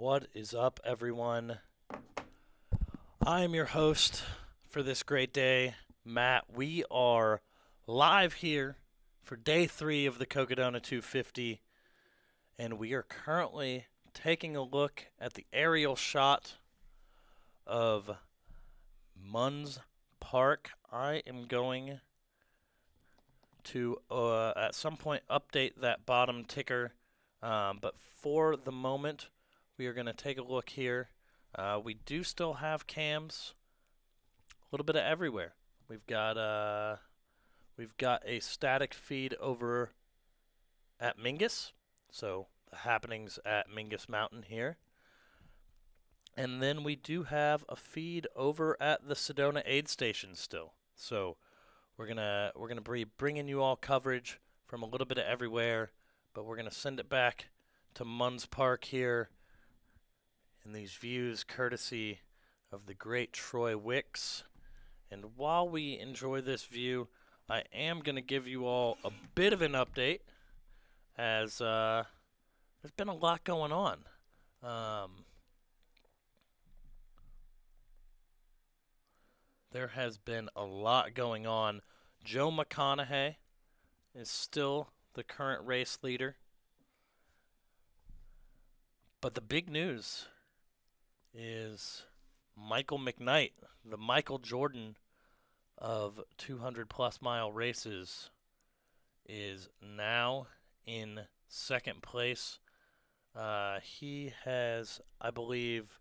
What is up, everyone? I am your host for this great day, Matt. We are live here for day 3 of the Cocodona 250, and we are currently taking a look at the aerial shot of Munds Park. I am going to, at some point, update that bottom ticker, but for the moment, we are going to take a look here. We do still have cams, a little bit of everywhere. We've got a static feed over at Mingus, so the happenings at Mingus Mountain here. And then we do have a feed over at the Sedona aid station still. So we're gonna be bringing you all coverage from a little bit of everywhere, but we're gonna send it back to Munds Park here. And these views courtesy of the great Troy Wicks. And while we enjoy this view, I am going to give you all a bit of an update as there's been a lot going on. There has been a lot going on. Joe McConaughey is still the current race leader. But the big news is Michael McKnight, the Michael Jordan of 200-plus mile races, is now in second place. He has, I believe,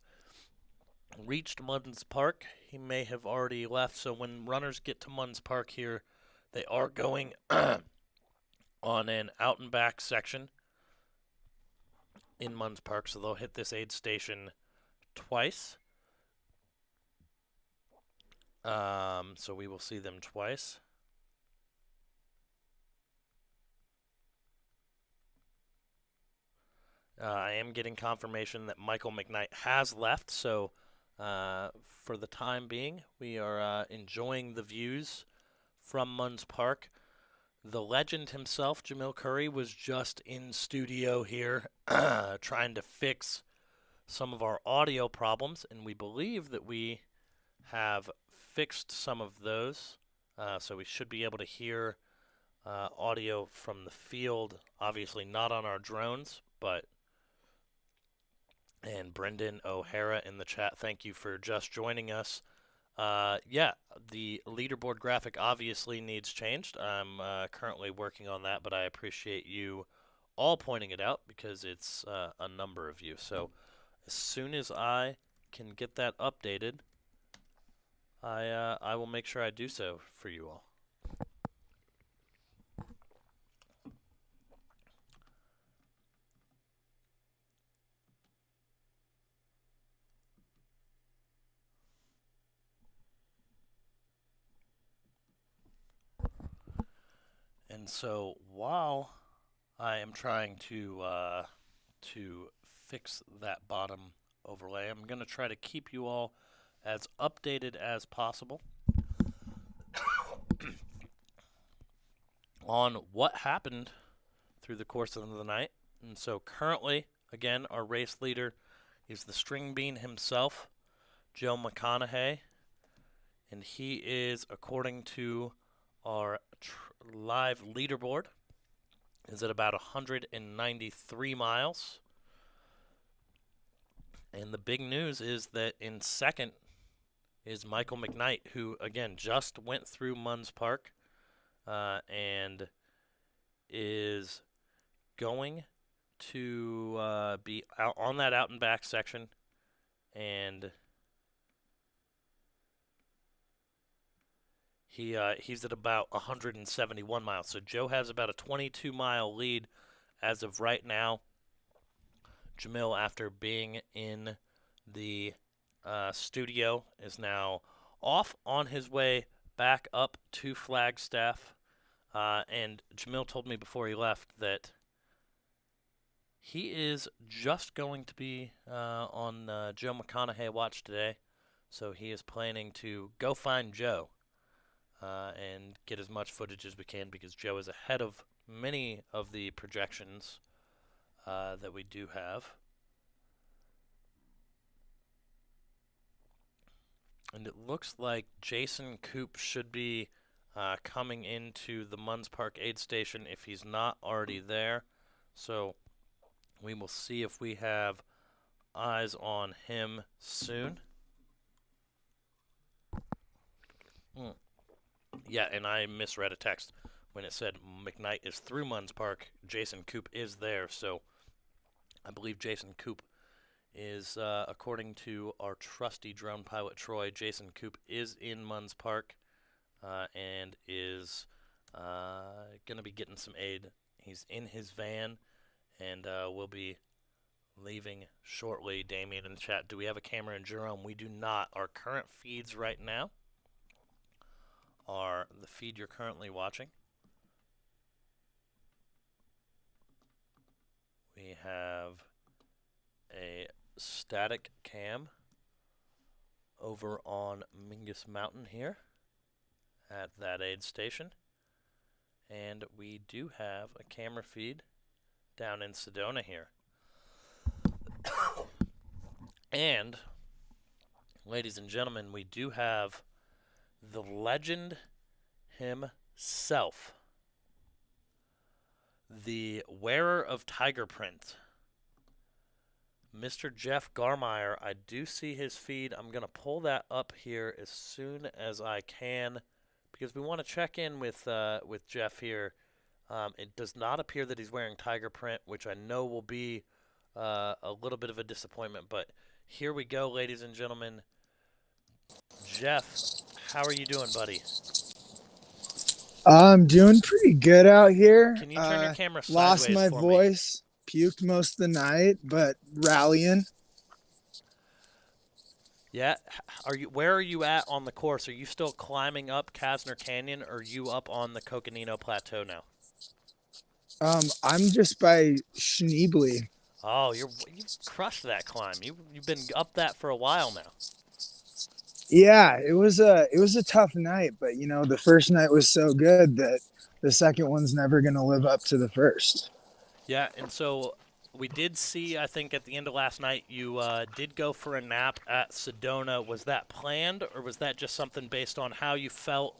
reached Munds Park. He may have already left, so when runners get to Munds Park here, they are going on an out and back section in Munds Park, so they'll hit this aid station twice. So we will see them twice. I am getting confirmation that Michael McKnight has left, so for the time being, we are enjoying the views from Munds Park. The legend himself, Jamil Curry, was just in studio here trying to fix some of our audio problems, and we believe that we have fixed some of those, so we should be able to hear audio from the field, obviously not on our drones, but, and Brendan O'Hara in the chat, thank you for just joining us. Yeah, the leaderboard graphic obviously needs changed. I'm currently working on that, but I appreciate you all pointing it out because it's a number of you. So as soon as I can get that updated, I will make sure I do so for you all. And so while I am trying to fix that bottom overlay, I'm going to try to keep you all as updated as possible on what happened through the course of the night. And so currently, again, our race leader is the string bean himself, Joe McConaughey, and he is, according to our live leaderboard, is at about 193 miles. And the big news is that in second is Michael McKnight, who, again, just went through Munds Park and is going to be out on that out and back section. And he's at about 171 miles. So Joe has about a 22-mile lead as of right now. Jamil, after being in the studio, is now off on his way back up to Flagstaff. And Jamil told me before he left that he is just going to be on Joe McConaughey watch today. So he is planning to go find Joe and get as much footage as we can because Joe is ahead of many of the projections that we do have. And it looks like Jason Coop should be coming into the Munds Park aid station if he's not already there. So we will see if we have eyes on him soon. Mm. Yeah, and I misread a text when it said McKnight is through Munds Park. Jason Coop is there, so I believe Jason Coop is, according to our trusty drone pilot Troy, Jason Coop is in Munds Park and is going to be getting some aid. He's in his van and will be leaving shortly. Damien in the chat, do we have a camera in Jerome? We do not. Our current feeds right now are the feed you're currently watching. We have a static cam over on Mingus Mountain here at that aid station. And we do have a camera feed down in Sedona here. And, ladies and gentlemen, we do have the legend himself, the wearer of tiger print, Mr. Jeff Garmeyer. I do see his feed. I'm going to pull that up here as soon as I can because we want to check in with Jeff here. It does not appear that he's wearing tiger print, which I know will be a little bit of a disappointment. But here we go, ladies and gentlemen. Jeff, how are you doing, buddy? I'm doing pretty good out here. Can you turn your camera Lost sideways my for me? voice, puked most of the night, but rallying. Yeah. Where are you at on the course? Are you still climbing up Kasner Canyon, or are you up on the Coconino Plateau now? I'm just by Schneebly. Oh, you've crushed that climb. You've been up that for a while now. Yeah, it was a tough night, but you know, the first night was so good that the second one's never gonna live up to the first. Yeah, and so we did see, I think, at the end of last night, you did go for a nap at Sedona. Was that planned, or was that just something based on how you felt?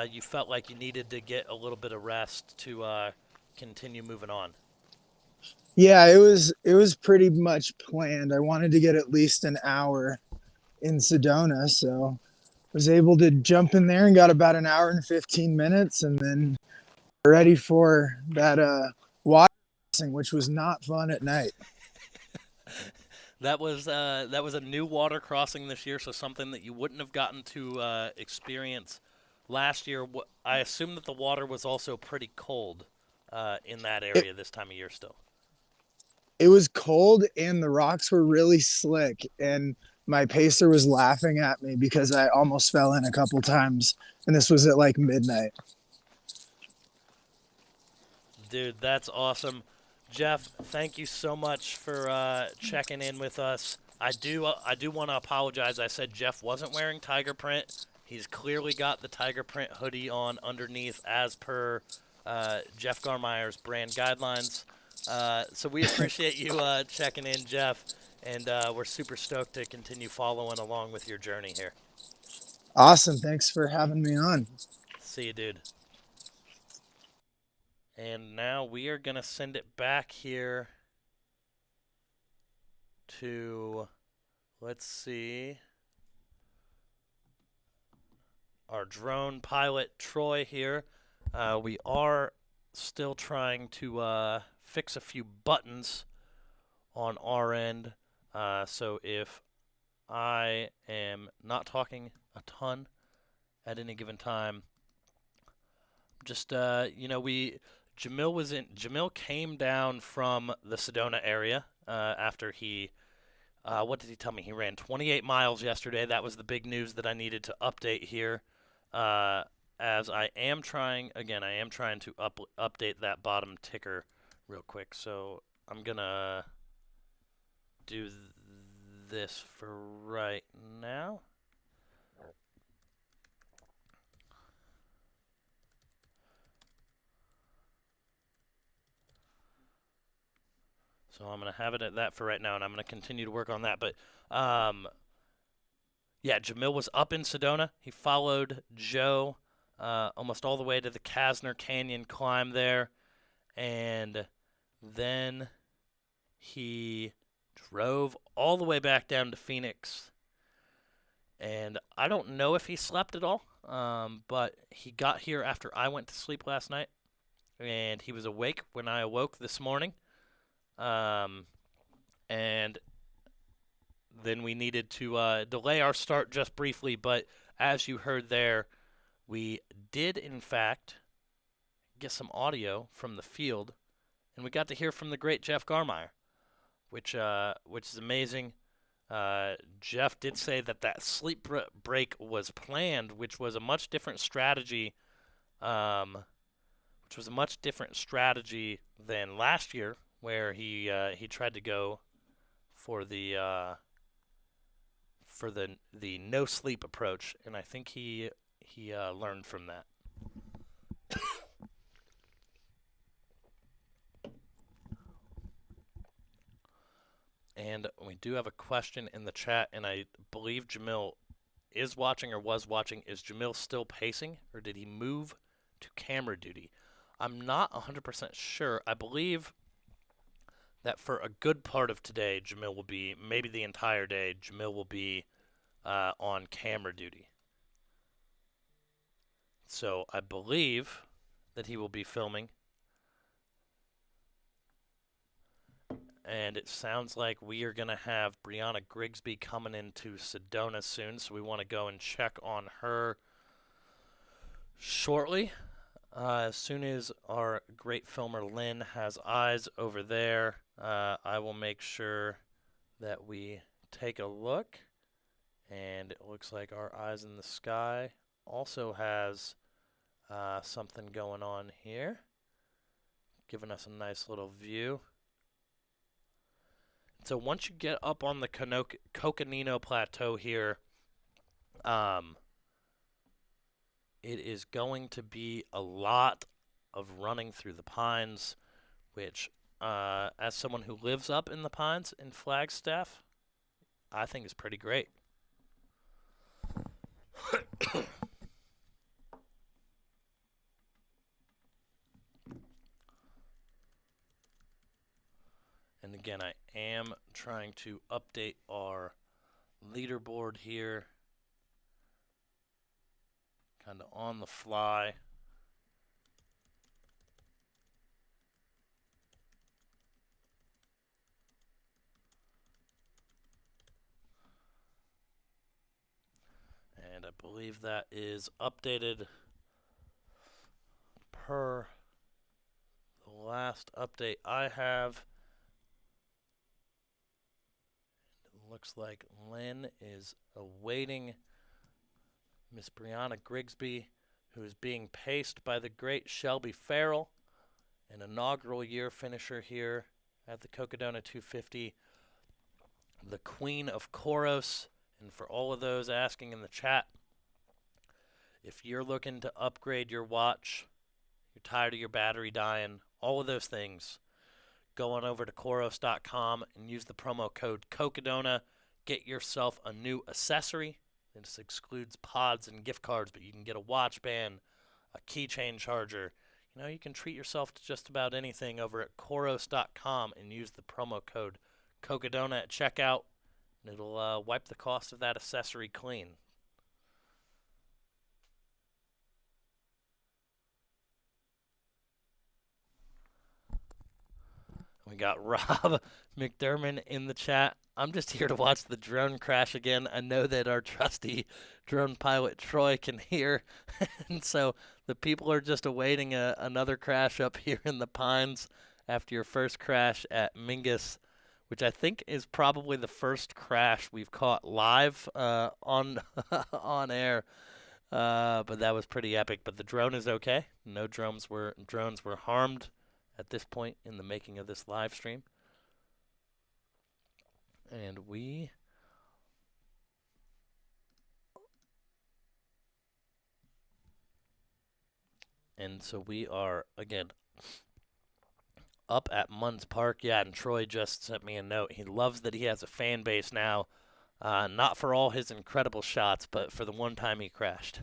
You felt like you needed to get a little bit of rest to continue moving on. Yeah, it was pretty much planned. I wanted to get at least an hour in Sedona, so was able to jump in there and got about an hour and 15 minutes and then ready for that water racing, which was not fun at night. That was a new water crossing this year, so something that you wouldn't have gotten to experience last year. I assume that the water was also pretty cold in that It, area this time of year still. it was cold and the rocks were really slick, and my pacer was laughing at me because I almost fell in a couple times, and this was at like midnight. Dude, that's awesome. Jeff, thank you so much for checking in with us. I do want to apologize. I said Jeff wasn't wearing tiger print. He's clearly got the tiger print hoodie on underneath, as per Jeff Garmeyer's brand guidelines. So we appreciate you checking in, Jeff, and we're super stoked to continue following along with your journey here. Awesome. Thanks for having me on. See you, dude. And now we are going to send it back here to, let's see, our drone pilot, Troy, here. We are still trying to fix a few buttons on our end. So if I am not talking a ton at any given time, just, Jamil came down from the Sedona area after he, what did he tell me? He ran 28 miles yesterday. That was the big news that I needed to update here. As I am trying to update that bottom ticker real quick. So I'm going to do this for right now. So I'm going to have it at that for right now, and I'm going to continue to work on that. But, Yeah, Jamil was up in Sedona. He followed Joe almost all the way to the Kasner Canyon climb there, and then he drove all the way back down to Phoenix. And I don't know if he slept at all, but he got here after I went to sleep last night, and he was awake when I awoke this morning. And then we needed to delay our start just briefly, but as you heard there, we did, in fact, get some audio from the field, and we got to hear from the great Jeff Garmeyer, which is amazing. Jeff did say that sleep break was planned, which was a much different strategy, than last year, where he tried to go for the no sleep approach, and I think he learned from that. And we do have a question in the chat, and I believe Jamil is watching or was watching. Is Jamil still pacing, or did he move to camera duty? I'm not 100% sure. I believe that for a good part of today, Jamil will be, maybe the entire day, Jamil will be on camera duty. So I believe that he will be filming. And it sounds like we are going to have Brianna Grigsby coming into Sedona soon, so we want to go and check on her shortly. As soon as our great filmer Lynn has eyes over there, I will make sure that we take a look. And it looks like our eyes in the sky also has something going on here, giving us a nice little view. So once you get up on the Coconino Plateau here, it is going to be a lot of running through the pines, which, as someone who lives up in the pines in Flagstaff, I think is pretty great. And again, I am trying to update our leaderboard here, kind of on the fly. And I believe that is updated per the last update I have. It looks like Lynn is awaiting Miss Brianna Grigsby, who is being paced by the great Shelby Farrell, an inaugural year finisher here at the Cocodona 250, the Queen of Koros. And for all of those asking in the chat, if you're looking to upgrade your watch, you're tired of your battery dying, all of those things, go on over to Koros.com and use the promo code Cocodona. Get yourself a new accessory. This excludes pods and gift cards, but you can get a watch band, a keychain charger. You know, you can treat yourself to just about anything over at Koros.com and use the promo code Cocodona at checkout, and it'll wipe the cost of that accessory clean. We got Rob McDermott in the chat. I'm just here to watch the drone crash again. I know that our trusty drone pilot Troy can hear, and so the people are just awaiting another crash up here in the pines after your first crash at Mingus, which I think is probably the first crash we've caught live on on air. But that was pretty epic. But the drone is okay. No drones were harmed at this point in the making of this live stream. And so we are, again, up at Munds Park. Yeah, and Troy just sent me a note. He loves that he has a fan base now. Not for all his incredible shots, but for the one time he crashed.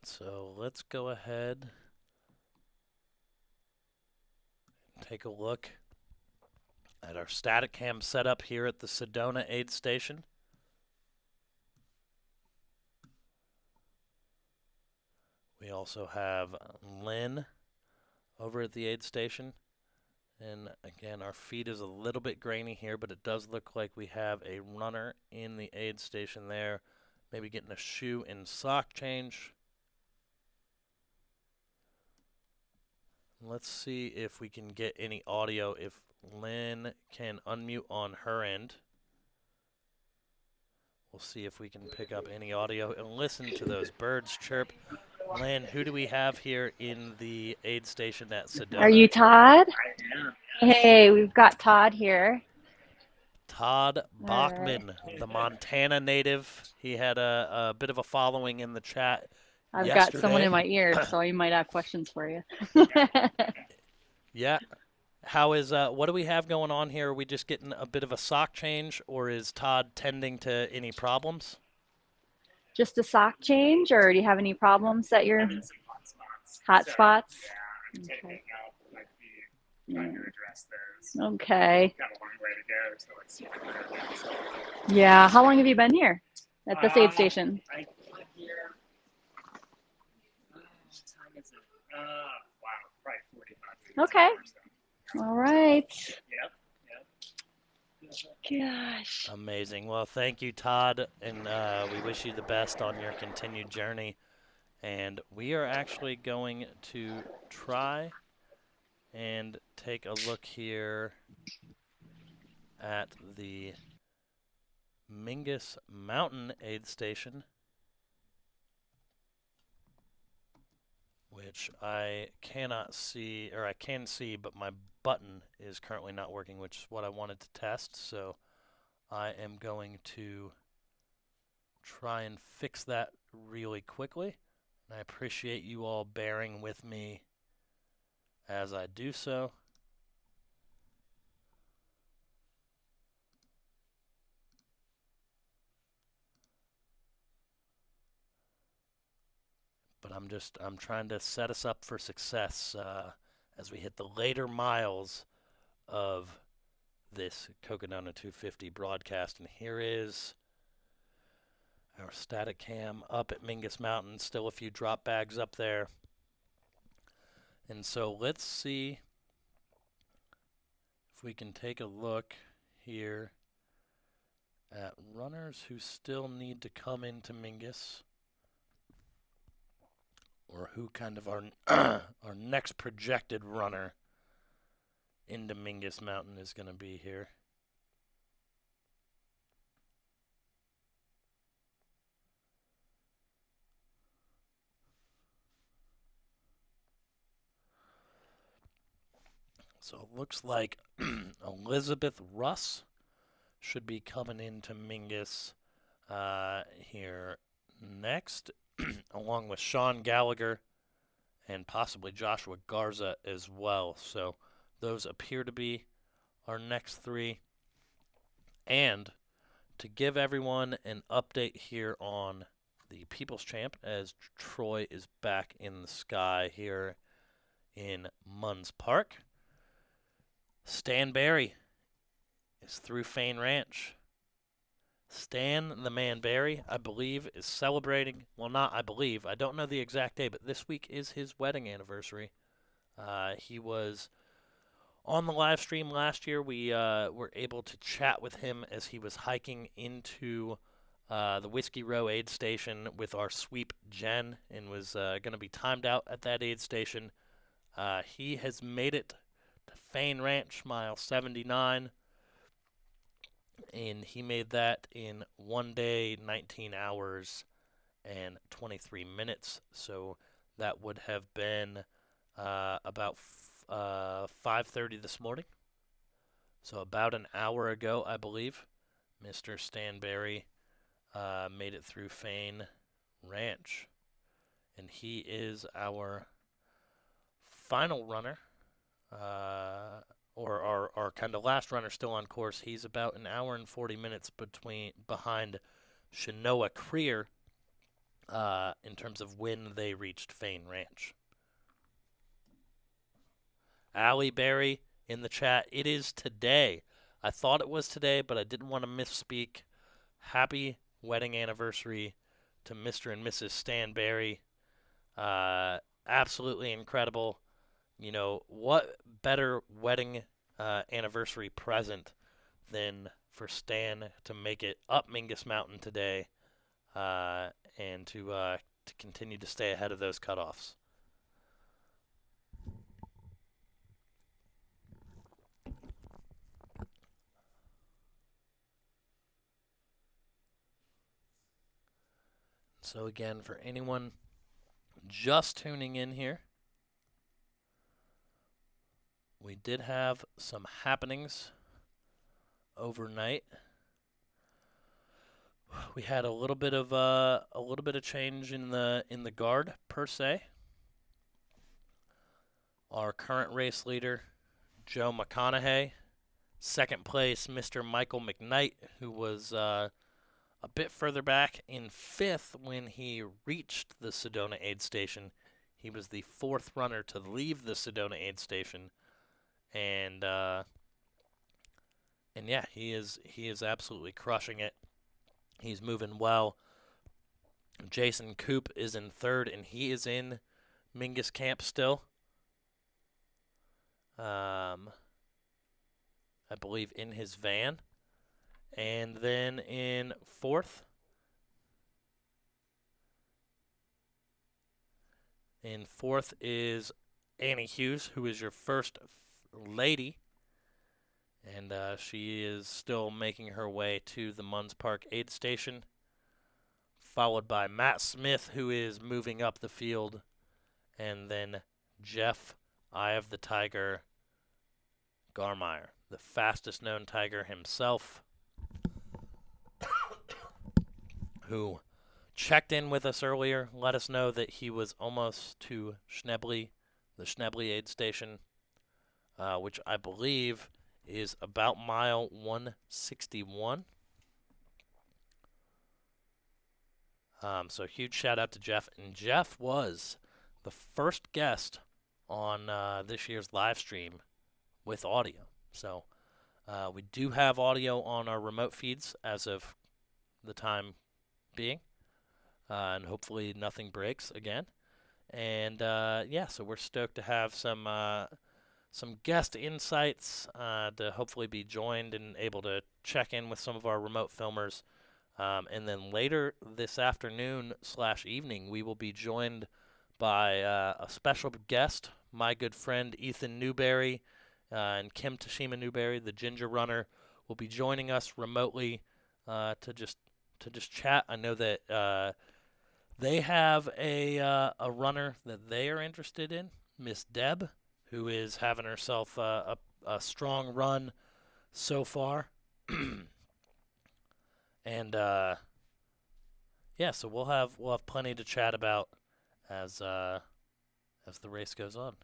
So let's go ahead and take a look at our static cam setup here at the Sedona aid station. We also have Lynn over at the aid station. And again, our feed is a little bit grainy here, but it does look like we have a runner in the aid station there. Maybe getting a shoe and sock change. Let's see if we can get any audio, if Lynn can unmute on her end. We'll see if we can pick up any audio and listen to those birds chirp. Lynn, who do we have here in the aid station at Sedona? Are you Todd? Hey, we've got Todd here. Todd Bachman, the Montana native. He had a bit of a following in the chat I've yesterday. got someone in my ear, so he might have questions for you. Yeah. How is, what do we have going on here? Are we just getting a bit of a sock change, or is Todd tending to any problems? Just a sock change, or do you have any problems that you're hot spots? Okay. Okay. Yeah. How long have you been here at this aid station? Okay. All right. Gosh. Amazing. Well, thank you, Todd, and we wish you the best on your continued journey. And we are actually going to try and take a look here at the Mingus Mountain aid station, which I cannot see, or I can see, but my button is currently not working, which is what I wanted to test. So I am going to try and fix that really quickly. And I appreciate you all bearing with me as I do so. But I'm trying to set us up for success as we hit the later miles of this Cocodona 250 broadcast. And here is our static cam up at Mingus Mountain. Still a few drop bags up there. And so let's see if we can take a look here at runners who still need to come into Mingus, or who kind of our next projected runner into Mingus Mountain is going to be here. So it looks like Elizabeth Russ should be coming into Mingus here next, along with Sean Gallagher and possibly Joshua Garza as well. So those appear to be our next three. And to give everyone an update here on the People's Champ, as Troy is back in the sky here in Munds Park. Stan Barry is through Fain Ranch. Stan the Man Barry, I believe, is celebrating. Well, not I believe. I don't know the exact day, but this week is his wedding anniversary. He was on the live stream last year. We were able to chat with him as he was hiking into the Whiskey Row aid station with our sweep Jen, and was going to be timed out at that aid station. He has made it to Fane Ranch, mile 79, and he made that in 1 day, 19 hours, and 23 minutes. So that would have been about 5:30 this morning. So about an hour ago, I believe, Mr. Stanberry made it through Fane Ranch, and he is our final runner, or our kind of last runner still on course. He's about an hour and 40 minutes behind Shanoa Creer in terms of when they reached Fane Ranch. Allie Berry in the chat. It is today. I thought it was today, but I didn't want to misspeak. Happy wedding anniversary to Mr. and Mrs. Stan Berry. Absolutely incredible. You know, what better wedding anniversary present than for Stan to make it up Mingus Mountain today and to continue to stay ahead of those cutoffs. So again, for anyone just tuning in here, we did have some happenings overnight. We had a little bit of change in the guard per se. Our current race leader, Joe McConaughey, second place, Mr. Michael McKnight, who was a bit further back in fifth when he reached the Sedona aid station. He was the fourth runner to leave the Sedona aid station, and yeah, he is absolutely crushing it. He's moving well. Jason Coop is in third, and he is in Mingus Camp still. I believe in his van. And then in fourth, is Annie Hughes, who is your first lady. And she is still making her way to the Munds Park aid station, followed by Matt Smith, who is moving up the field, and then Jeff, Eye of the Tiger, Garmeyer, the fastest known tiger himself, who checked in with us earlier, let us know that he was almost to Schnebly, the Schnebly aid station, which I believe is about mile 161. So huge shout out to Jeff. And Jeff was the first guest on this year's live stream with audio. So we do have audio on our remote feeds as of the time being. And hopefully nothing breaks again. And yeah, so we're stoked to have some guest insights to hopefully be joined and able to check in with some of our remote filmers. And then later this afternoon/evening, we will be joined by a special guest, my good friend Ethan Newberry and Kim Tashima Newberry, the Ginger Runner, will be joining us remotely to just chat. I know that they have a runner that they are interested in, Miss Deb, who is having herself a strong run so far. And yeah, so we'll have plenty to chat about as the race goes on.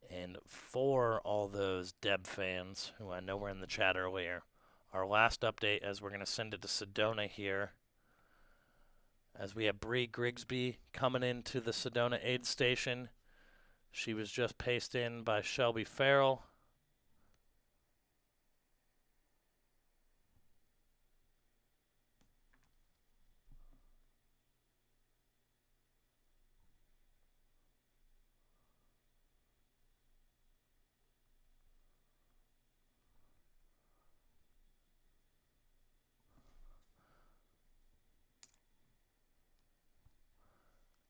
And for all those Deb fans who I know were in the chat earlier, our last update as we're going to send it to Sedona here. As we have Bree Grigsby coming into the Sedona aid station. She was just paced in by Shelby Farrell.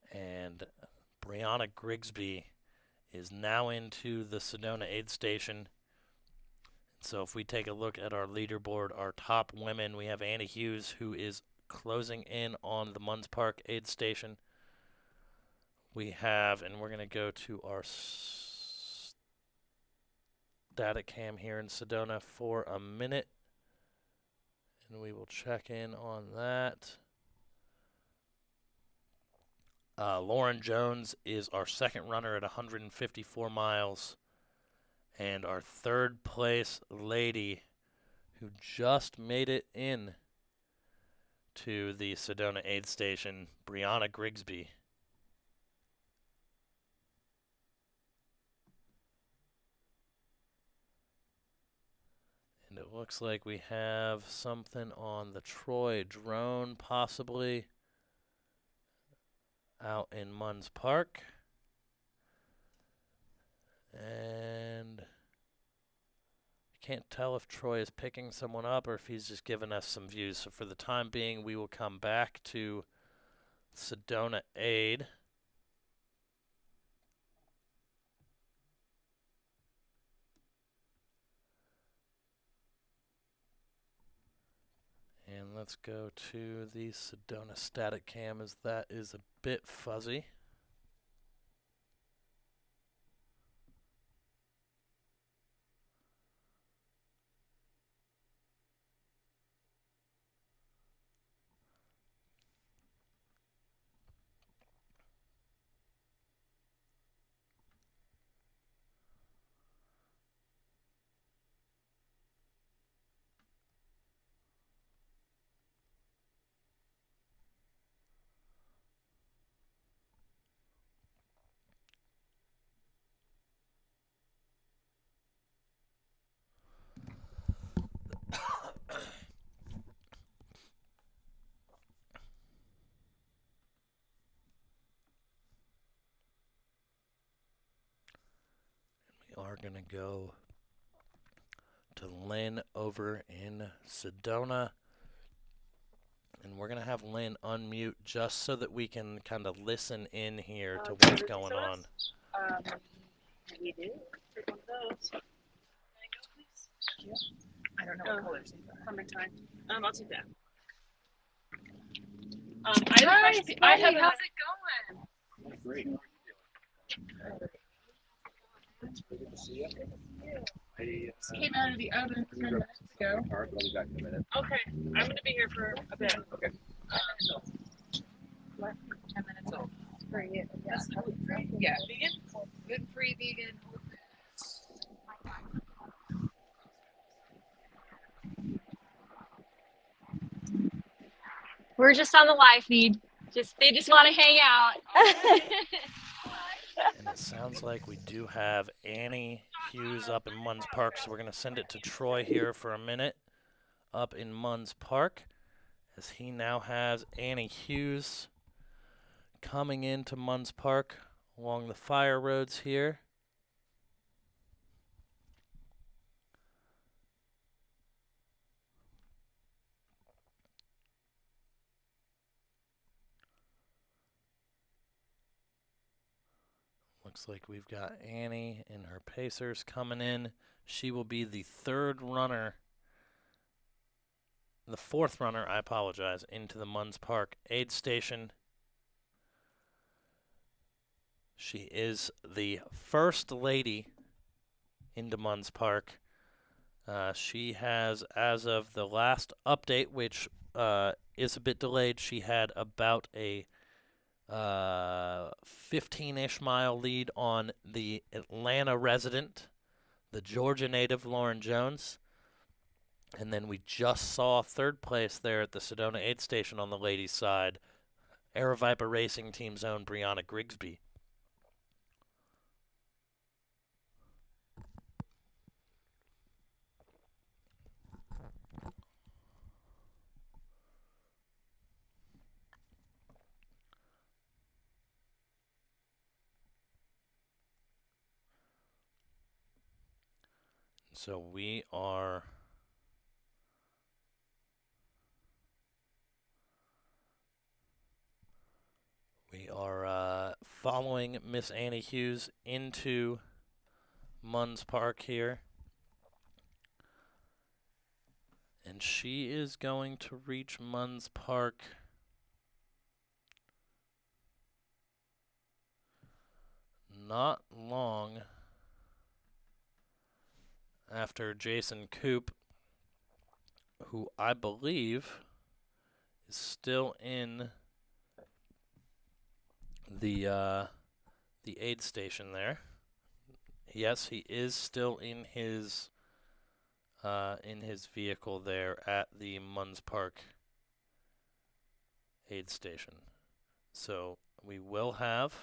And Brianna Grigsby is now into the Sedona aid station. So if we take a look at our leaderboard, our top women, we have Annie Hughes, who is closing in on the Munds Park aid station. We have, and we're going to go to our static cam here in Sedona for a minute, and we will check in on that. Lauren Jones is our second runner at 154 miles. And our third place lady who just made it in to the Sedona aid station, Brianna Grigsby. And it looks like we have something on the Troy drone, possibly out in Munds Park. And I can't tell if Troy is picking someone up or if he's just giving us some views. So for the time being, we will come back to Sedona aid. And let's go to the Sedona static cam, as that is a bit fuzzy. We are going to go to Lynn over in Sedona. And we're going to have Lynn unmute just so that we can kind of listen in here to what's going on. We do. Take one of those. Can I go, please? Yeah. I don't know what colors they are. Clementine. I'll take that. I have how's it going? Great. Good to see you. I Came out of the oven 10 minutes ago. I'll be back in a minute. Okay. I'm going to be here for a bit. Okay. 10 minutes old. For you. That's gluten-free? Yeah. Vegan? Gluten-free, vegan. We're just on the live feed. They just want to hang out. And it sounds like we do have Annie Hughes up in Munds Park, so we're going to send it to Troy here for a minute up in Munds Park, as he now has Annie Hughes coming into Munds Park along the fire roads here. Looks like we've got Annie and her pacers coming in. She will be the fourth runner, I apologize, into the Munds Park aid station. She is the first lady into Munds Park. She has, as of the last update, which is a bit delayed, she had about a 15-ish mile lead on the Atlanta resident, the Georgia native Lauren Jones. And then we just saw third place there at the Sedona aid station on the ladies' side. Aravaipa Racing Team's own Brianna Grigsby. So we are following Miss Annie Hughes into Munds Park here. And she is going to reach Munds Park not long after Jason Coop, who I believe is still in the aid station there. Yes, he is still in his vehicle there at the Munds Park aid station. So we will have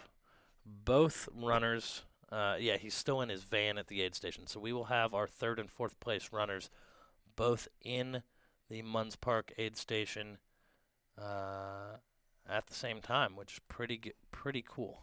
both runners. Yeah, he's still in his van at the aid station. So we will have our third and fourth place runners both in the Munds Park aid station at the same time, which is pretty cool.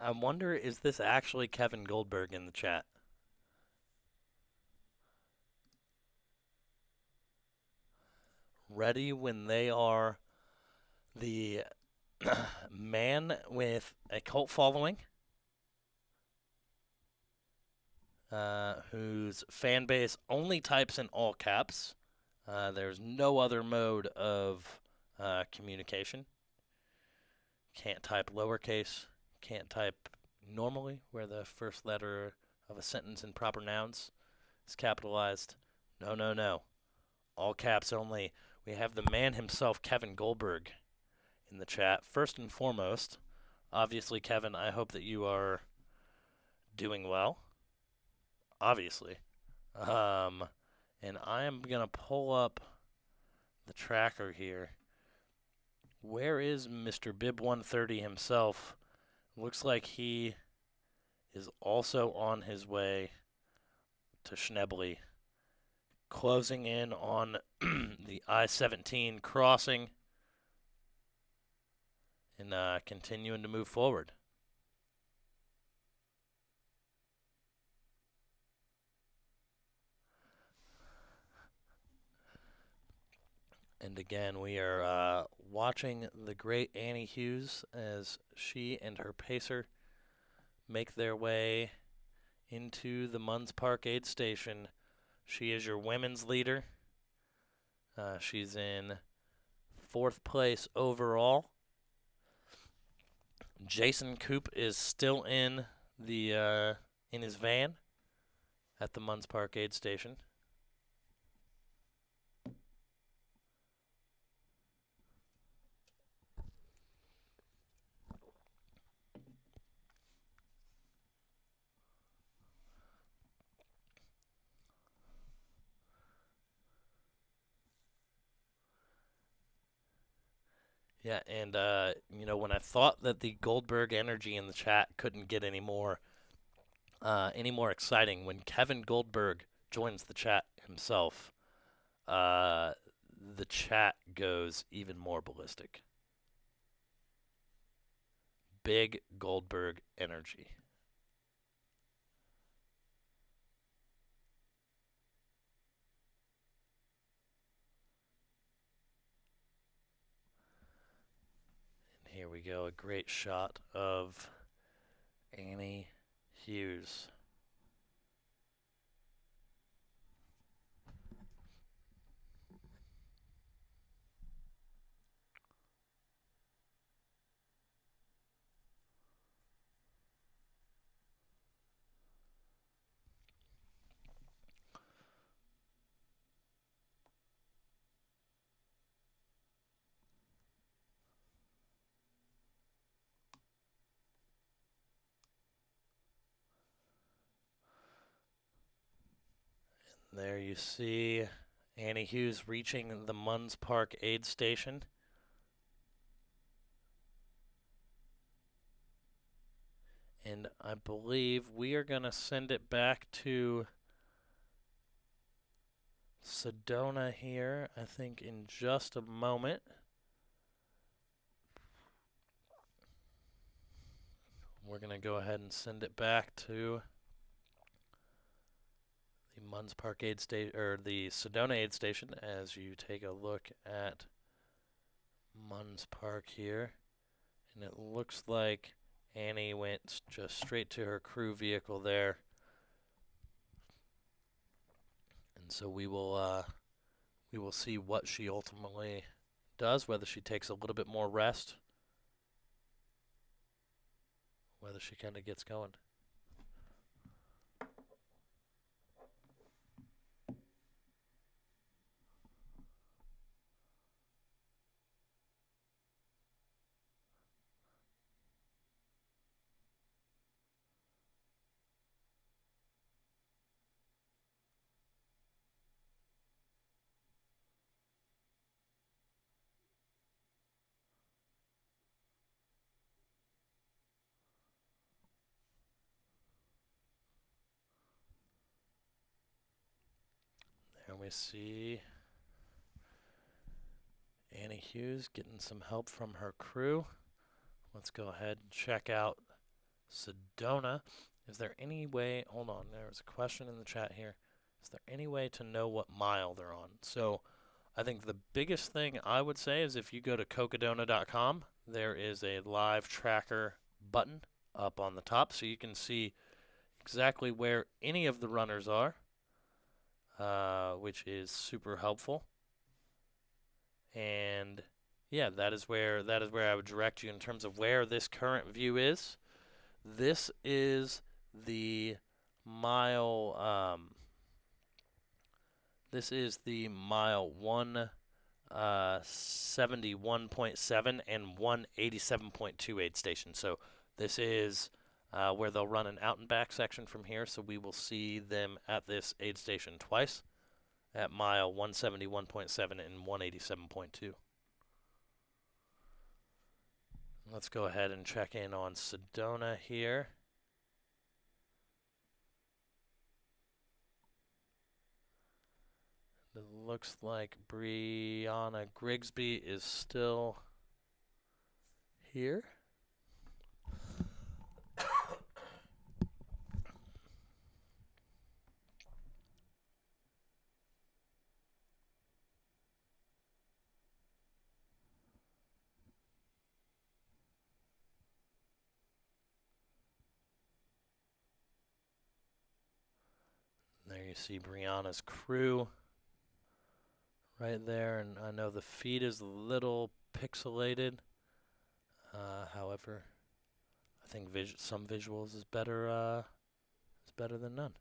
I wonder, is this actually Kevin Goldberg in the chat? Ready when they are. The man with a cult following, whose fan base only types in all caps. There's no other mode of communication. Can't type lowercase. Can't type normally, where the first letter of a sentence in proper nouns is capitalized. No, no, no. All caps only. We have the man himself, Kevin Goldberg, in the chat. First and foremost, obviously, Kevin, I hope that you are doing well. Obviously. And I am going to pull up the tracker here. Where is Mr. Bib 130 himself? Looks like he is also on his way to Schnebly, closing in on the I-17 crossing and continuing to move forward. And again, we are watching the great Annie Hughes as she and her pacer make their way into the Munds Park aid station. She is your women's leader. She's in fourth place overall. Jason Coop is still in the in his van at the Munds Park aid station. Yeah, and when I thought that the Goldberg energy in the chat couldn't get any more exciting, when Kevin Goldberg joins the chat himself, the chat goes even more ballistic. Big Goldberg energy. we go, a great shot of Annie Hughes. There you see Annie Hughes reaching the Munds Park aid station. And I believe we are going to send it back to Sedona here, I think, in just a moment. We're going to go ahead and send it back to the Munds Park aid station, or the Sedona aid station, as you take a look at Munds Park here. And it looks like Annie went just straight to her crew vehicle there. And so we will see what she ultimately does, whether she takes a little bit more rest, whether she kind of gets going. There we see Annie Hughes getting some help from her crew. Let's go ahead and check out Sedona. Is there any way, hold on, there was a question in the chat here. Is there any way to know what mile they're on? So I think the biggest thing I would say is if you go to Cocodona.com, there is a live tracker button up on the top, so you can see exactly where any of the runners are, which is super helpful. And yeah, that is where I would direct you in terms of where this current view is. This is the mile. This is the mile 171.7 and 187.2 aid station. So this is where they'll run an out and back section from here. So we will see them at this aid station twice, at mile 171.7 and 187.2. Let's go ahead and check in on Sedona here. It looks like Brianna Grigsby is still here. There you see Brianna's crew right there, and I know the feed is a little pixelated. However, I think some visuals is better than none.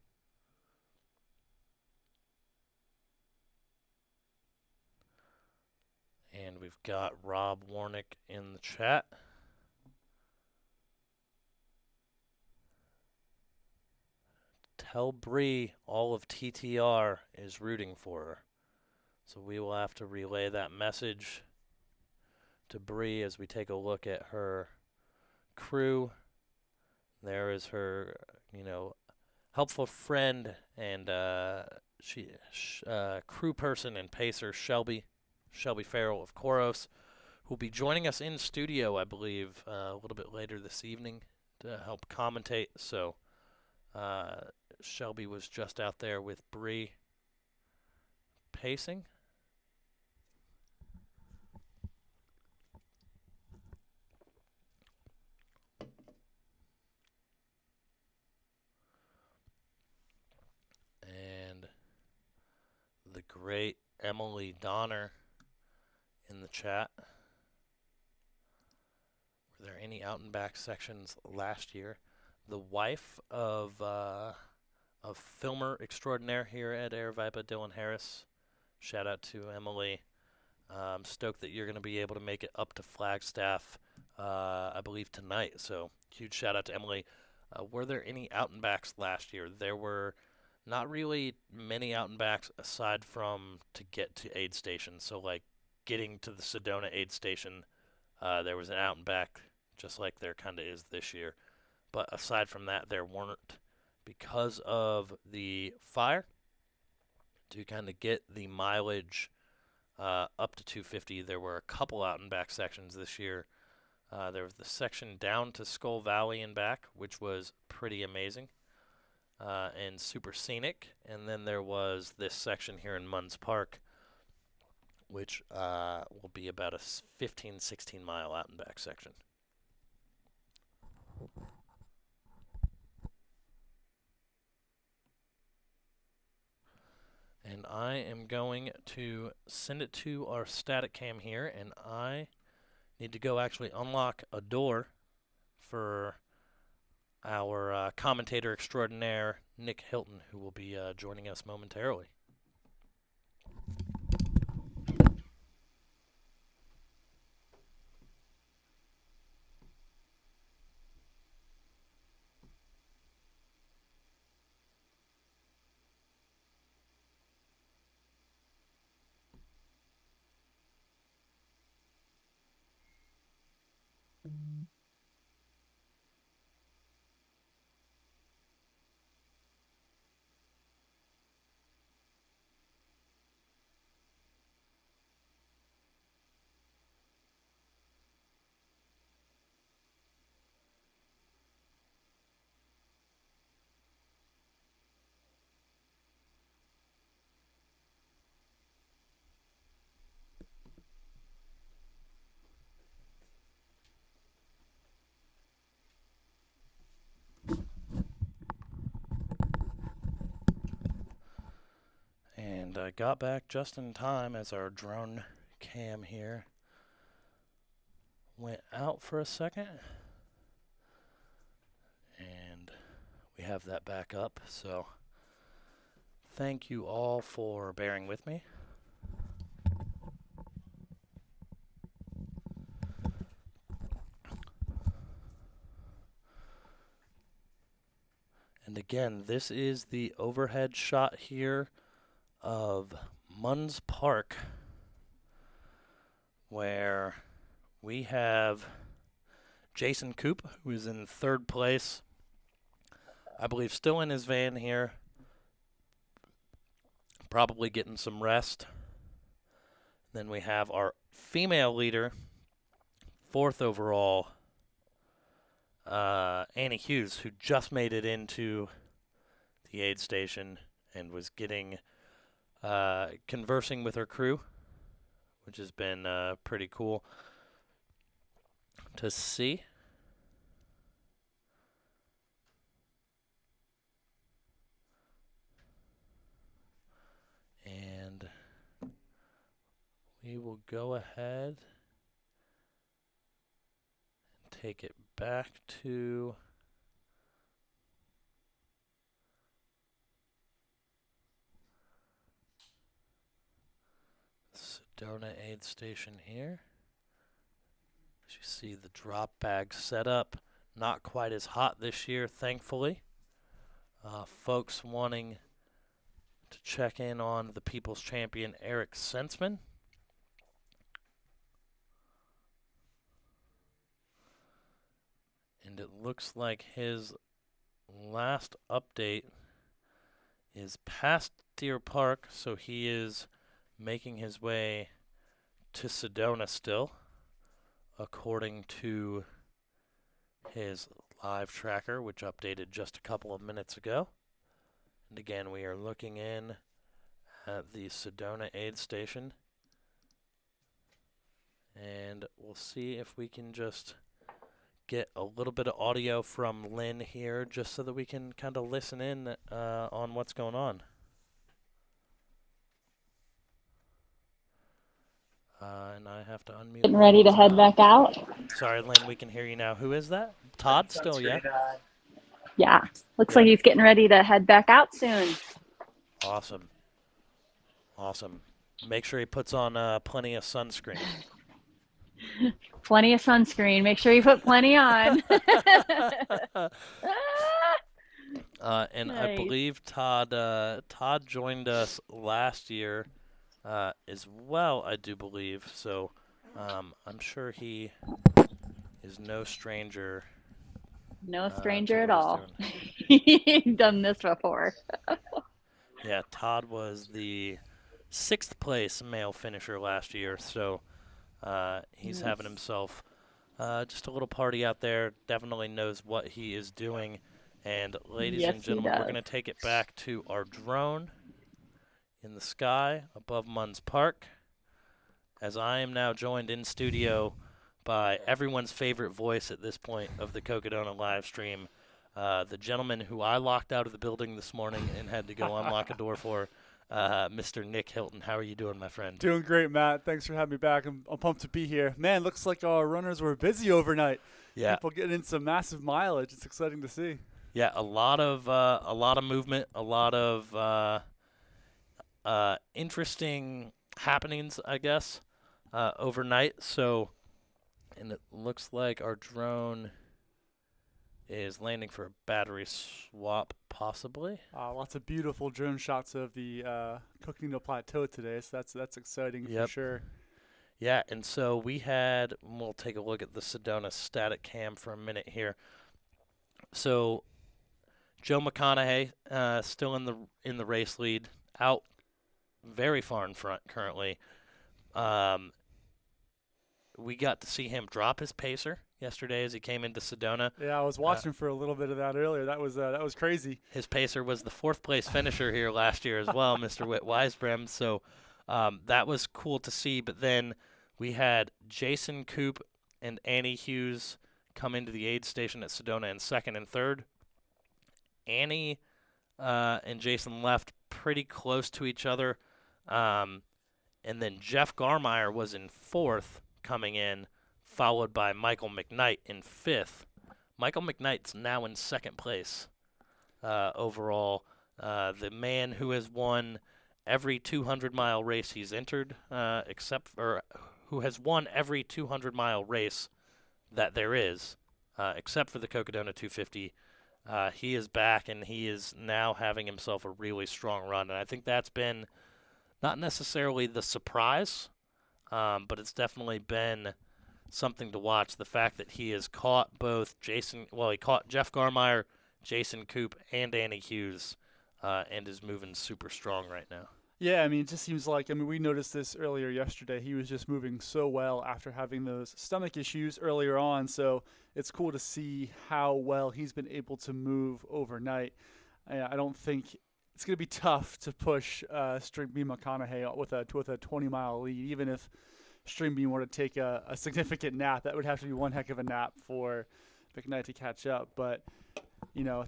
And we've got Rob Warnick in the chat. Tell Bree all of TTR is rooting for her. So we will have to relay that message to Bree as we take a look at her crew. There is her, helpful friend and crew person and pacer Shelby Farrell of Koros, who will be joining us in studio, I believe, a little bit later this evening to help commentate. So Shelby was just out there with Bree pacing. great Emily Donner in the chat. Were there any out and back sections last year? The wife of filmer extraordinaire here at Aravaipa, Dylan Harris. Shout out to Emily. I'm stoked that you're going to be able to make it up to Flagstaff, I believe, tonight. So huge shout out to Emily. Were there any out and backs last year? There were not really many out and backs aside from to get to aid station. So like getting to the Sedona aid station, there was an out and back just like there kind of is this year. But aside from that, there weren't, because of the fire, to kind of get the mileage up to 250. There were a couple out and back sections this year. There was the section down to Skull Valley and back, which was pretty amazing and super scenic. And then there was this section here in Munds Park, which will be about a 15, 16 mile out and back section. And I am going to send it to our static cam here, and I need to go actually unlock a door for our commentator extraordinaire, Nick Hilton, who will be joining us momentarily. And I got back just in time as our drone cam here went out for a second. And we have that back up. So thank you all for bearing with me. And again, this is the overhead shot here of Munds Park, where we have Jason Coop, who is in third place, I believe still in his van here, probably getting some rest. Then we have our female leader, fourth overall, Annie Hughes, who just made it into the aid station and was getting conversing with her crew, which has been pretty cool to see. And we will go ahead and take it back to Sedona aid station here. As you see, the drop bag setup not quite as hot this year, thankfully. Folks wanting to check in on the People's Champion Eric Sensman. And it looks like his last update is past Deer Park, so he is making his way to Sedona still, according to his live tracker, which updated just a couple of minutes ago. And again, we are looking in at the Sedona aid station, and we'll see if we can just get a little bit of audio from Lynn here, just so that we can kind of listen in on what's going on. And I have to unmute. Getting ready to head back out? Sorry, Lynn, we can hear you now. Who is that? Todd still, yeah? Yeah. Looks like he's getting ready to head back out soon. Awesome. Awesome. Make sure he puts on plenty of sunscreen. Plenty of sunscreen. Make sure you put plenty on. And Nice. I believe Todd joined us last year as well, I do believe. So I'm sure he is no stranger. No to stranger at what he's all. doing. He's done this before. Yeah, Todd was the 6th place male finisher last year, so he's having himself just a little party out there. Definitely knows what he is doing. And ladies Yes, and he gentlemen, we're does. going to take it back to our drone in the sky above Munds Park, as I am now joined in studio by everyone's favorite voice at this point of the Cocodona live stream, the gentleman who I locked out of the building this morning and had to go unlock a door for, Mr. Nick Hilton. How are you doing, my friend? Doing great, Matt. Thanks for having me back. I'm pumped to be here. Man, looks like our runners were busy overnight. Yeah. People getting in some massive mileage. It's exciting to see. Yeah, a lot of movement, a lot of interesting happenings, I guess, overnight. So, and it looks like our drone is landing for a battery swap, possibly. Lots of beautiful drone shots of the Cocodona Plateau today, so that's exciting for Yep. sure. Yeah, and so we'll take a look at the Sedona static cam for a minute here. So, Joe McConaughey still in the race lead, out very far in front currently. We got to see him drop his pacer yesterday as he came into Sedona. Yeah, I was watching for a little bit of that earlier. That was crazy. His pacer was the 4th place finisher here last year as well, Mr. Whit Weisbrem. So that was cool to see. But then we had Jason Coop and Annie Hughes come into the aid station at Sedona in 2nd and 3rd. Annie and Jason left pretty close to each other. And then Jeff Garmeyer was in 4th coming in, followed by Michael McKnight in 5th. Michael McKnight's now in 2nd place overall. The man who has won every 200-mile race he's entered, who has won every 200-mile race that there is, except for the Cocodona 250. He is back, and he is now having himself a really strong run. And I think that's been not necessarily the surprise, but it's definitely been something to watch. The fact that he has caught he caught Jeff Garmeyer, Jason Coop, and Annie Hughes, and is moving super strong right now. Yeah, I mean, it just seems like, we noticed this earlier yesterday. He was just moving so well after having those stomach issues earlier on. So it's cool to see how well he's been able to move overnight. I don't think it's going to be tough to push Stringbean McConaughey with a 20-mile lead. Even if Stringbean were to take a significant nap, that would have to be one heck of a nap for McKnight to catch up. But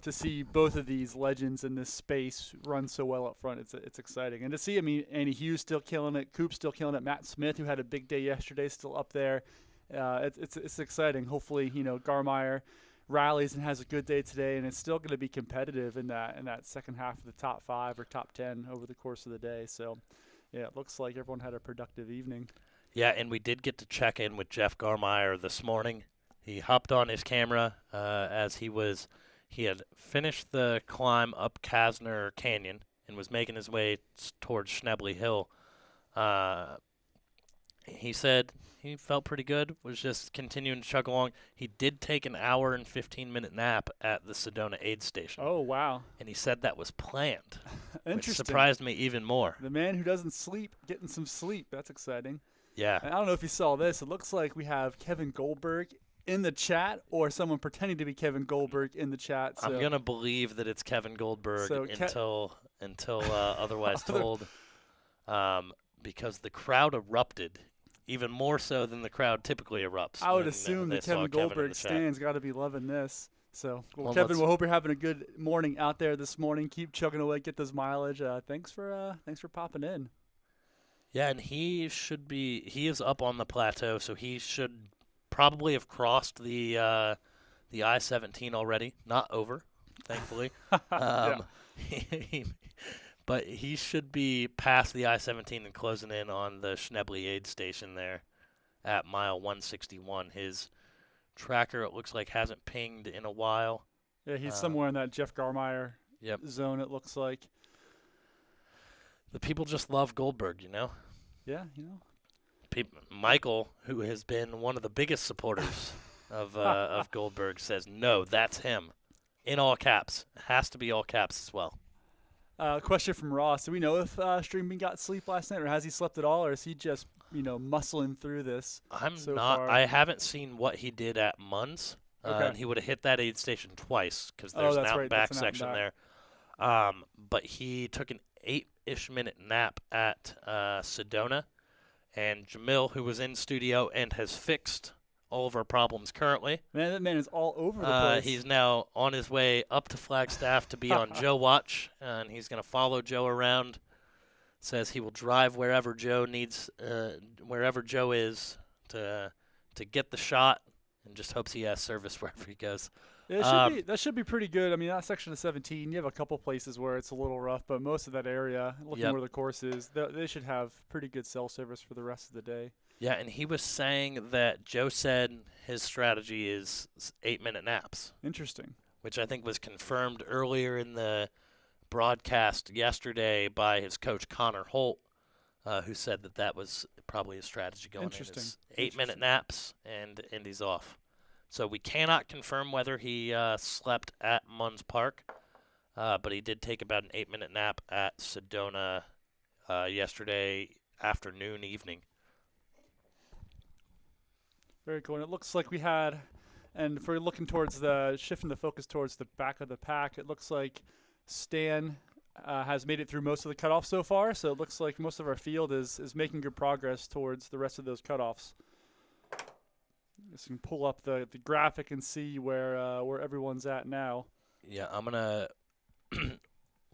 to see both of these legends in this space run so well up front, it's exciting. And to see, Annie Hughes still killing it, Coop still killing it, Matt Smith, who had a big day yesterday, still up there. It's exciting. Hopefully, Garmeyer rallies and has a good day today, and it's still going to be competitive in that second half of the top 5 or top 10 over the course of the day. So, yeah, it looks like everyone had a productive evening. Yeah, and we did get to check in with Jeff Garmeyer this morning. He hopped on his camera as he had finished the climb up Kasner Canyon and was making his way towards Schnebley Hill. He said he felt pretty good, was just continuing to chug along. He did take an hour and 15-minute nap at the Sedona aid station. Oh, wow. And he said that was planned, which Interesting. surprised me even more. The man who doesn't sleep, getting some sleep. That's exciting. Yeah. And I don't know if you saw this. It looks like we have Kevin Goldberg in the chat, or someone pretending to be Kevin Goldberg in the chat. So. I'm going to believe that it's Kevin Goldberg until otherwise told, because the crowd erupted, even more so than the crowd typically erupts. I would assume that Kevin Goldberg stand's got to be loving this. So, Kevin, we hope you're having a good morning out there this morning. Keep chugging away, get those mileage. Thanks for popping in. Yeah, and he is up on the plateau, so he should probably have crossed the I-17 already. Not over, thankfully. Yeah. Um, but he should be past the I-17 and closing in on the Schnebley aid station there at mile 161. His tracker, it looks like, hasn't pinged in a while. Yeah, he's somewhere in that Jeff Garmeyer Yep. zone, it looks like. The people just love Goldberg, you know? Yeah, Michael, who has been one of the biggest supporters of Goldberg, says, no, that's him. In all caps. Has to be all caps as well. Question from Ross. Do we know if Streaming got sleep last night, or has he slept at all, or is he just, muscling through this so far? I haven't seen what he did at Munds. Okay. And he would have hit that aid station twice because there's an that's out right, and back that's an out and section back. there. But he took an 8-ish minute nap at Sedona. And Jamil, who was in studio and has fixed all of our problems currently. Man, that man is all over the place. He's now on his way up to Flagstaff to be on Joe Watch, and he's going to follow Joe around. Says he will drive wherever Joe needs, wherever Joe is to get the shot, and just hopes he has service wherever he goes. That should be pretty good. I mean, that section of 17, you have a couple places where it's a little rough, but most of that area, looking Yep. where the course is, they should have pretty good cell service for the rest of the day. Yeah, and he was saying that Joe said his strategy is 8-minute naps, Interesting. which I think was confirmed earlier in the broadcast yesterday by his coach Connor Holt, who said that was probably his strategy going in. Interesting. Is 8-minute naps and he's off. So we cannot confirm whether he slept at Munds Park, but he did take about an 8-minute nap at Sedona yesterday afternoon, evening. Very cool. And it looks like we had, and if we're looking towards shifting the focus towards the back of the pack, it looks like Stan has made it through most of the cutoffs so far. So it looks like most of our field is making good progress towards the rest of those cutoffs. Just can pull up the graphic and see where everyone's at now. Yeah, I'm gonna.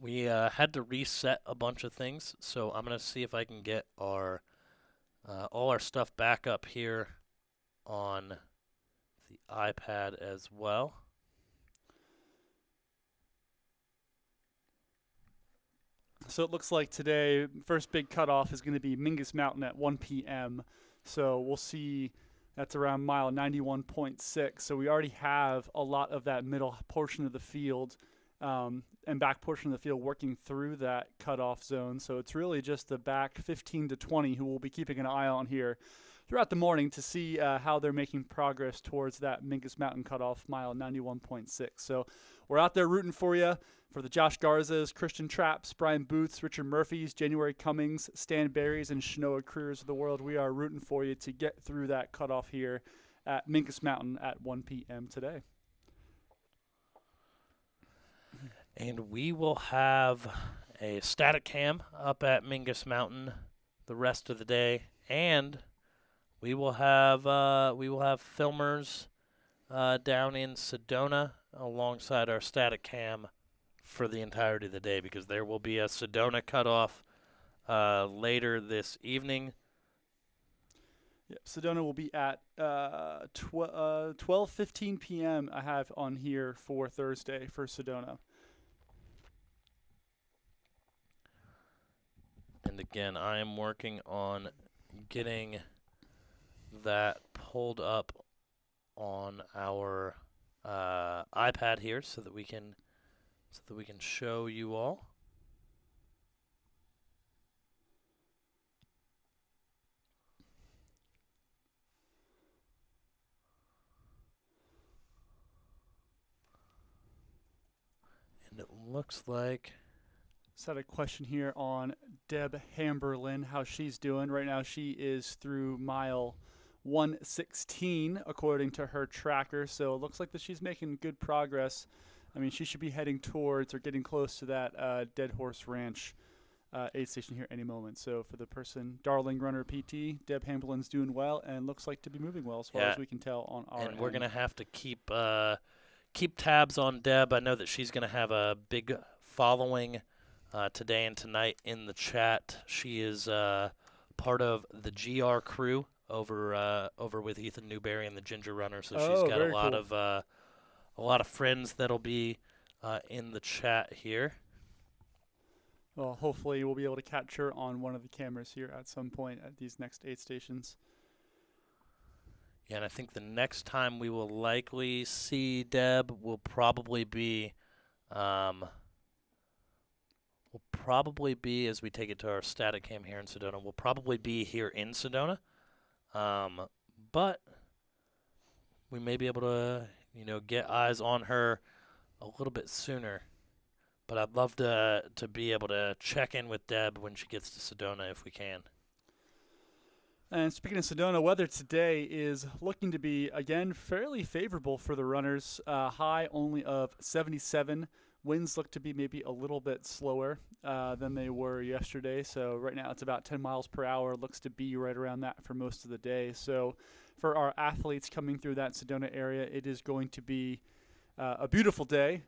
We had to reset a bunch of things, so I'm gonna see if I can get our all our stuff back up here on the iPad as well. So it looks like today, first big cutoff is going to be Mingus Mountain at 1 p.m. So we'll see that's around mile 91.6. So we already have a lot of that middle portion of the field and back portion of the field working through that cutoff zone. So it's really just the back 15 to 20 who we'll be keeping an eye on here throughout the morning to see how they're making progress towards that Mingus Mountain cutoff, mile 91.6. So we're out there rooting for you, for the Josh Garzas, Christian Trapps, Brian Booths, Richard Murphys, January Cummings, Stan Berries, and Shanoa Creers of the world. We are rooting for you to get through that cutoff here at Mingus Mountain at 1 p.m. today. And we will have a static cam up at Mingus Mountain the rest of the day, and we will have filmers down in Sedona alongside our static cam for the entirety of the day, because there will be a Sedona cutoff later this evening. Yep, Sedona will be at 12:15 p.m. I have on here for Thursday for Sedona. And again, I am working on getting that pulled up on our iPad here so that we can show you all. And it looks like Just had a question here on Deb Hamberlin, how she's doing. Right now she is through mile 116 according to her tracker, so it looks like that she's making good progress. I mean, she should be heading towards or getting close to that Dead Horse Ranch aid station here any moment. So for the person, Darling Runner PT, Deb Hamberlin's doing well and looks like to be moving well as far as we can tell on our And we're end. going to have to keep tabs on Deb. I know that she's going to have a big following today and tonight in the chat. She is part of the GR crew over with Ethan Newberry and the Ginger Runner. So Oh, she's got very a lot of friends that'll be in the chat here. Well, hopefully we'll be able to catch her on one of the cameras here at some point at these next 8 stations. Yeah, and I think the next time we will likely see Deb will probably be as we take it to our static cam here in Sedona. We'll probably be here in Sedona, but we may be able to, get eyes on her a little bit sooner. But I'd love to be able to check in with Deb when she gets to Sedona if we can. And speaking of Sedona, weather today is looking to be, again, fairly favorable for the runners. High only of 77. Winds look to be maybe a little bit slower than they were yesterday. So right now it's about 10 miles per hour. Looks to be right around that for most of the day. So for our athletes coming through that Sedona area, it is going to be a beautiful day.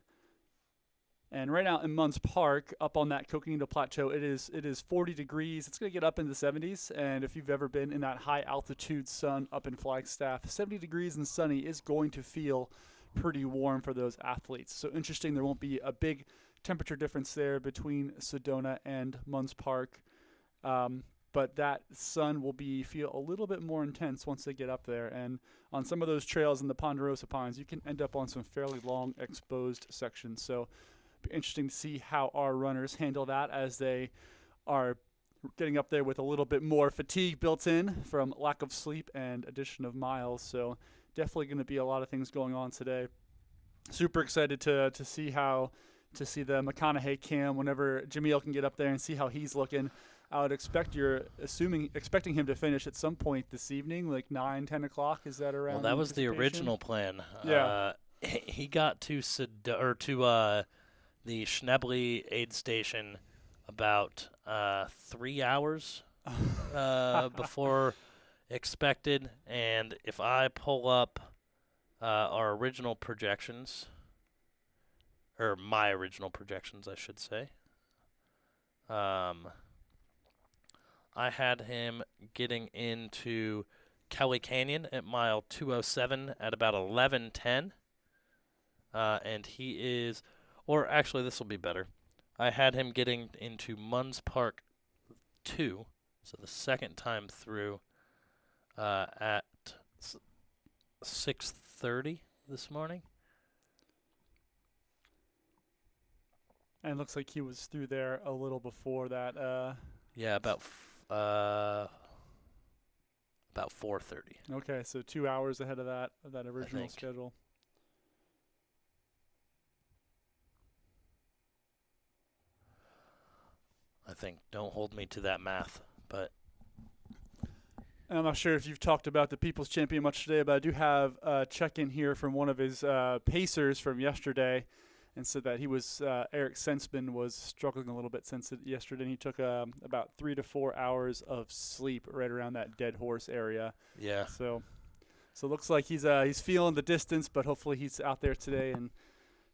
And right now in Munds Park, up on that Cocodona Plateau, it is 40 degrees. It's going to get up into the 70s. And if you've ever been in that high altitude sun up in Flagstaff, 70 degrees and sunny is going to feel pretty warm for those athletes. So interesting, there won't be a big temperature difference there between Sedona and Munds Park. But that sun will feel a little bit more intense once they get up there. And on some of those trails in the Ponderosa Pines, you can end up on some fairly long exposed sections. So be interesting to see how our runners handle that as they are getting up there with a little bit more fatigue built in from lack of sleep and addition of miles. So definitely going to be a lot of things going on today. Super excited to see the McConaughey cam whenever Jameel can get up there and see how he's looking. I would expect expecting him to finish at some point this evening, like 9, 10 o'clock. Is that around? Well, that was the original plan. Yeah. He got to the Schnebly aid station about 3 hours before expected. And if I pull up our original projections, or my original projections, I should say, I had him getting into Kelly Canyon at mile 207 at about 11:10. And he is, or actually this will be better. I had him getting into Munds Park 2, so the second time through, at 6:30 this morning. And it looks like he was through there a little before that. Yeah, about 4:30. Okay, so 2 hours ahead of that original think. schedule. I think. Don't hold me to that math, but And I'm not sure if you've talked about the People's Champion much today, but I do have a check-in here from one of his pacers from yesterday, and said that he was Eric Sensman was struggling a little bit since yesterday. And he took about 3 to 4 hours of sleep right around that dead horse area. yeah. So it looks like he's feeling the distance, but hopefully he's out there today and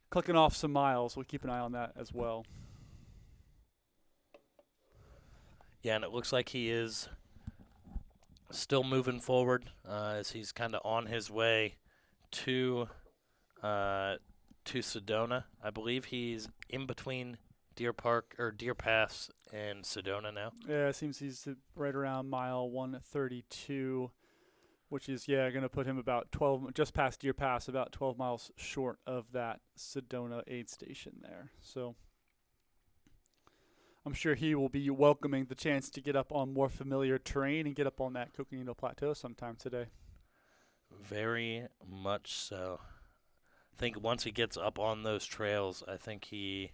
clicking off some miles. We'll keep an eye on that as well. Yeah, and it looks like he is still moving forward as he's kind of on his way to Sedona. I believe he's in between Deer Pass and Sedona now. Yeah, it seems he's right around mile 132, which is, going to put him about 12, just past Deer Pass, about 12 miles short of that Sedona aid station there. So I'm sure he will be welcoming the chance to get up on more familiar terrain and get up on that Cocodona Plateau sometime today. Very much so. I think once he gets up on those trails, I think he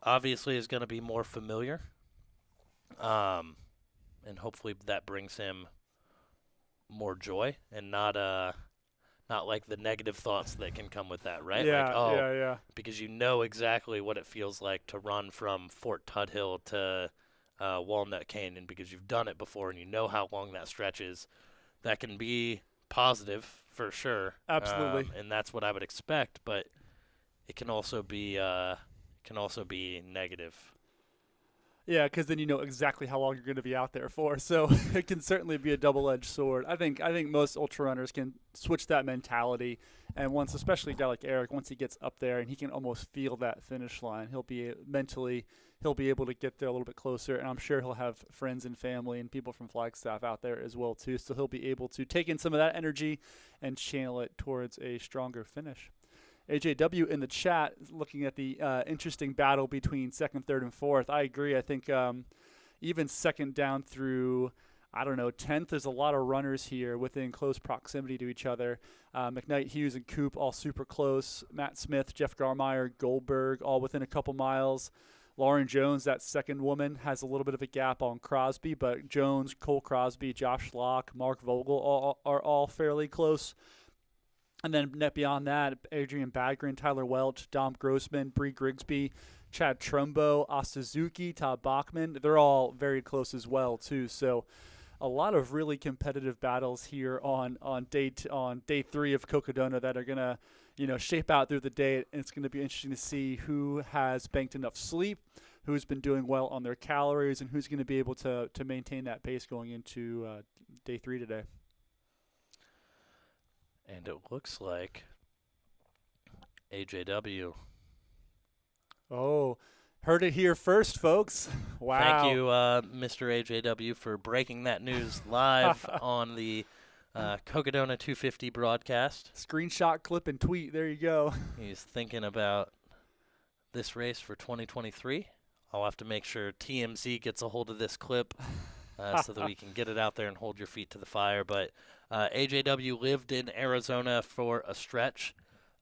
obviously is going to be more familiar. And hopefully that brings him more joy and not like the negative thoughts that can come with that, right? Yeah, Because you know exactly what it feels like to run from Fort Tuthill to Walnut Canyon because you've done it before and you know how long that stretch is. That can be positive for sure. Absolutely. And that's what I would expect, but it can also be negative. Yeah, because then you know exactly how long you're going to be out there for. So it can certainly be a double-edged sword. I think most ultra runners can switch that mentality, and once, especially a guy like Eric, once he gets up there and he can almost feel that finish line, he'll be able to get there a little bit closer, and I'm sure he'll have friends and family and people from Flagstaff out there as well too. So he'll be able to take in some of that energy and channel it towards a stronger finish. AJW in the chat looking at the interesting battle between second, third, and fourth. I agree. I think even second down through, 10th, there's a lot of runners here within close proximity to each other. McKnight, Hughes, and Coop all super close. Matt Smith, Jeff Garmeyer, Goldberg all within a couple miles. Lauren Jones, that second woman, has a little bit of a gap on Crosby, but Jones, Cole Crosby, Josh Locke, Mark Vogel are all fairly close. And then net beyond that, Adrian Bagrin, Tyler Welch, Dom Grossman, Bree Grigsby, Chad Trumbo, Ostazuki, Todd Bachman. They're all very close as well, too. So a lot of really competitive battles here on day 3 of Cocodona that are going to shape out through the day. And it's going to be interesting to see who has banked enough sleep, who's been doing well on their calories, and who's going to be able to maintain that pace going into day 3 today. And it looks like AJW. Oh, heard it here first, folks. Wow. Thank you, Mr. AJW, for breaking that news live on the Cocodona 250 broadcast. Screenshot, clip, and tweet. There you go. He's thinking about this race for 2023. I'll have to make sure TMZ gets a hold of this clip so that we can get it out there and hold your feet to the fire. But AJW lived in Arizona for a stretch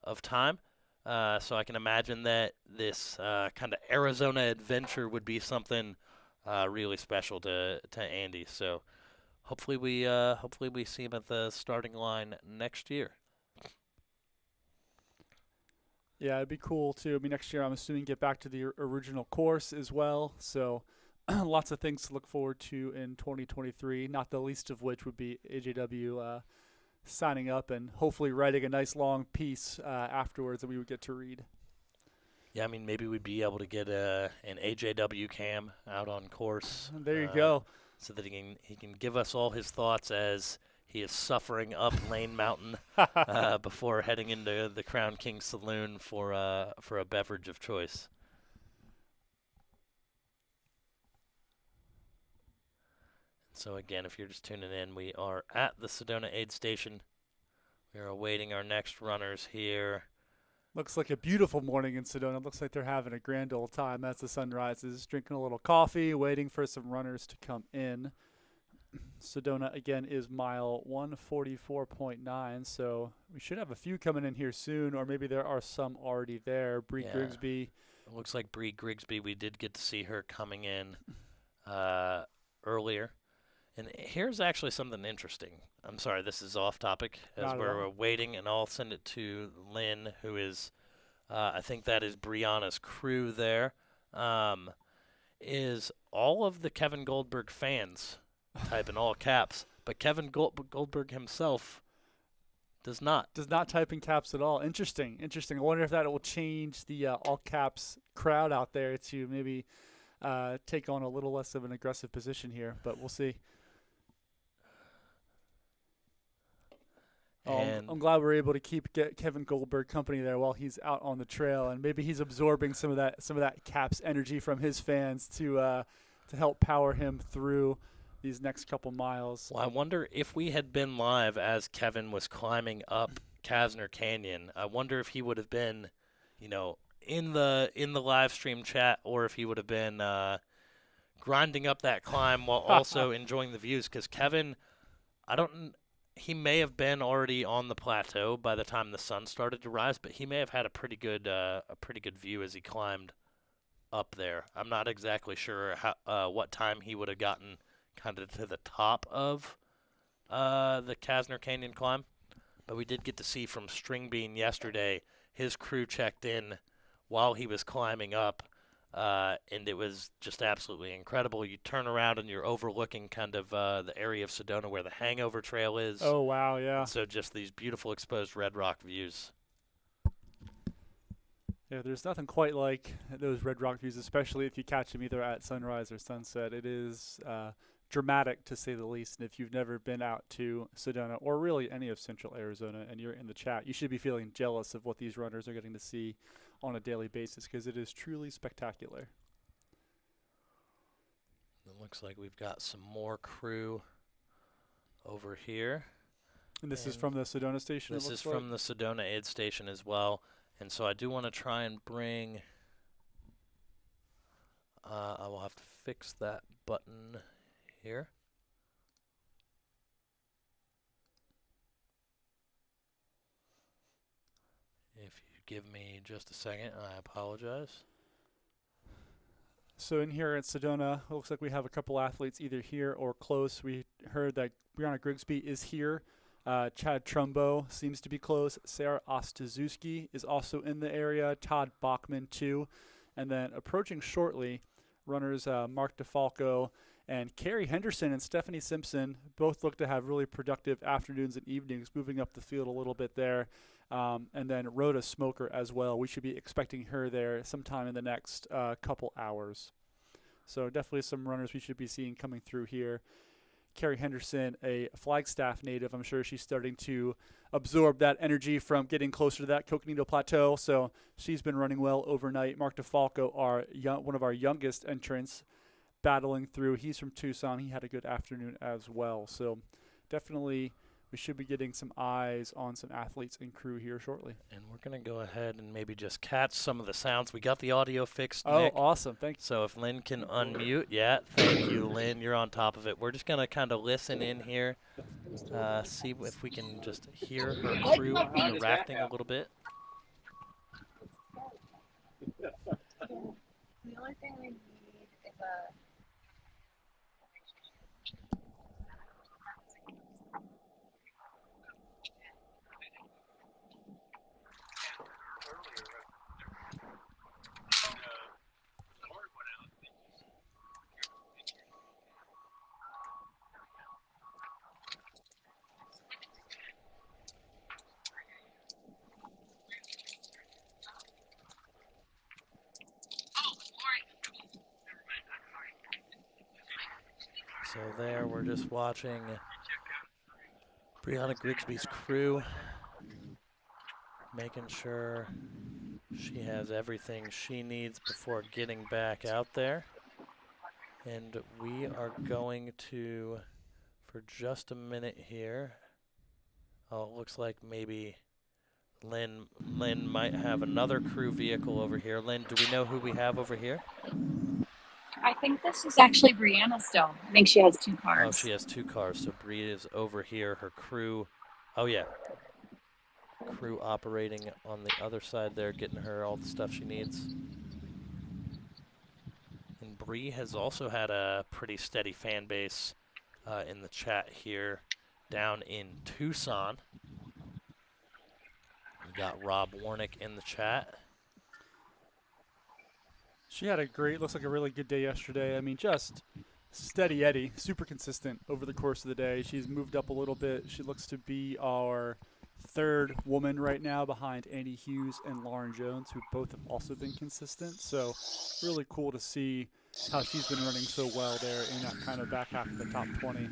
of time, so I can imagine that this kind of Arizona adventure would be something really special to Andy. So hopefully we see him at the starting line next year. Yeah, it'd be cool too. I mean, next year I'm assuming get back to the original course as well. So lots of things to look forward to in 2023, not the least of which would be AJW signing up and hopefully writing a nice long piece afterwards that we would get to read. Yeah, I mean, maybe we'd be able to get an AJW cam out on course. There you go. So that he can give us all his thoughts as he is suffering up Lane Mountain before heading into the Crown King Saloon for a beverage of choice. So again, if you're just tuning in, we are at the Sedona Aid Station. We are awaiting our next runners here. Looks like a beautiful morning in Sedona. Looks like they're having a grand old time as the sun rises, drinking a little coffee, waiting for some runners to come in. Sedona, again, is mile 144.9, so we should have a few coming in here soon, or maybe there are some already there. Bree Grigsby. It looks like Bree Grigsby, we did get to see her coming in earlier. And here's actually something interesting. I'm sorry, this is off topic as we're waiting, and I'll send it to Lynn, who is, I think that is Brianna's crew there. Is all of the Kevin Goldberg fans type in all caps, but Kevin Goldberg himself does not. Does not type in caps at all. Interesting. I wonder if that will change the all caps crowd out there to maybe take on a little less of an aggressive position here, but we'll see. I'm glad we're able to get Kevin Goldberg company there while he's out on the trail, and maybe he's absorbing some of that Caps energy from his fans to help power him through these next couple miles. Well, I wonder if we had been live as Kevin was climbing up Kasner Canyon. I wonder if he would have been, in the live stream chat, or if he would have been grinding up that climb while also enjoying the views. Because Kevin, he may have been already on the plateau by the time the sun started to rise, but he may have had a pretty good view as he climbed up there. I'm not exactly sure what time he would have gotten kind of to the top of the Kasner Canyon climb, but we did get to see from String Bean yesterday. His crew checked in while he was climbing up, and it was just absolutely incredible. You turn around and you're overlooking kind of the area of Sedona where the Hangover Trail is. Oh, wow, yeah. So just these beautiful exposed red rock views. Yeah, there's nothing quite like those red rock views, especially if you catch them either at sunrise or sunset. It is dramatic, to say the least. And if you've never been out to Sedona or really any of central Arizona and you're in the chat, you should be feeling jealous of what these runners are getting to see on a daily basis, because it is truly spectacular. It looks like we've got some more crew over here. And this is from the Sedona station? This is from the Sedona aid station as well. And so I do want to try and bring, I will have to fix that button here. If you give me just a second, I apologize. So in here at Sedona, it looks like we have a couple athletes either here or close. We heard that Brianna Grigsby is here. Chad Trumbo seems to be close. Sarah Ostaszewski is also in the area. Todd Bachman too. And then approaching shortly, runners Mark DeFalco and Carrie Henderson and Stephanie Simpson both look to have really productive afternoons and evenings, moving up the field a little bit there. And then Rhoda Smoker as well. We should be expecting her there sometime in the next couple hours. So definitely some runners we should be seeing coming through here. Carrie Henderson, a Flagstaff native, I'm sure she's starting to absorb that energy from getting closer to that Coconino Plateau. So she's been running well overnight. Mark DeFalco, one of our youngest entrants, battling through. He's from Tucson. He had a good afternoon as well. So definitely we should be getting some eyes on some athletes and crew here shortly. And we're going to go ahead and maybe just catch some of the sounds. We got the audio fixed, Oh, Nick. awesome. Thank you. So if Lynn can unmute. Yeah, thank you, Lynn. You're on top of it. We're just going to kind of listen in here, see if we can just hear her crew interacting a little bit. The only thing we need is a So there, we're just watching Brianna Grigsby's crew, making sure she has everything she needs before getting back out there. And we are going to, for just a minute here, oh, it looks like maybe Lynn might have another crew vehicle over here. Lynn, do we know who we have over here? I think this is actually Brianna still. I think she has 2 cars. Oh, she has 2 cars. So Bree is over here. Her crew, oh yeah, crew operating on the other side there, getting her all the stuff she needs. And Bree has also had a pretty steady fan base in the chat here down in Tucson. We got Rob Warnick in the chat. She had a great, looks like a really good day yesterday. I mean, just steady Eddie, super consistent over the course of the day. She's moved up a little bit. She looks to be our 3rd woman right now behind Annie Hughes and Lauren Jones, who both have also been consistent. So really cool to see how she's been running so well there in that kind of back half of the top 20.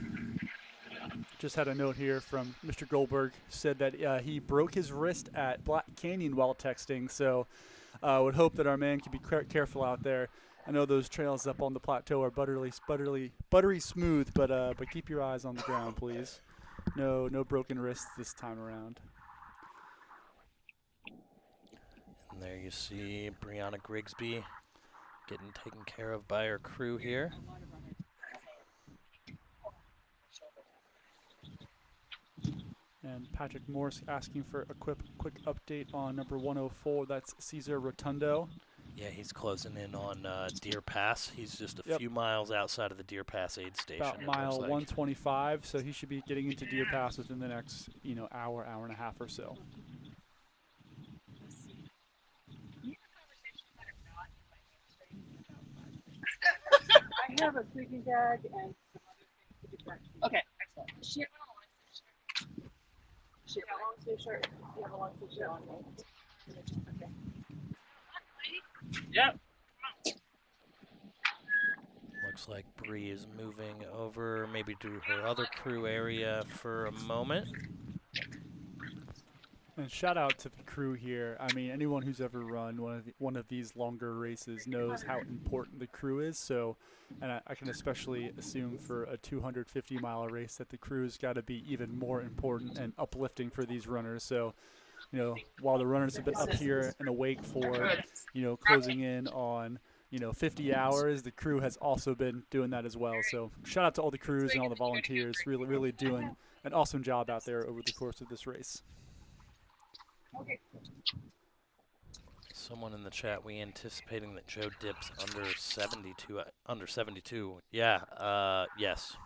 Just had a note here from Mr. Goldberg, said that he broke his wrist at Black Canyon while texting. So would hope that our man can be careful out there. I know those trails up on the plateau are buttery smooth, but keep your eyes on the ground, please. No broken wrists this time around. And there you see Brianna Grigsby getting taken care of by her crew here. And Patrick Morse asking for a quick update on number 104. That's Cesar Rotundo. Yeah, he's closing in on Deer Pass. He's just a few miles outside of the Deer Pass aid station. About mile 125, so he should be getting into Deer Pass within the next, hour and a half or so. I have a sleeping bag and some other things to be packed. Okay, excellent. She have a long sleeve shirt. You have a long sleeve shirt on. Okay. Yep. Looks like Bree is moving over maybe to her other crew area for a moment. And shout out to the crew here. I mean, anyone who's ever run one of these longer races knows how important the crew is. So, and I can especially assume for a 250-mile race that the crew's got to be even more important and uplifting for these runners. So, you know, while the runners have been up here and awake for, you know, closing in on, you know, 50 hours, the crew has also been doing that as well. So shout out to all the crews and all the volunteers, really doing an awesome job out there over the course of this race. Someone in the chat, we anticipating that Joe dips under 72. Under 72. Yeah. Yes.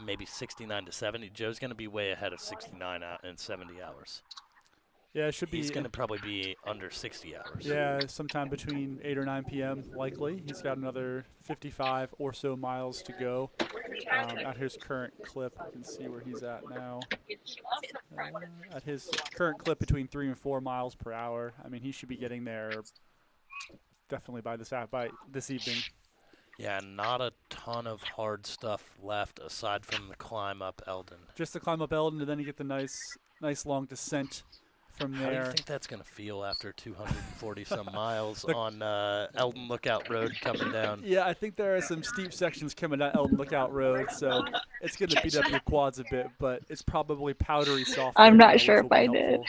Maybe 69 to 70. Joe's going to be way ahead of 69 in 70 hours. Yeah, it should be. He's going to probably be under 60 hours. Yeah, sometime between 8 or 9 p.m. likely. He's got another 55 or so miles to go at his current clip. You can see where he's at now. At his current clip between 3 and 4 miles per hour. I mean, he should be getting there definitely by this evening. Yeah, not a ton of hard stuff left aside from the climb up Eldon. Just to climb up Eldon, and then you get the nice long descent from there. How do you think that's going to feel after 240-some miles on Eldon Lookout Road coming down? Yeah, I think there are some steep sections coming down Eldon Lookout Road, so it's going to beat up your quads a bit, but it's probably powdery soft. I'm not sure if I did.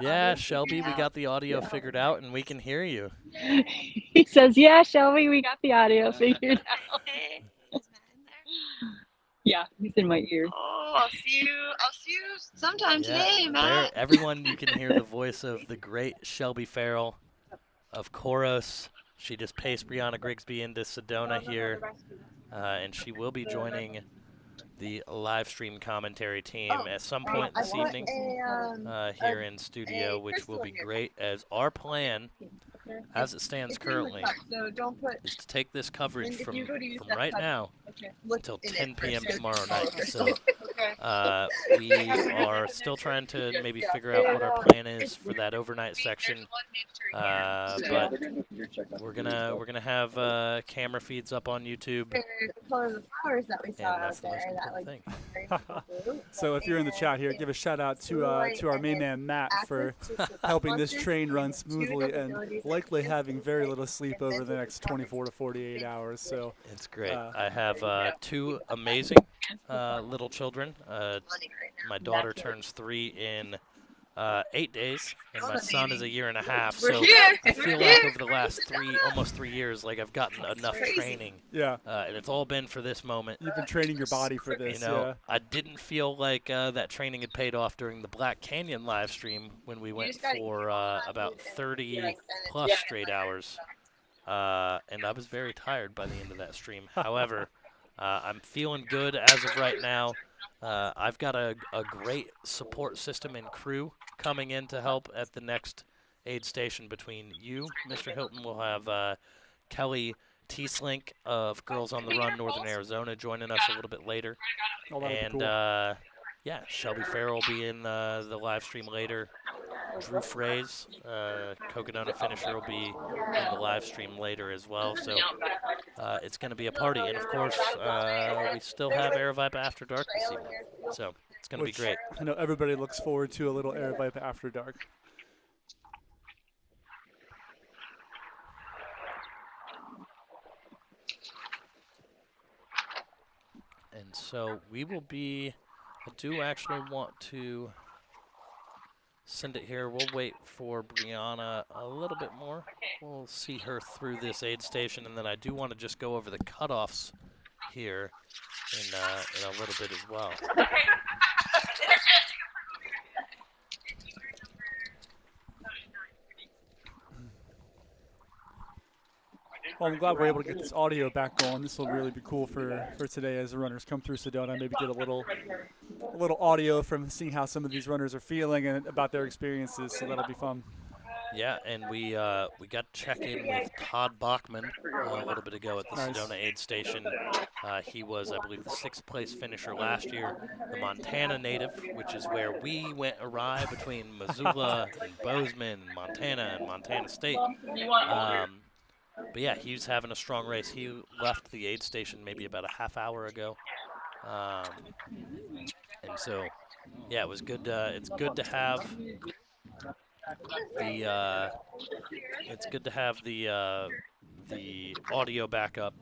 Yeah, Shelby, we got the audio figured out, and we can hear you. He says, yeah, Shelby, we got the audio figured out. Hey, is Matt in there? Yeah, he's in my ear. Oh, I'll see you sometime today, Matt. Everyone, you can hear the voice of the great Shelby Farrell of Koros. She just paced Brianna Grigsby into Sedona here, and she will be joining the live stream commentary team at some point this evening here in studio, which will be great, as our plan, as it stands currly, is to take this coverage from right now until 10 p.m. tomorrow night. So we are still trying to maybe figure out what our plan is for that overnight section, but we're gonna have camera feeds up on YouTube. And that's the most important thing. So if you're in the chat here, give a shout out to our main man Matt for helping this train run smoothly and likely having very little sleep over the next 24 to 48 hours. So it's great. I have two amazing little children. My daughter turns 3 in 8 days, and my son is a year and a half. So I feel like over the last almost 3 years, like I've gotten enough training. Yeah. And it's all been for this moment. You've been training your body for this. You know, yeah. I didn't feel like that training had paid off during the Black Canyon live stream when we went for about 30 plus straight hours. And I was very tired by the end of that stream. However, I'm feeling good as of right now. I've got a great support system and crew coming in to help at the next aid station. Between you, Mr. Hilton, we'll have Kelly T-Slink of Girls on the Run Northern Arizona joining us a little bit later. Oh, that'll be And cool. yeah, Shelby Farrell will be in the live stream later. Drew Fraze, Cocodona finisher, will be in the live stream later as well. So it's going to be a party. And, of course, we still have Aravaipa After Dark this evening. So it's going to be great. I know everybody looks forward to a little Aravaipa After Dark. And so we will be, I do actually want to send it here. We'll wait for Brianna a little bit more. We'll see her through this aid station, and then I do want to just go over the cutoffs here in a little bit as well. Well, I'm glad we're able to get this audio back going. This will really be cool for today as the runners come through Sedona. Maybe get a little audio from seeing how some of these runners are feeling and about their experiences. So that'll be fun. Yeah, and we got to check in with Todd Bachman a little bit ago at the Nice. Sedona aid station. He was, I believe, the 6th place finisher last year. The Montana native, which is where we went awry between Missoula and Bozeman and Montana State. But yeah, he's having a strong race. He left the aid station maybe about a half hour ago. And so, yeah, it was good. It's good to have the the audio backup.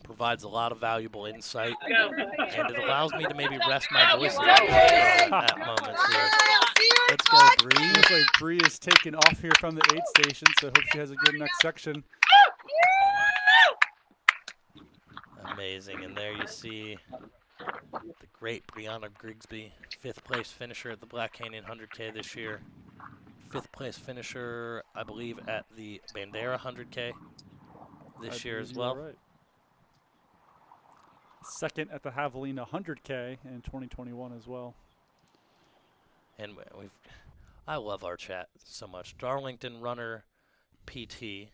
Provides a lot of valuable insight, and it allows me to maybe rest my voice a little bit at moments here. Let's go, Bree. Looks like Bree is taking off here from the aid station, so I hope she has a good next section. Amazing, and there you see the great Brianna Grigsby, 5th place finisher at the Black Canyon 100K this year. 5th place finisher, I believe, at the Bandera 100K this year as well. Right. Second at the Javelina 100K in 2021 as well. And I love our chat so much. Darlington Runner PT.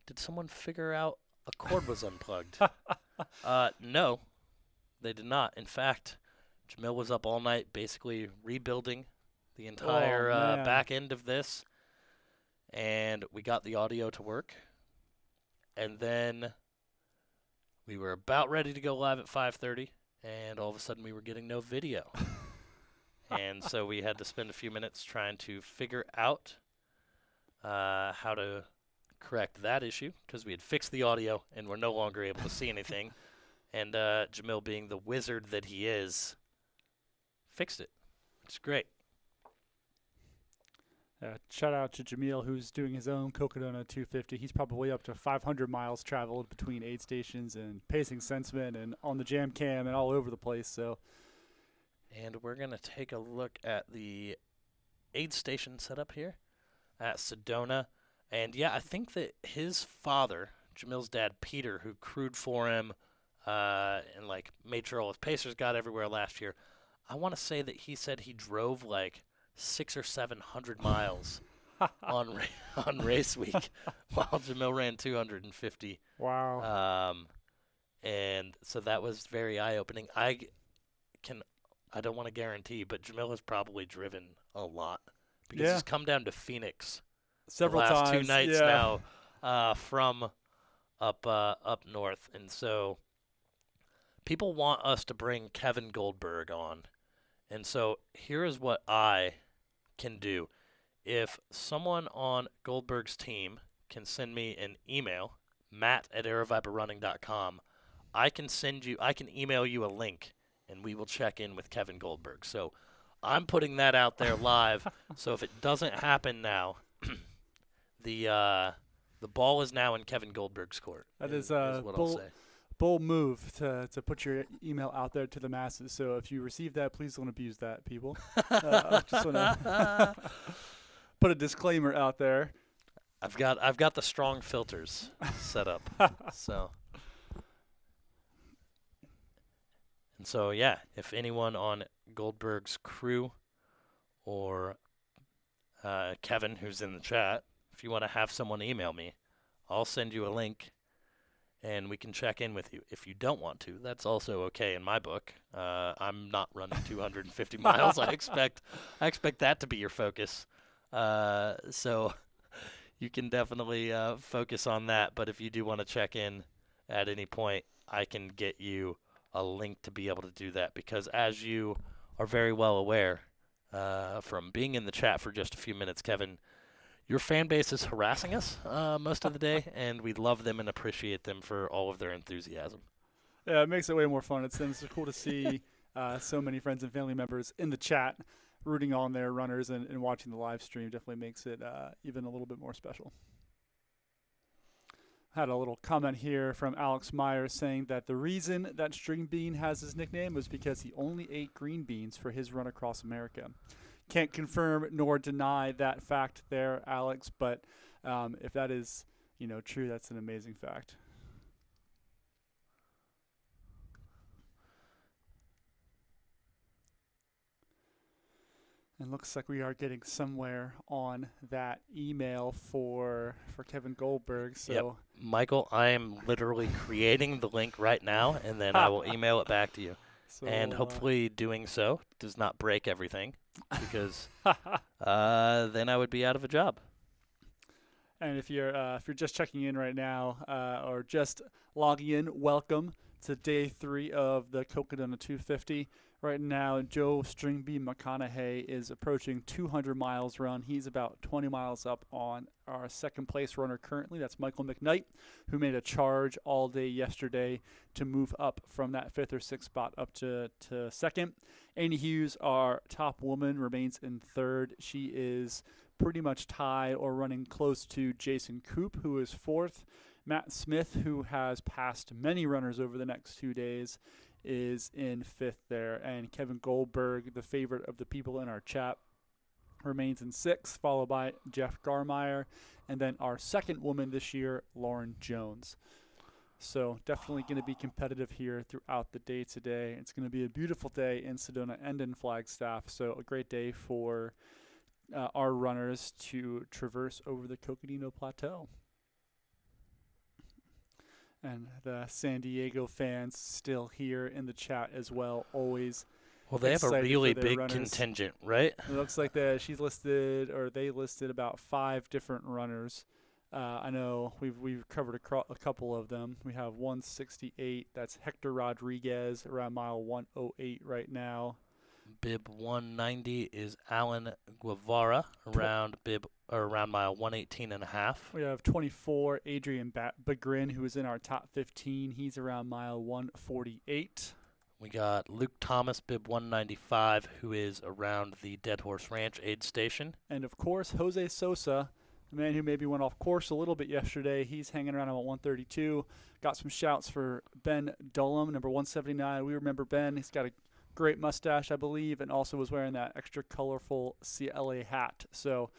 Did someone figure out a cord was unplugged? No, they did not. In fact, Jamil was up all night basically rebuilding the entire back end of this. And we got the audio to work. And then we were about ready to go live at 5:30, and all of a sudden we were getting no video. And so we had to spend a few minutes trying to figure out how to correct that issue, because we had fixed the audio and we're no longer able to see anything. And Jamil, being the wizard that he is, fixed it. It's great. Shout out to Jamil, who's doing his own Cocodona 250. He's probably up to 500 miles traveled between aid stations and pacing Senseman and on the jam cam and all over the place. So, and we're going to take a look at the aid station setup here at Sedona. And yeah, I think that his father, Jamil's dad, Peter, who crewed for him and like made sure all his pacers got everywhere last year, I want to say that he said he drove like 600 or 700 miles on race week, while Jamil ran 250. wow. And so that was very eye-opening. I don't want to guarantee, but Jamil has probably driven a lot, because he's come down to Phoenix Several the last times. 2 nights now from up north, and so people want us to bring Kevin Goldberg on, and so here is what I can do. If someone on Goldberg's team can send me an email, matt@aravaiparunning.com, I can email you a link, and we will check in with Kevin Goldberg. So I'm putting that out there live. So if it doesn't happen now, the ball is now in Kevin Goldberg's court. That is what I'll say. bold move to put your email out there to the masses. So if you receive that, please don't abuse that, people. Just want to put a disclaimer out there. I've got the strong filters set up. So yeah, if anyone on Goldberg's crew or Kevin, who's in the chat, if you want to have someone email me, I'll send you a link and we can check in with you. If you don't want to, that's also okay in my book. I'm not running 250 miles. I expect that to be your focus. So you can definitely focus on that. But if you do want to check in at any point, I can get you a link to be able to do that, because as you are very well aware from being in the chat for just a few minutes, Kevin, your fan base is harassing us most of the day, and we love them and appreciate them for all of their enthusiasm. Yeah, it makes it way more fun. It's cool to see so many friends and family members in the chat rooting on their runners and watching the live stream. Definitely makes it even a little bit more special. Had a little comment here from Alex Myers saying that the reason that String Bean has his nickname was because he only ate green beans for his run across America. Can't confirm nor deny that fact there, Alex, but if that is, true, that's an amazing fact. And looks like we are getting somewhere on that email for Kevin Goldberg. So Yep. Michael, I am literally creating the link right now, and then I will email it back to you. so And hopefully doing so does not break everything, because then I would be out of a job. And if you're just checking in right now or just logging in, welcome to day 3 of the Cocodona 250. Right now, Joe Stringby McConaughey is approaching 200 miles run. He's about 20 miles up on our second place runner currently. That's Michael McKnight, who made a charge all day yesterday to move up from that 5th or 6th spot up to second. Annie Hughes, our top woman, remains in 3rd. She is pretty much tied or running close to Jason Coop, who is 4th. Matt Smith, who has passed many runners over the next 2 days, is in 5th there. And Kevin Goldberg, the favorite of the people in our chat, remains in 6th, followed by Jeff Garmeyer, and then our second woman this year, Lauren Jones. So definitely going to be competitive here throughout the day today. It's going to be a beautiful day in Sedona and in Flagstaff, so a great day for our runners to traverse over the Cocodona Plateau. And the San Diego fans still here in the chat as well, always. Well, they have a excited really for their big runners. contingent, right? It looks like they listed about 5 different runners. I know we've covered a couple of them. We have 168. That's Hector Rodriguez around mile 108 right now. Bib 190 is Alan Guevara around mile 118.5. We have 24, Adrian Bagrin, who is in our top 15. He's around mile 148. We got Luke Thomas, Bib 195, who is around the Dead Horse Ranch aid station. And, of course, Jose Sosa, the man who maybe went off course a little bit yesterday. He's hanging around about 132. Got some shouts for Ben Dullum, number 179. We remember Ben. He's got a great mustache, I believe, and also was wearing that extra colorful CLA hat. So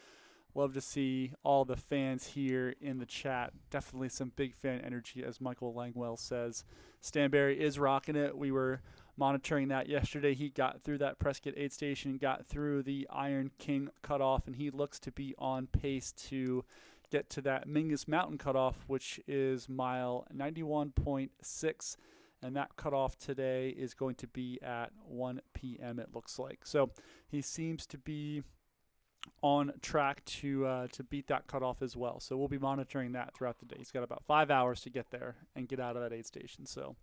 love to see all the fans here in the chat. Definitely some big fan energy, as Michael Langwell says. Stanberry is rocking it. We were monitoring that yesterday. He got through that Prescott aid station, got through the Iron King cutoff, and he looks to be on pace to get to that Mingus Mountain cutoff, which is mile 91.6. And that cutoff today is going to be at 1 p.m., it looks like. So he seems to be on track to beat that cutoff as well. So we'll be monitoring that throughout the day. He's got about 5 hours to get there and get out of that aid station. So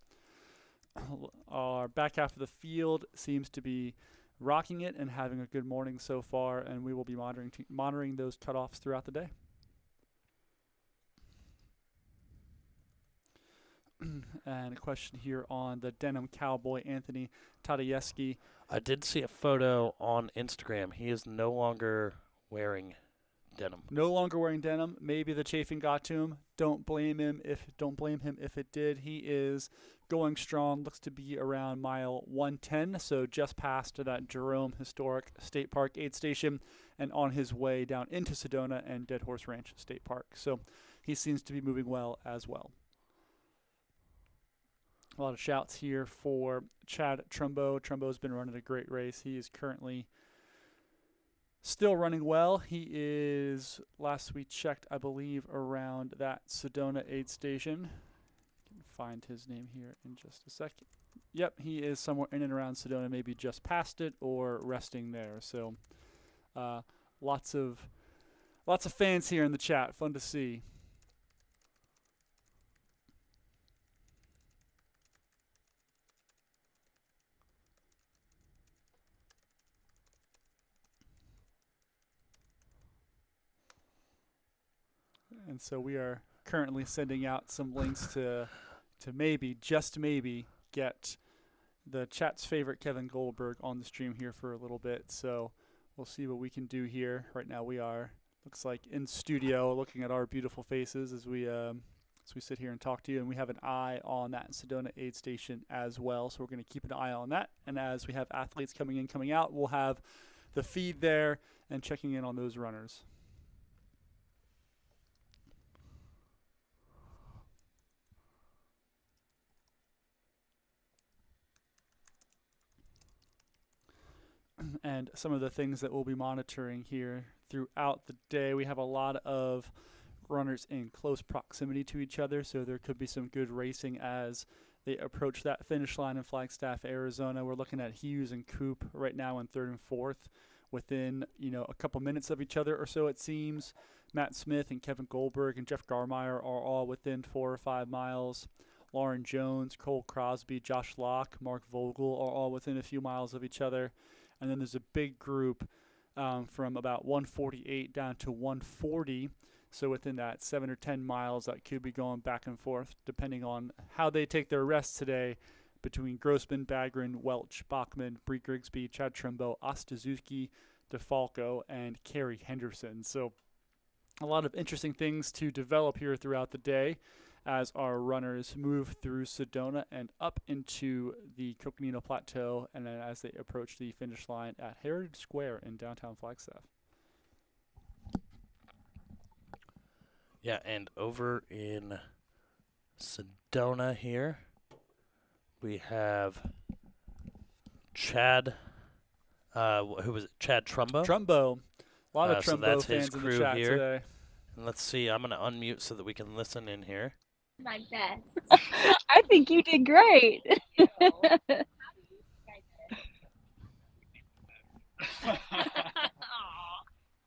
our back half of the field seems to be rocking it and having a good morning so far, and we will be monitoring those cutoffs throughout the day. And a question here on the denim cowboy, Anthony Tadajewski. I did see a photo on Instagram. He is no longer wearing denim. No longer wearing denim. Maybe the chafing got to him. Don't blame him if it did. He is going strong. Looks to be around mile 110, so just past that Jerome Historic State Park aid station, and on his way down into Sedona and Dead Horse Ranch State Park. So he seems to be moving well as well. A lot of shouts here for Chad Trumbo. Trumbo's been running a great race. He is currently still running well. He is, last we checked, I believe, around that Sedona aid station. Can find his name here in just a second. Yep, he is somewhere in and around Sedona, maybe just past it or resting there. So lots of fans here in the chat. Fun to see. And so we are currently sending out some links to maybe, just maybe, get the chat's favorite Kevin Goldberg on the stream here for a little bit. So we'll see what we can do here. Right now we are, looks like, in studio looking at our beautiful faces as we sit here and talk to you. And we have an eye on that Sedona aid station as well. So we're going to keep an eye on that. And as we have athletes coming in, coming out, we'll have the feed there and checking in on those runners. and some of the things that we'll be monitoring here throughout the day. We have a lot of runners in close proximity to each other, so there could be some good racing as they approach that finish line in Flagstaff, Arizona. We're looking at Hughes and Coop right now in third and fourth, within a couple minutes of each other or so, it seems. Matt Smith and Kevin Goldberg and Jeff Garmeyer are all within 4 or 5 miles. Lauren Jones, Cole Crosby, Josh Locke, Mark Vogel are all within a few miles of each other. And then there's a big group from about 148 down to 140. So within that 7 or 10 miles, that could be going back and forth depending on how they take their rest today, between Grossman, Bagrin, Welch, Bachman, Bree Grigsby, Chad Trumbo, Ostazuski, DeFalco, and Kerry Henderson. So a lot of interesting things to develop here throughout the day as our runners move through Sedona and up into the Coconino Plateau, and then as they approach the finish line at Heritage Square in downtown Flagstaff. Yeah, and over in Sedona here, we have Chad, who was it? Chad Trumbo? Trumbo. A lot of so Trumbo that's his fans in crew the chat here. today. And let's see, I'm going to unmute so that we can listen in here. My best. I think you did great.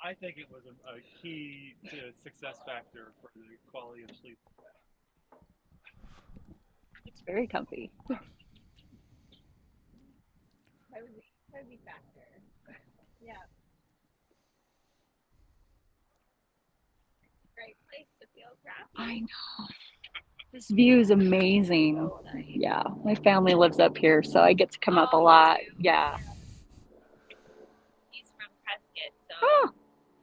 I think it was a key to success factor for the quality of sleep. It's very comfy. That would be factor. Yeah. Great place to feel crafty. I know. This view is amazing. Yeah, my family lives up here, so I get to come up a lot. Yeah. He's from Prescott, so Oh,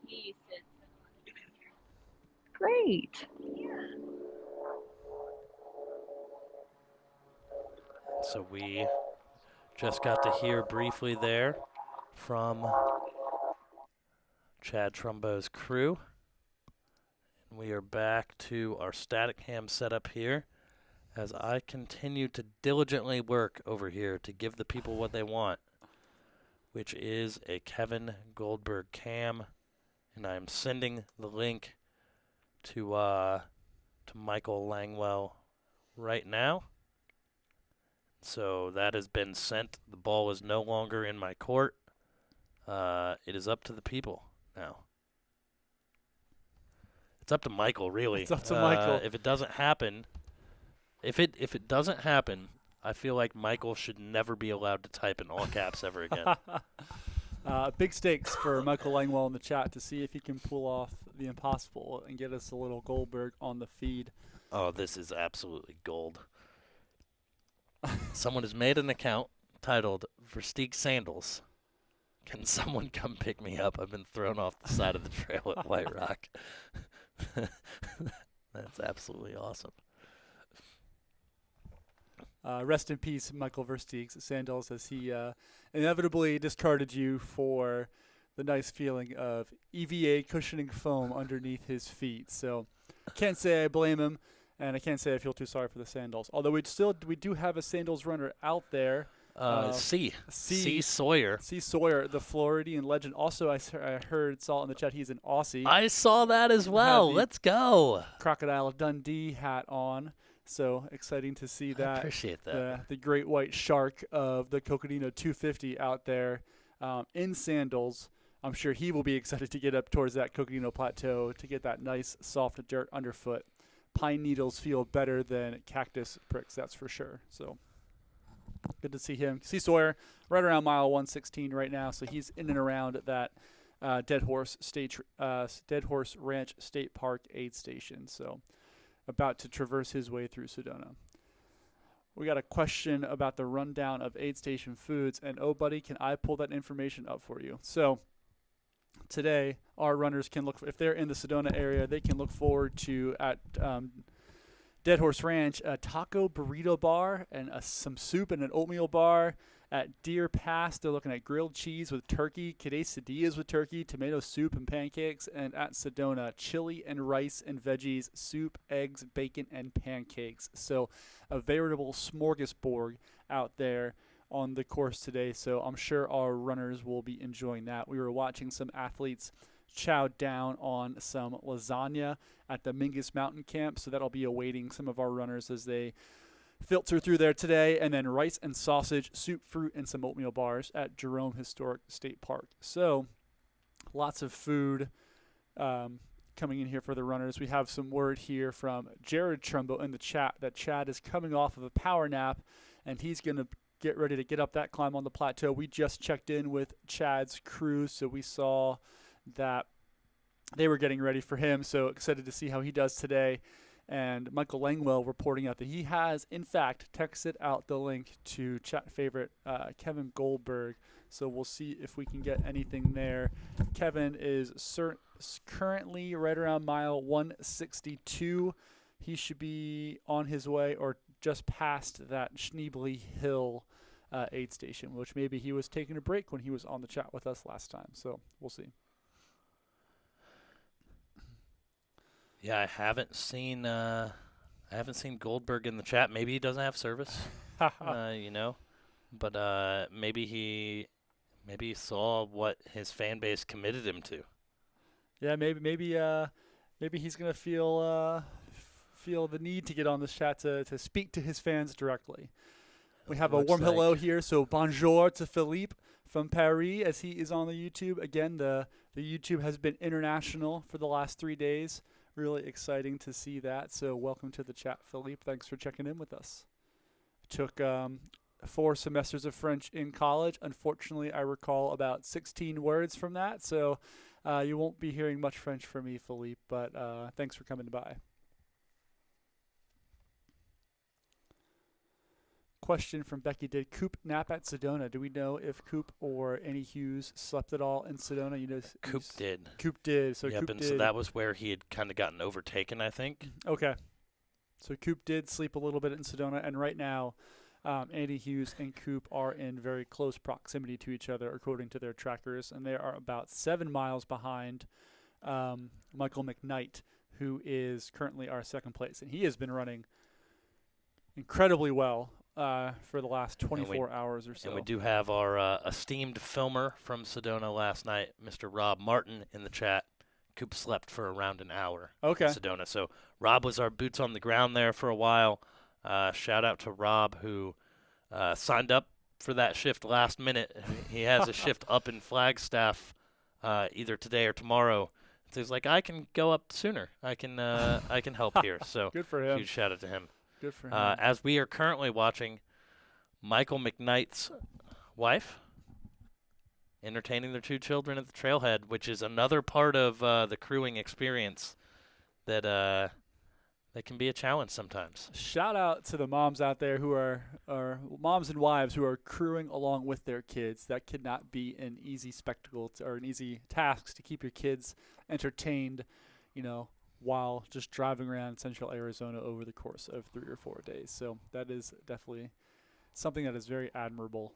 he used to spend a lot of time here. great. Yeah. So we just got to hear briefly there from Chad Trumbo's crew. And we are back to our static cam setup here as I continue to diligently work over here to give the people what they want, which is a Kevin Goldberg cam. And I'm sending the link to Michael Langwell right now. So that has been sent. The ball is no longer in my court. It is up to the people now. It's up to Michael, really. It's up to Michael. If it doesn't happen, if it doesn't happen, I feel like Michael should never be allowed to type in all caps ever again. Big stakes for Michael Langwell in the chat to see if he can pull off the impossible and get us a little Goldberg on the feed. Oh, this is absolutely gold. Someone has made an account titled Versteeg Sandals. Can someone come pick me up? I've been thrown off the side of the trail at White Rock. That's absolutely awesome. Rest in peace, Michael Versteeg's Sandals, as he inevitably discarded you for the nice feeling of EVA cushioning foam underneath his feet. So can't say I blame him, and I can't say I feel too sorry for the Sandals. Although we do have a Sandals runner out there. C. Sawyer. C. Sawyer, the Floridian legend. Also, I heard, saw in the chat, he's an Aussie. I saw that as well. Let's go. Crocodile Dundee hat on. So exciting to see that. I appreciate that. The great white shark of the Cocodona 250 out there in sandals. I'm sure he will be excited to get up towards that Cocodona Plateau to get that nice soft dirt underfoot. Pine needles feel better than cactus pricks, that's for sure. So good to see him. See Sawyer right around mile 116 right now, so he's in and around that Dead Horse Ranch State Park aid station. So about to traverse his way through Sedona. We got a question about the rundown of aid station foods, and oh, buddy, can I pull that information up for you? So today, our runners can look, if they're in the Sedona area, they can look forward to, at Dead Horse Ranch, a taco burrito bar and some soup and an oatmeal bar. At Deer Pass, they're looking at grilled cheese with turkey, quesadillas with turkey, tomato soup and pancakes. And at Sedona, chili and rice and veggies, soup, eggs, bacon, and pancakes. So a veritable smorgasbord out there on the course today, so I'm sure our runners will be enjoying that. We were watching some athletes chow down on some lasagna at the Mingus Mountain Camp, so that'll be awaiting some of our runners as they filter through there today, and then rice and sausage, soup, fruit, and some oatmeal bars at Jerome Historic State Park. So lots of food coming in here for the runners. We have some word here from Jared Trumbo in the chat that Chad is coming off of a power nap, and he's going to get ready to get up that climb on the plateau. We just checked in with Chad's crew, so we saw that they were getting ready for him, so excited to see how he does today. And Michael Langwell reporting out that he has, in fact, texted out the link to chat favorite Kevin Goldberg. So we'll see if we can get anything there. Kevin is currently right around mile 162. He should be on his way or just past that Schneebly Hill aid station, which maybe he was taking a break when he was on the chat with us last time. So we'll see. Yeah, I haven't seen Goldberg in the chat. Maybe he doesn't have service, but maybe he saw what his fan base committed him to. Yeah, maybe he's gonna feel the need to get on this chat to speak to his fans directly. We have a warm hello here, so bonjour to Philippe from Paris as he is on the YouTube. Again, the YouTube has been international for the last 3 days. Really exciting to see that. So welcome to the chat, Philippe. Thanks for checking in with us. Took 4 semesters of French in college. Unfortunately, I recall about 16 words from that. So you won't be hearing much French from me, Philippe, but thanks for coming by. Question from Becky: did Coop nap at Sedona? Do we know if Coop or Annie Hughes slept at all in Sedona? Coop did. Coop did. So yep, Coop and did. So that was where he had kind of gotten overtaken, I think. Okay. So Coop did sleep a little bit in Sedona, and right now, Andy Hughes and Coop are in very close proximity to each other, according to their trackers, and they are about 7 miles behind Michael McKnight, who is currently our second place, and he has been running incredibly well for the last 24 hours or so. And we do have our esteemed filmer from Sedona last night, Mr. Rob Martin, in the chat. Coop slept for around an hour in Sedona. So Rob was our boots on the ground there for a while. Shout out to Rob, who signed up for that shift last minute. He has a shift up in Flagstaff either today or tomorrow. So he's like, I can go up sooner. I can help here. So good for him. Huge shout out to him. Good for him. As we are currently watching Michael McKnight's wife entertaining their 2 children at the trailhead, which is another part of the crewing experience that can be a challenge sometimes. Shout out to the moms out there who are moms and wives who are crewing along with their kids. That could not be an easy spectacle or an easy task to keep your kids entertained, while just driving around central Arizona over the course of 3 or 4 days. So that is definitely something that is very admirable.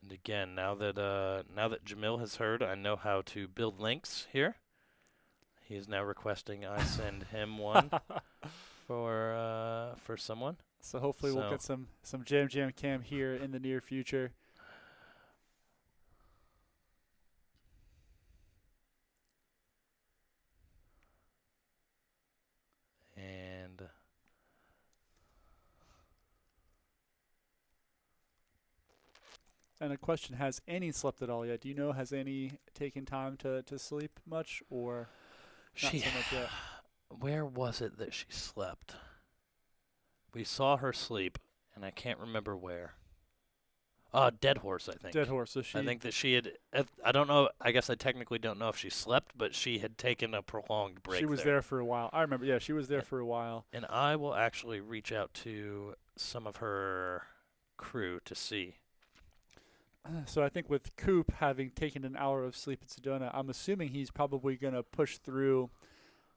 And again, now that Jamil has heard, I know how to build links here. He is now requesting I send him one for someone. So hopefully we'll get some Jam Cam here in the near future. And a question, has Annie slept at all yet? Do you know, has Annie taken time to sleep much or not so much yet? Where was it that she slept? We saw her sleep, and I can't remember where. Dead Horse, I think. Dead Horse. So I think that she had, I don't know, I guess I technically don't know if she slept, but she had taken a prolonged break. She was there for a while. I remember, yeah, she was there for a while. And I will actually reach out to some of her crew to see. So I think with Coop having taken an hour of sleep at Sedona, I'm assuming he's probably going to push through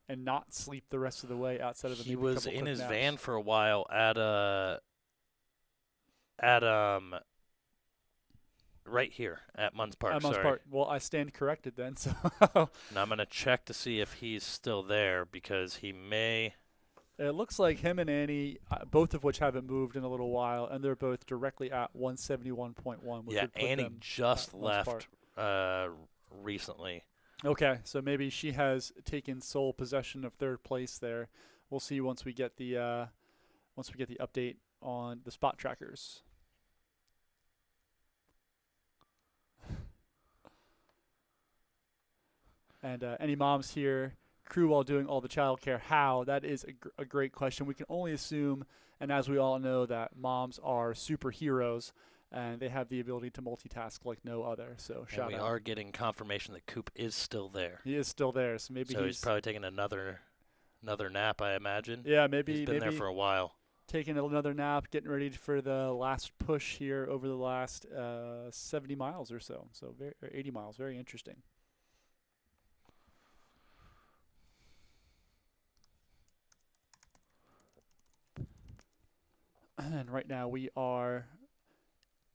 and not sleep the rest of the way outside of the. He was in his naps. van for a while at right here at Munds Park. At Munds Park. Well, I stand corrected then. So. And I'm going to check to see if he's still there because he may. It looks like him and Annie, both of which haven't moved in a little while, and they're both directly at 171.1. Which Yeah, would put Annie them just at Munds Park. left recently. Okay, so maybe she has taken sole possession of third place there. We'll see once we get the update on the spot trackers. And any moms here, crew while doing all the childcare, how? That is a great question. We can only assume, and as we all know, that moms are superheroes, and they have the ability to multitask like no other. So And shout we out. are getting confirmation that Coop is still there. He is still there, so maybe So he's probably taking another nap, I imagine. yeah, maybe He's been there maybe for a while. taking another nap, getting ready for the last push here over the last 70 miles or so. So or 80 miles, very interesting. And right now we are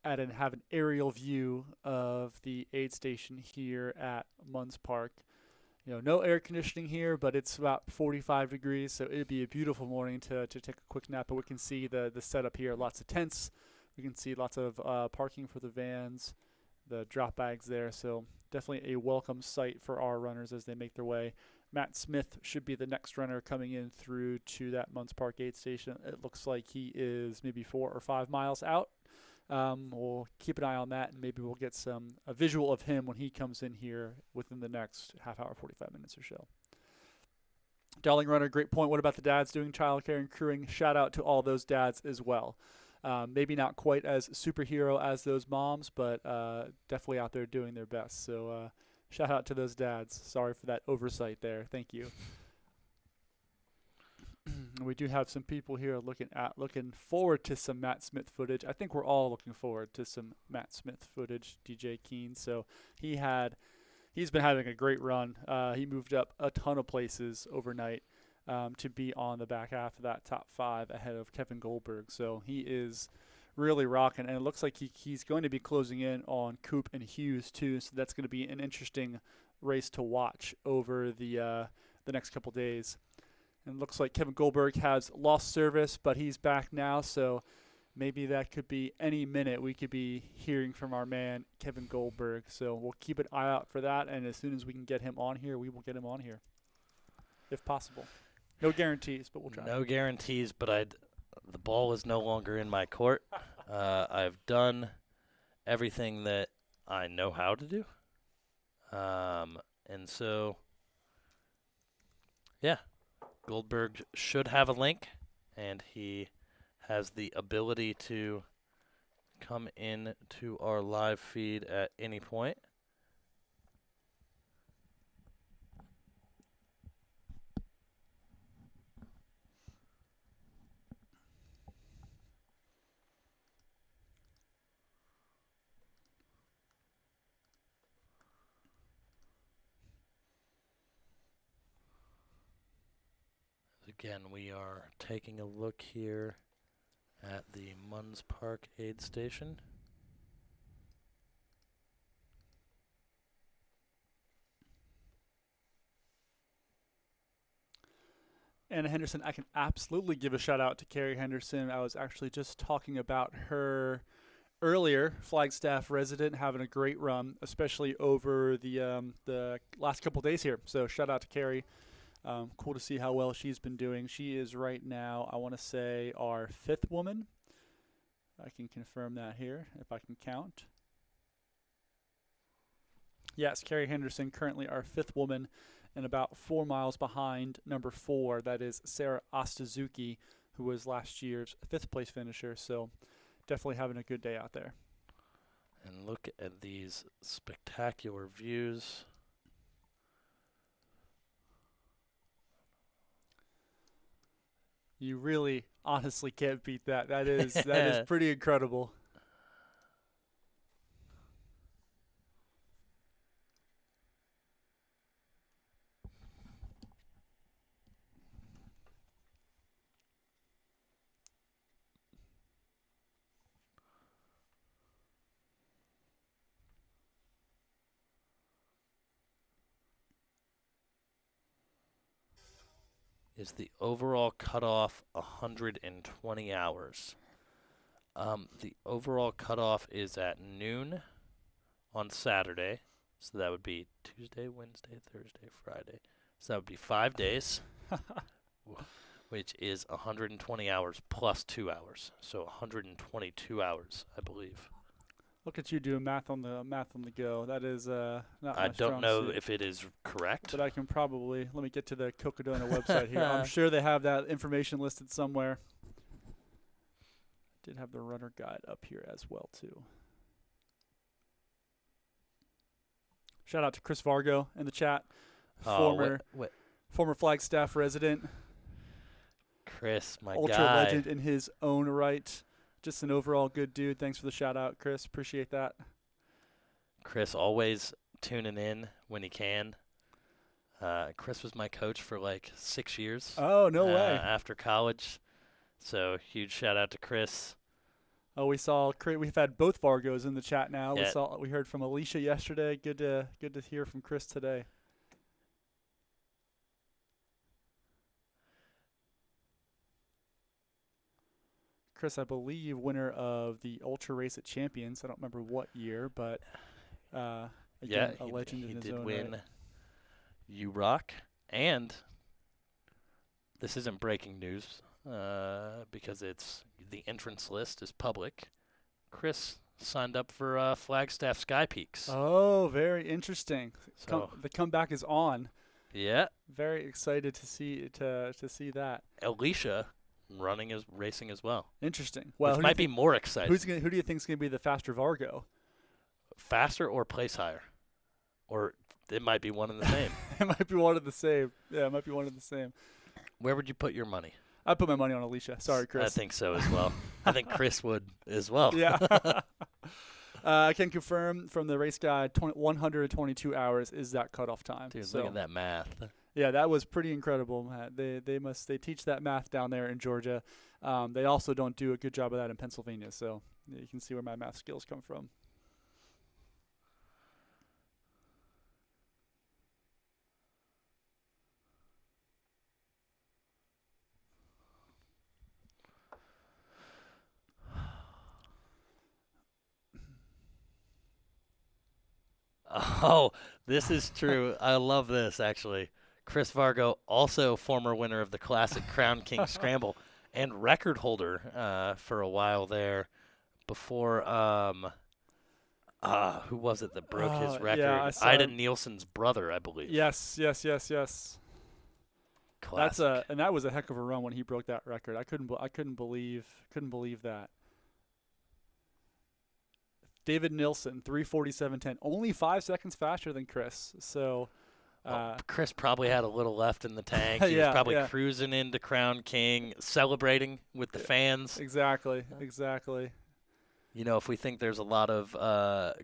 have an aerial view of the aid station here at Munds Park. You know, no air conditioning here, but it's about 45 degrees, so it'd be a beautiful morning to take a quick nap. But we can see the setup here, lots of tents. We can see lots of parking for the vans, the drop bags there. So definitely a welcome sight for our runners as they make their way. Matt Smith should be the next runner coming in through to that Munds Park aid station. It looks like he is maybe 4 or 5 miles out. We'll keep an eye on that, and maybe we'll get a visual of him when he comes in here within the next half hour, 45 minutes or so. Darling runner, great point. What about the dads doing childcare and crewing? Shout out to all those dads as well. Maybe not quite as superhero as those moms, but definitely out there doing their best. So shout out to those dads. Sorry for that oversight there. Thank you. We do have some people here looking forward to some Matt Smith footage. I think we're all looking forward to some Matt Smith footage, DJ Keen. So he's been having a great run. He moved up a ton of places overnight to be on the back half of that top 5 ahead of Kevin Goldberg. So he is really rocking, and it looks like he's going to be closing in on Coop and Hughes too. So that's going to be an interesting race to watch over the next couple days. And it looks like Kevin Goldberg has lost service, but he's back now, so maybe that could be any minute we could be hearing from our man, Kevin Goldberg. So we'll keep an eye out for that, and as soon as we can get him on here, we will get him on here, if possible. No guarantees, but we'll try. No guarantees, but the ball is no longer in my court. I've done everything that I know how to do. And so, yeah. Goldberg should have a link, and he has the ability to come in to our live feed at any point. Again, we are taking a look here at the Munds Park aid station. Anna Henderson, I can absolutely give a shout out to Carrie Henderson. I was actually just talking about her earlier, Flagstaff resident, having a great run, especially over the last couple days here. So shout out to Carrie. Cool to see how well she's been doing. She is right now, I want to say, our 5th woman. I can confirm that here if I can count. Yes, Carrie Henderson, currently our 5th woman, and about 4 miles behind number 4. That is Sarah Ostazuki, who was last year's 5th place finisher. So definitely having a good day out there. And look at these spectacular views. You really, honestly can't beat that. That is pretty incredible. is the overall cutoff 120 hours? The overall cutoff is at noon on Saturday. So that would be Tuesday, Wednesday, Thursday, Friday. So that would be 5 days, which is 120 hours plus 2 hours. So 122 hours, I believe. Look at you doing math on the go. That is not I my don't strong know suit. if it is correct. But I can probably, let me get to the Cocodona website here. I'm sure they have that information listed somewhere. Did have the runner guide up here as well too. Shout out to Chris Vargo in the chat, former Flagstaff resident, Chris, my ultra guy. legend in his own right. Just an overall good dude. Thanks for the shout out, Chris. Appreciate that. Chris always tuning in when he can. Chris was my coach for like 6 years. Oh, no way. After college. So huge shout out to Chris. Oh, we've had both Vargos in the chat now. Yeah. We heard from Alicia yesterday. Good to hear from Chris today. Chris, I believe, winner of the Ultra Race at Champions. I don't remember what year, but again, a legend in his own right. He did win U-Rock, and this isn't breaking news because the entrance list is public. Chris signed up for Flagstaff Sky Peaks. Oh, very interesting. So, the comeback is on. Yeah. Very excited to see that. Alicia racing as well. Interesting. Well, which might be more exciting. Who do you think is going to be the faster Vargo? Faster or place higher? Or it might be one and the same. It might be one and the same. Yeah, it might be one and the same. Where would you put your money? I put my money on Alicia. Sorry, Chris. I think so as well. I think Chris would as well. Yeah. I can confirm from the race guide, 122 hours is that cutoff time. Dude, look at that math. Yeah, that was pretty incredible, Matt. They teach that math down there in Georgia. They also don't do a good job of that in Pennsylvania, so you can see where my math skills come from. Oh, this is true. I love this, actually. Chris Vargo, also former winner of the classic Crown King Scramble and record holder for a while there before, who was it that broke his record? Yeah, Ida Nielsen's brother, I believe. Yes. Classic. And that was a heck of a run when he broke that record. I couldn't believe that. David Nilsson, 3:47.10, only 5 seconds faster than Chris. So, Chris probably had a little left in the tank. He was probably cruising into Crown King, celebrating with the fans. Exactly. You know, if we think there's a lot of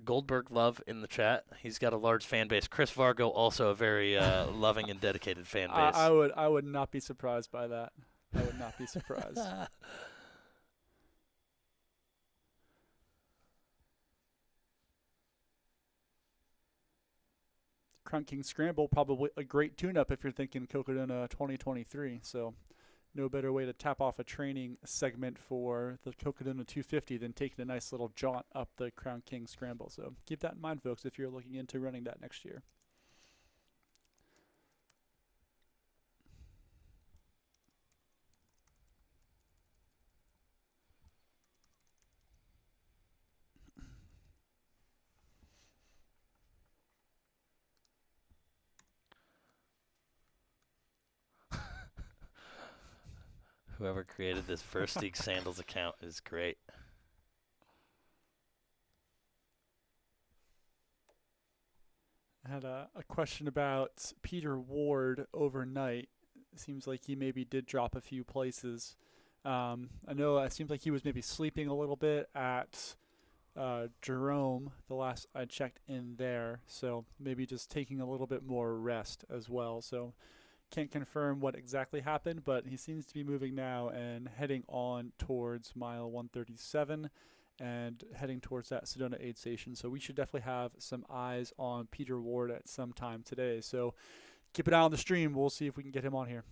Goldberg love in the chat, he's got a large fan base. Chris Vargo, also a very loving and dedicated fan base. I would not be surprised by that. I would not be surprised. Crown King Scramble, probably a great tune-up if you're thinking Cocodona 2023. So no better way to tap off a training segment for the Cocodona 250 than taking a nice little jaunt up the Crown King Scramble. So keep that in mind, folks, if you're looking into running that next year. Whoever created this First League Sandals account is great. I had a question about Peter Ward overnight. It seems like he maybe did drop a few places. I know it seems like he was maybe sleeping a little bit at Jerome the last I checked in there. So maybe just taking a little bit more rest as well. So can't confirm what exactly happened, but he seems to be moving now and heading on towards mile 137 and heading towards that Sedona aid station. So we should definitely have some eyes on Peter Ward at some time today. So keep an eye on the stream. We'll see if we can get him on here.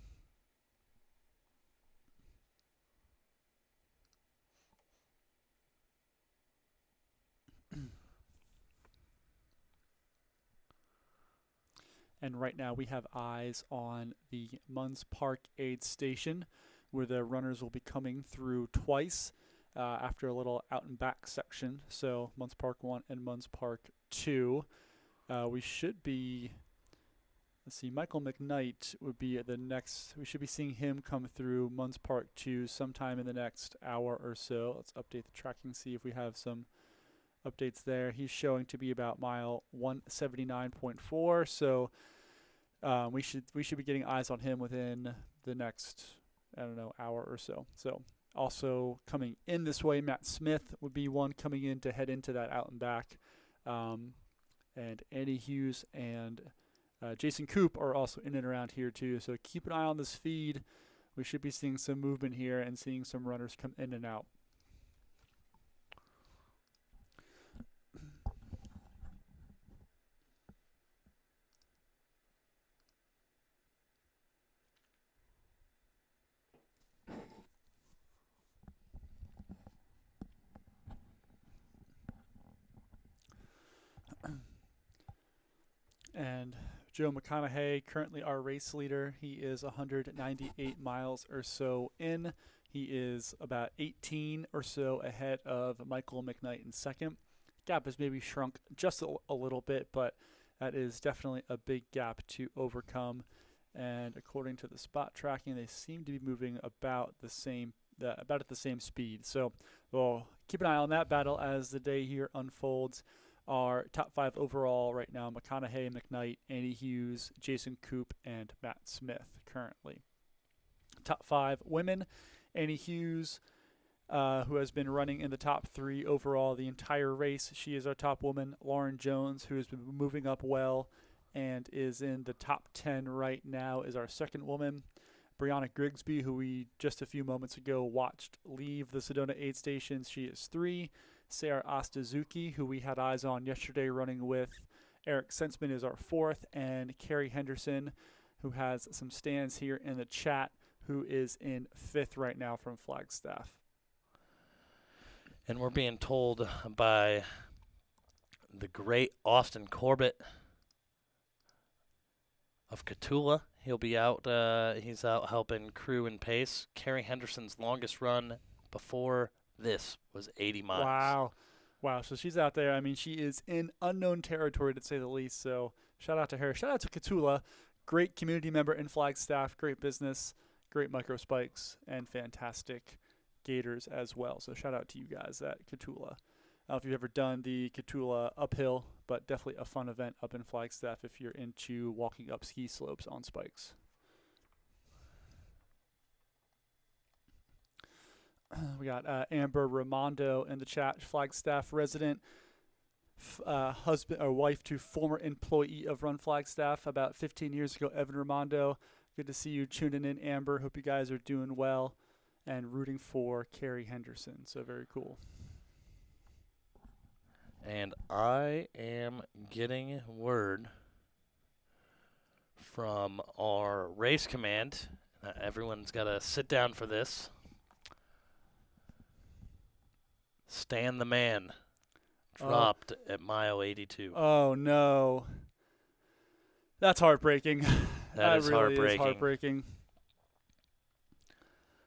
And right now we have eyes on the Munds Park aid station, where the runners will be coming through twice after a little out and back section. So Munds Park 1 and Munds Park 2. We should be, let's see, Michael McKnight would be at the next. We should be seeing him come through Munds Park 2 sometime in the next hour or so. Let's update the tracking, see if we have some updates there. He's showing to be about mile 179.4. So we should be getting eyes on him within the next, I don't know, hour or so. So also coming in this way, Matt Smith would be one coming in to head into that out and back. And Andy Hughes and Jason Coop are also in and around here too. So keep an eye on this feed. We should be seeing some movement here and seeing some runners come in and out. And Joe McConaughey, currently our race leader. He is 198 miles or so in. He is about 18 or so ahead of Michael McKnight in second. Gap has maybe shrunk just a little bit, but that is definitely a big gap to overcome. And according to the spot tracking, they seem to be moving about at the same speed. So we'll keep an eye on that battle as the day here unfolds. Our top 5 overall right now: McConaughey, McKnight, Andy Hughes, Jason Coop, and Matt Smith currently. Top 5 women: Andy Hughes, who has been running in the top 3 overall the entire race. She is our top woman. Lauren Jones, who has been moving up well and is in the top 10 right now, is our second woman. Brianna Grigsby, who we just a few moments ago watched leave the Sedona aid stations, she is 3. Sarah Ostazuki, who we had eyes on yesterday running with Eric Sensman, is our 4th. And Carrie Henderson, who has some stands here in the chat, who is in 5th right now from Flagstaff. And we're being told by the great Austin Corbett of Cotulla, he'll be out. He's out helping crew and pace. Carrie Henderson's longest run before this was 80 miles. Wow. So she's out there. I mean, she is in unknown territory, to say the least. So shout out to her. Shout out to Cotulla. Great community member in Flagstaff. Great business. Great micro spikes. And fantastic gators as well. So shout out to you guys at Cotulla. I don't know if you've ever done the Cotulla uphill, but definitely a fun event up in Flagstaff if you're into walking up ski slopes on spikes. We got Amber Raimondo in the chat, Flagstaff resident, husband or wife to former employee of Run Flagstaff about 15 years ago, Evan Raimondo. Good to see you tuning in, Amber. Hope you guys are doing well and rooting for Carrie Henderson. So very cool. And I am getting word from our race command. Everyone's got to sit down for this. Stan the man dropped at mile 82. Oh, no. That's heartbreaking. That is really heartbreaking. Is heartbreaking.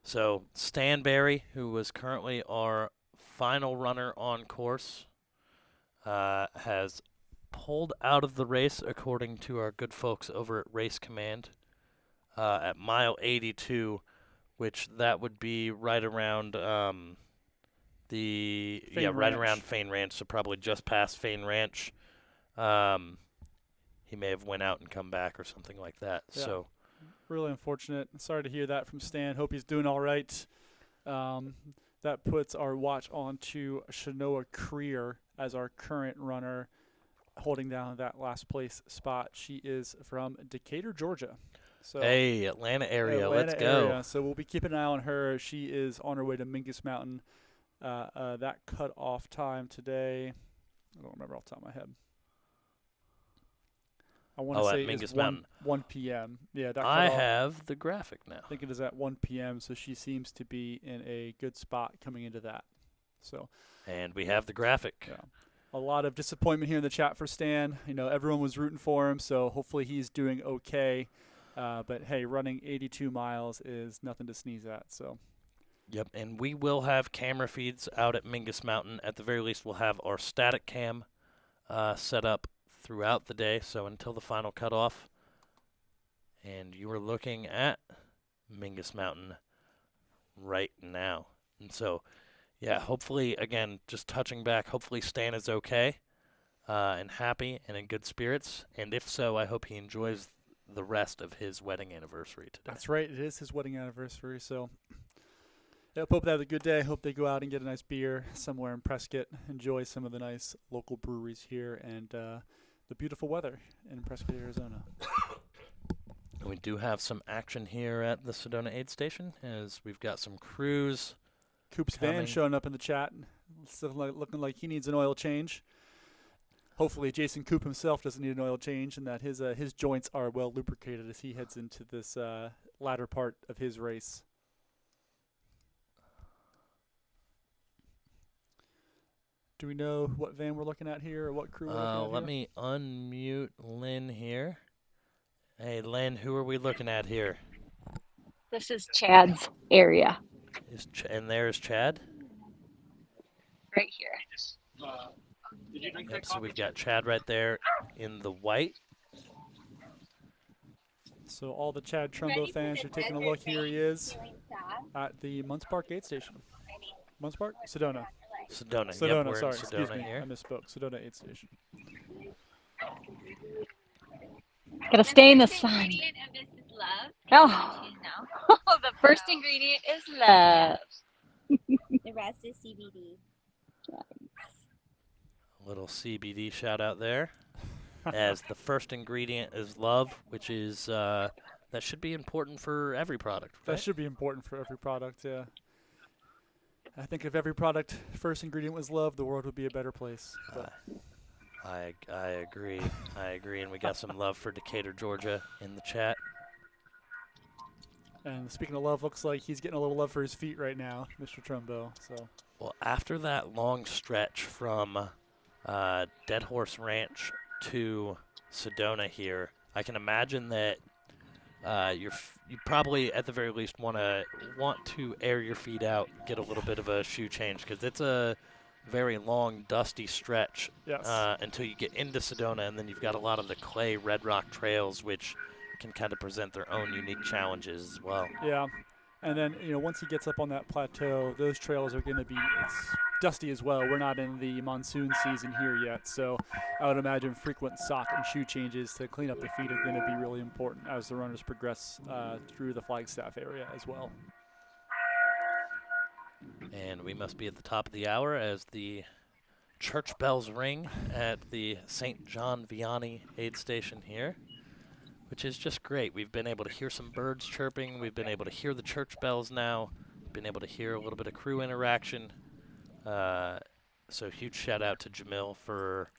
So Stan Barry, who was currently our final runner on course, has pulled out of the race, according to our good folks over at Race Command, at mile 82, which that would be right around around Fain Ranch, so probably just past Fain Ranch. He may have went out and come back or something like that. Yeah. So really unfortunate. Sorry to hear that from Stan. Hope he's doing all right. That puts our watch on to Shanoa Creer as our current runner, holding down that last place spot. She is from Decatur, Georgia. So hey, Atlanta area, let's go. Area. So we'll be keeping an eye on her. She is on her way to Mingus Mountain. That cut-off time today, I don't remember off the top of my head. I want to say it's 1 p.m. Yeah, that I cutoff, have the graphic now. I think it is at 1 p.m., so she seems to be in a good spot coming into that. So, and we have the graphic. yeah. a lot of disappointment here in the chat for Stan. You know, everyone was rooting for him, so hopefully he's doing okay. But hey, running 82 miles is nothing to sneeze at. So. Yep, and we will have camera feeds out at Mingus Mountain. At the very least, we'll have our static cam set up throughout the day, so until the final cutoff. And you are looking at Mingus Mountain right now. And so, yeah, hopefully, again, just touching back, hopefully Stan is okay and happy and in good spirits. And if so, I hope he enjoys the rest of his wedding anniversary today. That's right. It is his wedding anniversary, so yep, hope they have a good day. Hope they go out and get a nice beer somewhere in Prescott. Enjoy some of the nice local breweries here and the beautiful weather in Prescott, Arizona. And we do have some action here at the Sedona Aid Station as we've got some crews. Coop's coming. van showing up in the chat. Still looking like he needs an oil change. Hopefully Jason Coop himself doesn't need an oil change and that his joints are well lubricated as he heads into this latter part of his race. Do we know what van we're looking at here or what crew we're looking at Let here? me unmute Lynn here. Hey, Lynn, who are we looking at here? This is Chad's area And there's Chad? right here. Did you drink Yep, that so coffee? we've got Chad right there in the white. So all the Chad Trumbo fans are taking a look. Here he is at the Munds Park Aid Station. Munds Park? Sedona. Sedona. Yep, Sedona, we're sorry. in Excuse Sedona me. here. I misspoke. Sedona Aid Station. Gotta stay in the sun. Ingredient of this is love. Oh, Choose now. the first ingredient is love. The rest is CBD. A little CBD shout out there. As the first ingredient is love, which is that should be important for every product, right? That should be important for every product, yeah. I think if every product first ingredient was love, the world would be a better place. But I agree. I agree. And we got some love for Decatur, Georgia in the chat. and speaking of love, looks like he's getting a little love for his feet right now, Mr. Trumbo. So Well, after that long stretch from Dead Horse Ranch to Sedona here, I can imagine that you probably at the very least want to air your feet out, get a little bit of a shoe change because it's a very long, dusty stretch yes, until you get into Sedona, and then you've got a lot of the clay red rock trails, which can kind of present their own unique challenges as well. yeah. And then, once he gets up on that plateau, those trails are going to be dusty as well. We're not in the monsoon season here yet, so I would imagine frequent sock and shoe changes to clean up the feet are going to be really important as the runners progress through the Flagstaff area as well. And we must be at the top of the hour as the church bells ring at the St. John Vianney aid station here, which is just great. We've been able to hear some birds chirping. We've been able to hear the church bells now. Been able to hear a little bit of crew interaction. So huge shout out to Jamil for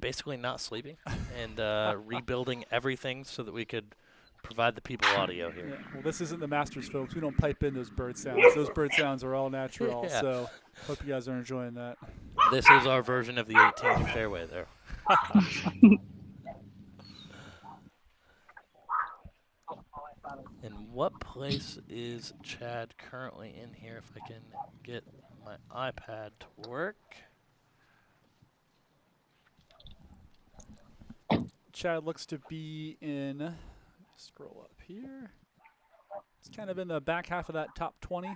basically not sleeping and rebuilding everything so that we could provide the people audio here. Yeah. Well, this isn't the Masters, folks. We don't pipe in those bird sounds. Those bird sounds are all natural, Yeah. so hope you guys are enjoying that. This is our version of the 18th fairway there. And what place is Chad currently in here if I can get my iPad to work? Chad looks to be in, scroll up here. It's kind of in the back half of that top 20.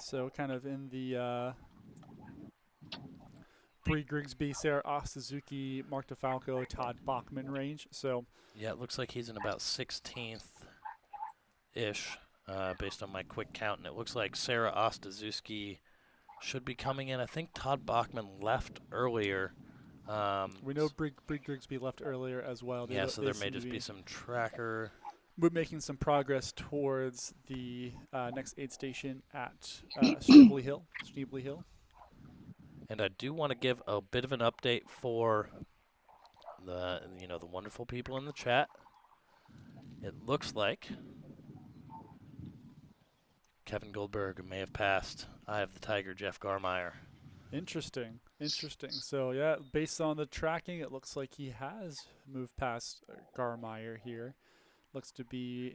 So kind of in the Bree Grigsby, Sarah Ostazuki, Mark DeFalco, Todd Bachman range. So Yeah, it looks like he's in about 16th-ish based on my quick count. And it looks like Sarah Ostazuki should be coming in. I think Todd Bachman left earlier. we know Bree Grigsby left earlier as well. Yeah, so there may seem to just be some tracker. We're making some progress towards the next aid station at Schneebly Hill. And I do want to give a bit of an update for the the wonderful people in the chat. It looks like Kevin Goldberg may have passed Eye of the Tiger, Jeff Garmeyer. Interesting. Interesting. So yeah, based on the tracking, it looks like he has moved past Garmeyer here. Looks to be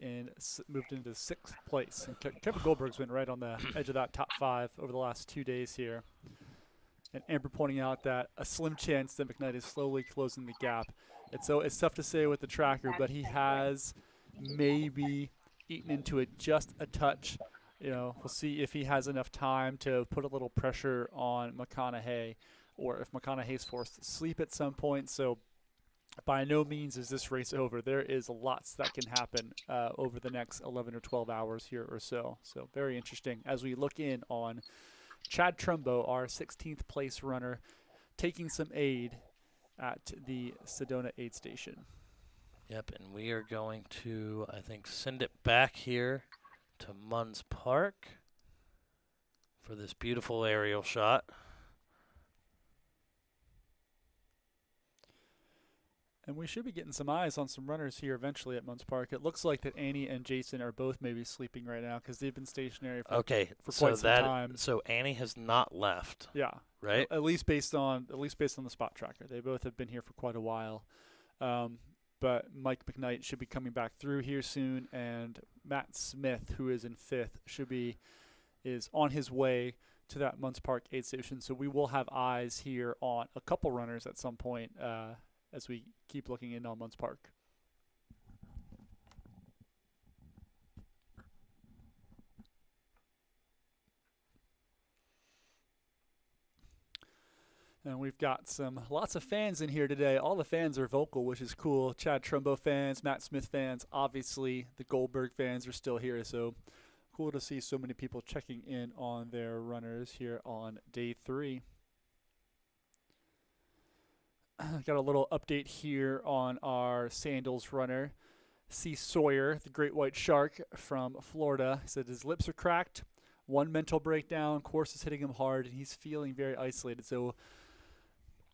moved into 6th place. And Kevin Goldberg's been right on the edge of that top 5 over the last 2 days here. And Amber pointing out that a slim chance that McKnight is slowly closing the gap. It's tough to say with the tracker, but he has maybe eaten into it just a touch. We'll see if he has enough time to put a little pressure on McConaughey, or if McConaughey's forced to sleep at some point. So by no means is this race over. There is lots that can happen over the next 11 or 12 hours here or so. So very interesting as we look in on Chad Trumbo, our 16th place runner, taking some aid at the Sedona aid station. Yep, and we are going to, I think, send it back here to Munds Park for this beautiful aerial shot. And we should be getting some eyes on some runners here eventually at Munds Park. It looks like that Annie and Jason are both maybe sleeping right now because they've been stationary for quite some time. So Annie has not left. Yeah, right. At least based on the spot tracker, they both have been here for quite a while. But Mike McKnight should be coming back through here soon, and Matt Smith, who is in 5th, is on his way to that Munds Park aid station. So we will have eyes here on a couple runners at some point as we keep looking in on Munds Park. And we've got lots of fans in here today. All the fans are vocal, which is cool. Chad Trumbo fans, Matt Smith fans, obviously the Goldberg fans are still here. So cool to see so many people checking in on their runners here on day 3. Got a little update here on our Sandals runner, C. Sawyer, the great white shark from Florida. He said his lips are cracked, one mental breakdown, course is hitting him hard, and he's feeling very isolated. So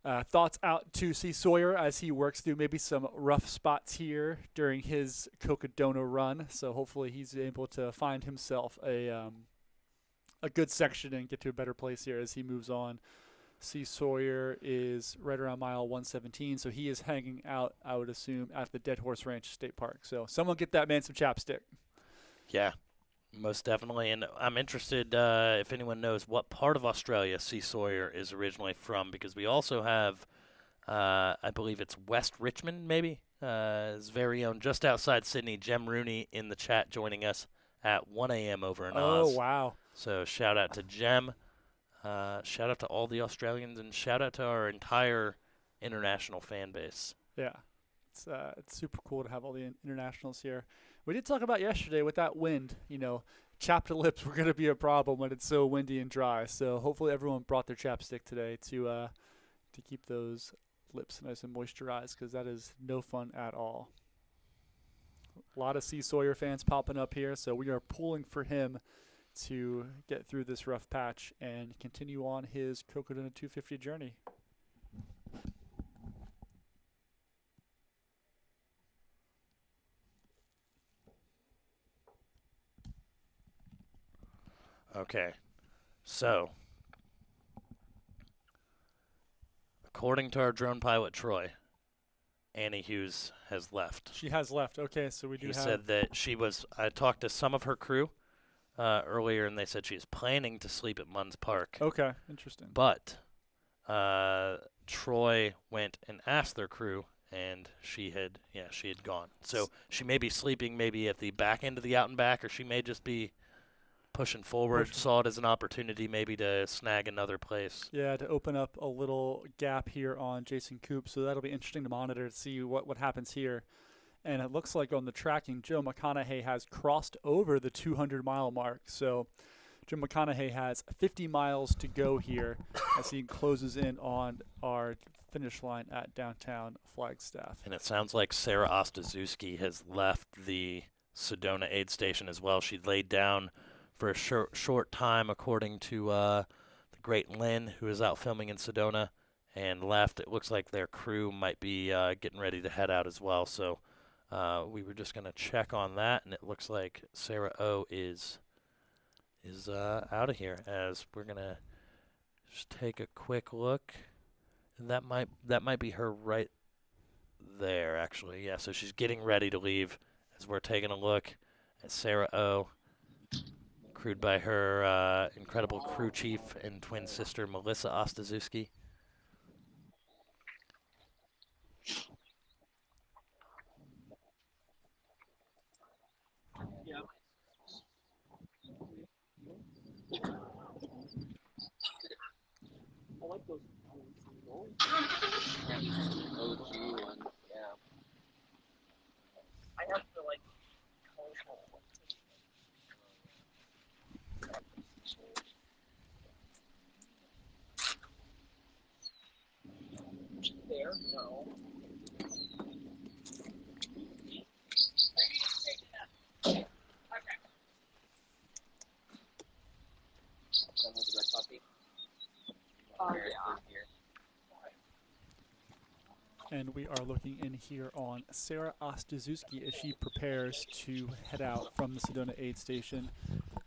thoughts out to C. Sawyer as he works through maybe some rough spots here during his Cocodona run. So hopefully he's able to find himself a good section and get to a better place here as he moves on. C. Sawyer is right around mile 117, so he is hanging out, I would assume, at the Dead Horse Ranch State Park. So someone get that man some chapstick. Yeah, most definitely. And I'm interested if anyone knows what part of Australia C. Sawyer is originally from, because we also have, I believe it's West Richmond, maybe, his very own, just outside Sydney, Jem Rooney in the chat joining us at 1 a.m. over in Oz. Oh, wow. So shout out to Jem. Shout out to all the Australians, and shout out to our entire international fan base. Yeah, it's super cool to have all the internationals here. We did talk about yesterday with that wind, chapped lips were going to be a problem when it's so windy and dry. So hopefully everyone brought their chapstick today to keep those lips nice and moisturized, because that is no fun at all. A lot of C. Sawyer fans popping up here, so we are pulling for him to get through this rough patch and continue on his Cocodona 250 journey. Okay, so according to our drone pilot Troy, Annie Hughes has left. She has left. Okay, so we do He have. said that I talked to some of her crew earlier, and they said she's planning to sleep at Munds Park. Okay, interesting. But Troy went and asked their crew, and she had gone. So she may be sleeping maybe at the back end of the out and back, or she may just be pushing forward, saw it as an opportunity maybe to snag another place. Yeah, to open up a little gap here on Jason Coop. So that'll be interesting to monitor to see what happens here. And it looks like on the tracking, Joe McConaughey has crossed over the 200-mile mark. So Joe McConaughey has 50 miles to go here as he closes in on our finish line at downtown Flagstaff. And it sounds like Sarah Ostaszewski has left the Sedona aid station as well. She laid down for a short time, according to the great Lynn, who is out filming in Sedona, and left. It looks like their crew might be getting ready to head out as well. So we were just going to check on that, and it looks like Sarah O is out of here, as we're going to Just take a quick look. And that might be her right there, actually. Yeah, so she's getting ready to leave as we're taking a look at Sarah O, crewed by her incredible crew chief and twin sister, Melissa Ostaszewski. I like those. I have the like colorful ones. There? No. Okay. Done with the red puppy? Yeah. And we are looking in here on Sarah Ostaszewski as she prepares to head out from the Sedona aid station.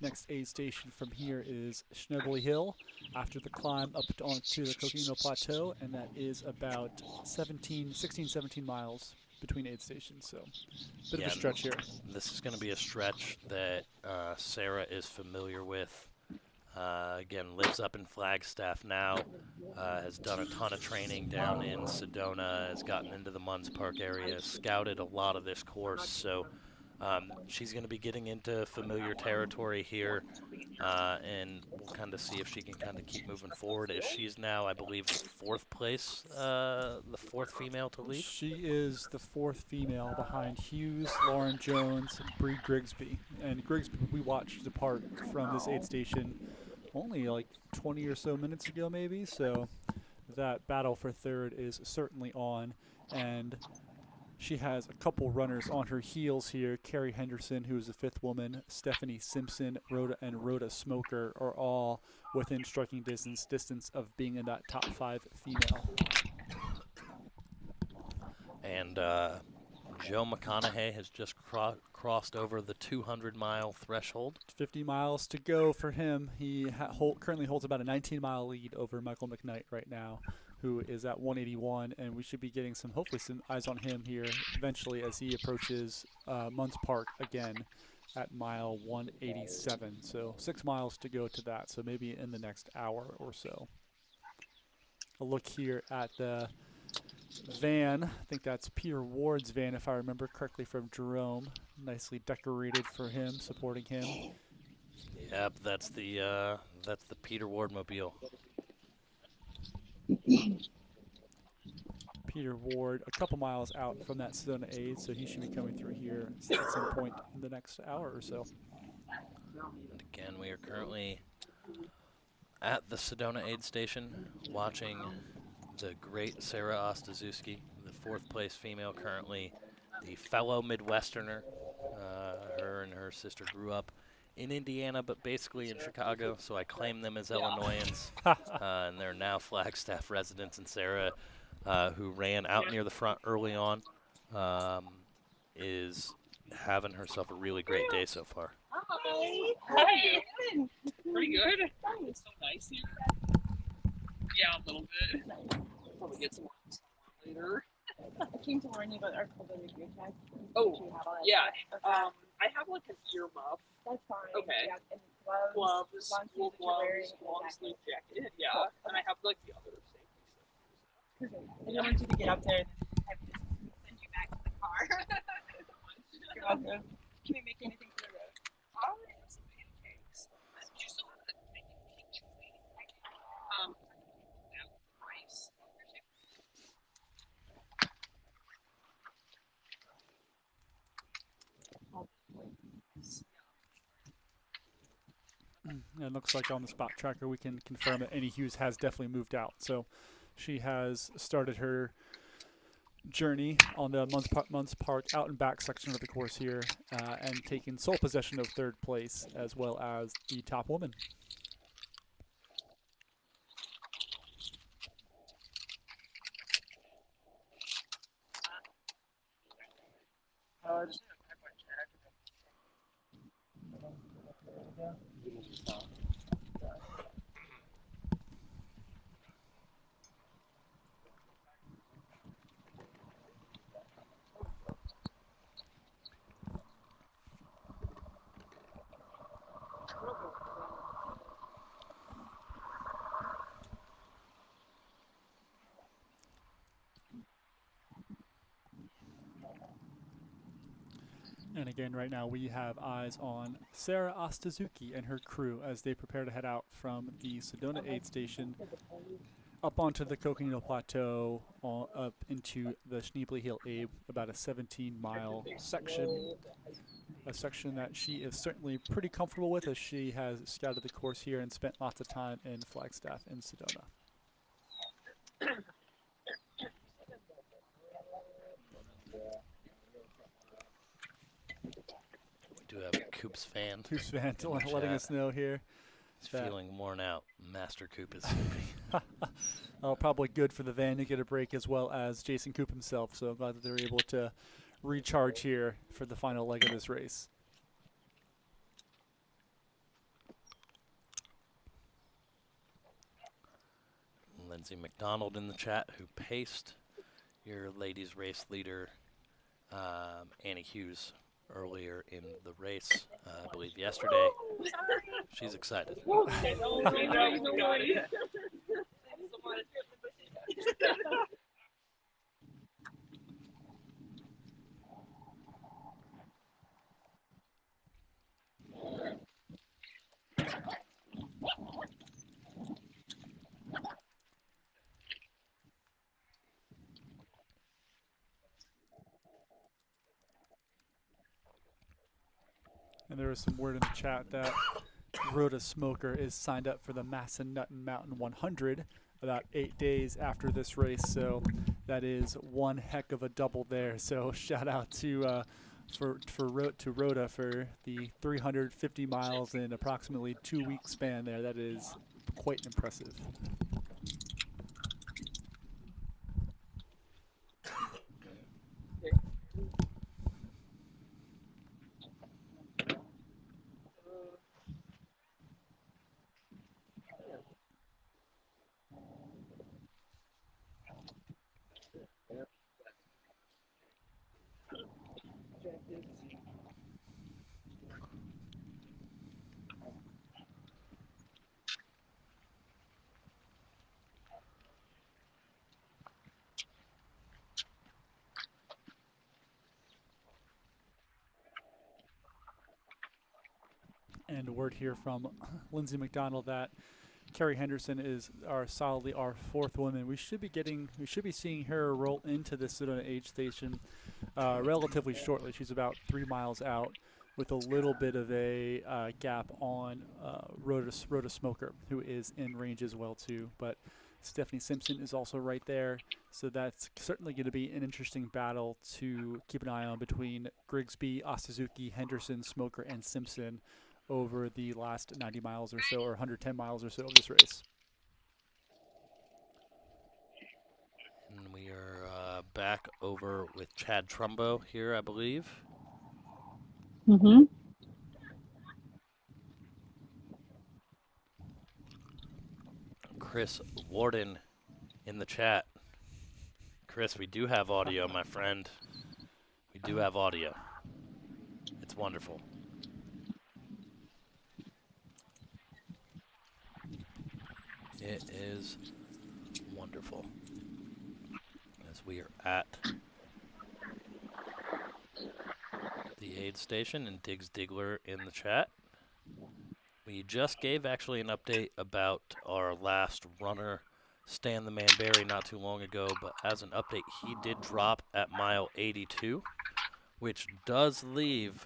Next aid station from here is Schnebly Hill after the climb up onto the Coconino Plateau, and that is about 16, 17 miles between aid stations, so bit of a stretch here. This is going to be a stretch that Sarah is familiar with. Again, lives up in Flagstaff now, has done a ton of training down in Sedona, has gotten into the Munds Park area, scouted a lot of this course, so she's going to be getting into familiar territory here, and we'll kind of see if she can kind of keep moving forward, as she's now, I believe, the fourth female to leave. She is the fourth female behind Hughes, Lauren Jones, Bree Grigsby. And Grigsby we watched depart from this aid station only like 20 or so minutes ago maybe, so that battle for third is certainly on, and she has a couple runners on her heels here. Carrie Henderson, who is the fifth woman, Stephanie Simpson, Rhoda Smoker are all within striking distance of being in that top 5 female. And Joe McConaughey has just crossed over the 200-mile threshold. 50 miles to go for him. He currently holds about a 19-mile lead over Michael McKnight right now, who is at 181, and we should be getting hopefully some eyes on him here eventually as he approaches Munds Park again at mile 187. So 6 miles to go to that, so maybe in the next hour or so. A look here at the van. I think that's Peter Ward's van, if I remember correctly, from Jerome. Nicely decorated for him, supporting him. Yep, that's the Peter Ward mobile. Peter Ward, a couple miles out from that Sedona aid, so he should be coming through here at some point in the next hour or so. And again, we are currently at the Sedona aid station watching the great Sarah Ostaszewski, the fourth place female currently, the fellow Midwesterner. Her and her sister grew up in Indiana, but basically in Chicago, so I claim them as Illinoisans, and they're now Flagstaff residents. And Sarah, who ran out near the front early on, is having herself a really great day so far. Hi. How are you? Pretty good. It's so nice here. Yeah, a little bit. Probably get some later. I came to warn you about our COVID gear tag. Oh, yeah. Okay. I have like an ear muff. That's fine. Okay. Yeah, and gloves, Wool long gloves, long sleeve jacket. Yeah, Cool. and I have like the other safety stuff. Perfect. I didn't want you to get up there and then have to send you back to the car. You're welcome. Can we make anything for the road? Some pancakes. Do you still have that cake chili? Yeah, rice. It looks like on the spot tracker we can confirm that Annie Hughes has definitely moved out. So she has started her journey on the Munds Park out and back section of the course here and taken sole possession of third place as well as the top woman. And again, right now we have eyes on Sarah Ostazuki and her crew as they prepare to head out from the Sedona aid station up onto the Coconino Plateau, up into the Schneebly Hill Aid, about a 17-mile section. A section that she is certainly pretty comfortable with, as she has scouted the course here and spent lots of time in Flagstaff in Sedona. We do have a Coops fan. Coops fan letting us know here. He's feeling worn out. Master Coop is sleeping. Oh, probably good for the van to get a break, as well as Jason Coop himself. So I'm glad that they're able to recharge here for the final leg of this race. Lindsay McDonald in the chat, who paced your ladies race leader, Annie Hughes, earlier in the race, I believe yesterday. She's excited. And there was some word in the chat that Rhoda Smoker is signed up for the Massanutten Mountain 100 about 8 days after this race. So that is one heck of a double there. So shout out to Rhoda for the 350 miles in approximately 2-week span there. That is quite impressive. And a word here from Lindsay McDonald that Carrie Henderson is solidly our fourth woman. We should be seeing her roll into the Sedona aid station relatively shortly. She's about 3 miles out, with a little bit of a gap on Rhoda Smoker, who is in range as well too. But Stephanie Simpson is also right there, so that's certainly going to be an interesting battle to keep an eye on between Grigsby, Ostazuki, Henderson, Smoker, and Simpson over the last 90 miles or so, or 110 miles or so of this race. And we are back over with Chad Trumbo here, I believe. Mm-hmm. Chris Warden in the chat. Chris, we do have audio, my friend. We do have audio. It's wonderful. It is wonderful. As we are at the aid station, and Diggs Diggler in the chat. We just gave actually an update about our last runner, Stan the Man Barry, not too long ago, but as an update, he did drop at mile 82, which does leave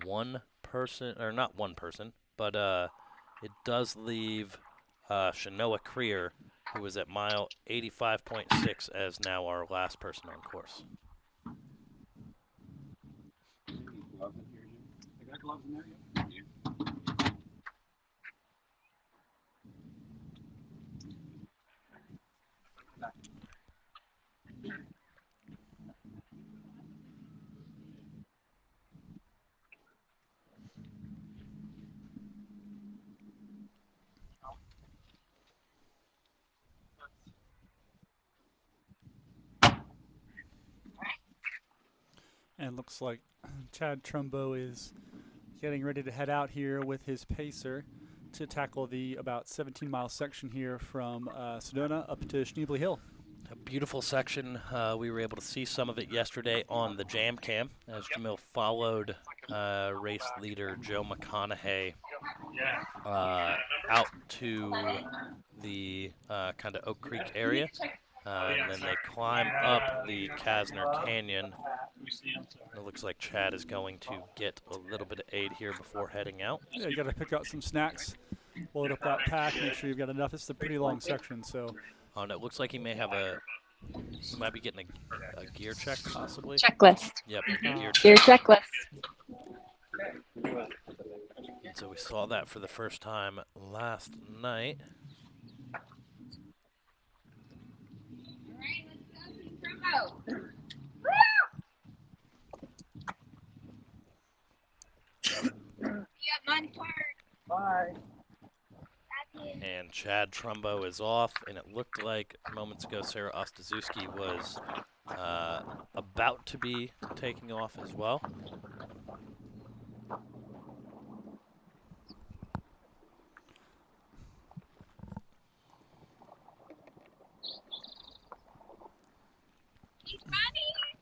one person, or not one person, but it does leave Shanoa Creer, who was at mile 85.6 as now our last person on course. Gloves in here, Jim? I got gloves in there, yeah. And looks like Chad Trumbo is getting ready to head out here with his pacer to tackle the about 17-mile section here from Sedona up to Schneebly Hill. A beautiful section. We were able to see some of it yesterday on the Jam Cam as Jamil followed race leader Joe McConaughey out to the kind of Oak Creek area. And then they climb up the Kasner Canyon. It looks like Chad is going to get a little bit of aid here before heading out. Yeah, you got to pick out some snacks, load up that pack, make sure you've got enough. It's a pretty long section, so. Oh, and it looks like he may have he might be getting a gear check, possibly. Checklist. Yep, gear Your check. checklist. And so we saw that for the first time last night. Bye. And Chad Trumbo is off, and it looked like moments ago Sarah Ostaszewski was about to be taking off as well.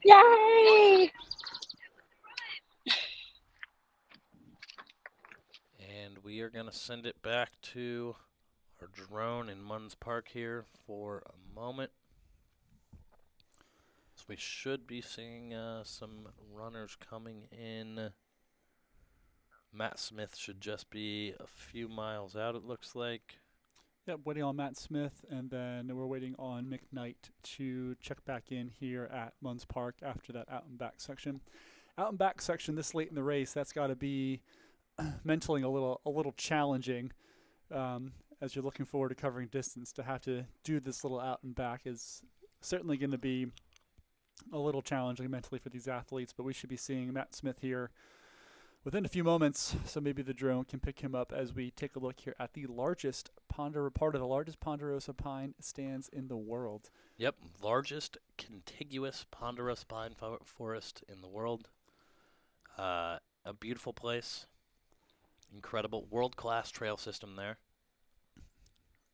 Yay! And we are going to send it back to our drone in Munds Park here for a moment. So we should be seeing some runners coming in. Matt Smith should just be a few miles out, it looks like. Yep, waiting on Matt Smith, and then we're waiting on McKnight to check back in here at Munds Park after that out and back section. Out and back section this late in the race, that's got to be mentally a little challenging as you're looking forward to covering distance. To have to do this little out and back is certainly going to be a little challenging mentally for these athletes, but we should be seeing Matt Smith here within a few moments, so maybe the drone can pick him up as we take a look here at the largest part of the largest ponderosa pine stands in the world. Yep, largest contiguous ponderosa pine forest in the world. A beautiful place. Incredible, world-class trail system there.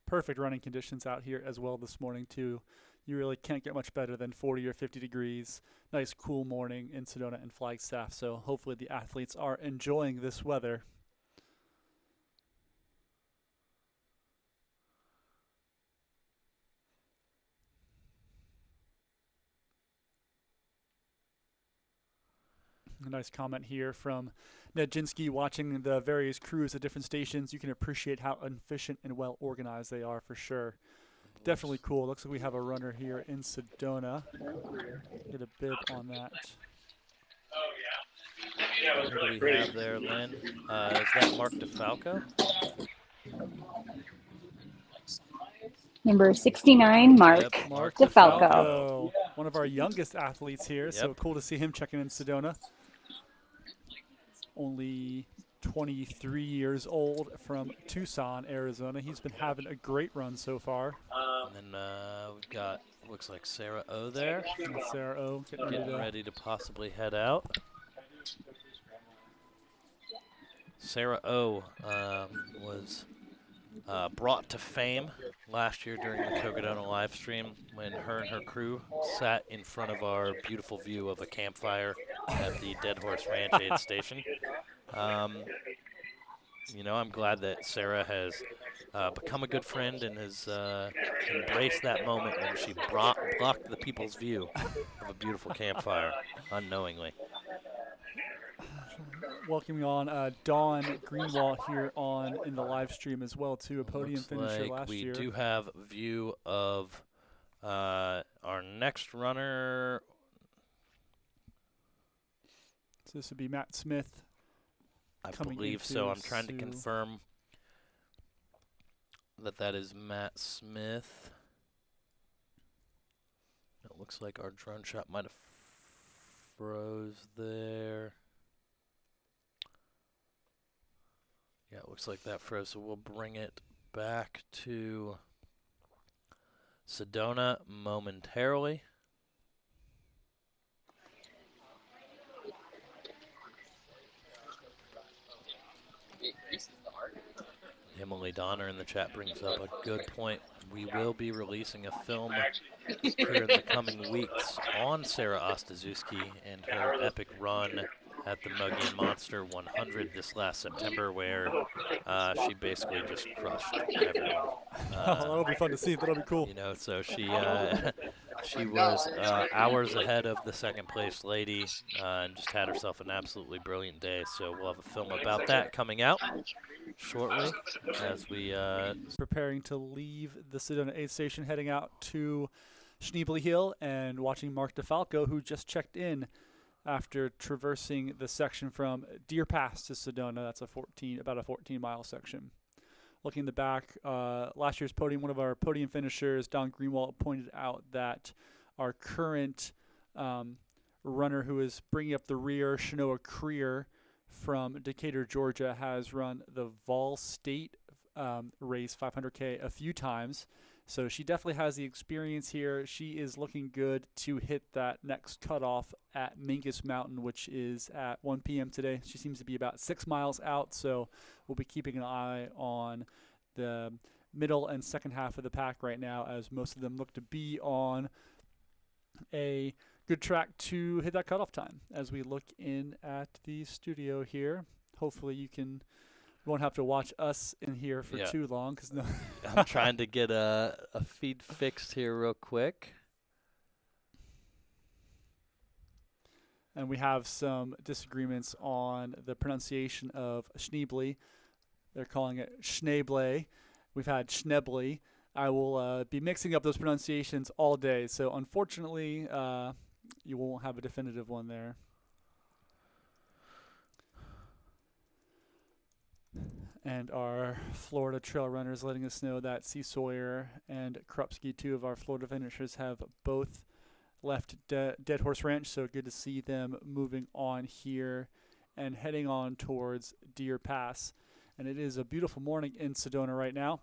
Perfect running conditions out here as well this morning too. You really can't get much better than 40 or 50 degrees. Nice cool morning in Sedona and Flagstaff, so hopefully the athletes are enjoying this weather. A nice comment here from Ned Jinsky. Watching the various crews at different stations, you can appreciate how efficient and well organized they are for sure. Definitely cool. Looks like we have a runner here in Sedona. Get a bib on that. Who do we have there, Lynn? Is that Mark DeFalco? Number 69, Mark. Yep, Mark DeFalco. DeFalco, one of our youngest athletes here, so cool to see him checking in Sedona. Only 23 years old from Tucson, Arizona. He's been having a great run so far. And then we've got, looks like Sarah O there. And Sarah O getting ready to possibly head out. Sarah O was brought to fame last year during the Cocodona live stream when her and her crew sat in front of our beautiful view of a campfire at the Dead Horse Ranch aid station. You know, I'm glad that Sarah has become a good friend and has embraced that moment when she blocked the people's view of a beautiful campfire unknowingly. Welcoming on Dawn Greenwald here in the live stream as well too, a podium finisher like last year. We do have view of our next runner. So this would be Matt Smith. I believe so. I'm trying to confirm that is Matt Smith. It looks like our drone shot might have froze there. Yeah, it looks like that froze, so we'll bring it back to Sedona momentarily. Emily Donner in the chat brings up a good point. we will be releasing a film here in the coming weeks on Sarah Ostaszewski and her epic run at the Muggy and Monster 100 this last September, where she basically just crushed everyone. That'll be fun to see. That'll be cool. You know, so she she was hours ahead of the second place lady and just had herself an absolutely brilliant day. So we'll have a film about that coming out shortly as we Preparing to leave the Sedona aid station, heading out to Schneebly Hill and watching Mark DeFalco, who just checked in after traversing the section from Deer Pass to Sedona. That's about a 14-mile section. Looking in the back, last year's podium, one of our podium finishers, Don Greenwald, pointed out that our current runner who is bringing up the rear, Shanoa Creer from Decatur, Georgia, has run the Vol State race 500K a few times. So she definitely has the experience here. She is looking good to hit that next cutoff at Mingus Mountain, which is at 1 p.m. today. She seems to be about 6 miles out, so we'll be keeping an eye on the middle and second half of the pack right now, as most of them look to be on a good track to hit that cutoff time. As we look in at the studio here, hopefully you won't have to watch us in here for too long. Cause I'm trying to get a feed fixed here real quick. And we have some disagreements on the pronunciation of Schneebly. They're calling it Schneeble. We've had Schneebly. I will be mixing up those pronunciations all day. So unfortunately, you won't have a definitive one there. And our Florida trail runners letting us know that C. Sawyer and Krupski, two of our Florida finishers, have both left Dead Horse Ranch. So good to see them moving on here and heading on towards Deer Pass. And it is a beautiful morning in Sedona right now.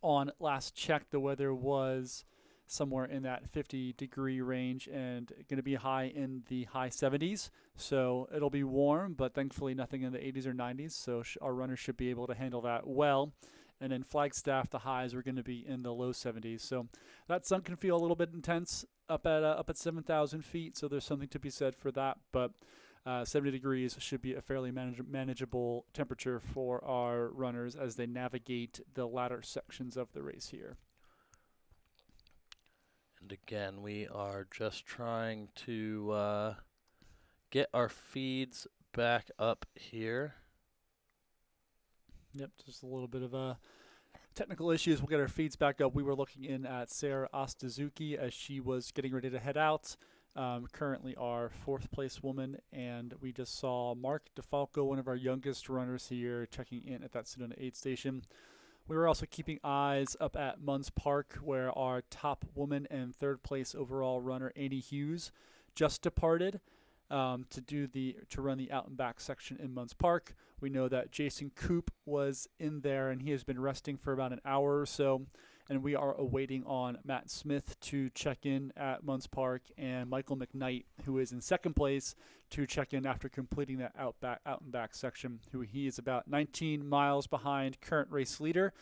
On last check, the weather was somewhere in that 50-degree range and going to be high in the high 70s. So it'll be warm, but thankfully nothing in the 80s or 90s. So our runners should be able to handle that well. And in Flagstaff, the highs are going to be in the low 70s. So that sun can feel a little bit intense up at 7,000 feet. So there's something to be said for that. But 70 degrees should be a fairly manageable temperature for our runners as they navigate the latter sections of the race here. And again, we are just trying to get our feeds back up here. Yep, just a little bit of technical issues. We'll get our feeds back up. We were looking in at Sarah Ostaszewski as she was getting ready to head out. Currently our fourth place woman, and we just saw Mark DeFalco, one of our youngest runners here, checking in at that Sedona aid station. We were also keeping eyes up at Munds Park, where our top woman and third place overall runner, Annie Hughes, just departed to run the out and back section in Munds Park. We know that Jason Coop was in there, and he has been resting for about an hour or so. And we are awaiting on Matt Smith to check in at Munds Park, and Michael McKnight, who is in second place, to check in after completing that out and back section. He is about 19 miles behind current race leader,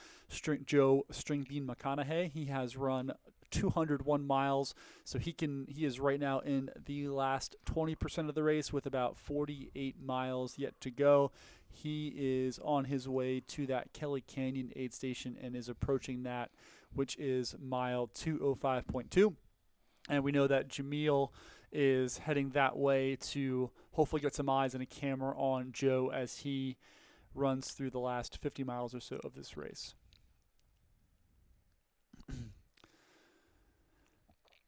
Joe Stringbean McConaughey. He has run 201 miles, so he is right now in the last 20% of the race with about 48 miles yet to go. He is on his way to that Kelly Canyon aid station and is approaching that, which is mile 205.2. And we know that Jamil is heading that way to hopefully get some eyes and a camera on Joe as he runs through the last 50 miles or so of this race.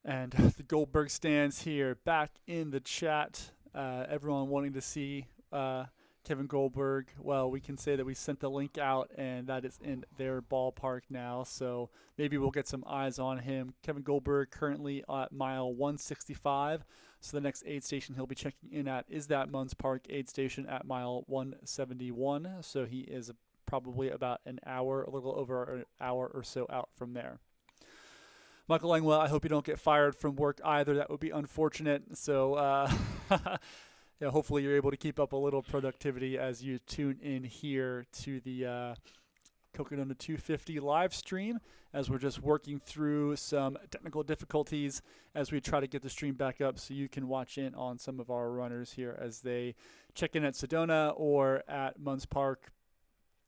And the Goldberg stands here back in the chat. Everyone wanting to see Kevin Goldberg. Well, we can say that we sent the link out, and that is in their ballpark now. So maybe we'll get some eyes on him. Kevin Goldberg currently at mile 165. So the next aid station he'll be checking in at is that Munds Park aid station at mile 171. So he is probably about an hour, a little over an hour or so out from there. Michael Langwell, I hope you don't get fired from work either. That would be unfortunate. So yeah, hopefully you're able to keep up a little productivity as you tune in here to the Cocodona 250 live stream, as we're just working through some technical difficulties as we try to get the stream back up so you can watch in on some of our runners here as they check in at Sedona or at Munds Park.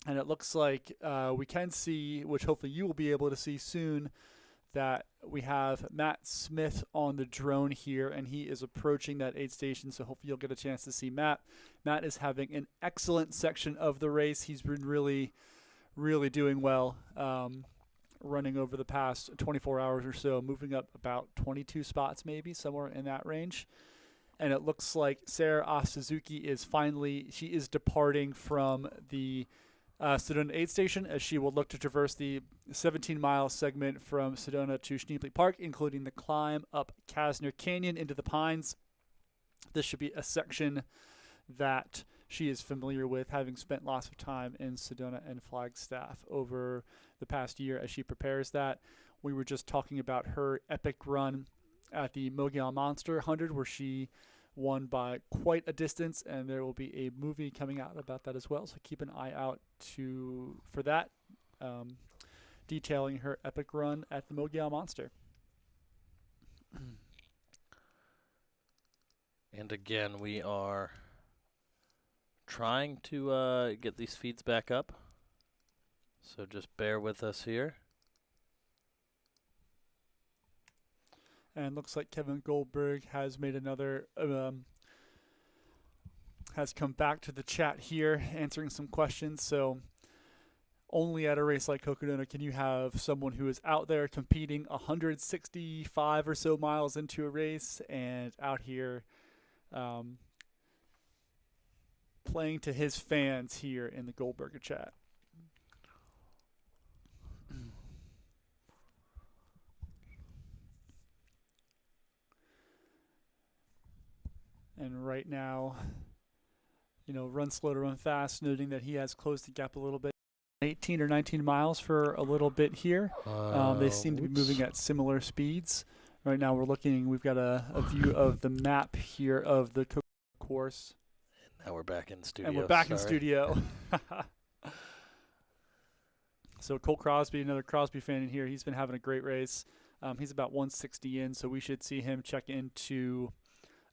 And it looks like we can see, which hopefully you will be able to see soon, that we have Matt Smith on the drone here, and he is approaching that aid station, so hopefully you'll get a chance to see Matt. Matt is having an excellent section of the race. He's been really doing well, running over the past 24 hours or so, moving up about 22 spots maybe, somewhere in that range. And it looks like Sarah Suzuki is she is departing from the Sedona aid station, as she will look to traverse the 17-mile segment from Sedona to Schneebly Park, including the climb up Kasner Canyon into the Pines. This should be a section that she is familiar with, having spent lots of time in Sedona and Flagstaff over the past year as she prepares that. We were just talking about her epic run at the Mogollon Monster 100, where she won by quite a distance, and there will be a movie coming out about that as well, so keep an eye out for that, detailing her epic run at the Mogollon Monster. And again, we are trying to get these feeds back up, so just bear with us here. And looks like Kevin Goldberg has made another, has come back to the chat here, answering some questions. So only at a race like Cocodona can you have someone who is out there competing 165 or so miles into a race and out here playing to his fans here in the Goldberger chat. And right now, run slow to run fast, noting that he has closed the gap a little bit. 18 or 19 miles for a little bit here. They seem to be moving at similar speeds. Right now we've got a view of the map here of the course. And now we're back in studio. And we're back in studio. So Cole Crosby, another Crosby fan in here, he's been having a great race. He's about 160 in, so we should see him check into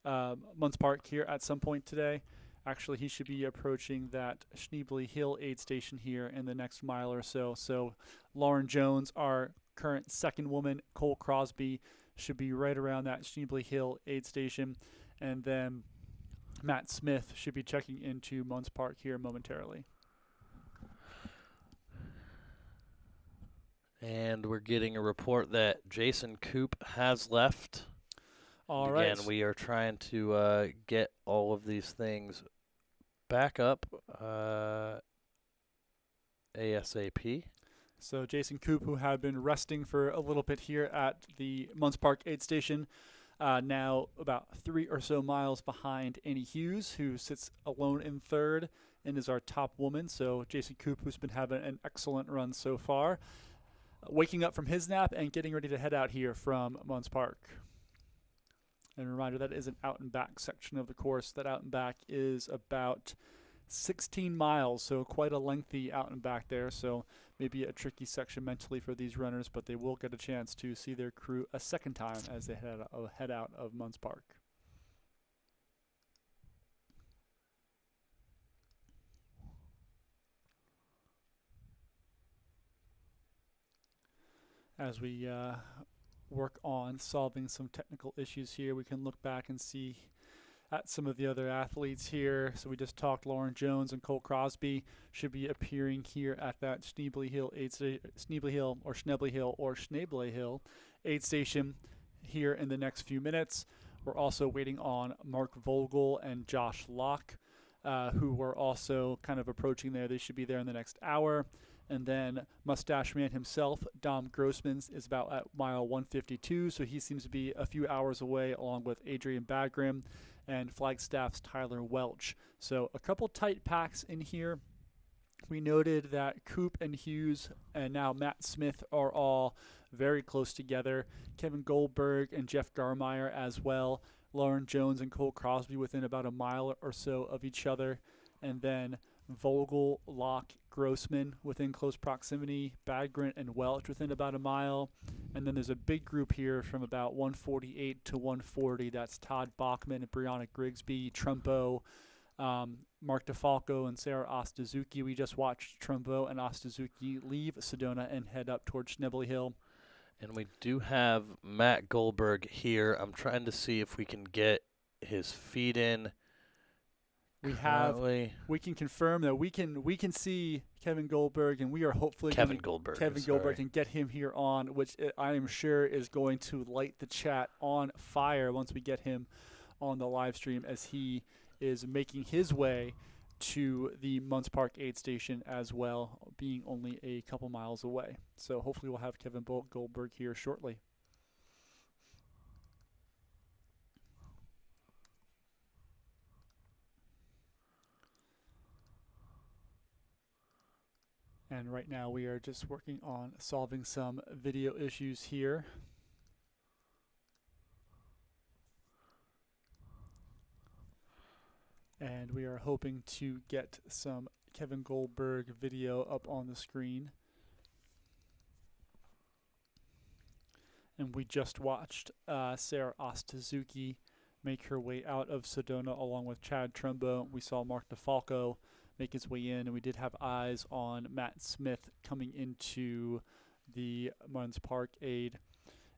Munds Park here at some point today. Actually, he should be approaching that Schneebly Hill aid station here in the next mile or so. So Lauren Jones, our current second woman, Cole Crosby, should be right around that Schneebly Hill aid station. And then Matt Smith should be checking into Munds Park here momentarily. And we're getting a report that Jason Coop has left. All right. Again, we are trying to get all of these things back up ASAP. So Jason Coop, who had been resting for a little bit here at the Munds Park aid station, now about 3 or so miles behind Annie Hughes, who sits alone in third and is our top woman. So Jason Coop, who's been having an excellent run so far, waking up from his nap and getting ready to head out here from Munds Park. And a reminder, that is an out and back section of the course. That out and back is about 16 miles, so quite a lengthy out and back there. So maybe a tricky section mentally for these runners, but they will get a chance to see their crew a second time as they head out of Munds Park. As we work on solving some technical issues here, we can look back and see at some of the other athletes here. So we just talked Lauren Jones and Cole Crosby should be appearing here at that Schneebly Hill aid station here in the next few minutes. We're also waiting on Mark Vogel and Josh Locke, who were also kind of approaching there. They should be there in the next hour. And then Mustache Man himself, Dom Grossman, is about at mile 152, so he seems to be a few hours away, along with Adrian Bagram and Flagstaff's Tyler Welch. So a couple tight packs in here. We noted that Coop and Hughes and now Matt Smith are all very close together. Kevin Goldberg and Jeff Garmeyer as well. Lauren Jones and Cole Crosby within about a mile or so of each other. And then Vogel, Locke, Grossman within close proximity, Badgrant and Welch within about a mile. And then there's a big group here from about 148 to 140. That's Todd Bachman and Brianna Grigsby, Trumbo, Mark DeFalco and Sarah Ostazuki. We just watched Trumbo and Ostazuki leave Sedona and head up towards Schnebley Hill. And we do have Matt Goldberg here. I'm trying to see if we can get his feed in. We can confirm that we can see Kevin Goldberg, and we are hopefully Kevin Goldberg and get him here on, which I am sure is going to light the chat on fire once we get him on the live stream, as he is making his way to the Munds Park aid station as well, being only a couple miles away. So hopefully we'll have Kevin Goldberg here shortly. And right now we are just working on solving some video issues here. And we are hoping to get some Kevin Goldberg video up on the screen. And we just watched Sarah Ostazuki make her way out of Sedona along with Chad Trumbo. We saw Mark DeFalco make his way in, and we did have eyes on Matt Smith coming into the Munds Park aid.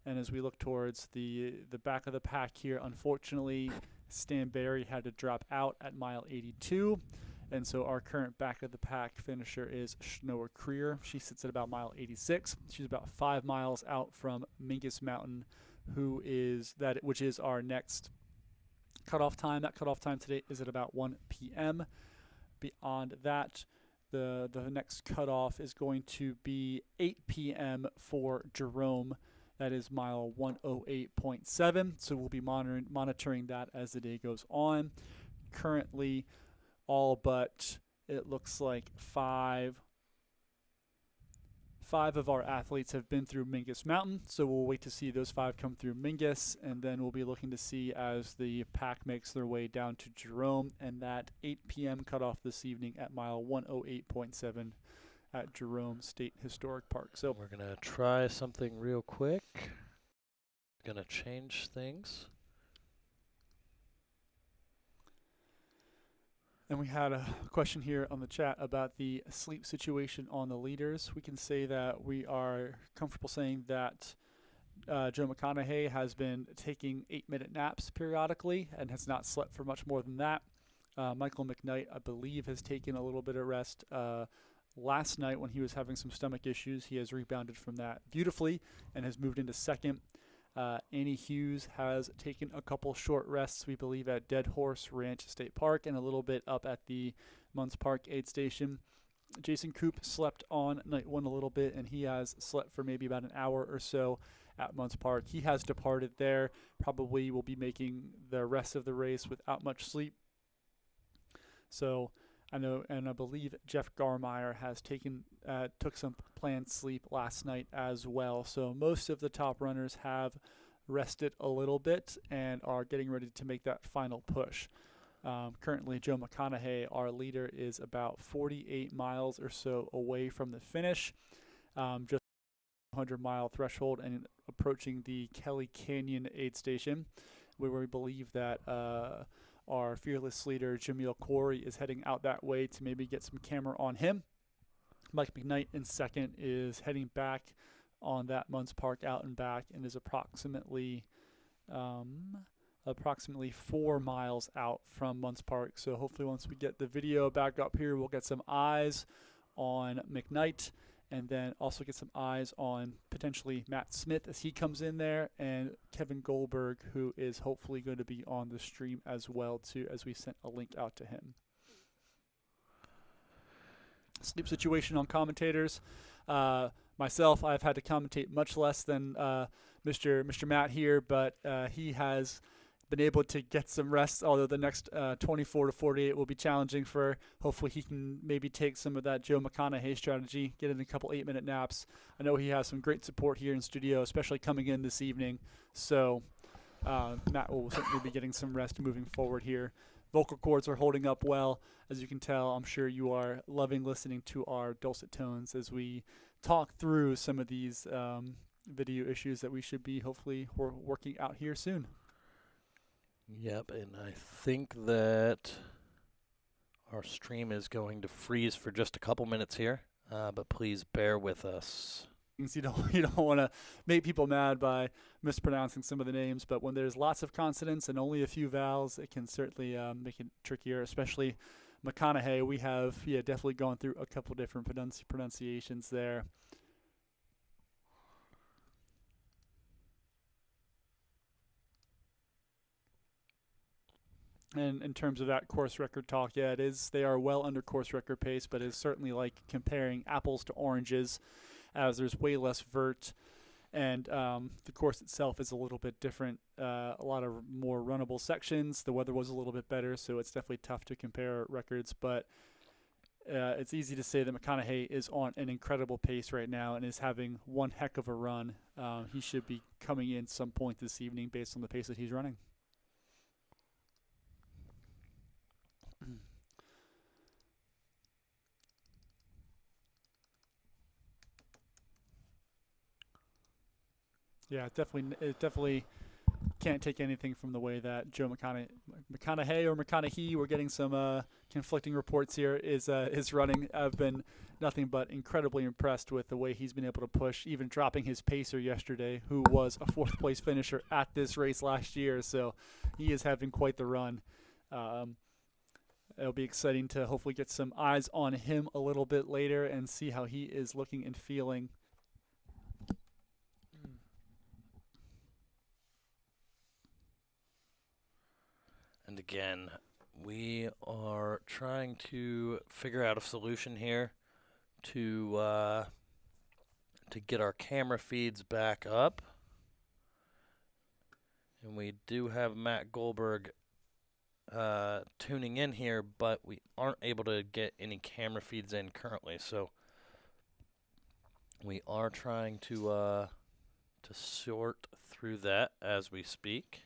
And as we look towards the back of the pack here, unfortunately, Stan Barry had to drop out at mile 82. And so our current back of the pack finisher is Shnoa Creer. She sits at about mile 86. She's about 5 miles out from Mingus Mountain, which is our next cutoff time. That cutoff time today is at about 1 p.m. Beyond that, the next cutoff is going to be 8 p.m. for Jerome. That is mile 108.7. So we'll be monitoring that as the day goes on. Currently, all but it looks like five of our athletes have been through Mingus Mountain, so we'll wait to see those 5 come through Mingus, and then we'll be looking to see as the pack makes their way down to Jerome, and that 8 p.m. cutoff this evening at mile 108.7 at Jerome State Historic Park. So we're going to try something real quick. Going to change things. And we had a question here on the chat about the sleep situation on the leaders. We can say that we are comfortable saying that Joe McConaughey has been taking 8-minute naps periodically and has not slept for much more than that. Michael McKnight, I believe, has taken a little bit of rest last night when he was having some stomach issues. He has rebounded from that beautifully and has moved into second. Annie Hughes has taken a couple short rests, we believe, at Dead Horse Ranch State Park and a little bit up at the Munds Park aid station. Jason Coop slept on night 1 a little bit, and he has slept for maybe about an hour or so at Munds Park. He has departed there. Probably will be making the rest of the race without much sleep. So I know, and I believe Jeff Garmeyer has took some planned sleep last night as well. So most of the top runners have rested a little bit and are getting ready to make that final push. Currently, Joe McConaughey, our leader, is about 48 miles or so away from the finish, just 100-mile threshold, and approaching the Kelly Canyon aid station, where we believe that our fearless leader, Jameel Corey, is heading out that way to maybe get some camera on him. Mike McKnight in second is heading back on that Munds Park out and back, and is approximately 4 miles out from Munds Park. So hopefully once we get the video back up here, we'll get some eyes on McKnight, and then also get some eyes on potentially Matt Smith as he comes in there, and Kevin Goldberg, who is hopefully going to be on the stream as well too, as we sent a link out to him. Sleep situation on commentators. Myself, I've had to commentate much less than Mr. Matt here, but he has been able to get some rest, although the next 24 to 48 will be challenging for. Hopefully he can maybe take some of that Joe McConaughey strategy, get in a couple 8-minute naps. I know he has some great support here in studio, especially coming in this evening. So Matt will certainly be getting some rest moving forward here. vocal cords are holding up well. As you can tell, I'm sure you are loving listening to our dulcet tones as we talk through some of these video issues that we should be hopefully working out here soon. Yep, and I think that our stream is going to freeze for just a couple minutes here, but please bear with us. You don't want to make people mad by mispronouncing some of the names, but when there's lots of consonants and only a few vowels, it can certainly make it trickier, especially McConaughey. We have definitely gone through a couple different pronunciations there. And in terms of that course record talk, they are well under course record pace, but it's certainly like comparing apples to oranges, as there's way less vert, and the course itself is a little bit different. A lot of more runnable sections. The weather was a little bit better, so it's definitely tough to compare records, but it's easy to say that McConaughey is on an incredible pace right now and is having one heck of a run. He should be coming in some point this evening based on the pace that he's running. Yeah, it definitely can't take anything from the way that Joe McConaughey or McConaughey, we're getting some conflicting reports here, is running. I've been nothing but incredibly impressed with the way he's been able to push, even dropping his pacer yesterday, who was a fourth place finisher at this race last year. So he is having quite the run. It'll be exciting to hopefully get some eyes on him a little bit later and see how he is looking and feeling. And again, we are trying to figure out a solution here to get our camera feeds back up. And we do have Matt Goldberg tuning in here, but we aren't able to get any camera feeds in currently. So we are trying to sort through that as we speak.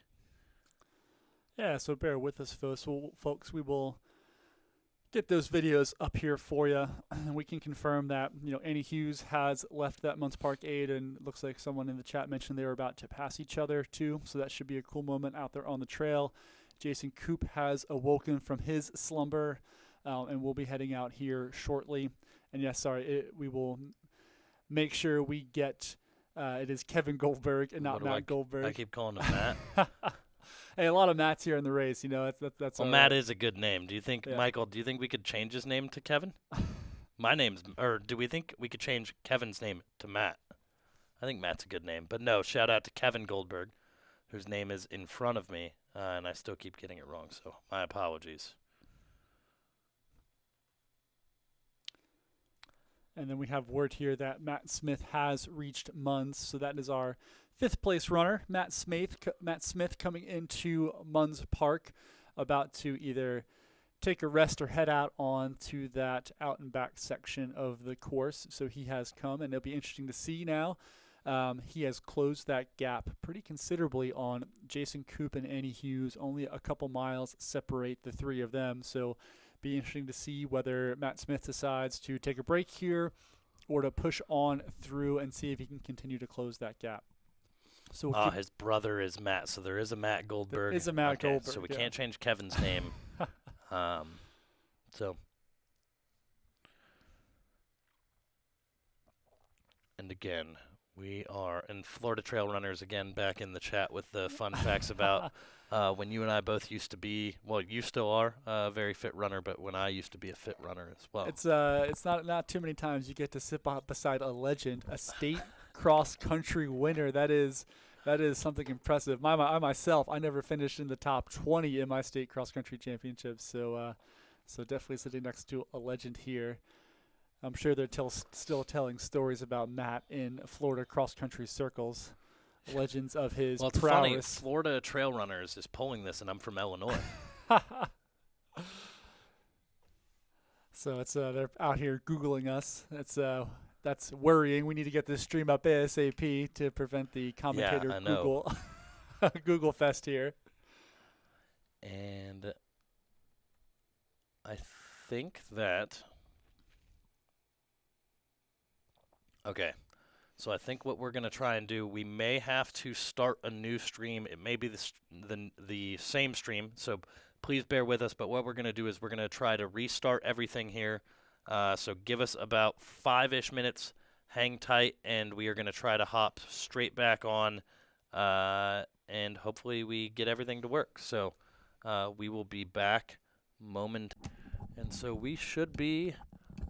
Yeah, so bear with us, folks. We will get those videos up here for you. And we can confirm that, Annie Hughes has left that Munds Parkade, and it looks like someone in the chat mentioned they were about to pass each other too. So that should be a cool moment out there on the trail. Jason Koop has awoken from his slumber, and we'll be heading out here shortly. And yes, we will make sure we get, it is Kevin Goldberg and not Matt Goldberg. I keep calling him Matt. Hey, a lot of Matts here in the race, that's well, Matt is a good name. Do you think, Michael, do you think we could change his name to Kevin? Do we think we could change Kevin's name to Matt? I think Matt's a good name. But no, shout out to Kevin Goldberg, whose name is in front of me, and I still keep getting it wrong, so my apologies. And then we have word here that Matt Smith has reached Munds, so that is our fifth place runner, Matt Smith coming into Munds Park, about to either take a rest or head out onto that out and back section of the course. So he has come, and it'll be interesting to see now. He has closed that gap pretty considerably on Jason Koop and Annie Hughes. Only a couple miles separate the three of them. So be interesting to see whether Matt Smith decides to take a break here or to push on through and see if he can continue to close that gap. So his brother is Matt, so there is a Matt Goldberg. There is a Matt Goldberg. So we can't change Kevin's name. And again, we are in Florida Trail Runners again back in the chat with the fun facts about when you and I both used to be, well, you still are a very fit runner, but when I used to be a fit runner as well. It's not too many times you get to sit beside a legend, a state cross-country winner. That is something impressive. I myself, I never finished in the top 20 in my state cross-country championships, so definitely sitting next to a legend here. I'm sure they're still telling stories about Matt in Florida cross-country circles, legends of his well, it's prowess. funny, Florida Trail Runners is pulling this, and I'm from Illinois. So it's they're out here Googling us. That's worrying. We need to get this stream up ASAP to prevent the commentator Google Google fest here. And I think that. Okay. So I think what we're going to try and do, we may have to start a new stream. It may be the same stream, so please bear with us. But what we're going to do is we're going to try to restart everything here. So give us about 5-ish minutes. Hang tight, and we are going to try to hop straight back on, and hopefully we get everything to work. So we will be back and so we should be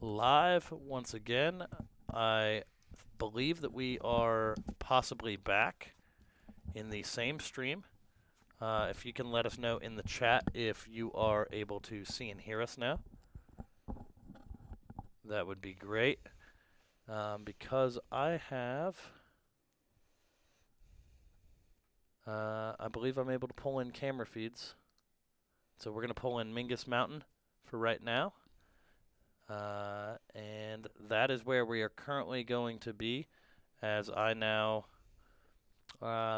live once again. I believe that we are possibly back in the same stream. If you can let us know in the chat if you are able to see and hear us now, that would be great. Because I have, I believe I'm able to pull in camera feeds. So we're going to pull in Mingus Mountain for right now. And that is where we are currently going to be, as I now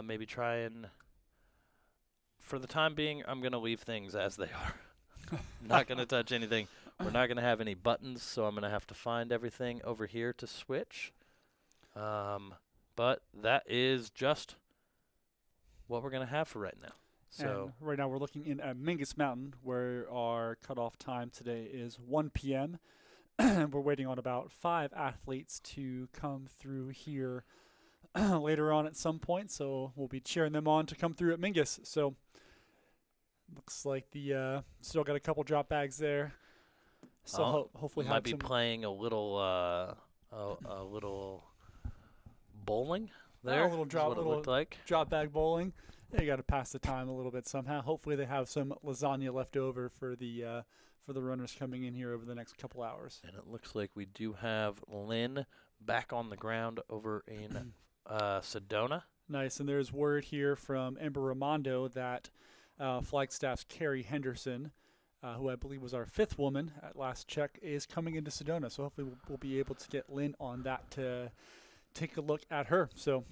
maybe try and, for the time being, I'm going to leave things as they are. Not going to touch anything. We're not going to have any buttons, so I'm going to have to find everything over here to switch. But that is just what we're going to have for right now. So and right now we're looking in at Mingus Mountain, where our cutoff time today is 1 p.m. We're waiting on about 5 athletes to come through here later on at some point, so we'll be cheering them on to come through at Mingus. So looks like the still got a couple drop bags there. So hopefully might be playing a little bowling there. A little drop, what it looked like. Drop bag bowling. You got to pass the time a little bit somehow. Hopefully they have some lasagna left over for the runners coming in here over the next couple hours. And it looks like we do have Lynn back on the ground over in Sedona. Nice. And there's word here from Ember Ramondo that Flagstaff's Carrie Henderson, who I believe was our 5th woman at last check, is coming into Sedona. So hopefully we'll be able to get Lynn on that to take a look at her. So.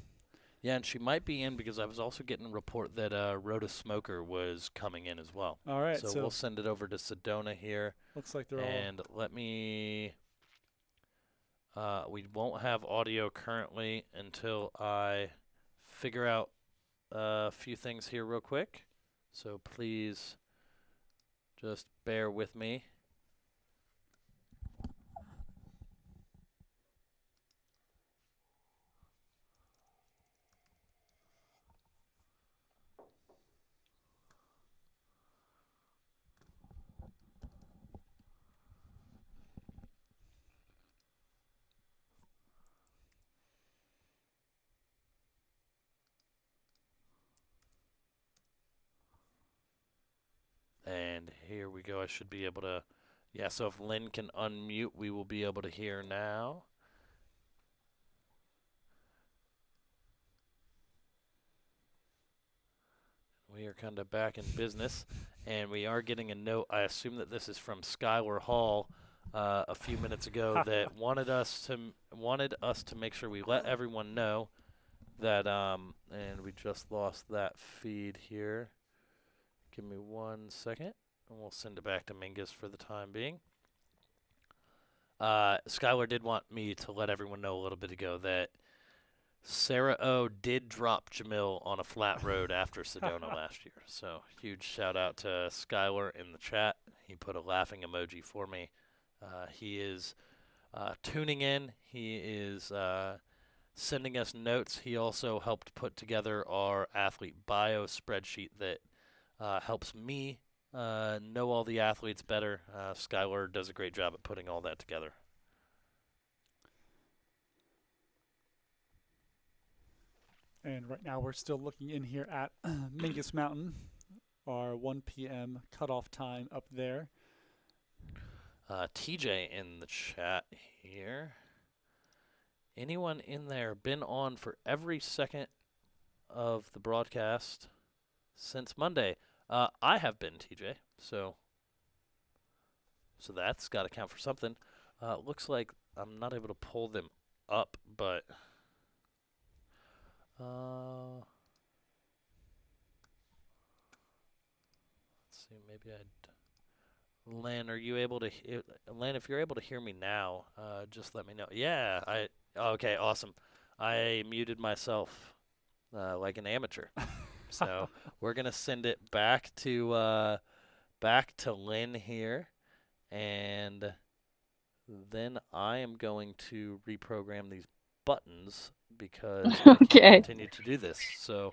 Yeah, and she might be in because I was also getting a report that Rhoda Smoker was coming in as well. All right. So we'll send it over to Sedona here. Looks like they're and let me... we won't have audio currently until I figure out a few things here real quick. So please just bear with me. And here we go. I should be able to... Yeah, so if Lynn can unmute, we will be able to hear now. We are kind of back in business, and we are getting a note. I assume that this is from Skylar Hall a few minutes ago that wanted us to make sure we let everyone know that, and we just lost that feed here. Give me 1 second, and we'll send it back to Mingus for the time being. Skylar did want me to let everyone know a little bit ago that Sarah O did drop Jamil on a flat road after Sedona last year. So huge shout out to Skylar in the chat. He put a laughing emoji for me. He is tuning in. He is sending us notes. He also helped put together our athlete bio spreadsheet that helps me know all the athletes better. Skylar does a great job at putting all that together. And right now we're still looking in here at Mingus Mountain, our 1 p.m. cutoff time up there. TJ in the chat here. Anyone in there been on for every second of the broadcast since Monday? I have been, TJ, so that's got to count for something. Looks like I'm not able to pull them up, but let's see, maybe I'd Lynn, are you able to? Lynn, if you're able to hear me now, just let me know. Yeah, Okay, awesome. I muted myself like an amateur, so we're gonna send it back to Lynn here, and then I am going to reprogram these buttons because I can't Okay. continue to do this. So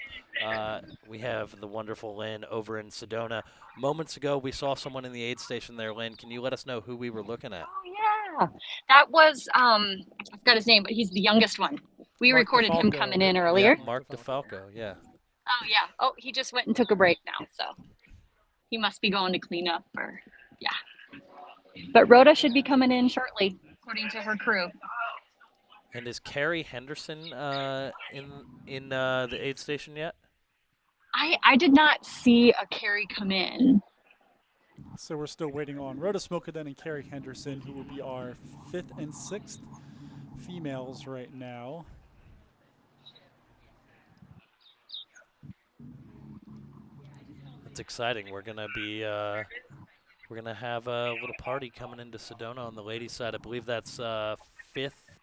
we have the wonderful Lynn over in Sedona. Moments ago, we saw someone in the aid station there. Lynn, can you let us know who we were looking at? Oh yeah, that was I forgot his name, but he's the youngest one. We Mark recorded him DeFalco. coming in Yeah, earlier. Mark DeFalco. Yeah. Oh yeah. Oh, he just went and took a break now, so he must be going to clean up or yeah. But Rhoda should be coming in shortly, according to her crew. And is Carrie Henderson in the aid station yet? I did not see a Carrie come in. So we're still waiting on Rhoda Smokaden and Carrie Henderson, who will be our 5th and 6th females right now. That's exciting. We're gonna have a little party coming into Sedona on the ladies' side. I believe that's 5th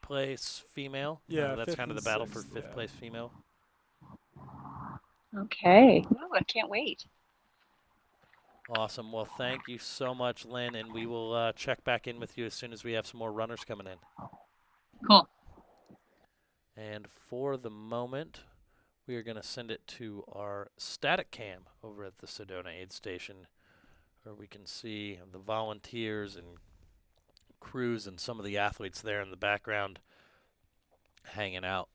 place female. Yeah, That's 5th kind of the and battle for 6th, 5th yeah. place female. Okay. Oh, I can't wait. Awesome. Well, thank you so much, Lynn, and we will check back in with you as soon as we have some more runners coming in. Cool. And for the moment, we are going to send it to our static cam over at the Sedona aid station, where we can see the volunteers and crews and some of the athletes there in the background hanging out.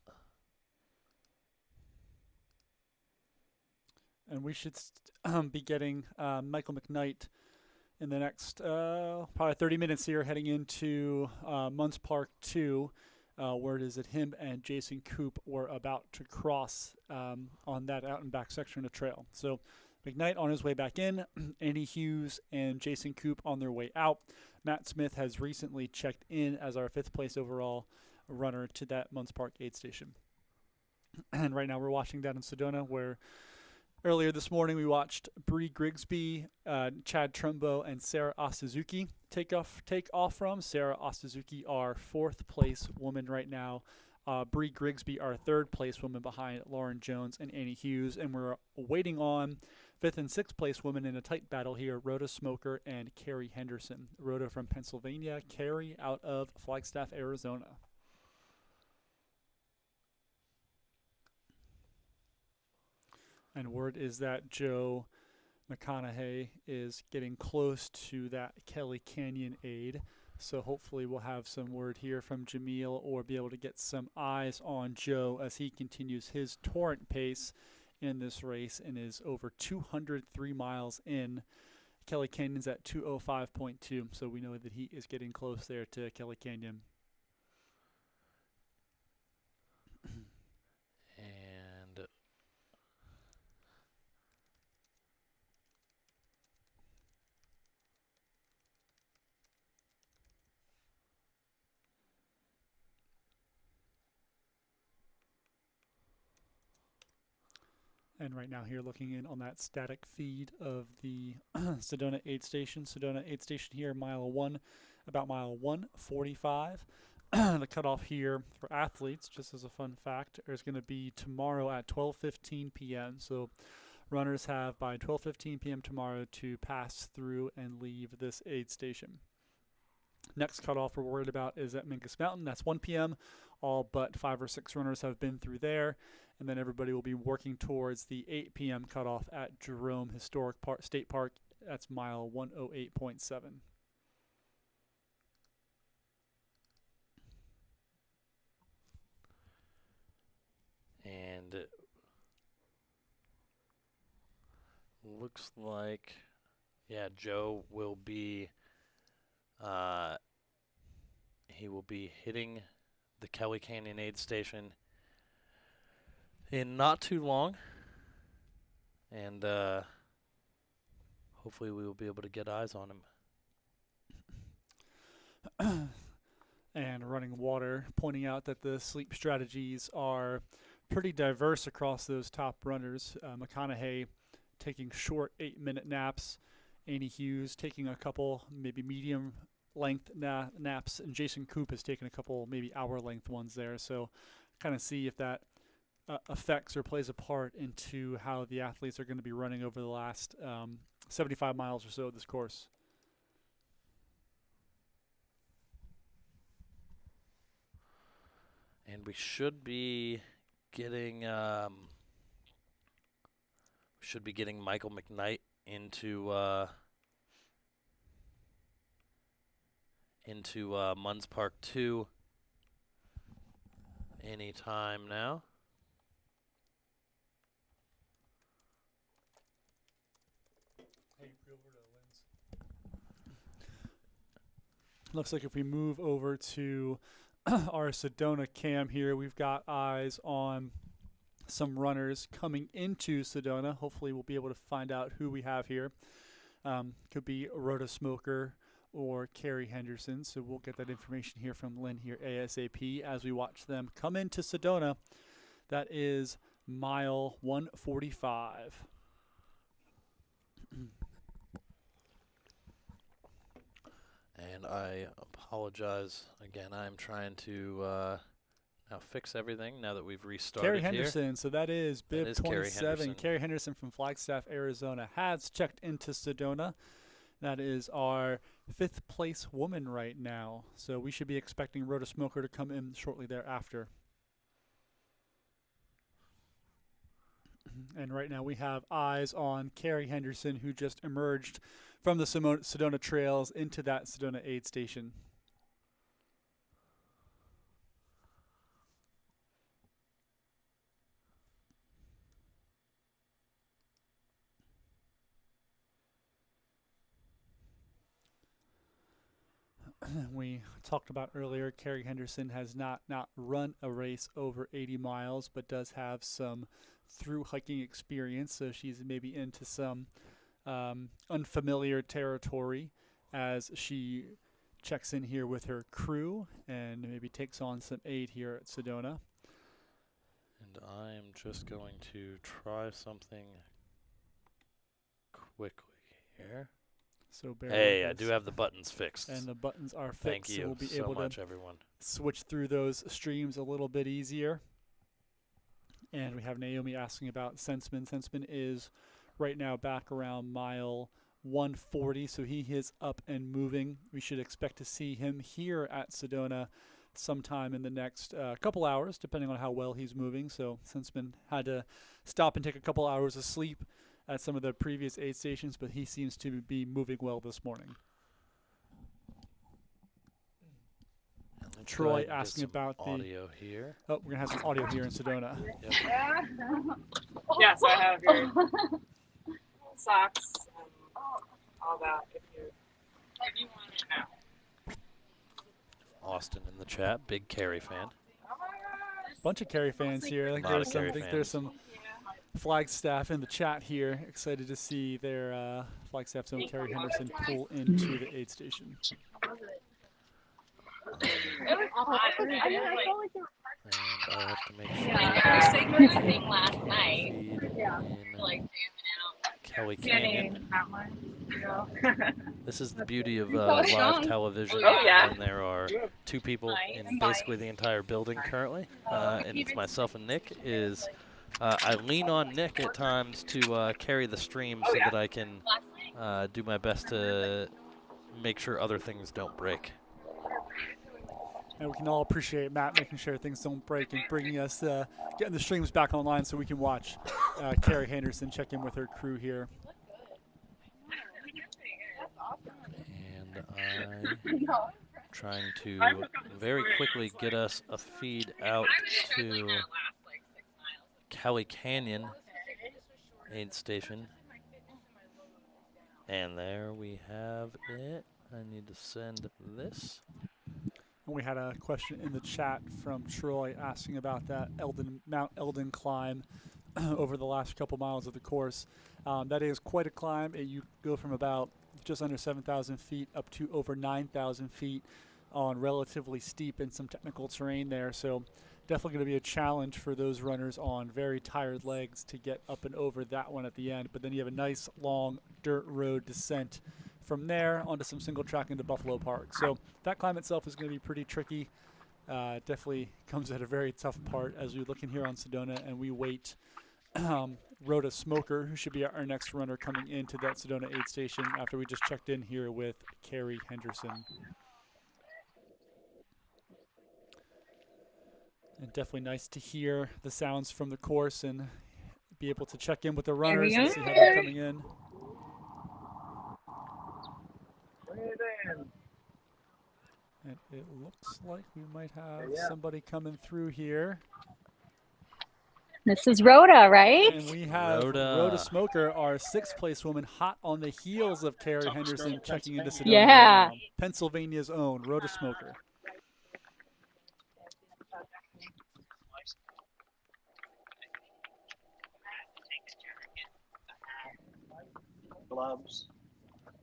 And we should be getting Michael McKnight in the next probably 30 minutes here, heading into Munds Park 2. Word is that him and Jason Coop were about to cross on that out and back section of the trail. So McKnight on his way back in, Andy Hughes and Jason Coop on their way out. Matt Smith has recently checked in as our 5th place overall runner to that Munds Park aid station. And right now we're watching that in Sedona, where earlier this morning we watched Bree Grigsby, Chad Trumbo, and Sarah Ostazuki take off from. Sarah Ostazuki, our 4th place woman right now. Bree Grigsby, our 3rd place woman behind Lauren Jones and Annie Hughes. And we're waiting on 5th and 6th place women in a tight battle here, Rhoda Smoker and Carrie Henderson. Rhoda from Pennsylvania, Carrie out of Flagstaff, Arizona. And word is that Joe McConaughey is getting close to that Kelly Canyon aid. So hopefully we'll have some word here from Jamil or be able to get some eyes on Joe as he continues his torrent pace in this race and is over 203 miles in. Kelly Canyon's at 205.2, so we know that he is getting close there to Kelly Canyon. And right now here looking in on that static feed of the Sedona aid station. Sedona aid station here, mile 1, about mile 1:45. The cutoff here for athletes, just as a fun fact, is going to be tomorrow at 12:15 p.m. So runners have by 12:15 p.m. tomorrow to pass through and leave this aid station. Next cutoff we're worried about is at Mingus Mountain. That's 1 p.m. All but 5 or 6 runners have been through there. And then everybody will be working towards the 8 p.m. cutoff at Jerome Historic State Park. That's mile 108.7. And it looks like, yeah, Joe will be, he will be hitting the Kelly Canyon aid station in not too long, and hopefully we will be able to get eyes on him. And Running Water pointing out that the sleep strategies are pretty diverse across those top runners. McConaughey taking short 8-minute naps. Annie Hughes taking a couple maybe medium length naps, and Jason Coop has taken a couple maybe hour length ones there. So kind of see if that affects or plays a part into how the athletes are going to be running over the last 75 miles or so of this course. And we should be getting Michael McKnight into Munds Park 2 anytime now. Looks like if we move over to our Sedona cam here, we've got eyes on some runners coming into Sedona. Hopefully we'll be able to find out who we have here. Could be Rhoda Smoker or Carrie Henderson. So we'll get that information here from Lynn here ASAP as we watch them come into Sedona. That is mile 145. And I apologize again. I'm trying to now fix everything now that we've restarted Carrie Henderson, here. so that is bib That is 27. Carrie Henderson from Flagstaff, Arizona, has checked into Sedona. That is our 5th place woman right now. So we should be expecting Rhoda Smoker to come in shortly thereafter. And right now we have eyes on Carrie Henderson, who just emerged from the Sedona trails into that Sedona aid station. We talked about earlier, Carrie Henderson has not run a race over 80 miles, but does have some through hiking experience, so she's maybe into some unfamiliar territory as she checks in here with her crew and maybe takes on some aid here at Sedona. And I'm just going to try something quickly here. So hey, I do have the buttons fixed. And the buttons are fixed. Thank you so we'll be so able much, to everyone. switch through those streams a little bit easier. And we have Naomi asking about Sensman. Sensman is right now back around mile 140, so he is up and moving. We should expect to see him here at Sedona sometime in the next couple hours, depending on how well he's moving. So Sensman had to stop and take a couple hours of sleep at some of the previous aid stations, but he seems to be moving well this morning. Troy asking about the audio here. Oh, we're gonna have some audio here in Sedona. Yep. Yes, I have your socks and all that. If you want it now. Austin in the chat, big Carrie fan. Bunch of Carrie fans here. I think there's some Flagstaff in the chat here. Excited to see their Flagstaff's own Carrie Henderson pull into the aid station. It was hot. I felt like they were And I have to make I was saying last night. Yeah. Like jamming out. Kelly Canyon. This is the beauty of so live strong. television. Oh, yeah. And there are 2 people in basically the entire building currently. And it's myself and Nick. I lean on Nick at times to carry the stream so that I can do my best to make sure other things don't break. And we can all appreciate Matt making sure things don't break and bringing us, getting the streams back online so we can watch Carrie Henderson check in with her crew here. And I'm trying to very quickly get us a feed out to Kelly Canyon aid station. And there we have it. I need to send this. We had a question in the chat from Troy asking about that Mount Eldon climb over the last couple miles of the course. That is quite a climb. You go from about just under 7,000 feet up to over 9,000 feet on relatively steep and some technical terrain there. So definitely going to be a challenge for those runners on very tired legs to get up and over that one at the end. But then you have a nice long dirt road descent from there onto some single track into Buffalo Park. So that climb itself is going to be pretty tricky. Definitely comes at a very tough part as we look in here on Sedona and we wait Rhoda Smoker, who should be our next runner coming into that Sedona aid station after we just checked in here with Carrie Henderson. And definitely nice to hear the sounds from the course and be able to check in with the runners and see how they're coming in. And it looks like we might have somebody coming through here. This is Rhoda, right? And we have Rhoda Smoker, our 6th place woman, hot on the heels of Carrie Henderson, checking into Sedona. Yeah. Right now. Pennsylvania's own Rhoda Smoker. Gloves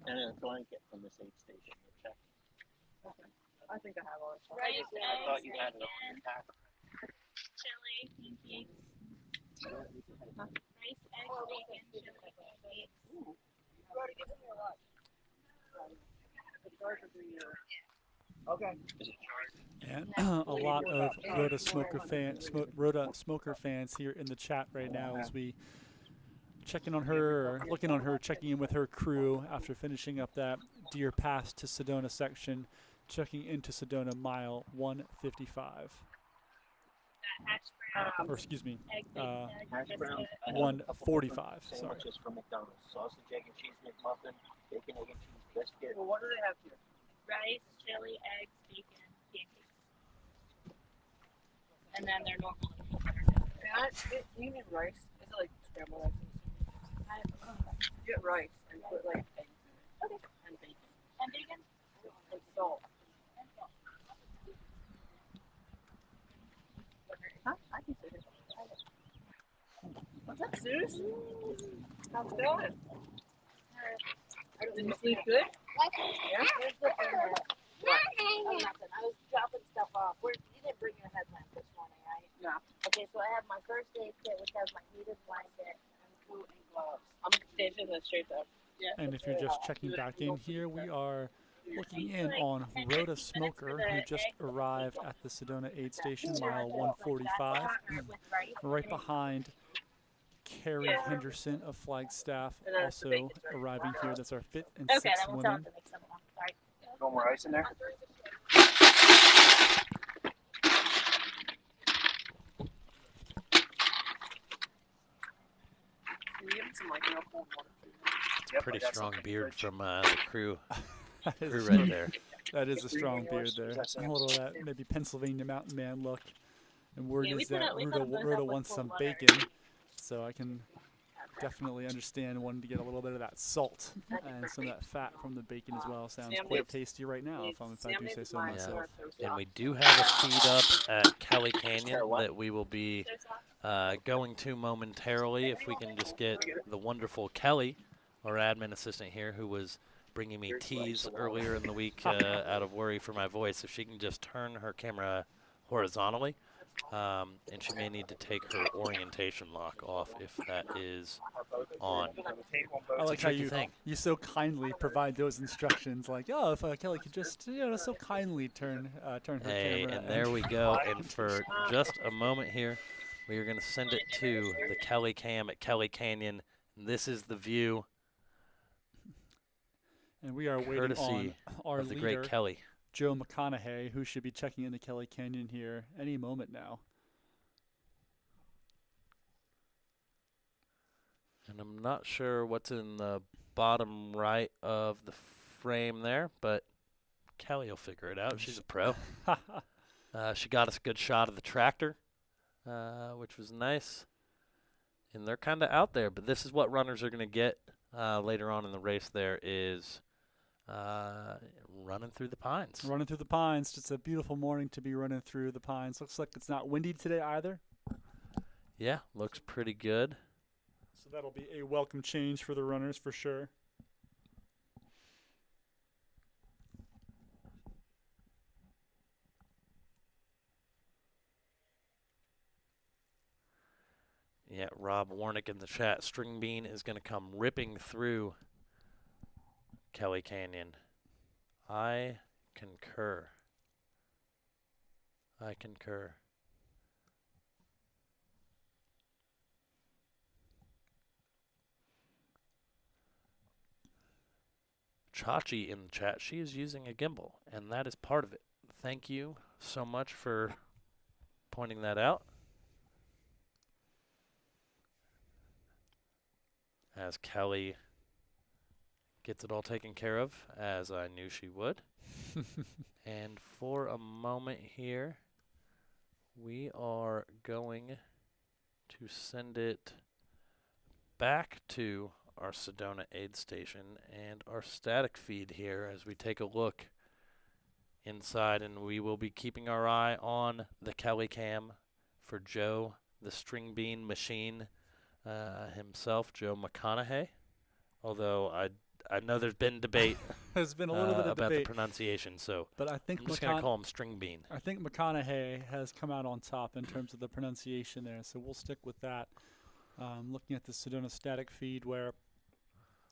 and a blanket from this aid station. Check. I think I have all the I thought you had it on your pack. Chili, pancakes. Rice, eggs, bacon, chili, pancakes. Okay. And a lot of Rhoda Smoker fans here in the chat right now as we checking on her, or looking on her, checking in with her crew after finishing up that Deer Pass to Sedona section, checking into Sedona mile 155. Or excuse me, Hash browns, 145. Sorry. sandwiches from McDonald's. Sausage, egg and cheese McMuffin, bacon, egg and cheese biscuit. Well, what do they have here? Rice, chili, eggs, bacon, pancakes. And then they're normal. You need rice. Is it like scrambled eggs? Get rice and put like eggs in it. Okay. And bacon. And bacon? And salt. Huh? I can see it. What's up, Suze? How's it going? Did you sleep good? Yeah? Nothing. I was dropping stuff off. You didn't bring your headlamp this morning, right? No. Okay, so I have my first aid kit, which has my heated blanket and boot and gloves. I'm stationing this straight up. Yeah. And if you're just checking back in here, we are looking in on Rhoda Smoker, who just arrived at the Sedona aid station, mile 145, right behind Carrie Henderson of Flagstaff, also arriving here. That's our 5th and 6th women. No more ice in there? Pretty strong beard from the crew. Crew That right there. That is a strong beard there. A little of that maybe Pennsylvania mountain man look. And word is that Rhoda wants some bacon, so I can definitely understand wanting to get a little bit of that salt and some of that fat from the bacon as well. Sounds quite tasty right now, if I do say so myself. And we do have a feed up at Kelly Canyon that we will be going to momentarily if we can just get the wonderful Kelly, our admin assistant here, who was bringing me teas earlier in the week out of worry for my voice. If she can just turn her camera horizontally, and she may need to take her orientation lock off if that is on. I like how you so kindly provide those instructions, like, oh, if Kelly could just, so kindly turn her camera. And there we go. And for just a moment here, we are going to send it to the Kelly Cam at Kelly Canyon. And this is the view. And we are waiting on our of the leader, great Kelly. Joe McConaughey, who should be checking into Kelly Canyon here any moment now. And I'm not sure what's in the bottom right of the frame there, but Kelly will figure it out. She's a pro. She got us a good shot of the tractor, which was nice. And they're kind of out there, but this is what runners are going to get later on in the race. There is running through the pines. Running through the pines. Just a beautiful morning to be running through the pines. Looks like it's not windy today either. Yeah, looks pretty good. So that'll be a welcome change for the runners for sure. Yeah, Rob Warnick in the chat. String Bean is going to come ripping through Kelly Canyon. I concur. I concur. Chachi in the chat. She is using a gimbal, and that is part of it. Thank you so much for pointing that out. As Kelly gets it all taken care of, as I knew she would. And for a moment here, we are going to send it back to our Sedona aid station and our static feed here as we take a look inside, and we will be keeping our eye on the Kelly cam for Joe, the String Bean machine himself, Joe McConaughey. Although I know there's been debate. There's been a little bit of about debate. the pronunciation, so But I think I'm just going to call him String Bean. I think McConaughey has come out on top in terms of the pronunciation there, so we'll stick with that. Looking at the Sedona static feed where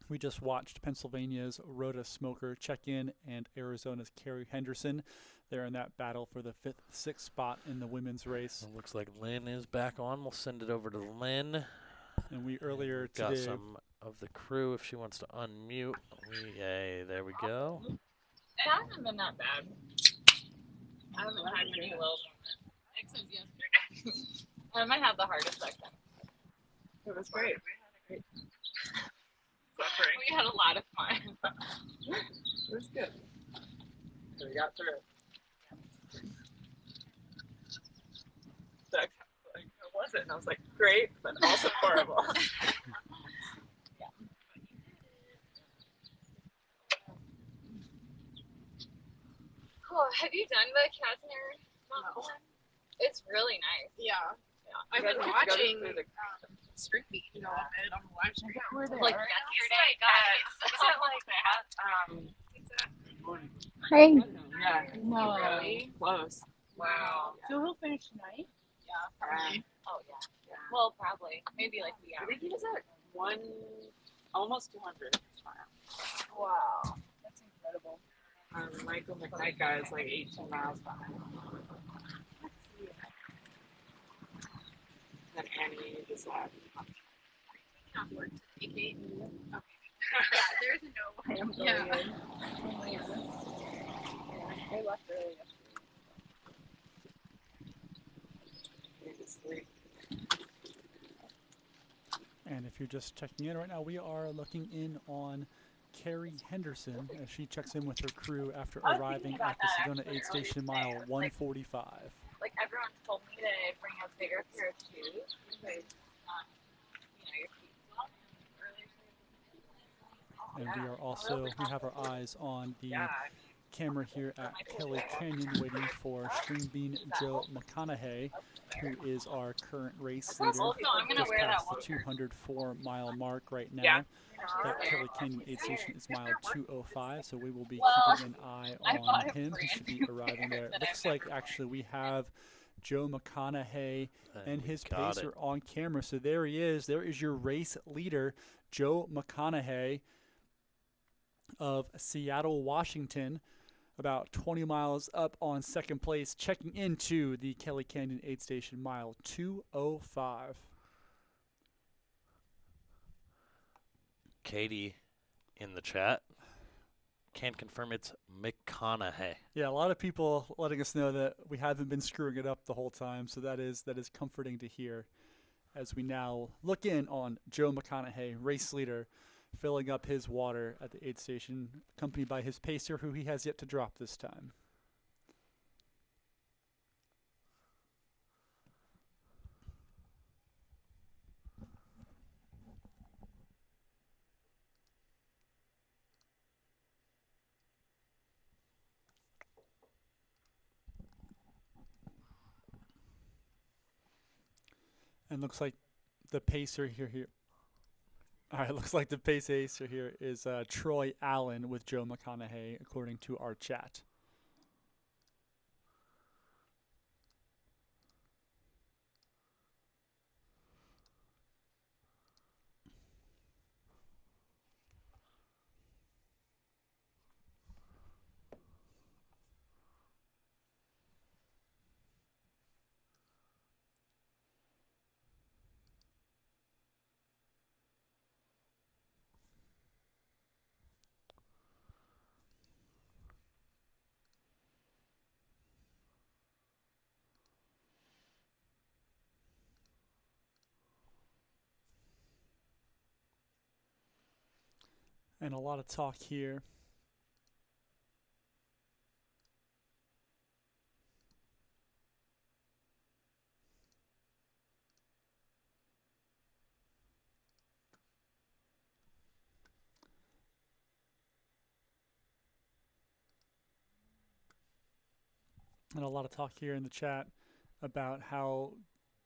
we just watched Pennsylvania's Rhoda Smoker check in and Arizona's Carrie Henderson. They're in that battle for the 5th, 6th spot in the women's race. It looks like Lynn is back on. We'll send it over to Lynn. And we earlier got today some of the crew if she wants to unmute. Yay, there we go. It hasn't been that bad. I haven't had many lows on it, except yesterday. I might have the hardest section. It was great. We had a great suffering. We had a lot of fun. It was good. So we got through. Doug was like, how was it? And I was like, great, but also horrible. Yeah. Oh, have you done the Kastner Mountain one? It's really nice. Yeah. I've been watching String Bean go up it on the live stream. Like yesterday, guys. Is it like that? Hey. Yeah. No. Really? Close. Wow. So he'll finish tonight? Yeah, probably. Oh, yeah. Well, probably. Maybe like the hour. I think he was at almost 200 tomorrow. Wow. That's incredible. Michael McKnight guy is like 18 miles behind. And Annie is at. Not work to vacate. Okay. Yeah, there's no way I'm going in. Oh my goodness. Yeah, they left early yesterday. And if you're just checking in right now, we are looking in on Carrie Henderson as she checks in with her crew after arriving at the Sedona aid station mile 145. Like everyone told me to bring a bigger pair of shoes because, your feet swell earlier. And we are also, we have our eyes on the camera here at Kelly Canyon waiting for String Bean Joe McConaughey, who is our current race leader just past the 204-mile mark right now. That Kelly Canyon aid station is mile 205, so we will be keeping an eye on him. He should be arriving there. It looks like actually we have Joe McConaughey and his pacer on camera. So there he is. There is your race leader, Joe McConaughey of Seattle, Washington, about 20 miles up on second place, checking into the Kelly Canyon aid station, mile 205. Katie in the chat can confirm it's McConaughey. Yeah, a lot of people letting us know that we haven't been screwing it up the whole time, so that is comforting to hear as we now look in on Joe McConaughey, race leader, filling up his water at the aid station, accompanied by his pacer, who he has yet to drop this time. And looks like the pacer here. All right, looks like the pacer here is Troy Allen with Joe McConaughey, according to our chat. And a lot of talk here. And a lot of talk here in the chat about how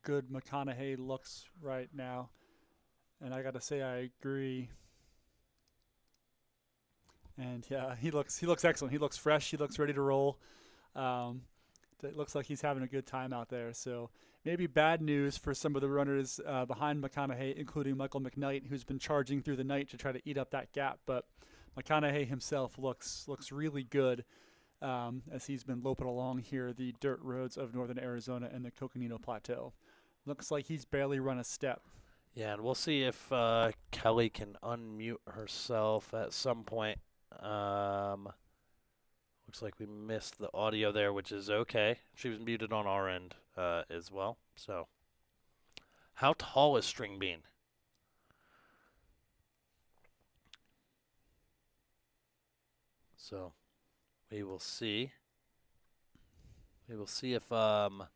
good McConaughey looks right now. And I got to say, I agree. And yeah, he looks excellent. He looks fresh. He looks ready to roll. It looks like he's having a good time out there. So maybe bad news for some of the runners behind McConaughey, including Michael McKnight, who's been charging through the night to try to eat up that gap. But McConaughey himself looks really good as he's been loping along here the dirt roads of northern Arizona and the Coconino Plateau. Looks like he's barely run a step. Yeah, and we'll see if Kelly can unmute herself at some point. Looks like we missed the audio there, which is okay. She was muted on our end as well. So, how tall is String Bean? So, we will see. We will see if let's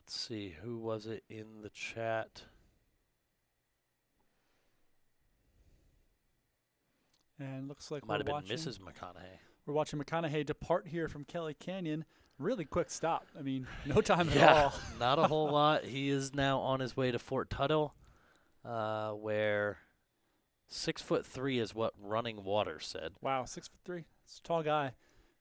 see, who was it in the chat? And looks like Might have been watching Mrs. McConaughey. We're watching McConaughey depart here from Kelly Canyon. Really quick stop. I mean, no time at Yeah, all. not a whole lot. He is now on his way to Fort Tuthill, where 6'3" is what Running Water said. Wow, 6'3". It's a tall guy.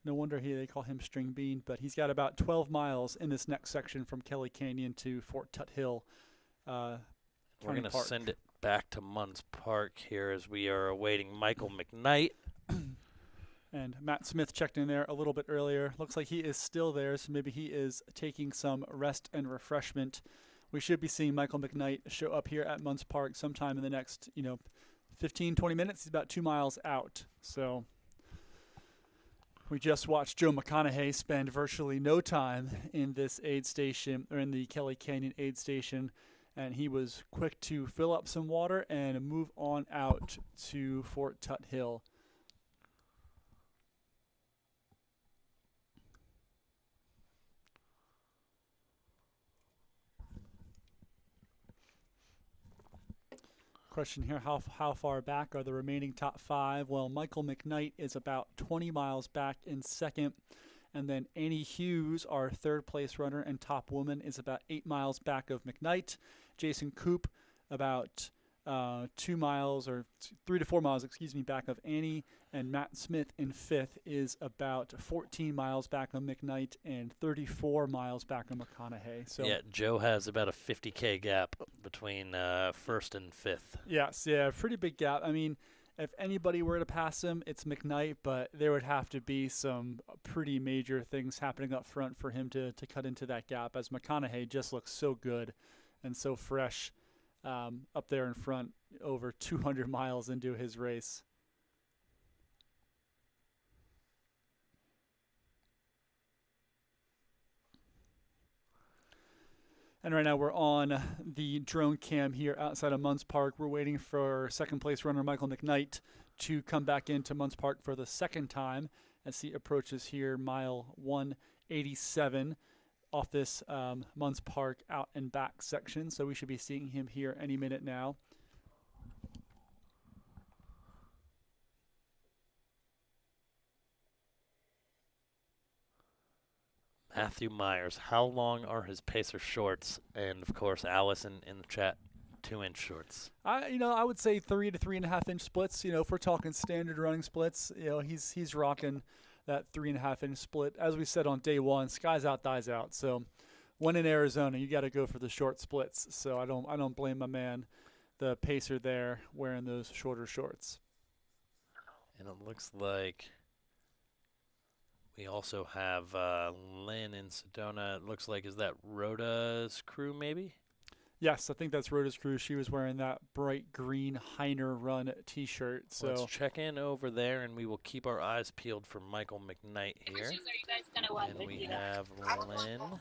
No wonder they call him String Bean. But he's got about 12 miles in this next section from Kelly Canyon to Fort Tuthill. We're going to send it back to Munds Park here as we are awaiting Michael McKnight. And Matt Smith checked in there a little bit earlier. Looks like he is still there, so maybe he is taking some rest and refreshment. We should be seeing Michael McKnight show up here at Munds Park sometime in the next, 15, 20 minutes. He's about 2 miles out. So we just watched Joe McConaughey spend virtually no time in this aid station, or in the Kelly Canyon aid station, and he was quick to fill up some water and move on out to Fort Tuthill. Question here, how far back are the remaining top 5? Well, Michael McKnight is about 20 miles back in second. And then Annie Hughes, our third place runner and top woman, is about 8 miles back of McKnight. Jason Koop about 2 miles or 3 to 4 miles, back of Annie. And Matt Smith in fifth is about 14 miles back of McKnight and 34 miles back of McConaughey. So yeah, Joe has about a 50K gap between first and fifth. Yes, yeah, pretty big gap. I mean, if anybody were to pass him, it's McKnight, but there would have to be some pretty major things happening up front for him to cut into that gap, as McConaughey just looks so good and so fresh up there in front over 200 miles into his race. And right now we're on the drone cam here outside of Munds Park. We're waiting for second place runner Michael McKnight to come back into Munds Park for the second time as he approaches here mile 187 off this Munds Park out and back section. So we should be seeing him here any minute now. Matthew Myers, how long are his pacer shorts? And of course, Allison in the chat, 2-inch shorts. I would say 3 to 3.5 inch splits. If we're talking standard running splits, he's rocking that 3.5 inch split. As we said on day one, skies out, thighs out. So when in Arizona, you got to go for the short splits. So I don't blame my man, the pacer there, wearing those shorter shorts. And it looks like we also have Lynn in Sedona. It looks like, is that Rhoda's crew maybe? Yes, I think that's Rhoda's crew. She was wearing that bright green Heiner Run t-shirt. So let's check in over there, and we will keep our eyes peeled for Michael McKnight here. Are you guys gonna And we have Lynn. And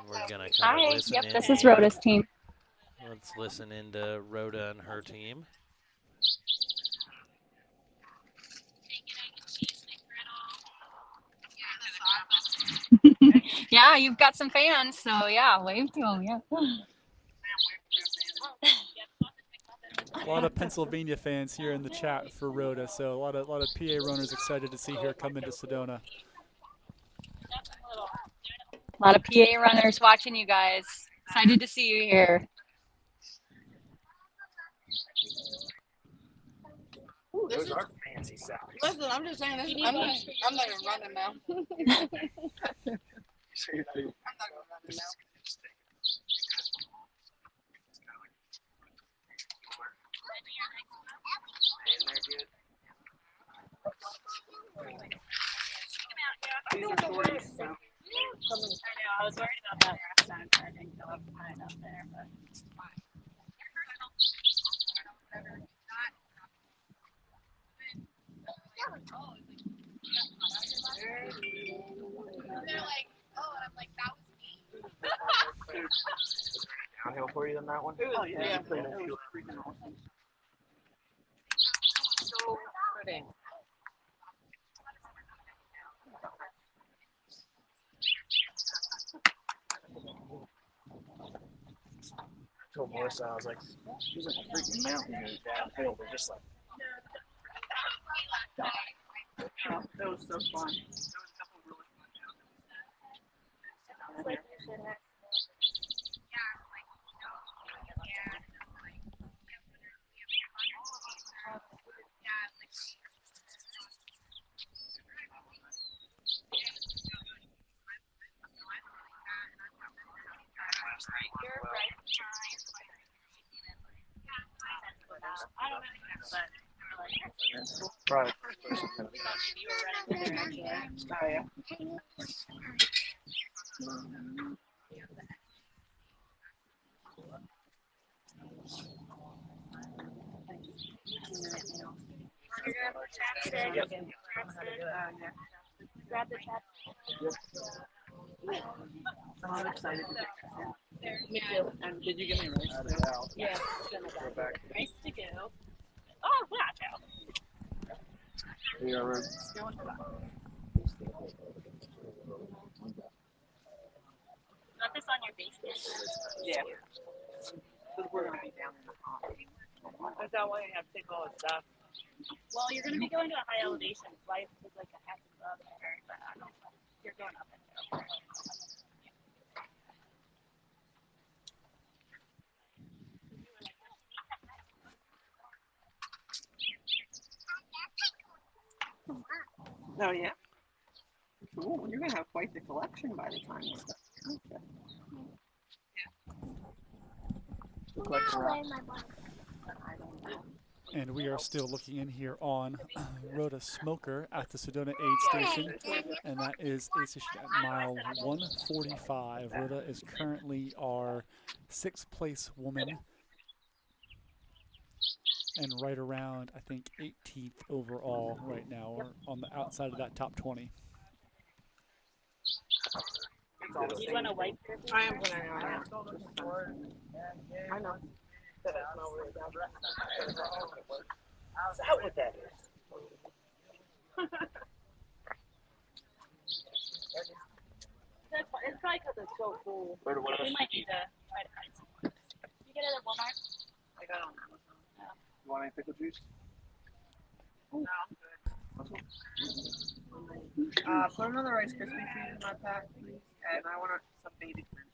we're going to Hi. kind of listen Yep, in. this is Rhoda's team. Let's listen into Rhoda and her team. Yeah, you've got some fans, so yeah, wave to them. Yeah. A lot of Pennsylvania fans here in the chat for Rhoda, so a lot of PA runners excited to see her come into Sedona. A lot of PA runners watching you guys. Excited to see you here. Ooh, those are fancy socks. Listen, I'm just saying this. I'm not even running now. So you're not even- I'm not gonna run it now. These are shorties, so. I know, I was worried about that last time, but I didn't go up high enough there, but it's fine. They're like, oh, and I'm like, that was me. Downhill for you on that one? Oh, yeah. That was freaking awesome. So pretty. I told Melissa, I was like, she's like a freaking mountain here downhill. They're just like, Yeah, that was so fun. There was a couple of really fun It's like you should have. I don't know, but right. you were running with her actually. Oh, yeah. Chapstick. Grab the chapstick. I'm excited to get Me too. And did you give me a race? Yeah. Go back. Nice to go. Oh, watch out. We are ready. Got this on your basement. Yeah. Because we're going to be down in the pond. That's that way you have to take all the stuff. Well, you're going to be going to a high elevation. Life is like a hat and glove there, but I don't know. You're going up and down. Oh, yeah? Cool. You're going to have quite the collection by the time it's done. Okay. Look like a rock. I don't know. And we are still looking in here on Rhoda Smoker at the Sedona Aid Station, and that is aid station at mile 145. Rhoda is currently our 6th place woman, and right around, I think, 18th overall right now. We're on the outside of that top 20. Do you want to wipe your face? I am going to. I know. That is not really bad. Is that what that is? It's probably because it's so cool. What else? We might need to try to find some more. Did you get it at Walmart? I got on Amazon. You want any pickle juice? No, I'm good. Put another Rice Krispie treat in my pack, please. And I want some baby food.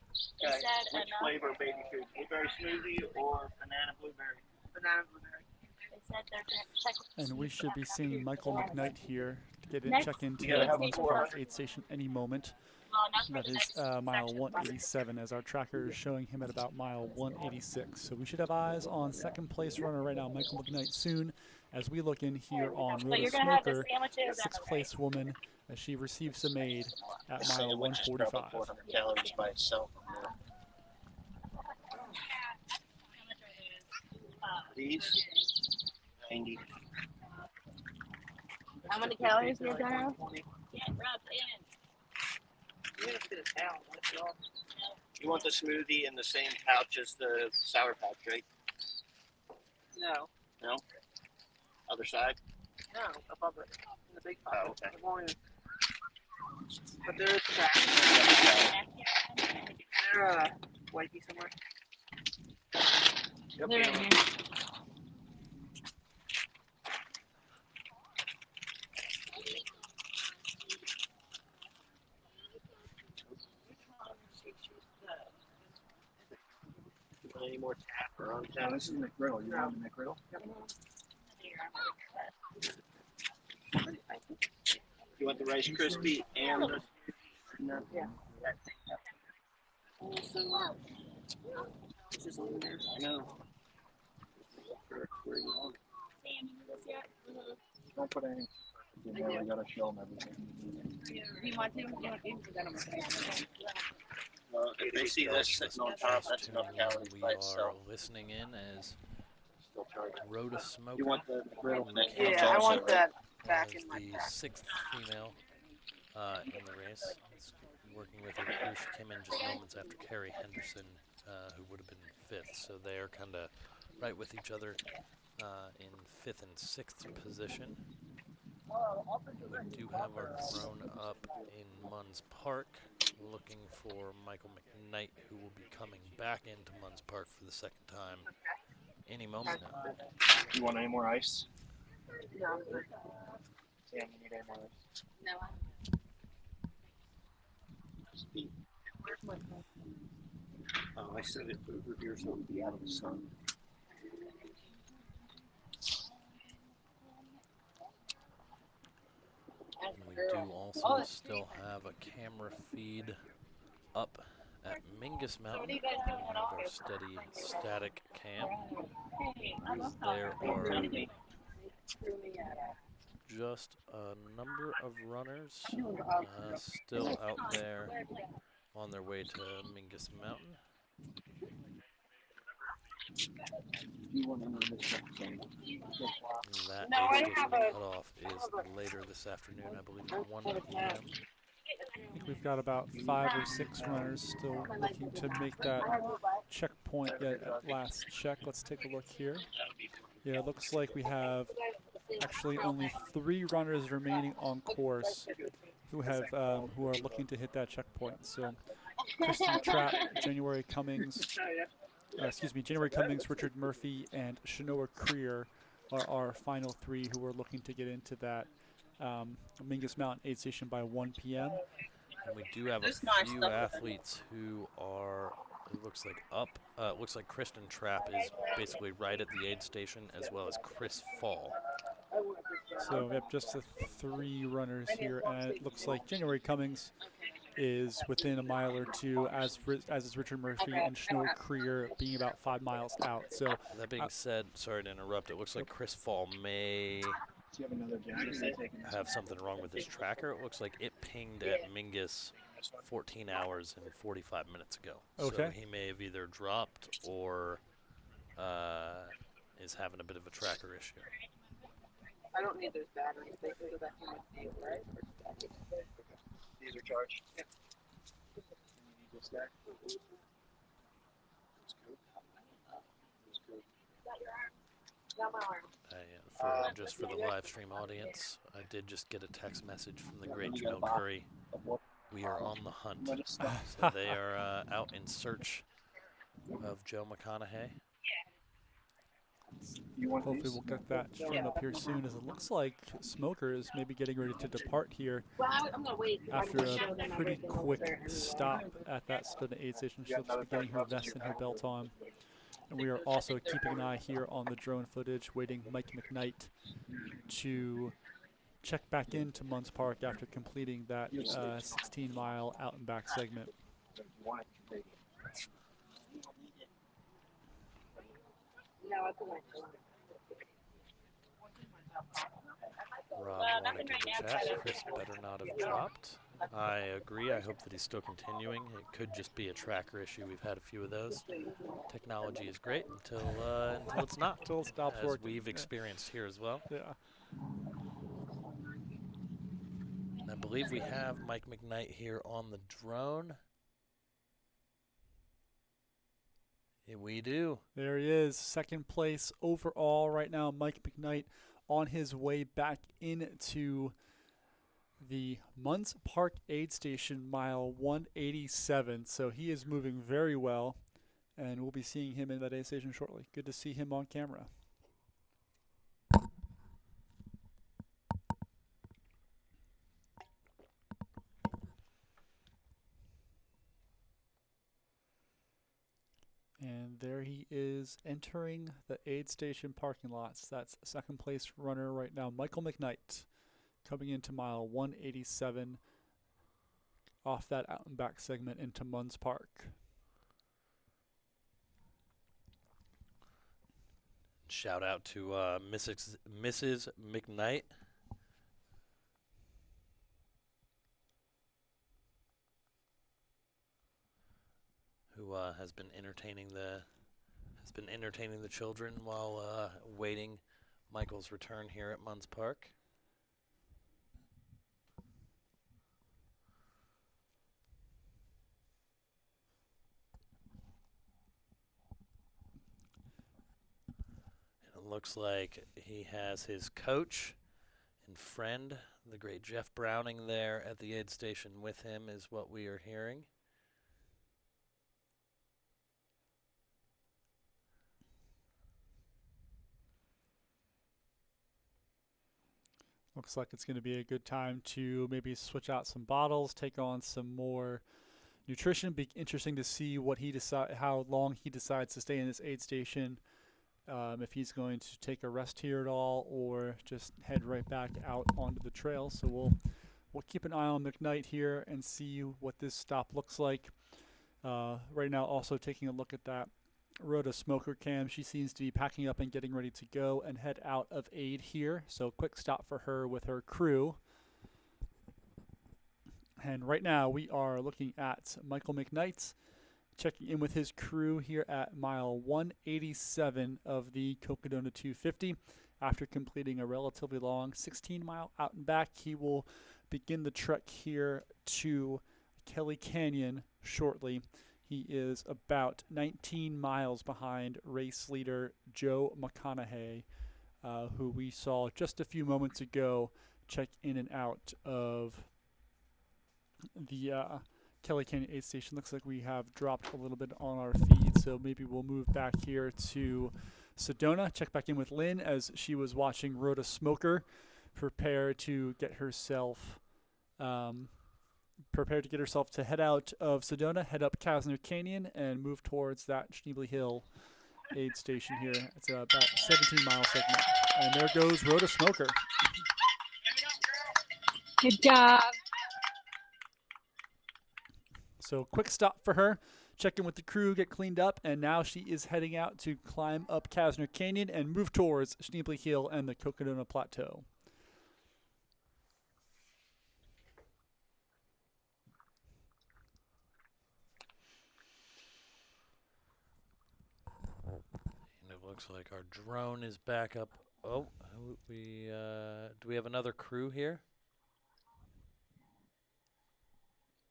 They Okay. said Which enough. flavor baby food? Blueberry smoothie or banana blueberry? Banana blueberry. They said they're checking. And we should be seeing Michael McKnight here to get in, Next. check into You gotta the have Munds four. Park Aid Station any moment. Well, enough for That the is next mile section. 187, as our tracker is showing him at about mile 186. So we should have eyes on 2nd place runner right now, Michael McKnight, soon, as we look in here on But Rhoda you're going to have the Smoker, sandwiches and 6th the place woman, as she receives some aid at The mile sandwich is probably 145. 400 calories by itself. These 90. How many calories are you gonna have? Get rubbed in. You have to get a towel. That's all. You want the smoothie in the same pouch as the Sour Patch, right? No. No? Other side? No, above it. In the big pot. Oh, okay. The one But there is tracks. Is there a wifey somewhere? They're right here. Any more tap or on tap? This is McGriddle. You want the McGriddle? You want the Rice Krispie and the... Yeah. I know. Where you want it. Don't put any. You know, we gotta show them everything. Do you want to? Well, if they see this sitting on top, that's enough calories We by are itself. listening in as Still charging. Rhoda Smoker. You want the griddle that counts Yeah, I also, want right? that back as in my the pack. 6th female in the race. It's working with her crew. She came in just moments after Carrie Henderson, who would have been 5th. So they are kind of right with each other in 5th and 6th position. We do have our drone up in Munds Park, looking for Michael McKnight, who will be coming back into Munds Park for the 2nd time any moment now. You want any more ice? No. Sam, you need any more ice? No. Speed. Oh, I set it over here so it would be out of the sun. And we do also still have a camera feed up at Mingus Mountain. We have our steady static cam. As there are just a number of runners still out there on their way to Mingus Mountain. And that aid station cutoff is later this afternoon, I believe at 1 p.m. I think we've got about 5 or 6 runners still looking to make that checkpoint yet at last check. Let's take a look here. Yeah, it looks like we have actually only 3 runners remaining on course who are looking to hit that checkpoint. So Kristen Trapp, January Cummings, Richard Murphy, and Shanoa Creer are our final 3 who are looking to get into that Mingus Mountain aid station by 1 p.m. And we do have a few athletes who are, it looks like up. It looks like Kristen Trapp is basically right at the aid station, as well as Chris Fall. So we have just the 3 runners here, and it looks like January Cummings is within a mile or 2, as is Richard Murphy and Shanoa Creer being about 5 miles out. So that being said, sorry to interrupt, it looks like Chris Fall may have something wrong with his tracker. It looks like it pinged at Mingus 14 hours and 45 minutes ago. Okay. So he may have either dropped or is having a bit of a tracker issue. I don't need those batteries. They go back in the field, right? These are charged. Yeah. You need this stack. Just for the live stream audience, I did just get a text message from the great Jamil Curry. We are on the hunt. So they are out in search of Joe McConaughey. Hopefully we'll get that shown up here soon, as it looks like Smoker is maybe getting ready to depart here after a pretty quick stop at that student aid station. She looks to be getting her vest and her belt on. And we are also keeping an eye here on the drone footage, waiting Mike McKnight to check back into Munds Park after completing that 16-mile out and back segment. Rob Warnick in the chat. Chris better not have dropped. I agree. I hope that he's still continuing. It could just be a tracker issue. We've had a few of those. Technology is great until it's not. Until it stops as working. We've experienced here as well. Yeah. And I believe we have Mike McKnight here on the drone. Yeah, we do. There he is, 2nd place overall right now. Mike McKnight on his way back into the Munds Park aid station, mile 187. So he is moving very well, and we'll be seeing him in that aid station shortly. Good to see him on camera. And there he is entering the aid station parking lots. That's second place runner right now, Michael McKnight, coming into mile 187 off that out and back segment into Munds Park. Shout out to Mrs. McKnight. Who has been entertaining the children while waiting Michael's return here at Munds Park. And it looks like he has his coach and friend, the great Jeff Browning, there at the aid station with him, is what we are hearing. Looks like it's going to be a good time to maybe switch out some bottles, take on some more nutrition. Be interesting to see what how long he decides to stay in this aid station. If he's going to take a rest here at all, or just head right back out onto the trail. So we'll keep an eye on McKnight here and see what this stop looks like. Right now, also taking a look at that Rhoda smoker cam. She seems to be packing up and getting ready to go and head out of aid here. So quick stop for her with her crew. And right now we are looking at Michael McKnight checking in with his crew here at mile 187 of the Cocodona 250. After completing a relatively long 16-mile out and back, he will begin the trek here to Kelly Canyon shortly. He is about 19 miles behind race leader Joe McConaughey, who we saw just a few moments ago check in and out of the Kelly Canyon aid station. Looks like we have dropped a little bit on our feed, so maybe we'll move back here to Sedona. Check back in with Lynn as she was watching Rhoda Smoker prepare to get herself to head out of Sedona, head up Kasner Canyon, and move towards that Schneebly Hill aid station here. It's about 17-mile segment. And there goes Rhoda Smoker. Good job. So quick stop for her. Check in with the crew, get cleaned up, and now she is heading out to climb up Kasner Canyon and move towards Schneebly Hill and the Cocodona Plateau. And it looks like our drone is back up. Oh, do we have another crew here?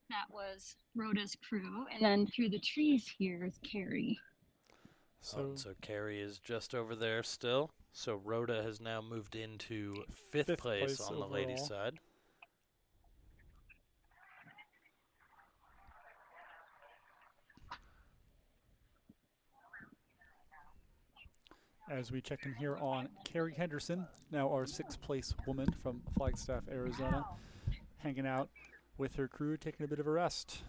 That was Rhoda's crew. And then through the trees here is Carrie. So Carrie is just over there still. So Rhoda has now moved into fifth place on the ladies' side. As we check in here on Carrie Henderson, now our sixth place woman from Flagstaff, Arizona, hanging out with her crew, taking a bit of a rest.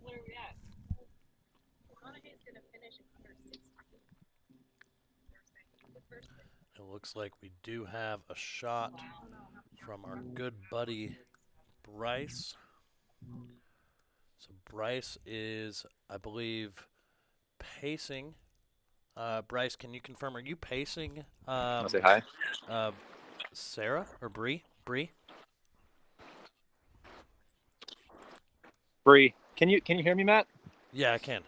Where are we at? McConaughey's gonna finish under 60. It looks like we do have a shot from our good buddy Bryce. So Bryce is, I believe, pacing. Bryce, can you confirm, are you pacing? I'll say hi. Sarah or Bree? Bree, can you hear me, Matt? Yeah, I can.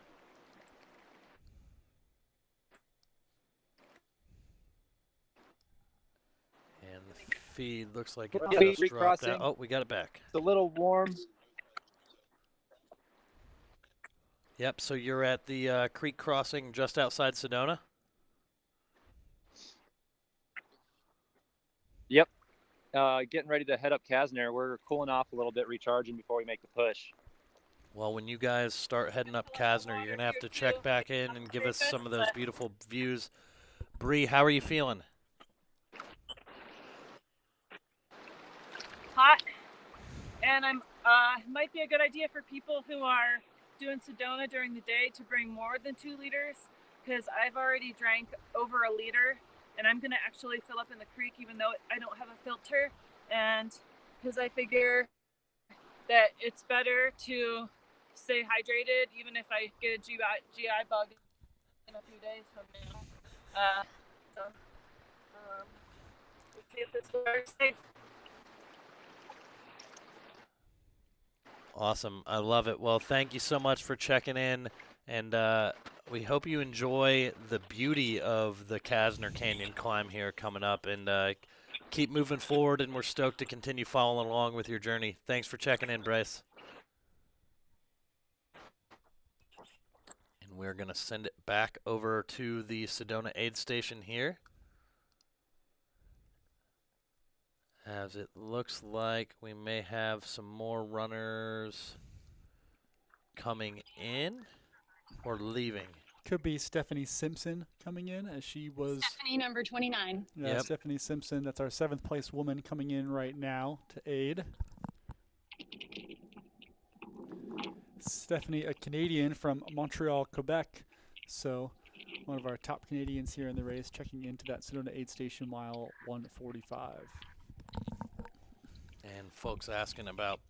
feed looks like it Yeah, just creek dropped crossing. out. Oh, we got it back. It's a little warm. Yep, so you're at the creek crossing just outside Sedona? Yep. Getting ready to head up Casner. We're cooling off a little bit, recharging before we make the push. Well, when you guys start heading up Casner, you're going to have to check back in and give us some of those beautiful views. Bree, how are you feeling? Hot, and might be a good idea for people who are doing Sedona during the day to bring more than 2 liters, because I've already drank over a liter, and I'm gonna actually fill up in the creek even though I don't have a filter, and because I figure that it's better to stay hydrated even if I get a GI bug in a few days from now. Let's see if this works. Awesome. I love it. Well, thank you so much for checking in, and we hope you enjoy the beauty of the Casner Canyon climb here coming up, and keep moving forward, and we're stoked to continue following along with your journey. Thanks for checking in, Bryce. And we're going to send it back over to the Sedona aid station here, as it looks like we may have some more runners coming in or leaving. Could be Stephanie Simpson coming in, as she was. Stephanie, number 29. Yeah, Yep. Stephanie Simpson. That's our 7th place woman coming in right now to aid. Stephanie, a Canadian from Montreal, Quebec. So one of our top Canadians here in the race, checking into that Sedona aid station mile 145. And folks asking about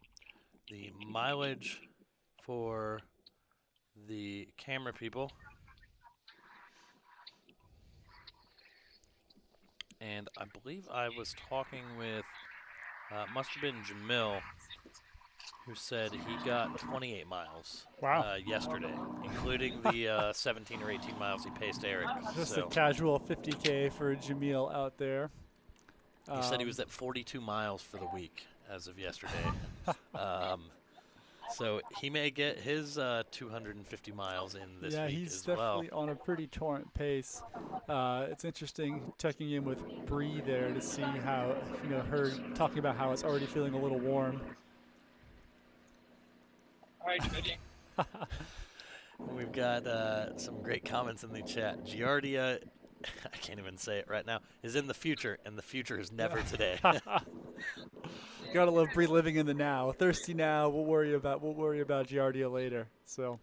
the mileage for the camera people. And I believe I was talking with, must have been Jamil, who said he got 28 miles yesterday, including the 17 or 18 miles he paced Eric. Just So a casual 50K for Jamil out there. he said he was at 42 miles for the week as of yesterday. So he may get his 250 miles in this yeah, week he's as well. definitely on a pretty torrent pace. It's interesting checking in with Bree there to see how, her talking about how it's already feeling a little warm. All right, ready? We've got some great comments in the chat. Giardia, I can't even say it right now, is in the future, and the future is never today. Gotta love Bree living in the now. Thirsty now. We'll worry about Giardia later. So,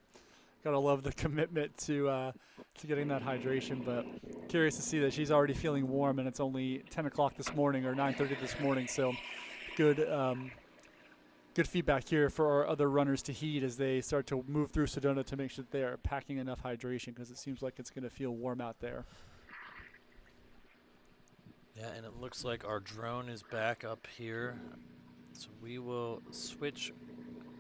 gotta love the commitment to getting that hydration. But curious to see that she's already feeling warm, and it's only 10 o'clock this morning or 9:30 this morning. So, good feedback here for our other runners to heed as they start to move through Sedona to make sure that they are packing enough hydration, because it seems like it's going to feel warm out there. Yeah, and it looks like our drone is back up here. So we will switch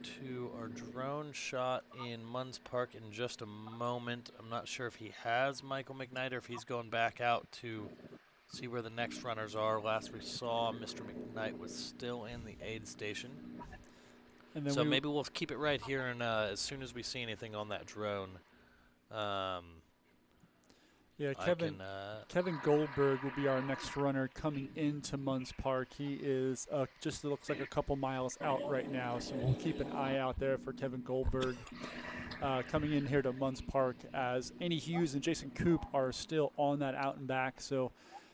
to our drone shot in Munds Park in just a moment. I'm not sure if he has Michael McKnight or if he's going back out to see where the next runners are. Last we saw, Mr. McKnight was still in the aid station. And then So maybe we'll keep it right here, and as soon as we see anything on that drone, yeah, Kevin Goldberg will be our next runner coming into Munds Park. He is just looks like a couple miles out right now, so we'll keep an eye out there for Kevin Goldberg coming in here to Munds Park, as Annie Hughes and Jason Coop are still on that out and back. So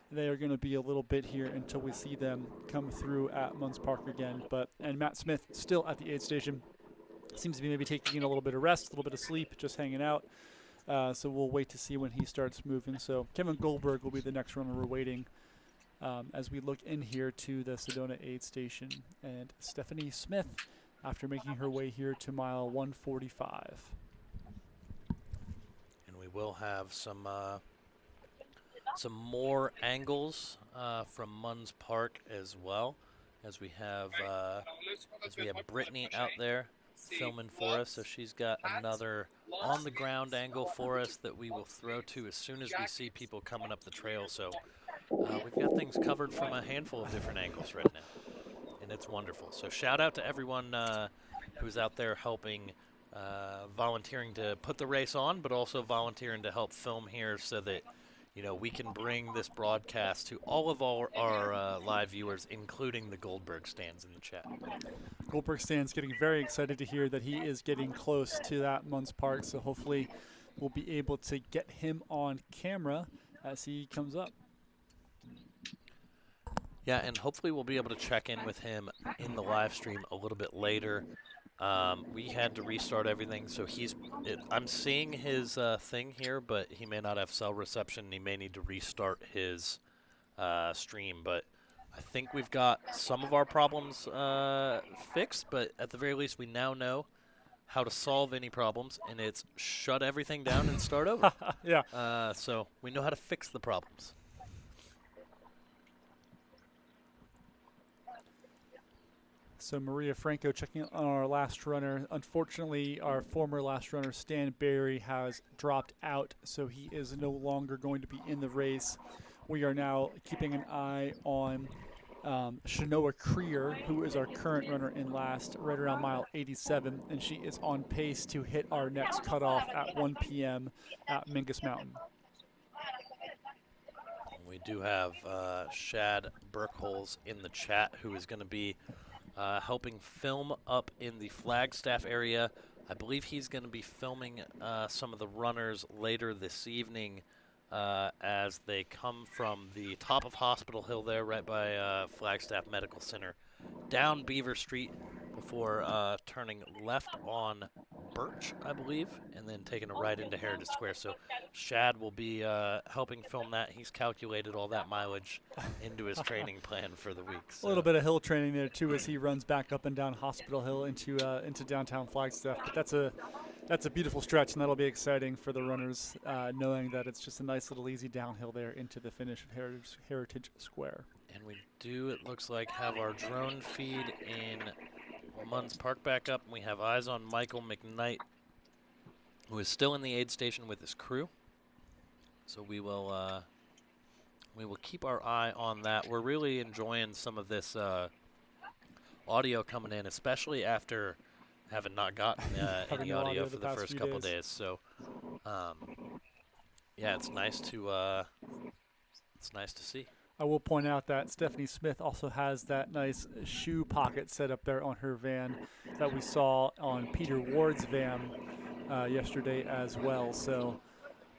they are going to be a little bit here until we see them come through at Munds Park again. And Matt Smith still at the aid station. Seems to be maybe taking a little bit of rest, a little bit of sleep, just hanging out. So we'll wait to see when he starts moving. So Kevin Goldberg will be the next runner we're waiting as we look in here to the Sedona aid station. And Stephanie Smith, after making her way here to mile 145. and we will have some more angles from Munds Park as well, as we have Brittany out there filming for us. So she's got another on the ground angle for us that we will throw to as soon as we see people coming up the trail. So We've got things covered from a handful of different angles right now, and it's wonderful. So shout out to everyone who's out there helping, volunteering to put the race on, but also volunteering to help film here so that, you know, we can bring this broadcast to all of our live viewers, including the Goldberg stands in the chat. Goldberg stands getting very excited to hear that he is getting close to that Munds Park, so hopefully we'll be able to get him on camera as he comes up. Yeah, and hopefully we'll be able to check in with him in the live stream a little bit later. We had to restart everything, so I'm seeing his thing here, but he may not have cell reception. He may need to restart his stream, but I think we've got some of our problems fixed, but at the very least we now know how to solve any problems, and it's shut everything down and start over. Yeah. So we know how to fix the problems. So Maria Franco checking on our last runner. Unfortunately, our former last runner, Stan Barry, has dropped out, so he is no longer going to be in the race. We are now keeping an eye on Shanoa Creer, who is our current runner in last, right around mile 87, and she is on pace to hit our next cutoff at 1 p.m. at Mingus Mountain. We do have Shad Burkholes in the chat, who is going to be helping film up in the Flagstaff area. I believe he's going to be filming some of the runners later this evening as they come from the top of Hospital Hill there, right by Flagstaff Medical Center, down Beaver Street before turning left on Birch, I believe, and then taking a right into Heritage Square. So Shad will be helping film that. He's calculated all that mileage into his training plan for the week. So. A little bit of hill training there too as he runs back up and down Hospital Hill into downtown Flagstaff. But that's a beautiful stretch, and that'll be exciting for the runners, knowing that it's just a nice little easy downhill there into the finish at Heritage Square. And we do, it looks like, have our drone feed in Munds Park back up. And we have eyes on Michael McKnight, who is still in the aid station with his crew. So we will keep our eye on that. We're really enjoying some of this audio coming in, especially after having not gotten any audio for the first couple days. So, yeah, it's nice to see. I will point out that Stephanie Smith also has that nice shoe pocket set up there on her van that we saw on Peter Ward's van yesterday as well. So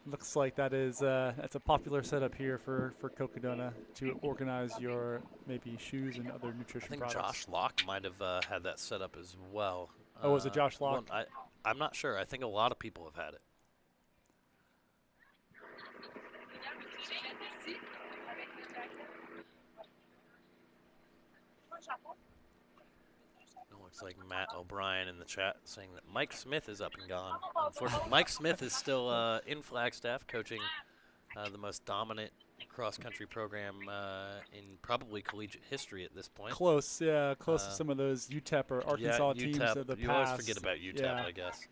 looks like that's a popular setup here for Cocodona to organize your maybe shoes and other nutrition products. I think Josh Locke might have had that set up as well. Oh, was it Josh Locke? Well, I'm not sure. I think a lot of people have had it. It looks like Matt O'Brien in the chat saying that Mike Smith is up and gone. Unfortunately, Mike Smith is still in Flagstaff coaching the most dominant cross-country program in probably collegiate history at this point. Close to some of those UTEP or Arkansas teams of the past. You always forget about UTEP, I guess.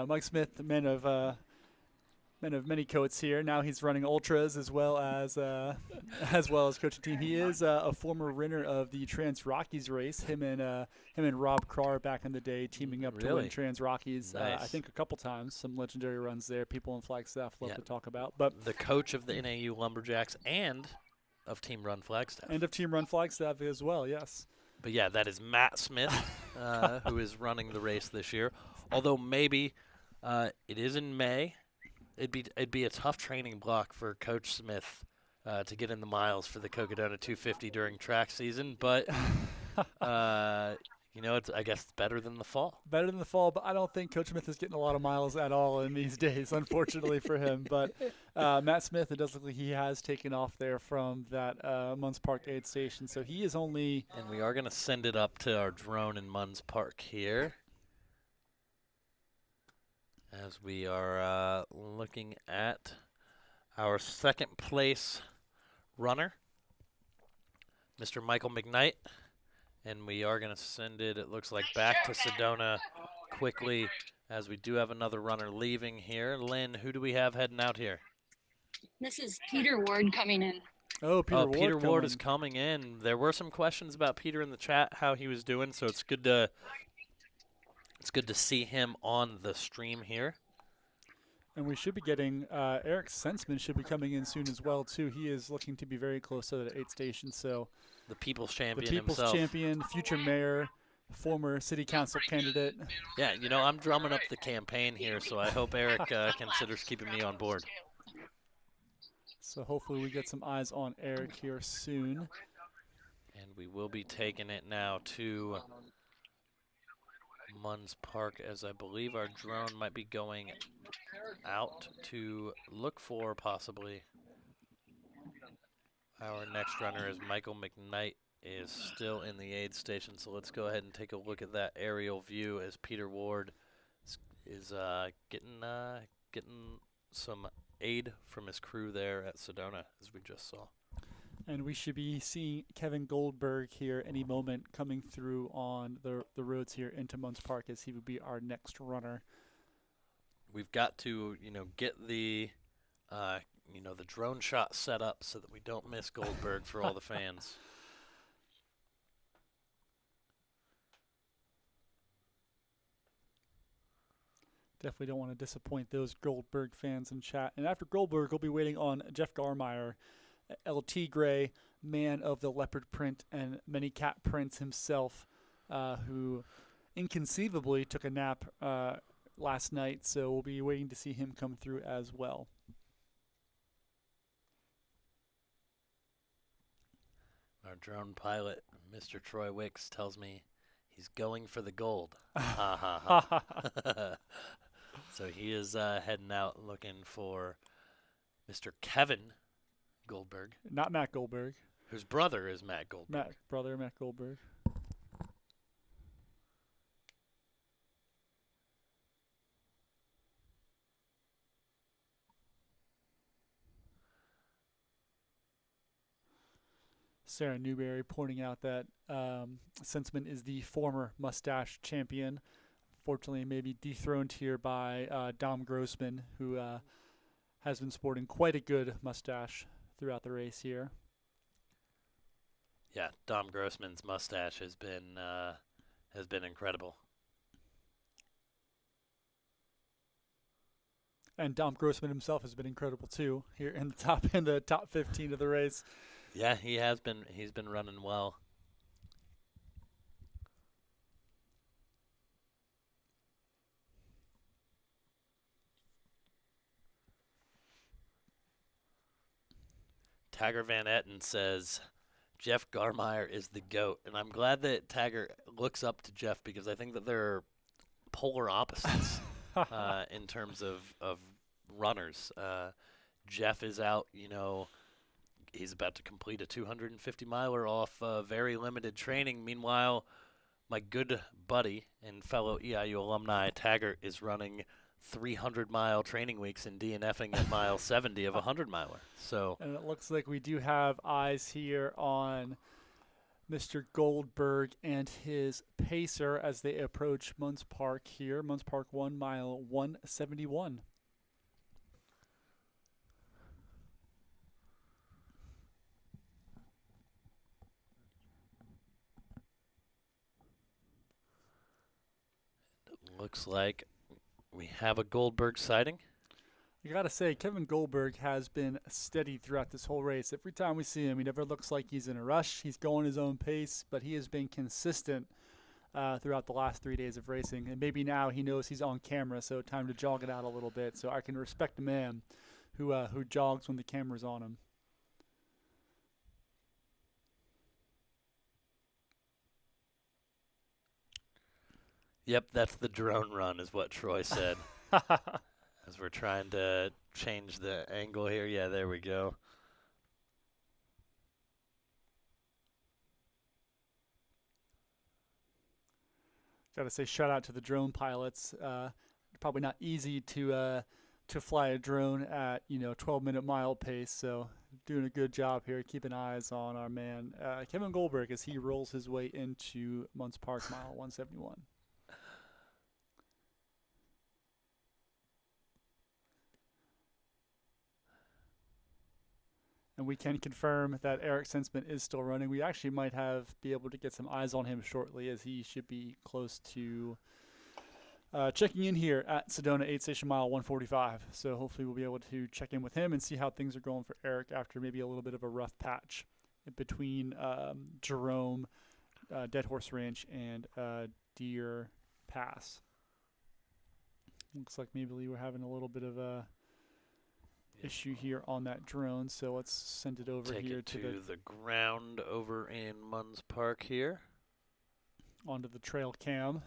Mike Smith, the man of many coats here. Now he's running ultras as well as coaching team. He is a former winner of the Trans Rockies race. Him and Rob Carr back in the day teaming up to win Trans Rockies. Nice. I think a couple times. Some legendary runs there. People in Flagstaff love to talk about. But the coach of the NAU Lumberjacks and of Team Run Flagstaff. And of Team Run Flagstaff as well. Yes. But yeah, that is Matt Smith, who is running the race this year. Although maybe it is in May. It'd be a tough training block for Coach Smith to get in the miles for the Cocodona 250 during track season, but I guess it's better than the fall. Better than the fall, but I don't think Coach Smith is getting a lot of miles at all in these days, unfortunately for him. But Matt Smith, it does look like he has taken off there from that Munds Park aid station, so he is only. And we are going to send it up to our drone in Munds Park here, as we are looking at our second place runner, Mr. Michael McKnight. And we are going to send it, it looks like, back to Sedona quickly, as we do have another runner leaving here. Lynn, who do we have heading out here? This is Peter Ward coming in. Oh, Peter Ward is coming in. There were some questions about Peter in the chat, how he was doing, so it's good to see him on the stream here. And we should be getting Eric Sensman should be coming in soon as well too. He is looking to be very close to the 8 station. So the People's Champion the People's himself. Champion, future mayor, former city council candidate. Yeah, you know, I'm drumming up the campaign here, so I hope Eric considers keeping me on board. So hopefully we get some eyes on Eric here soon. And we will be taking it now to Munds Park, as I believe our drone might be going out to look for possibly our next runner, as Michael McKnight is still in the aid station. So let's go ahead and take a look at that aerial view as Peter Ward is getting some aid from his crew there at Sedona, as we just saw. And we should be seeing Kevin Goldberg here any moment coming through on the roads here into Munds Park, as he would be our next runner. We've got to, get the, the drone shot set up so that we don't miss Goldberg for all the fans. Definitely don't want to disappoint those Goldberg fans in chat. And after Goldberg, we'll be waiting on Jeff Garmeyer, El Tigre, man of the leopard print and many cat prints himself, who inconceivably took a nap last night. So we'll be waiting to see him come through as well. Our drone pilot, Mr. Troy Wicks, tells me he's going for the gold. Ha ha ha. So he is heading out looking for Mr. Kevin Goldberg. Not Matt Goldberg. Whose brother is Matt Goldberg. Matt Goldberg. Sarah Newberry pointing out that Sensman is the former mustache champion. Fortunately, maybe dethroned here by Dom Grossman, who has been sporting quite a good mustache throughout the race here. Yeah, Dom Grossman's mustache has been incredible. And Dom Grossman himself has been incredible too, here in the top 15 of the race. Yeah, he has been. He's been running well. Taggart Van Etten says Jeff Garmeyer is the GOAT. And I'm glad that Taggart looks up to Jeff, because I think that they're polar opposites in terms of runners. Jeff is out, he's about to complete a 250-miler off very limited training. Meanwhile, my good buddy and fellow EIU alumni, Taggart, is running 300-mile training weeks and DNFing at mile 70 of a 100-miler. So, and it looks like we do have eyes here on Mr. Goldberg and his pacer as they approach Munds Park here. Munds Park 1, mile 171. it looks like we have a Goldberg sighting. You got to say, Kevin Goldberg has been steady throughout this whole race. Every time we see him, he never looks like he's in a rush. He's going his own pace, but he has been consistent throughout the last 3 days of racing. And maybe now he knows he's on camera, so time to jog it out a little bit. So I can respect a man who jogs when the camera's on him. Yep, that's the drone run, is what Troy said. As we're trying to change the angle here. Yeah, there we go. Got to say, shout out to the drone pilots. Probably not easy to fly a drone at 12-minute mile pace. So doing a good job here, keeping eyes on our man Kevin Goldberg as he rolls his way into Munds Park, mile 171. And we can confirm that Eric Sensman is still running. We actually might be able to get some eyes on him shortly, as he should be close to checking in here at Sedona Aid Station Mile 145. So hopefully we'll be able to check in with him and see how things are going for Eric after maybe a little bit of a rough patch between Jerome, Dead Horse Ranch, and Deer Pass. Looks like maybe we're having a little bit of a issue here on that drone, so let's send it over Take here it to the ground over in Munds Park here. Onto the trail cam.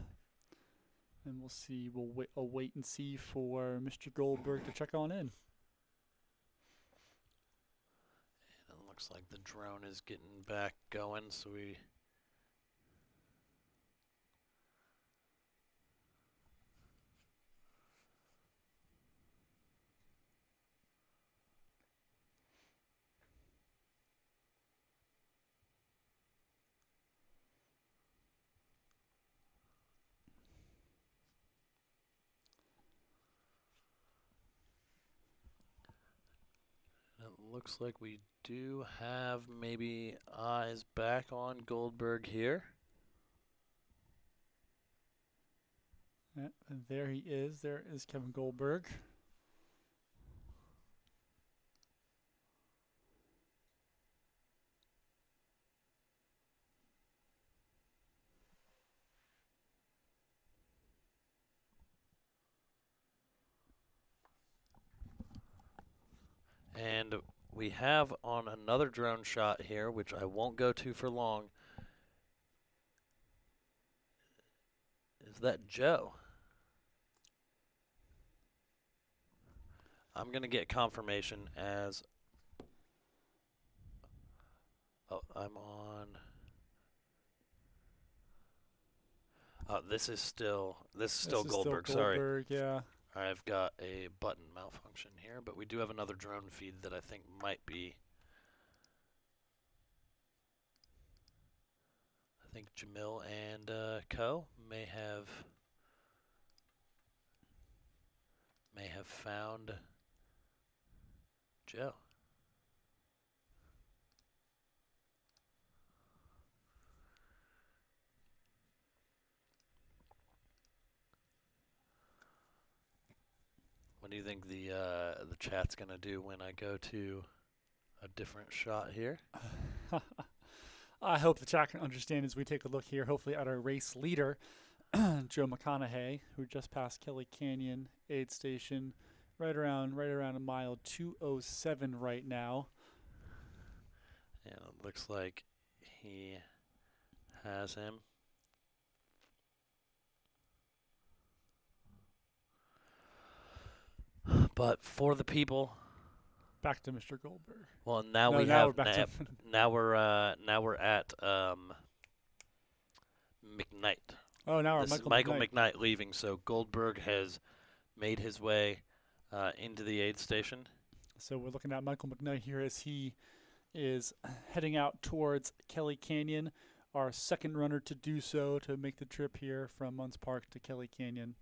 And we'll see, we'll wait and see for Mr. Goldberg to check on in. And it looks like the drone is getting back going, so we... It looks like we do have maybe eyes back on Goldberg here. Yeah, and there he is. There is Kevin Goldberg. And we have on another drone shot here, which I won't go to for long. Is that Joe? I'm going to get confirmation as... Oh, I'm on... Oh, this is still Goldberg, sorry. Goldberg, yeah. I've got a button malfunction here, but we do have another drone feed that I think might be... I think Jamil and Co. may have found Joe. What do you think the chat's gonna do when I go to a different shot here? I hope the chat can understand as we take a look here, hopefully at our race leader, Joe McConaughey, who just passed Kelly Canyon aid station, right around a mile 207 right now. And it looks like he has him. But for the people, back to Mr. Goldberg. Well, now no, we now have we're back to now we're at McKnight. Oh, now we're Michael McKnight leaving. So Goldberg has made his way into the aid station. So we're looking at Michael McKnight here as he is heading out towards Kelly Canyon, our second runner to do so, to make the trip here from Munds Park to Kelly Canyon.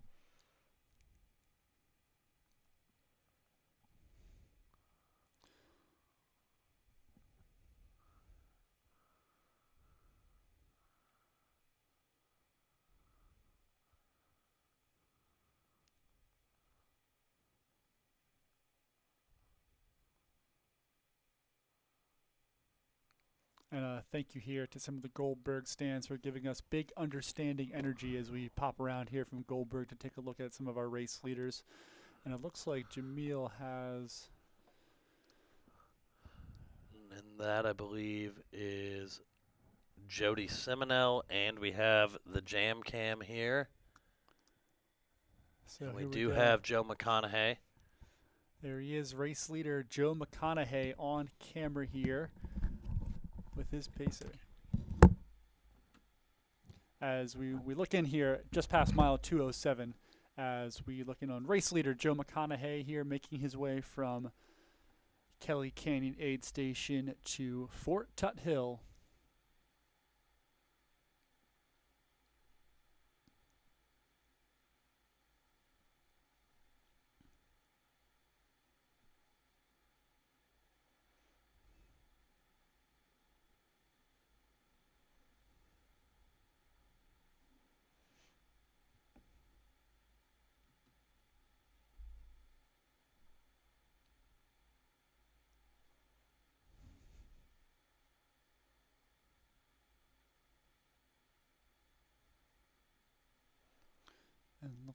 And thank you here to some of the Goldberg stands for giving us big understanding energy as we pop around here from Goldberg to take a look at some of our race leaders. And it looks like Jamil has... And that, I believe, is Jody Simonell, and we have the Jam Cam here. So and we do have Joe McConaughey. There he is, race leader Joe McConaughey on camera here with his pacer. As we look in here, just past mile 207, as we look in on race leader Joe McConaughey here, making his way from Kelly Canyon Aid Station to Fort Tuthill.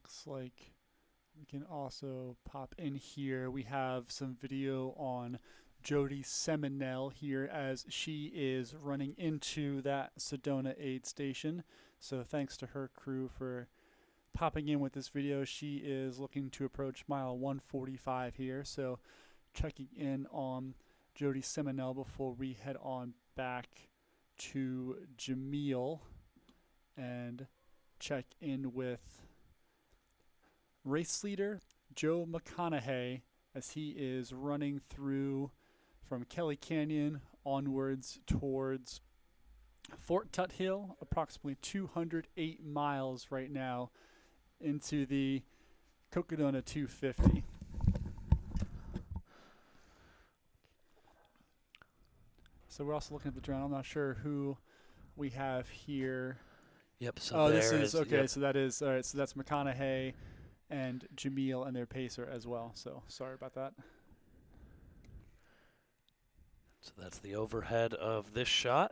Looks like we can also pop in here. We have some video on Jody Seminel here as she is running into that Sedona aid station. So thanks to her crew for popping in with this video. She is looking to approach mile 145 here. So checking in on Jody Seminel before we head on back to Jamil and check in with race leader Joe McConaughey as he is running through from Kelly Canyon onwards towards Fort Tuthill, approximately 208 miles right now into the Cocodona 250. So we're also looking at the drone. I'm not sure who we have here. Yep. So oh, this is okay. Yep. So that is all right. So that's McConaughey and Jamil and their pacer as well. So sorry about that. So that's the overhead of this shot.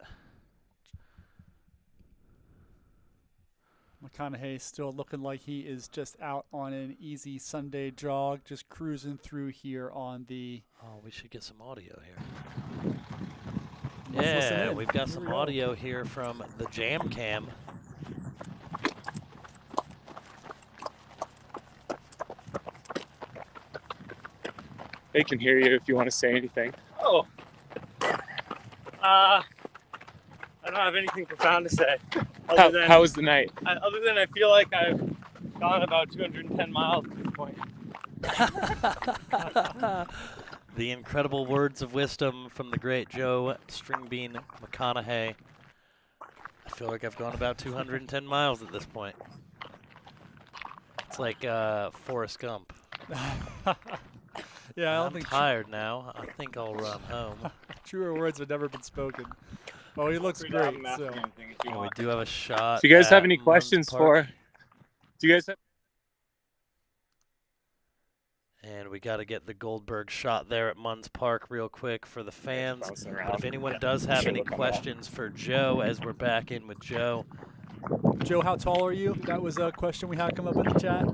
McConaughey still looking like he is just out on an easy Sunday jog, just cruising through here on the... Oh, we should get some audio here. Yeah, we've got some audio here from the Jam Cam. They can hear you if you want to say anything. Oh. I don't have anything profound to say. How was the night? Other than I feel like I've gone about 210 miles at this point. The incredible words of wisdom from the great Joe Stringbean McConaughey. I feel like I've gone about 210 miles at this point. It's like Forrest Gump. Yeah, I'm tired now. I think I'll run home. Truer words have never been spoken. Oh, he looks great. So. And we do have a shot. Do you guys have any Munds questions Park. Do you guys have? And we got to get the Goldberg shot there at Munds Park real quick for the fans. But if anyone does have any questions for Joe as we're back in with Joe. Joe, how tall are you? That was a question we had come up in the chat.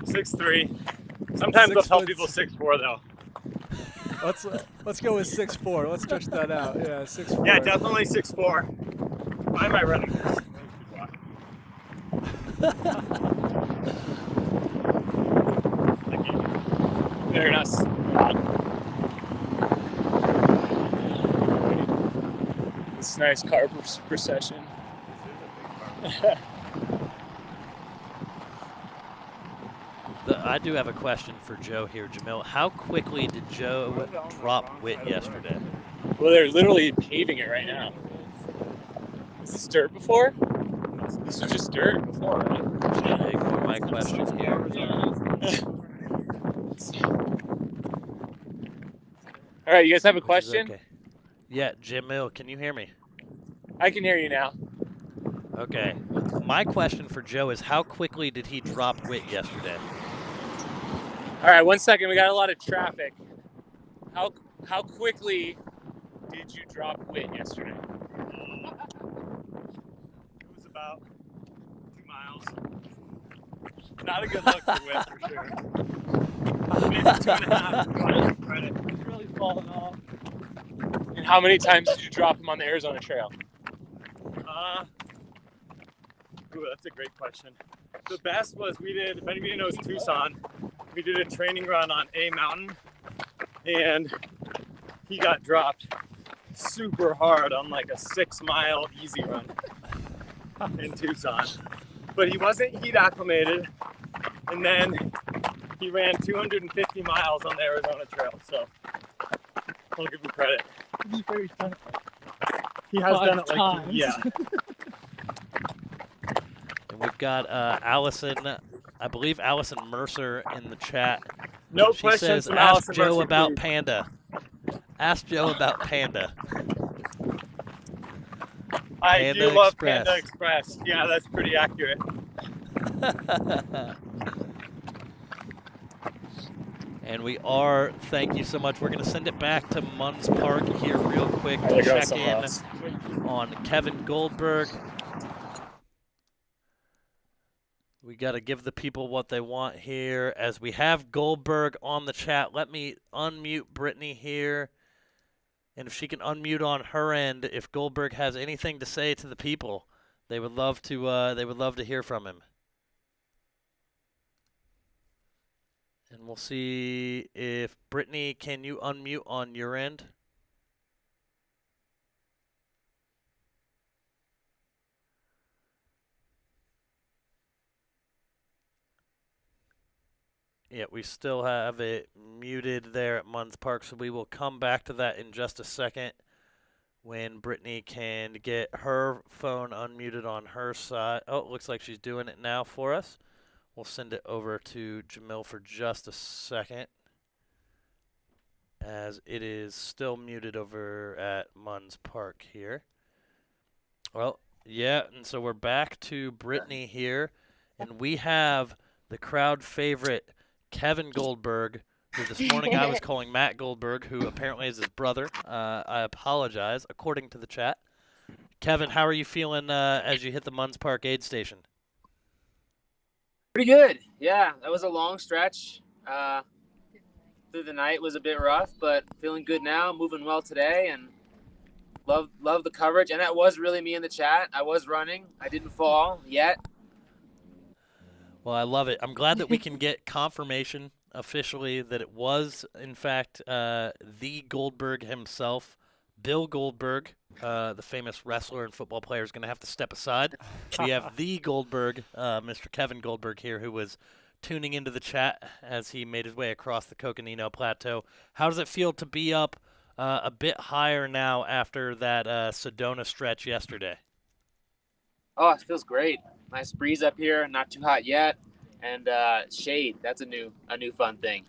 6'3". Sometimes I'll tell people 6'4" though. Let's go with 6'4". Let's stretch that out. Yeah, 6'4". Yeah, definitely 6'4". Why am I running? Very nice. This is nice car procession. I do have a question for Joe here, Jamil. How quickly did Joe drop Witt yesterday? Well, they're literally paving it right now. Was this dirt before? This was just dirt before, right? Ignore my question here. All right, you guys have a question? Okay. Yeah, Jamil, can you hear me? I can hear you now. Okay. My question for Joe is how quickly did he drop Witt yesterday? All right, 1 second. We got a lot of traffic. How quickly did you drop Witt yesterday? It was about 2 miles. Not a good look for Witt for sure. Maybe 2.5. Credit. It's really falling off. And how many times did you drop him on the Arizona Trail? Ooh, that's a great question. The best was if anybody knows Tucson, we did a training run on a mountain and he got dropped super hard on like a 6-mile easy run in Tucson. But he wasn't heat acclimated, and then he ran 250 miles on the Arizona Trail, so I'll give him credit. He has done it like, yeah. And we've got Allison, I believe Allison Mercer in the chat. No she questions says, from ask Allison Joe Mercer, about please. Panda. Ask Joe about Panda. I Panda do love Express. Panda Express. Yeah, that's pretty accurate. And we are, thank you so much. We're going to send it back to Munds Park here real quick to There goes check someone in else. on Kevin Goldberg. We got to give the people what they want here. As we have Goldberg on the chat, let me unmute Brittany here. And if she can unmute on her end, if Goldberg has anything to say to the people, they would love to hear from him. And we'll see if Brittany, can you unmute on your end? Yeah, we still have it muted there at Munds Park, so we will come back to that in just a second when Brittany can get her phone unmuted on her side. Oh, it looks like she's doing it now for us. We'll send it over to Jamil for just a second, as it is still muted over at Munds Park here. Well, yeah, and so we're back to Brittany here, and we have the crowd favorite Kevin Goldberg, who this morning I was calling Matt Goldberg, who apparently is his brother. I apologize, according to the chat. Kevin, how are you feeling as you hit the Munds Park aid station? Pretty good. Yeah, that was a long stretch. Through the night was a bit rough, but feeling good now, moving well today, and love the coverage. And that was really me in the chat. I was running. I didn't fall yet. Well, I love it. I'm glad that we can get confirmation officially that it was, in fact, the Goldberg himself. Bill Goldberg, the famous wrestler and football player, is going to have to step aside. We have the Goldberg, Mr. Kevin Goldberg here, who was tuning into the chat as he made his way across the Cocodona Plateau. How does it feel to be up a bit higher now after that Sedona stretch yesterday? Oh, it feels great. Nice breeze up here, not too hot yet, and shade. That's a new fun thing.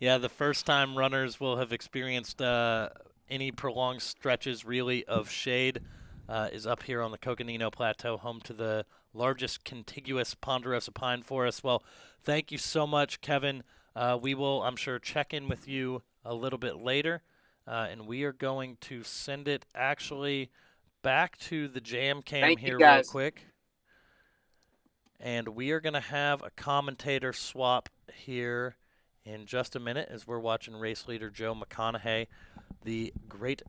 Yeah, the first time runners will have experienced any prolonged stretches really of shade is up here on the Cocodona Plateau, home to the largest contiguous ponderosa pine forest. Well, thank you so much, Kevin. We will, I'm sure, check in with you a little bit later, and we are going to send it actually back to the jam cam here real quick. And we are going to have a commentator swap here in just a minute as we're watching race leader Joe McConaughey, the great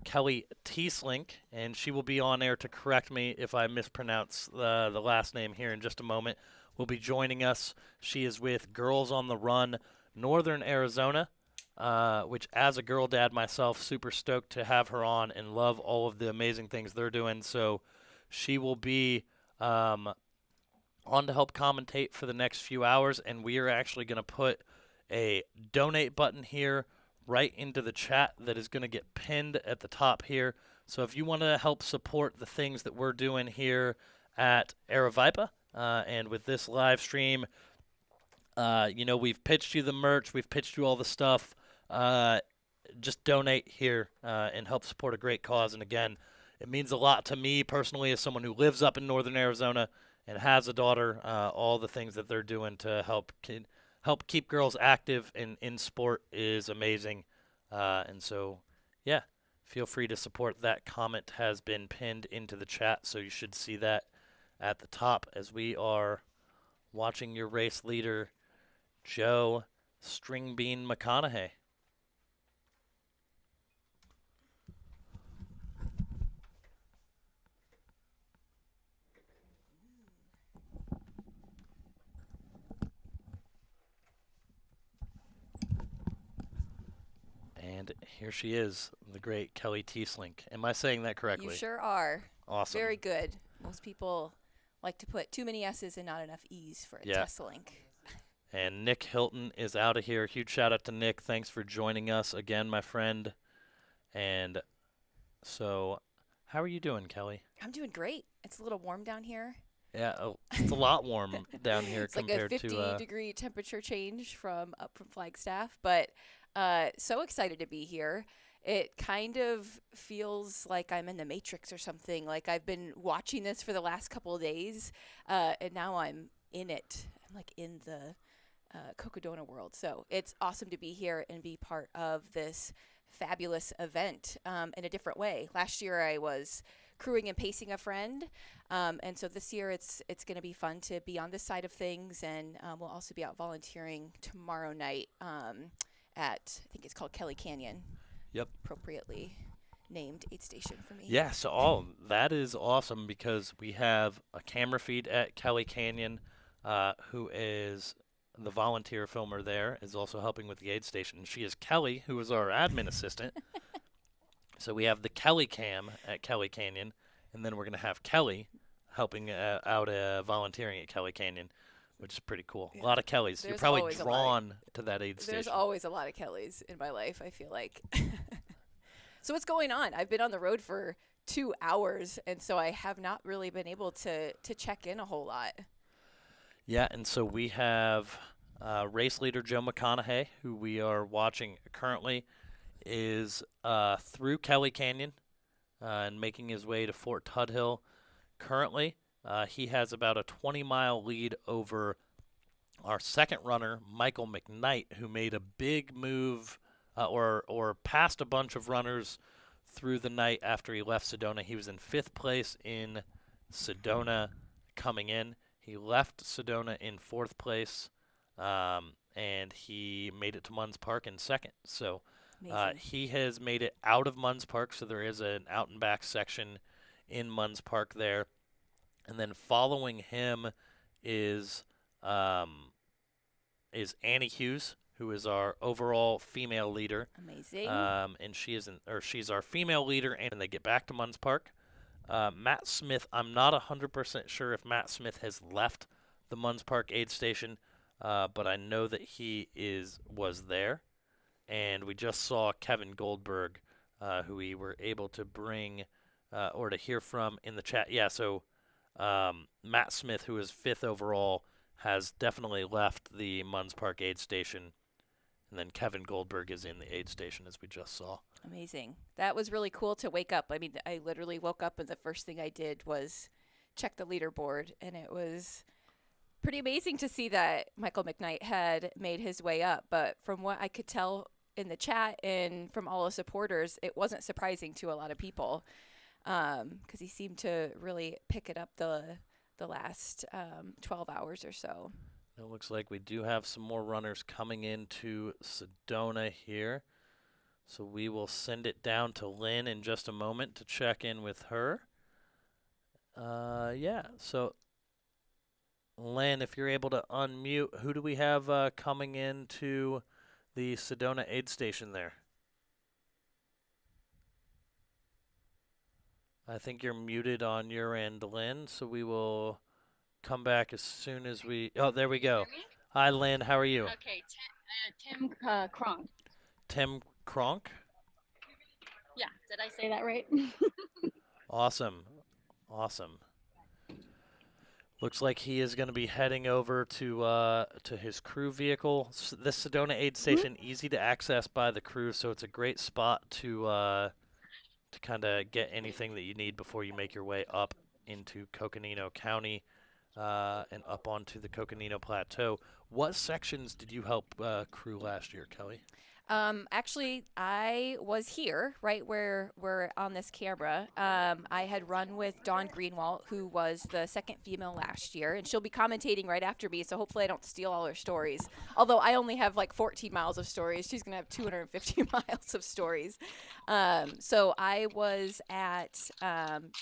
Kelly Teeslink, and she will be on air to correct me if I mispronounce the last name here in just a moment, will be joining us. She is with Girls on the Run, Northern Arizona, which as a girl dad myself, super stoked to have her on and love all of the amazing things they're doing. So she will be on to help commentate for the next few hours, and we are actually going to put a donate button here right into the chat that is going to get pinned at the top here. So if you want to help support the things that we're doing here at Aravaipa and with this live stream, we've pitched you the merch, we've pitched you all the stuff. Just donate here and help support a great cause. And again, it means a lot to me personally as someone who lives up in Northern Arizona and has a daughter, all the things that they're doing to help keep girls active in sport is amazing. And so, yeah, feel free to support. That comment has been pinned into the chat, so you should see that at the top as we are watching your race leader, Joe Stringbean McConaughey. And here she is, the great Kelly Teeslink. Am I saying that correctly? You sure are. Awesome. Very good. Most people like to put too many S's and not enough E's for a Tessalink. And Nick Hilton is out of here. Huge shout out to Nick. Thanks for joining us again, my friend. And so, how are you doing, Kelly? I'm doing great. It's a little warm down here. Yeah, it's a lot warm down here it's compared like a 50-degree temperature change from Flagstaff, but so excited to be here. It kind of feels like I'm in the Matrix or something. Like I've been watching this for the last couple of days, and now I'm in it. I'm like in the Cocodona world. So it's awesome to be here and be part of this fabulous event in a different way. Last year I was crewing and pacing a friend. And so this year it's going to be fun to be on this side of things, and we'll also be out volunteering tomorrow night at, I think it's called Kelly Canyon. Yep. Appropriately named aid station for me. Yeah, so that is awesome because we have a camera feed at Kelly Canyon, who is the volunteer filmer there, is also helping with the aid station. She is Kelly, who is our admin assistant. So we have the Kelly cam at Kelly Canyon, and then we're going to have Kelly helping out volunteering at Kelly Canyon, which is pretty cool. Yeah. A lot of Kellys. There's You're probably always drawn to that aid There's station. always a lot of Kellys in my life, I feel like. So what's going on? I've been on the road for 2 hours, and so I have not really been able to check in a whole lot. Yeah, and so we have race leader Joe McConaughey, who we are watching currently, is through Kelly Canyon and making his way to Fort Tuthill currently. He has about a 20-mile lead over our second runner, Michael McKnight, who made a big move or passed a bunch of runners through the night after he left Sedona. He was in 5th place in Sedona coming in. He left Sedona in 4th place, and he made it to Munds Park in 2nd. So he has made it out of Munds Park, so there is an out-and-back section in Munds Park there. And then following him is Annie Hughes, who is our overall female leader. Amazing. And she's our female leader, and they get back to Munds Park. Matt Smith, I'm not 100% sure if Matt Smith has left the Munds Park aid station, but I know that he was there. And we just saw Kevin Goldberg, who we were able to bring or to hear from in the chat. Yeah, so Matt Smith, who is 5th overall, has definitely left the Munds Park aid station. And then Kevin Goldberg is in the aid station, as we just saw. Amazing. That was really cool to wake up. I mean, I literally woke up and the first thing I did was check the leaderboard, and it was pretty amazing to see that Michael McKnight had made his way up. But from what I could tell in the chat and from all the supporters, it wasn't surprising to a lot of people because he seemed to really pick it up the last 12 hours or so. It looks like we do have some more runners coming into Sedona here. So we will send it down to Lynn in just a moment to check in with her. Yeah, so Lynn, if you're able to unmute, who do we have coming into the Sedona aid station there? I think you're muted on your end, Lynn, so we will come back as soon as we... Oh, there we go. Hi, Lynn. How are you? Okay, Tim Kronk. Tim Kronk? Yeah, did I say that right? Awesome. Awesome. Looks like he is going to be heading over to his crew vehicle. This Sedona aid station, easy to access by the crew, so it's a great spot to kind of get anything that you need before you make your way up into Coconino County and up onto the Coconino Plateau. What sections did you help crew last year, Kelly? Actually, I was here, right where we're on this camera. I had run with Dawn Greenwald, who was the second female last year, and she'll be commentating right after me, so hopefully I don't steal all her stories. Although I only have like 14 miles of stories. She's going to have 250 miles of stories. So I was at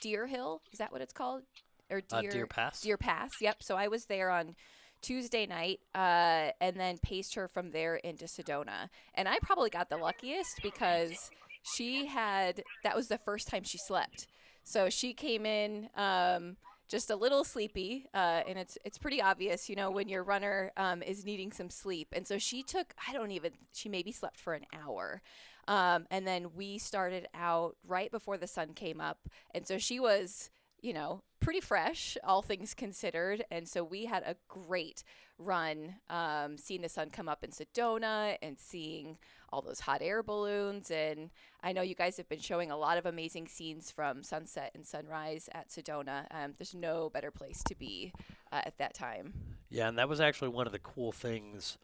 Deer Hill. Is that what it's called? Or Deer Pass? Deer Pass, yep. So I was there on Tuesday night and then paced her from there into Sedona. And I probably got the luckiest because that was the first time she slept. So she came in just a little sleepy, and it's pretty obvious, when your runner is needing some sleep. And so she maybe slept for an hour. And then we started out right before the sun came up. And so she was, pretty fresh, all things considered. And so we had a great run, seeing the sun come up in Sedona and seeing all those hot air balloons. And I know you guys have been showing a lot of amazing scenes from sunset and sunrise at Sedona. There's no better place to be at that time. Yeah, and that was actually one of the cool things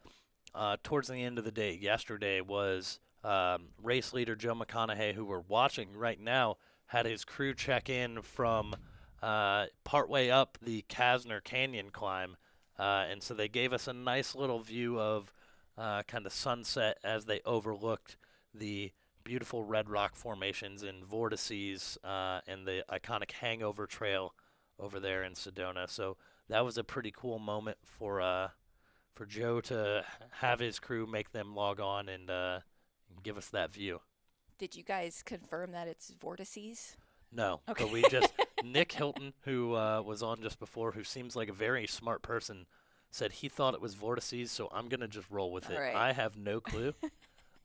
towards the end of the day yesterday was race leader Joe McConaughey, who we're watching right now, had his crew check in from partway up the Kasner Canyon climb. And so they gave us a nice little view of kind of sunset as they overlooked the beautiful red rock formations and vortices and the iconic Hangover Trail over there in Sedona. So that was a pretty cool moment for Joe to have his crew make them log on and give us that view. Did you guys confirm that it's vortices? No, Okay. but we just Nick Hilton, who was on just before, who seems like a very smart person, said he thought it was vortices, so I'm gonna just roll with it. All right. I have no clue.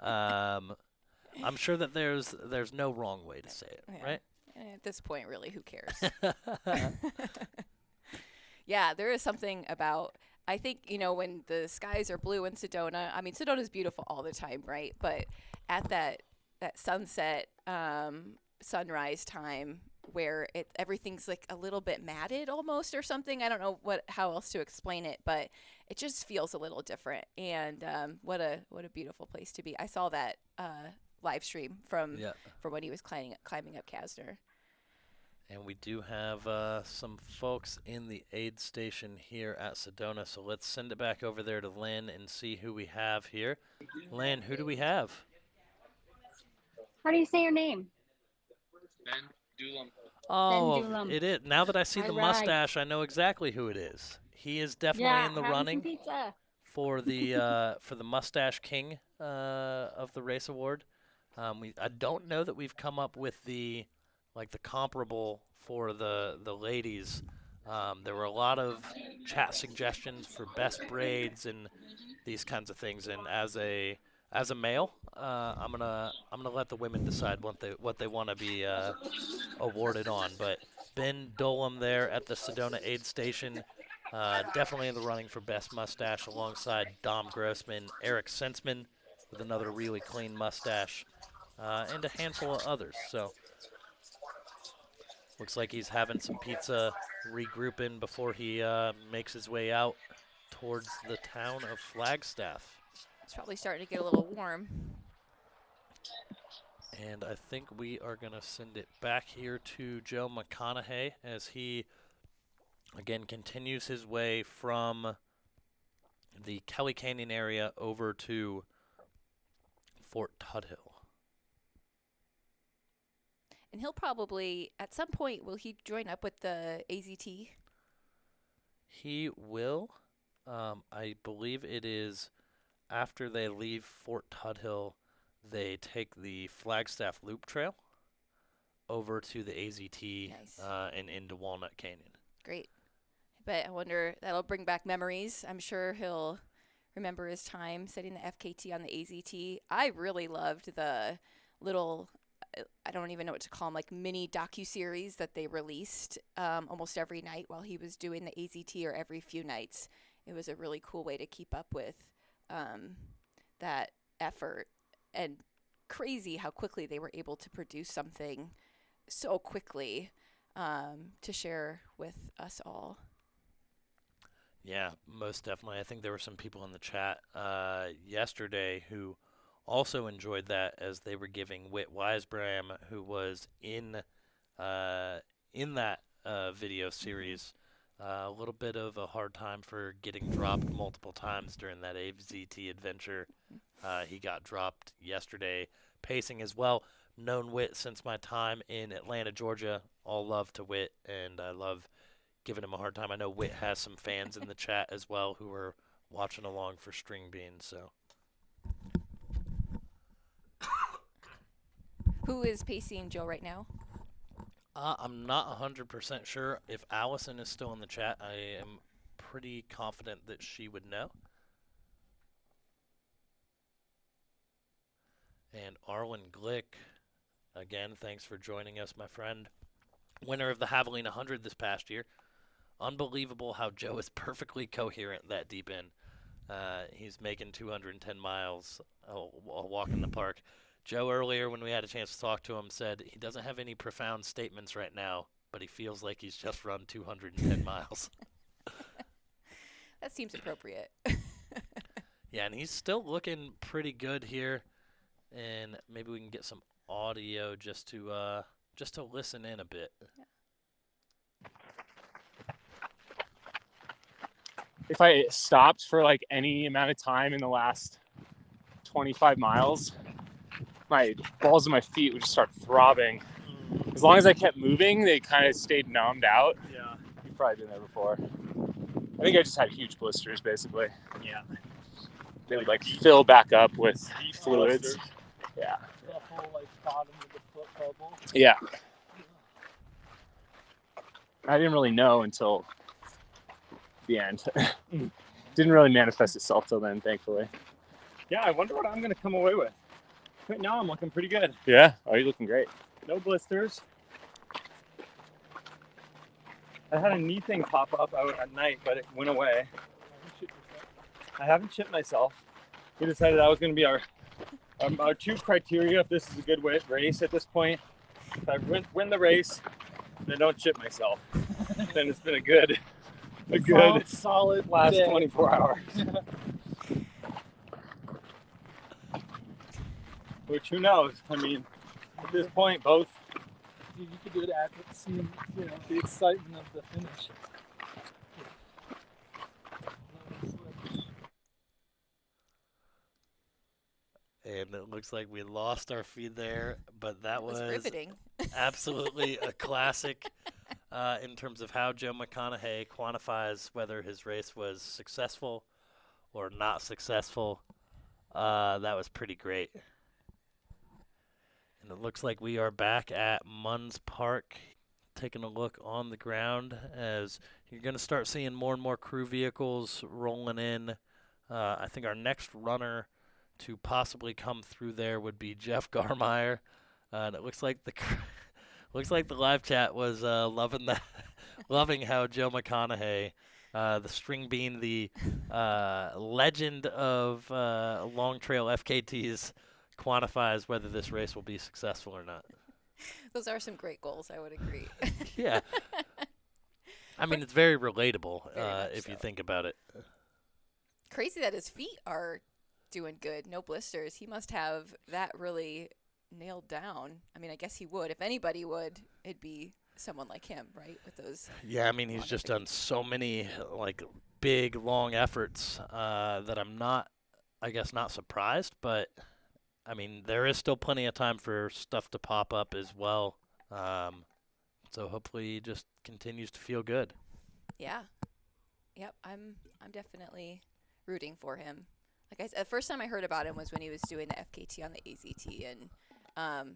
I'm sure that there's no wrong way to say it, Yeah. right? At this point, really, who cares? Yeah, there is something about, I think, when the skies are blue in Sedona, I mean, Sedona's beautiful all the time, right? But at that sunset, sunrise time where everything's like a little bit matted almost or something. I don't know how else to explain it, but it just feels a little different. And what a beautiful place to be. I saw that live stream from when he was climbing up Kasner. And we do have some folks in the aid station here at Sedona, so let's send it back over there to Lynn and see who we have here. Lynn, who do we have? How do you say your name? Ben Doolam. Oh, Ben Doolam. it is. Now that I see the All right. mustache, I know exactly who it is. He is definitely in the running Pizza. for the Mustache King of the race award. I don't know that we've come up with the comparable for the ladies. There were a lot of chat suggestions for best braids and these kinds of things. And as a male, I'm gonna let the women decide what they want to be awarded on. But Ben Dolam there at the Sedona aid station, definitely in the running for best mustache, alongside Dom Grossman, Eric Sensman with another really clean mustache, and a handful of others. So looks like he's having some pizza, regrouping before he makes his way out towards the town of Flagstaff. It's probably starting to get a little warm. And I think we are going to send it back here to Joe McConaughey as he, again, continues his way from the Kelly Canyon area over to Fort Tuthill. And he'll probably, at some point, will he join up with the AZT? He will. I believe it is after they leave Fort Tuthill, they take the Flagstaff Loop Trail over to the AZT and into Walnut Canyon. Great. But I wonder, that'll bring back memories. I'm sure he'll remember his time setting the FKT on the AZT. I really loved the little, I don't even know what to call them, like mini docu-series that they released almost every night while he was doing the AZT, or every few nights. It was a really cool way to keep up with that effort, and crazy how quickly they were able to produce something so quickly to share with us all. Yeah, most definitely. I think there were some people in the chat yesterday who also enjoyed that, as they were giving Whit Weisbram, who was in that video series, a little bit of a hard time for getting dropped multiple times during that AZT adventure. He got dropped yesterday, pacing as well. Known Whit since my time in Atlanta, Georgia. All love to Whit, and I love giving him a hard time. I know Whit has some fans in the chat as well who are watching along for String Beans. So, who is pacing Joe right now? I'm not 100% sure. If Allison is still in the chat, I am pretty confident that she would know. And Arlen Glick, again, thanks for joining us, my friend. Winner of the Javelina 100 this past year. Unbelievable how Joe is perfectly coherent that deep in. He's making 210 miles a walk in the park. Joe, earlier when we had a chance to talk to him, said he doesn't have any profound statements right now, but he feels like he's just run 210 miles. That seems appropriate. Yeah, and he's still looking pretty good here. And maybe we can get some audio just to just to listen in a bit. If I stopped for like any amount of time in the last 25 miles, my balls of my feet would just start throbbing. As long as I kept moving, they kind of stayed numbed out. Yeah. You've probably been there before. I think I just had huge blisters, basically. Yeah. They would like fill back up with fluids. Blisters. Yeah. The whole like bottom of the foot bubble. Yeah. I didn't really know until the end. Didn't really manifest itself till then, thankfully. Yeah, I wonder what I'm going to come away with. Right now, I'm looking pretty good. Yeah? Oh, you're looking great. No blisters. I had a knee thing pop up out at night, but it went away. I haven't chipped myself. We decided that was going to be our 2 criteria if this is a good race at this point. If I win the race and I don't chip myself, then it's been a good solid last day. 24 hours. Which, who knows? I mean, at this point, both. You could do it after seeing, the excitement of the finish. And it looks like we lost our feed there, but that was riveting. Absolutely a classic in terms of how Joe McConaughey quantifies whether his race was successful or not successful. That was pretty great. And it looks like we are back at Munds Park, taking a look on the ground as you're going to start seeing more and more crew vehicles rolling in. I think our next runner to possibly come through there would be Jeff Garmeyer. And it looks like the live chat was loving how Joe McConaughey, the string bean, the legend of long trail FKTs, quantifies whether this race will be successful or not. Those are some great goals, I would agree. Yeah. I mean, it's very relatable if you so. think about it. Crazy that his feet are doing good, no blisters. He must have that really nailed down. I mean, I guess he would. If anybody would, it'd be someone like him, right? With those. Yeah, I mean, he's just done so many like big, long efforts that I'm not surprised, but I mean, there is still plenty of time for stuff to pop up as well. So hopefully he just continues to feel good. Yeah. Yep, I'm definitely rooting for him. Like I said, the first time I heard about him was when he was doing the FKT on the AZT, and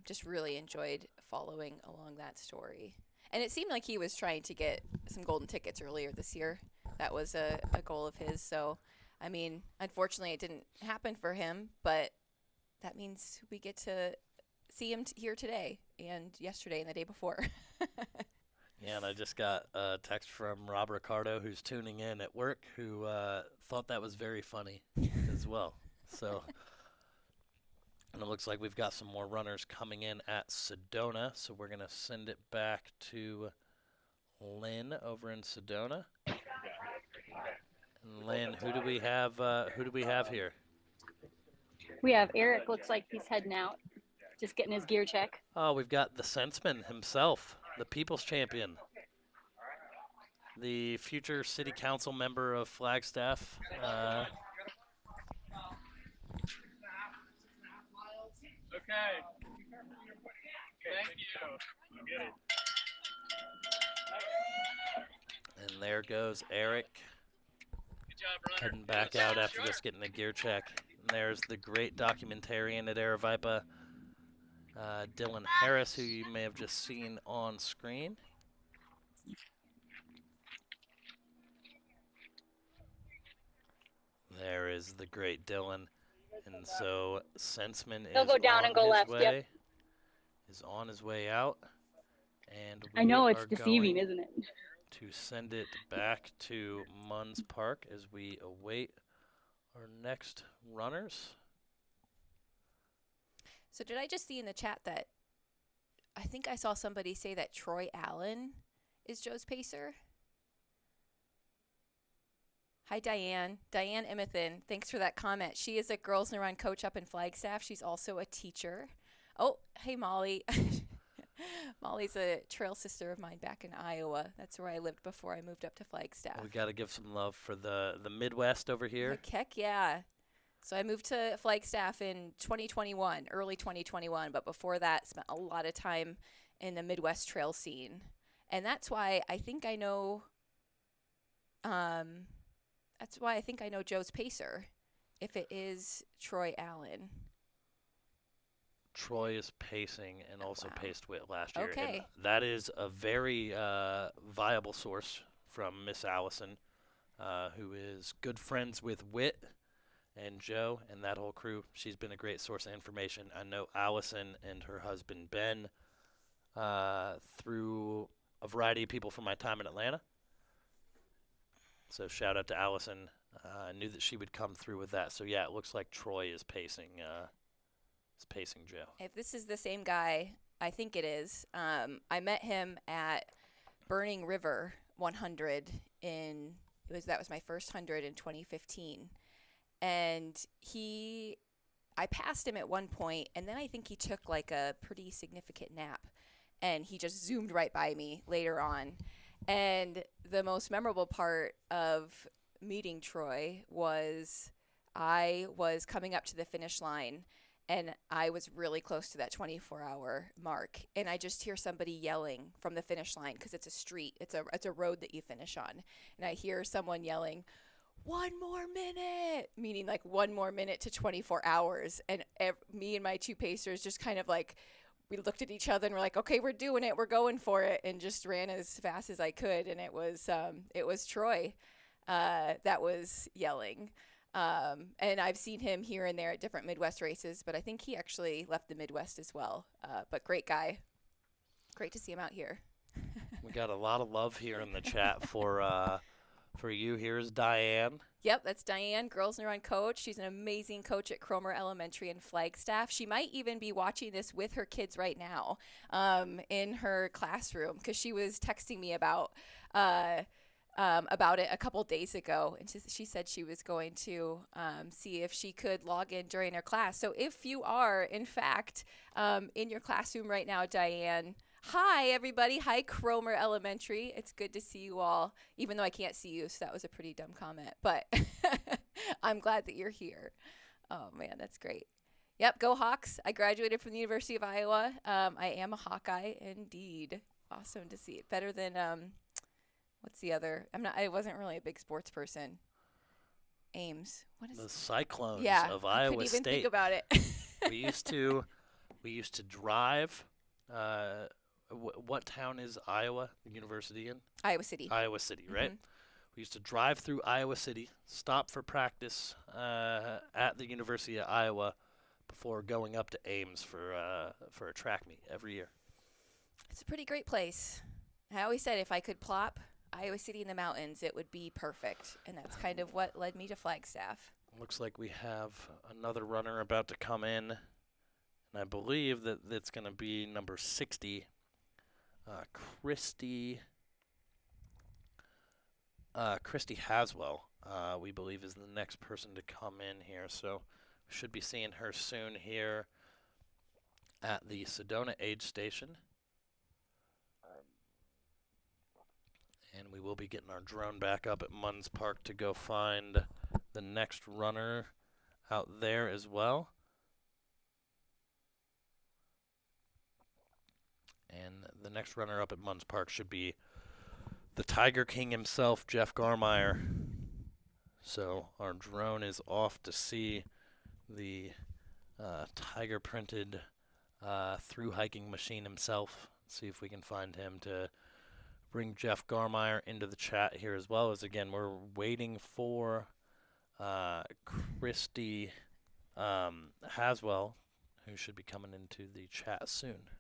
just really enjoyed following along that story. And it seemed like he was trying to get some golden tickets earlier this year. That was a goal of his. So, I mean, unfortunately it didn't happen for him, but that means we get to see him here today and yesterday and the day before. Yeah, and I just got a text from Rob Ricardo, who's tuning in at work, who thought that was very funny as well. So, and it looks like we've got some more runners coming in at Sedona, so we're going to send it back to Lynn over in Sedona. And Lynn, who do we have here? We have Eric, looks like he's heading out, just getting his gear check. Oh, we've got the Senseman himself, the People's Champion, the future city council member of Flagstaff. Okay. Thank you. Get it. And there goes Eric. Good job, runner. Heading back out after just getting a gear check. And there's the great documentarian at Aravaipa, Dylan Harris, who you may have just seen on screen. There is the great Dylan. And so Senseman He'll go down and go left, yep. Is on his way out. And I know it's are deceiving, going isn't it? to send it back to Munds Park as we await our next runners. So did I just see in the chat that I think I saw somebody say that Troy Allen is Joe's pacer? Hi, Diane. Diane Emethan, thanks for that comment. She is a Girls in the Run coach up in Flagstaff. She's also a teacher. Oh, hey, Molly. Molly's a trail sister of mine back in Iowa. That's where I lived before I moved up to Flagstaff. We got to give some love for the Midwest over here. Heck yeah. So I moved to Flagstaff in 2021, early 2021, but before that, spent a lot of time in the Midwest trail scene. And that's why I think I know Joe's pacer, if it is Troy Allen. Troy is pacing and also paced Whit last year. Okay. And that is a very viable source from Miss Allison, who is good friends with Whit and Joe and that whole crew. She's been a great source of information. I know Allison and her husband Ben through a variety of people from my time in Atlanta. So shout out to Allison. I knew that she would come through with that. So yeah, it looks like Troy is pacing Joe. If this is the same guy, I think it is. I met him at Burning River 100 that was my first 100 in 2015. And I passed him at one point, and then I think he took like a pretty significant nap, and he just zoomed right by me later on. And the most memorable part of meeting Troy was I was coming up to the finish line, and I was really close to that 24-hour mark, and I just hear somebody yelling from the finish line because it's a street, it's a road that you finish on, and I hear someone yelling, "1 more minute," meaning like 1 more minute to 24 hours, and me and my two pacers just kind of like, we looked at each other and we're like, okay, we're doing it, we're going for it, and just ran as fast as I could, and it was Troy that was yelling. And I've seen him here and there at different Midwest races, but I think he actually left the Midwest as well. But great guy. Great to see him out here. We got a lot of love here in the chat for you. Here's Diane. Yep, that's Diane, Girls Run coach. She's an amazing coach at Cromer Elementary in Flagstaff. She might even be watching this with her kids right now in her classroom, because she was texting me about it a couple days ago, and she said she was going to see if she could log in during her class. So if you are, in fact, in your classroom right now, Diane, hi, everybody. Hi, Cromer Elementary. It's good to see you all, even though I can't see you, so that was a pretty dumb comment. But I'm glad that you're here. Oh, man, that's great. Yep, go Hawks. I graduated from the University of Iowa. I am a Hawkeye, indeed. Awesome to see it. Better than, what's the other? I wasn't really a big sports person. Ames. What is the Cyclones of I Iowa couldn't even State? think about it. we used to drive. What town is Iowa, the university in? Iowa City. Iowa City, right? We used to drive through Iowa City, stop for practice at the University of Iowa before going up to Ames for a track meet every year. It's a pretty great place. I always said if I could plop Iowa City in the mountains, it would be perfect. And that's kind of what led me to Flagstaff. Looks like we have another runner about to come in. And I believe that it's going to be number 60, Christy Haswell, we believe is the next person to come in here. So we should be seeing her soon here at the Sedona Aid Station. And we will be getting our drone back up at Munds Park to go find the next runner out there as well. And the next runner up at Munds Park should be the Tiger King himself, Jeff Garmeyer. So our drone is off to see the tiger printed through hiking machine himself. See if we can find him to bring Jeff Garmeyer into the chat here, as well as, again, we're waiting for Christy Haswell, who should be coming into the chat soon.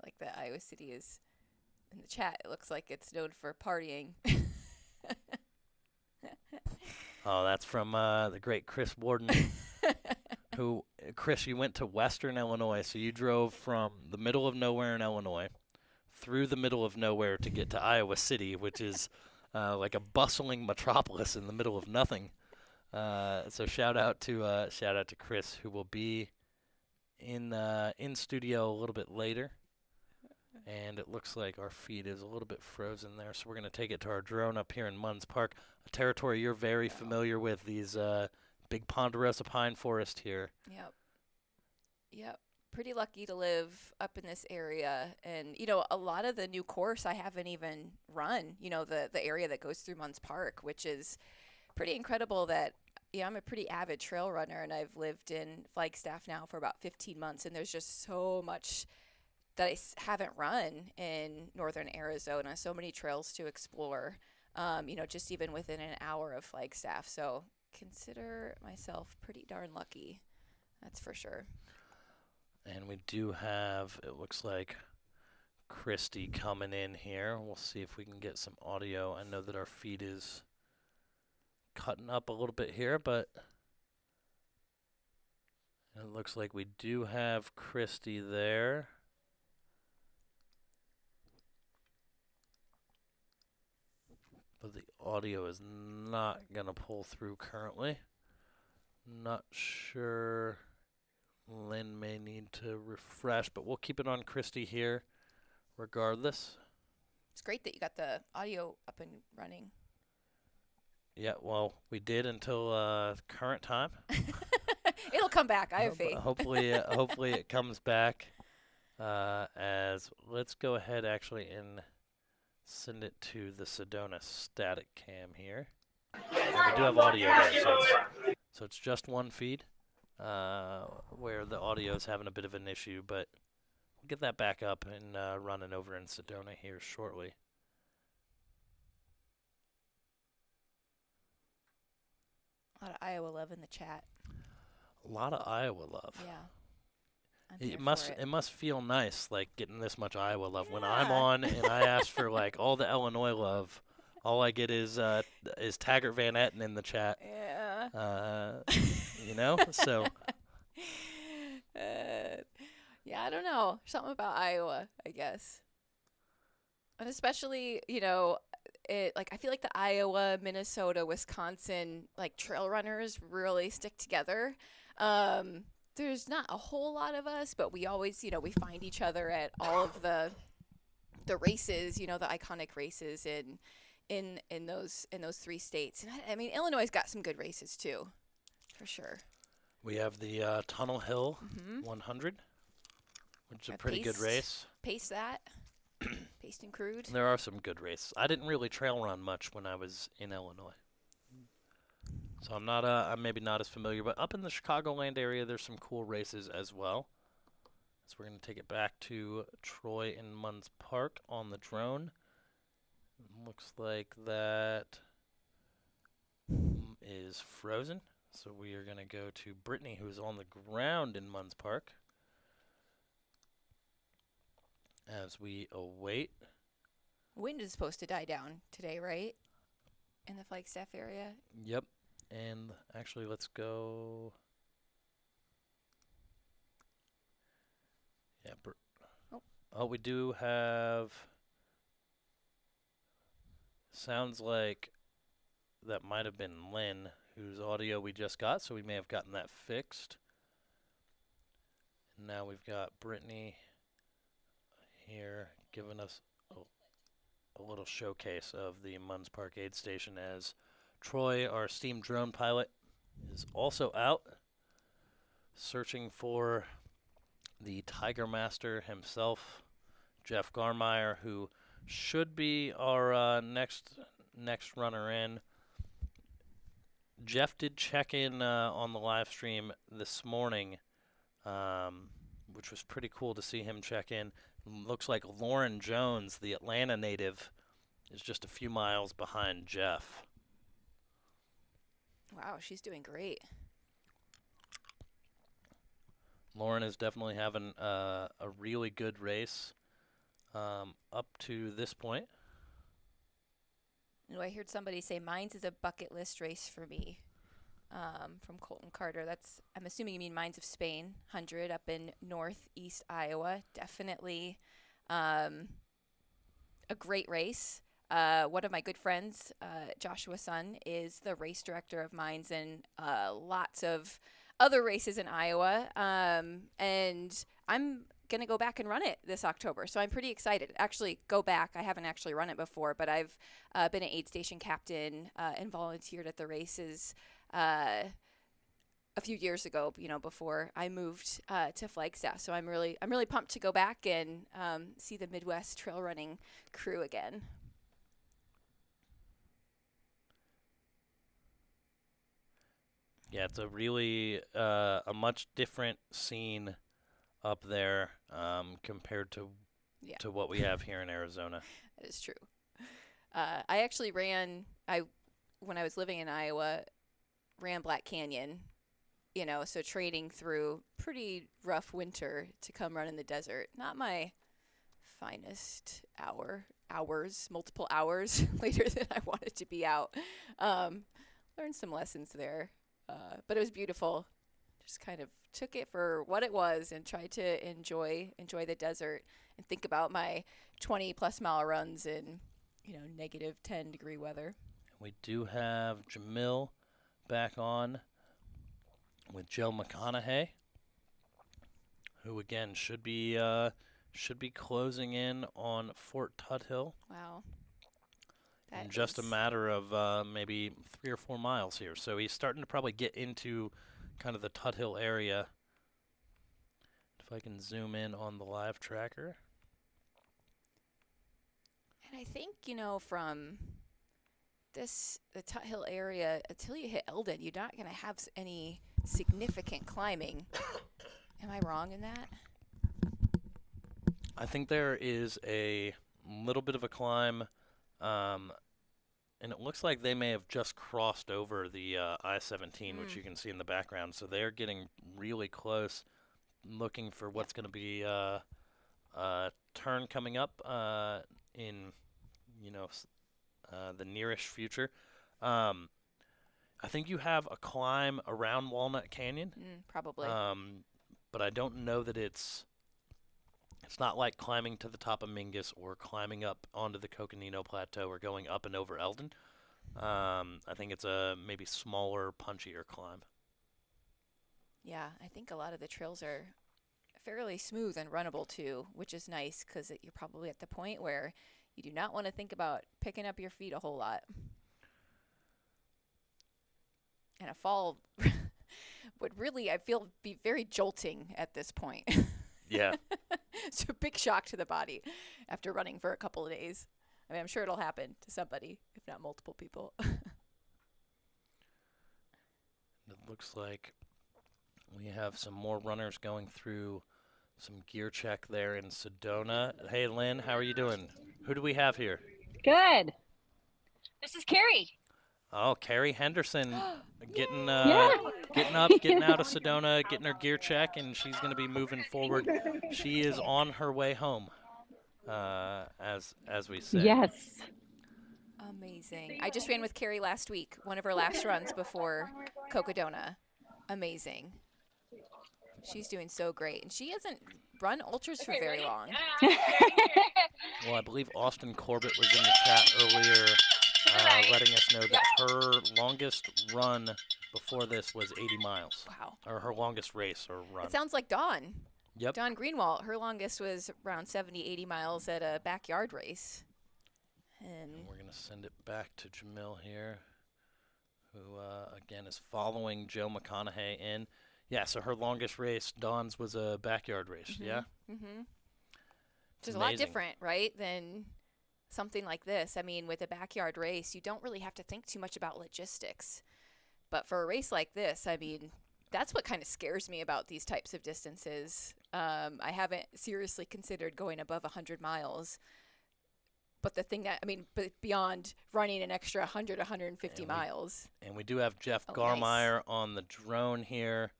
I like that Iowa City is in the chat. It looks like it's known for partying. Oh, that's from the great Chris Warden. Who, Chris, you went to Western Illinois, so you drove from the middle of nowhere in Illinois through the middle of nowhere to get to Iowa City, which is like a bustling metropolis in the middle of nothing. So shout out to Chris, who will be in studio a little bit later, and it looks like our feed is a little bit frozen there, so we're going to take it to our drone up here in Munds Park, a territory you're very familiar with, these big ponderosa pine forest here. Yep. Pretty lucky to live up in this area, and a lot of the new course I haven't even run, the area that goes through Munds Park, which is pretty incredible. That I'm a pretty avid trail runner, and I've lived in Flagstaff now for about 15 months, and there's just so much that I haven't run in northern Arizona, so many trails to explore, just even within an hour of Flagstaff. So consider myself pretty darn lucky, that's for sure. And we do have, it looks like, Christy coming in here. We'll see if we can get some audio. I know that our feed is cutting up a little bit here, but it looks like we do have Christy there. But the audio is not going to pull through currently. Not sure. Lynn may need to refresh, but we'll keep it on Christy here regardless. It's great that you got the audio up and running. Yeah, well, we did until current time. It'll come back, I have faith. Hopefully it comes back. As let's go ahead actually and send it to the Sedona static cam here. And we do have audio there, so it's just one feed. Where the audio is having a bit of an issue, but we'll get that back up and running over in Sedona here shortly. A lot of Iowa love in the chat. A lot of Iowa love. Yeah. It must feel nice, like getting this much Iowa love. When I'm on and I ask for like all the Illinois love, all I get is Taggart Van Etten in the chat. Yeah. So. Yeah, I don't know. Something about Iowa, I guess. And especially, I feel like the Iowa, Minnesota, Wisconsin, trail runners really stick together. There's not a whole lot of us, but we always, we find each other at all of the races, the iconic races in those three states. And I mean, Illinois' got some good races too, for sure. We have the Tunnel Hill 100, which is a pretty good race. Pace that. Paced and crude. There are some good races. I didn't really trail run much when I was in Illinois. So I'm maybe not as familiar, but up in the Chicagoland area, there's some cool races as well. So we're going to take it back to Troy and Munds Park on the drone. Looks like that is frozen. So we are going to go to Brittany, who's on the ground in Munds Park, as we await. Wind is supposed to die down today, right? In the Flagstaff area? Yep. And actually, let's go. Yeah. Oh, we do have. Sounds like that might have been Lynn, whose audio we just got, so we may have gotten that fixed. And now we've got Brittany here giving us a little showcase of the Munds Park aid station, as Troy, our steam drone pilot, is also out searching for the Tiger Master himself, Jeff Garmeyer, who should be our next runner in. Jeff did check in on the live stream this morning, which was pretty cool to see him check in. Looks like Lauren Jones, the Atlanta native, is just a few miles behind Jeff. Wow, she's doing great. Lauren is definitely having a really good race up to this point. I heard somebody say Munds is a bucket list race for me, from Colton Carter. I'm assuming you mean Munds of Spain, 100 up in northeast Iowa. Definitely a great race. One of my good friends, Joshua Sun, is the race director of Munds, and lots of other races in Iowa, and I'm going to go back and run it this October. So I'm pretty excited. Actually, go back. I haven't actually run it before, but I've been an aid station captain and volunteered at the races a few years ago, before I moved to Flagstaff. So I'm really pumped to go back and see the Midwest trail running crew again. Yeah, it's a really a much different scene up there compared to what we have here in Arizona. That is true. I actually when I was living in Iowa, ran Black Canyon, so training through pretty rough winter to come run in the desert. Not my finest multiple hours later than I wanted to be out. Learned some lessons there. But it was beautiful. Just kind of took it for what it was and tried to enjoy the desert and think about my 20+ mile runs in, negative 10-degree weather. We do have Jamil back on with Joe McConaughey, who again should be closing in on Fort Tuthill. Wow. In just a matter of maybe 3 or 4 miles here. So he's starting to probably get into kind of the Tuthill area. If I can zoom in on the live tracker. And I think, from the Tuthill area, until you hit Eldon, you're not going to have any significant climbing. Am I wrong in that? I think there is a little bit of a climb. And it looks like they may have just crossed over the I-17, which you can see in the background. So they're getting really close, looking for what's going to be a turn coming up in, the nearest future. I think you have a climb around Walnut Canyon. Probably. But I don't know that it's not like climbing to the top of Mingus or climbing up onto the Coconino Plateau or going up and over Eldon. I think it's a maybe smaller, punchier climb. Yeah, I think a lot of the trails are fairly smooth and runnable too, which is nice because you're probably at the point where you do not want to think about picking up your feet a whole lot. And a fall would really, I feel, be very jolting at this point. Yeah. It's a big shock to the body after running for a couple of days. I mean, I'm sure it'll happen to somebody, if not multiple people. It looks like we have some more runners going through some gear check there in Sedona. Hey, Lynn, how are you doing? Who do we have here? Good. This is Carrie. Oh, Carrie Henderson getting up, getting out of Sedona, getting her gear check, and she's going to be moving forward. She is on her way home, as we say. Yes. Amazing. I just ran with Carrie last week, one of her last runs before Cocodona. Amazing. She's doing so great, and she hasn't run ultras for very long. Well, I believe Austin Corbett was in the chat earlier. Letting us know that her longest run before this was 80 miles. Wow. Or her longest race or run. It sounds like Dawn. Yep. Dawn Greenwald, her longest was around 70, 80 miles at a backyard race. And we're going to send it back to Jamil here, who, again, is following Joe McConaughey in. Yeah, so her longest race, Dawn's, was a backyard race, yeah? Mm-hmm. Which is a lot different, right, than something like this. I mean, with a backyard race, you don't really have to think too much about logistics. But for a race like this, I mean, that's what kind of scares me about these types of distances. I haven't seriously considered going above 100 miles. But the thing that, I mean, but beyond running an extra 100, 150 miles. And we do have Jeff Garmeyer on the drone here.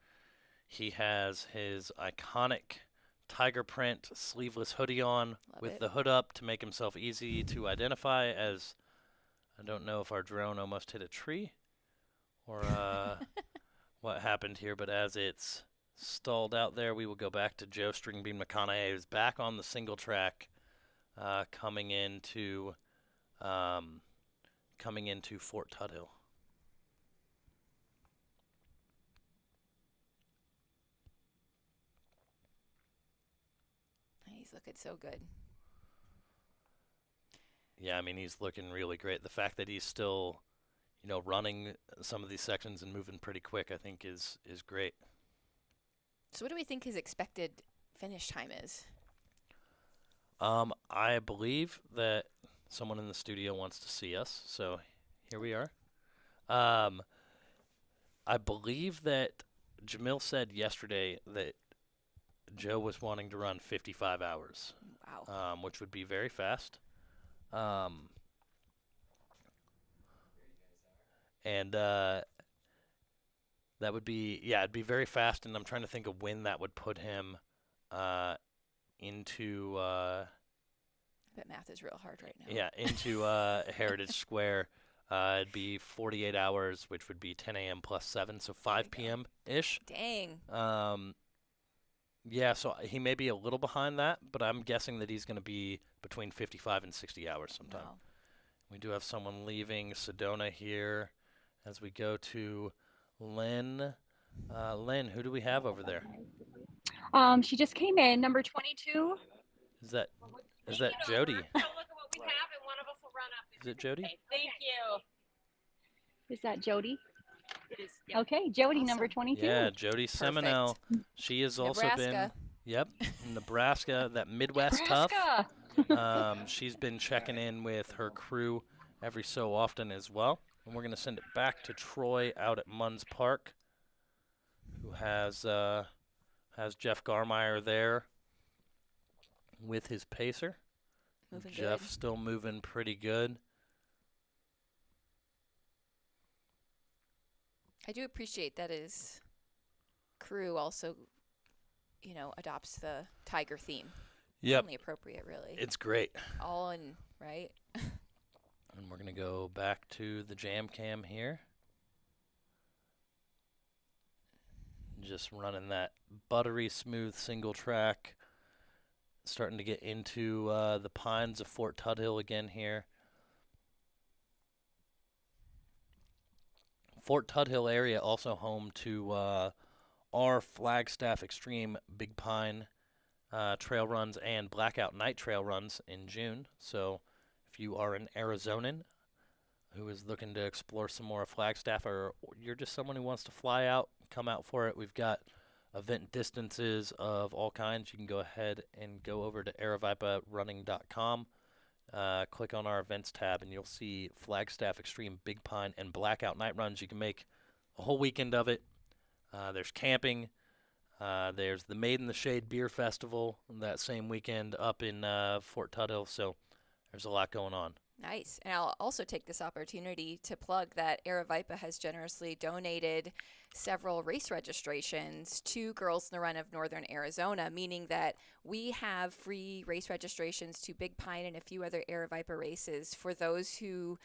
He has his iconic tiger print sleeveless hoodie on with the hood up to make himself easy to identify, as I don't know if our drone almost hit a tree or what happened here, but as it's stalled out there, we will go back to Joe Stringbean McConaughey, who's back on the single track coming into Fort Tuthill. He's looking so good. Yeah, I mean, he's looking really great. The fact that he's still, running some of these sections and moving pretty quick, I think is great. So what do we think his expected finish time is? I believe that someone in the studio wants to see us, so here we are. I believe that Jamil said yesterday that Joe was wanting to run 55 hours. Wow. Which would be very fast. And that would be, it'd be very fast, and I'm trying to think of when that would put him into I bet math is real hard right now. yeah, into Heritage Square. It'd be 48 hours, which would be 10 a.m. plus 7, so 5 p.m. ish. Dang. Yeah, so he may be a little behind that, but I'm guessing that he's going to be between 55 and 60 hours sometime. Wow. We do have someone leaving Sedona here as we go to Lynn. Lynn, who do we have over there? She just came in, number 22. Is that Jody? Look at what we have, and one of us will run up. Is it Jody? Okay, thank you. Is that Jody? It is. Yep. Okay, Jody, number 22. Yeah, Jody Seminole. She has also been, Nebraska. Nebraska, that Midwest Nebraska. tough. She's been checking in with her crew every so often as well. And we're going to send it back to Troy out at Munds Park, who has Jeff Garmeyer there with his pacer. Moving Jeff good. still moving pretty good. I do appreciate that his crew also, adopts the tiger theme. Yep. Only appropriate, really. It's great. All in, right? And we're going to go back to the jam cam here. Just running that buttery smooth single track. Starting to get into the pines of Fort Tuthill again here. Fort Tuthill area also home to our Flagstaff Extreme Big Pine trail runs and Blackout Night trail runs in June. So if you are an Arizonan who is looking to explore some more of Flagstaff, or you're just someone who wants to fly out, come out for it, we've got event distances of all kinds. You can go ahead and go over to aravaiparunning.com. Click on our events tab, and you'll see Flagstaff Extreme Big Pine and Blackout Night runs. You can make a whole weekend of it. There's camping. There's the Made in the Shade Beer Festival that same weekend up in Fort Tuthill. So there's a lot going on. Nice. And I'll also take this opportunity to plug that Aravaipa has generously donated several race registrations to Girls in the Run of Northern Arizona, meaning that we have free race registrations to Big Pine and a few other Aravaipa races for those who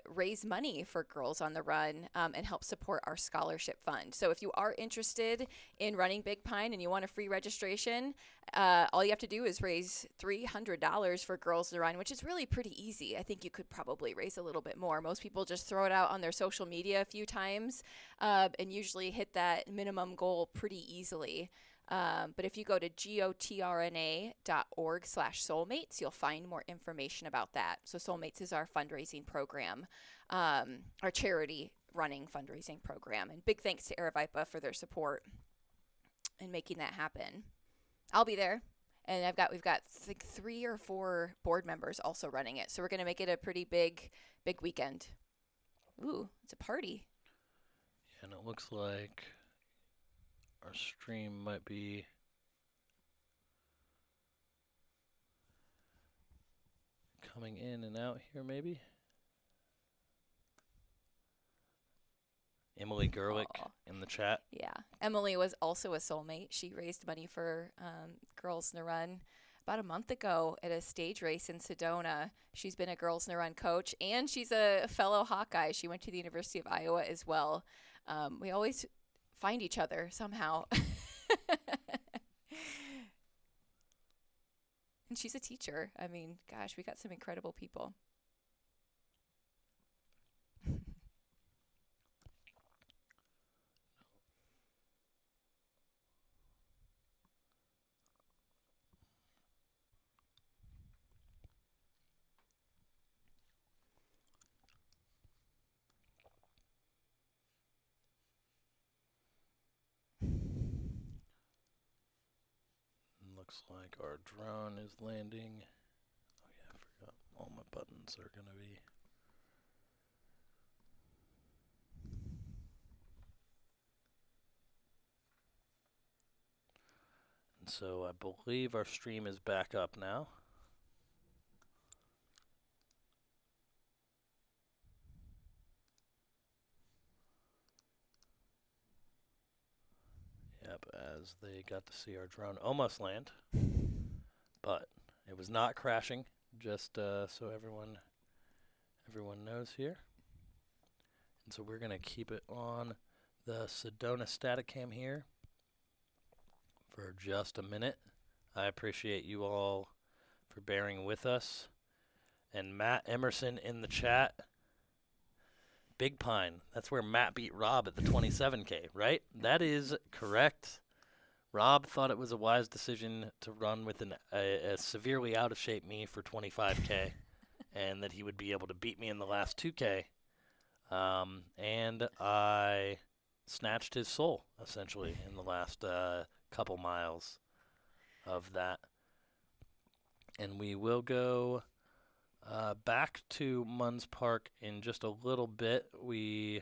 raise money for Girls on the Run and help support our scholarship fund. So if you are interested in running Big Pine and you want a free registration, all you have to do is raise $300 for Girls on the Run, which is really pretty easy. I think you could probably raise a little bit more. Most people just throw it out on their social media a few times and usually hit that minimum goal pretty easily. But if you go to gotrna.org/soulmates, you'll find more information about that. So Soulmates is our fundraising program, our charity running fundraising program. And big thanks to Aravaipa for their support in making that happen. I'll be there. And we've got like 3 or 4 board members also running it. So we're going to make it a pretty big weekend. Ooh, it's a party. And it looks like our stream might be coming in and out here, maybe. Emily Gerlich in the chat. Yeah. Emily was also a soulmate. She raised money for Girls in the Run about a month ago at a stage race in Sedona. She's been a Girls in the Run coach, and she's a fellow Hawkeye. She went to the University of Iowa as well. We always find each other somehow. And she's a teacher. I mean, gosh, we got some incredible people. looks like our drone is landing. Oh yeah, I forgot all my buttons are going to be. And so I believe our stream is back up now. Yep, as they got to see our drone almost land, but it was not crashing, just so everyone knows here. And so we're going to keep it on the Sedona static cam here for just a minute. I appreciate you all for bearing with us. And Matt Emerson in the chat. Big Pine. That's where Matt beat Rob at the 27K, right? That is correct. Rob thought it was a wise decision to run with a severely out-of-shape me for 25K and that he would be able to beat me in the last 2K. And I snatched his soul, essentially, in the last couple miles of that. And we will go back to Munds Park in just a little bit. We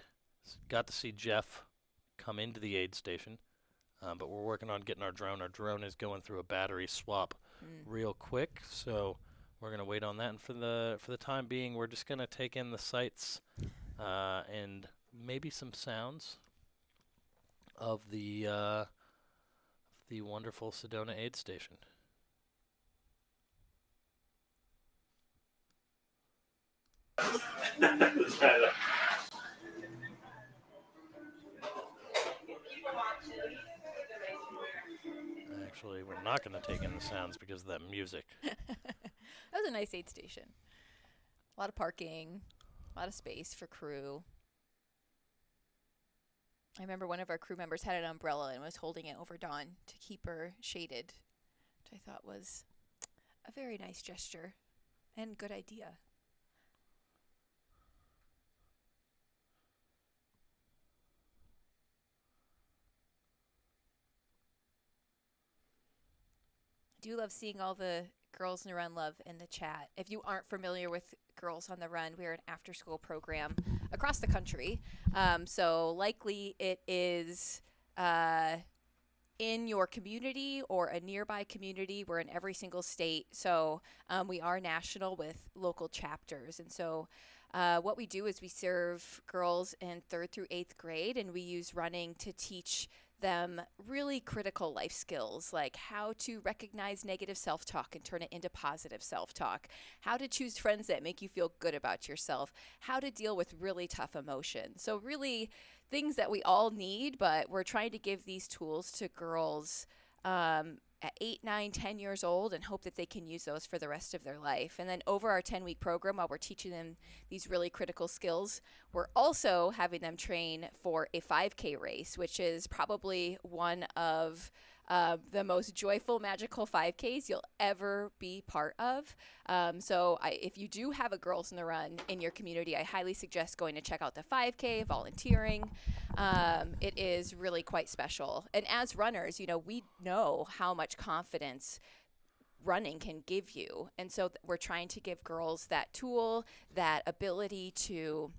got to see Jeff come into the aid station, but we're working on getting our drone. Our drone is going through a battery swap real quick, so we're going to wait on that. And for the time being, we're just going to take in the sights and maybe some sounds of the wonderful Sedona aid station. Actually, we're not going to take in the sounds because of that music. That was a nice aid station. A lot of parking, a lot of space for crew. I remember one of our crew members had an umbrella and was holding it over Dawn to keep her shaded, which I thought was a very nice gesture and good idea. I do love seeing all the Girls on the Run love in the chat. If you aren't familiar with Girls on the Run, we're an after-school program across the country. So likely it is in your community or a nearby community. We're in every single state. So we are national with local chapters. And so what we do is we serve girls in 3rd through 8th grade, and we use running to teach them really critical life skills, like how to recognize negative self-talk and turn it into positive self-talk, how to choose friends that make you feel good about yourself, how to deal with really tough emotions. So really things that we all need, but we're trying to give these tools to girls at 8, 9, 10 years old and hope that they can use those for the rest of their life. And then over our 10-week program, while we're teaching them these really critical skills, we're also having them train for a 5K race, which is probably one of the most joyful, magical 5Ks you'll ever be part of. So if you do have a Girls on the Run in your community, I highly suggest going to check out the 5K, volunteering. It is really quite special. And as runners, you know, we know how much confidence running can give you. And so we're trying to give girls that tool, that ability to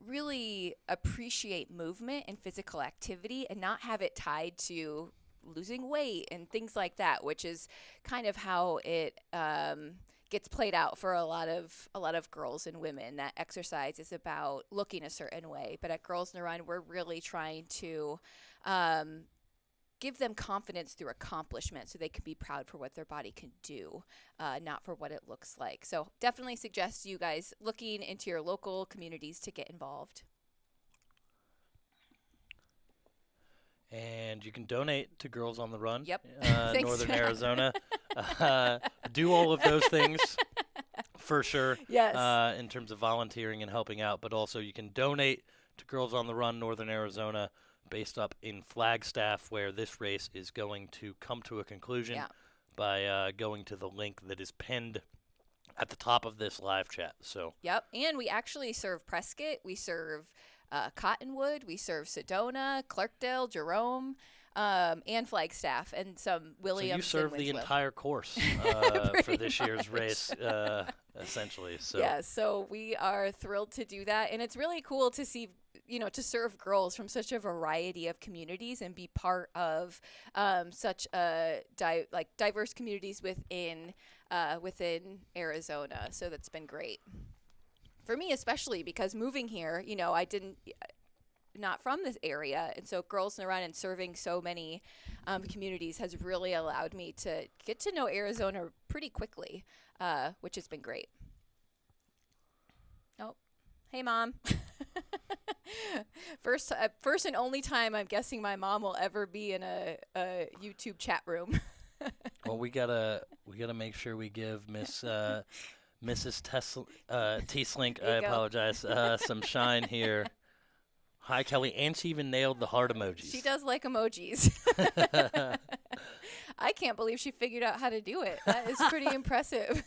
really appreciate movement and physical activity and not have it tied to losing weight and things like that, which is kind of how it gets played out for a lot of girls and women. That exercise is about looking a certain way, but at Girls on the Run, we're really trying to give them confidence through accomplishment so they can be proud for what their body can do, not for what it looks like. So definitely suggest you guys looking into your local communities to get involved. And you can donate to Girls on the Run. Yep. Northern Arizona. Do all of those things for sure. Yes. In terms of volunteering and helping out, but also you can donate to Girls on the Run Northern Arizona, based up in Flagstaff, where this race is going to come to a conclusion by going to the link that is pinned at the top of this live chat. So. Yep, and we actually serve Prescott. We serve Cottonwood. We serve Sedona, Clarkdale, Jerome. and Flagstaff, and some Williams. So you served and the Winslow. entire course for this year's race, essentially. So Yeah, so we are thrilled to do that, and it's really cool to see, to serve girls from such a variety of communities and be part of such a diverse communities within Arizona. So that's been great for me, especially because moving here, I didn't. Not from this area, and so girls around and serving so many communities has really allowed me to get to know Arizona pretty quickly, which has been great. Oh, hey mom. First and only time I'm guessing my mom will ever be in a YouTube chat room. well, we gotta make sure we give Mrs. T-Slink, I apologize, some shine here. Hi, Kelly. And she even nailed the heart emojis. She does like emojis. I can't believe she figured out how to do it. That is pretty impressive.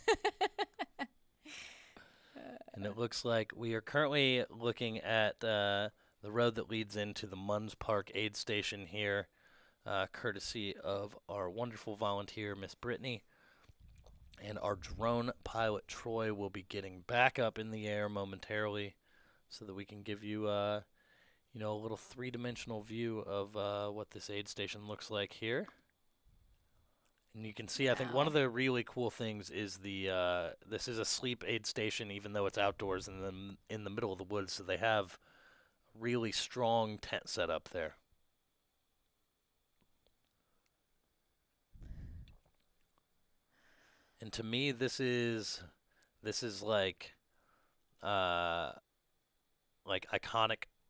And it looks like we are currently looking at the road that leads into the Munds Park aid station here, courtesy of our wonderful volunteer, Miss Brittany. And our drone pilot, Troy, will be getting back up in the air momentarily so that we can give you a little three-dimensional view of what this aid station looks like here. And you can see, I think one of the really cool things is this is a sleep aid station, even though it's outdoors and in the middle of the woods, so they have really strong tent set up there. And to me, this is like iconic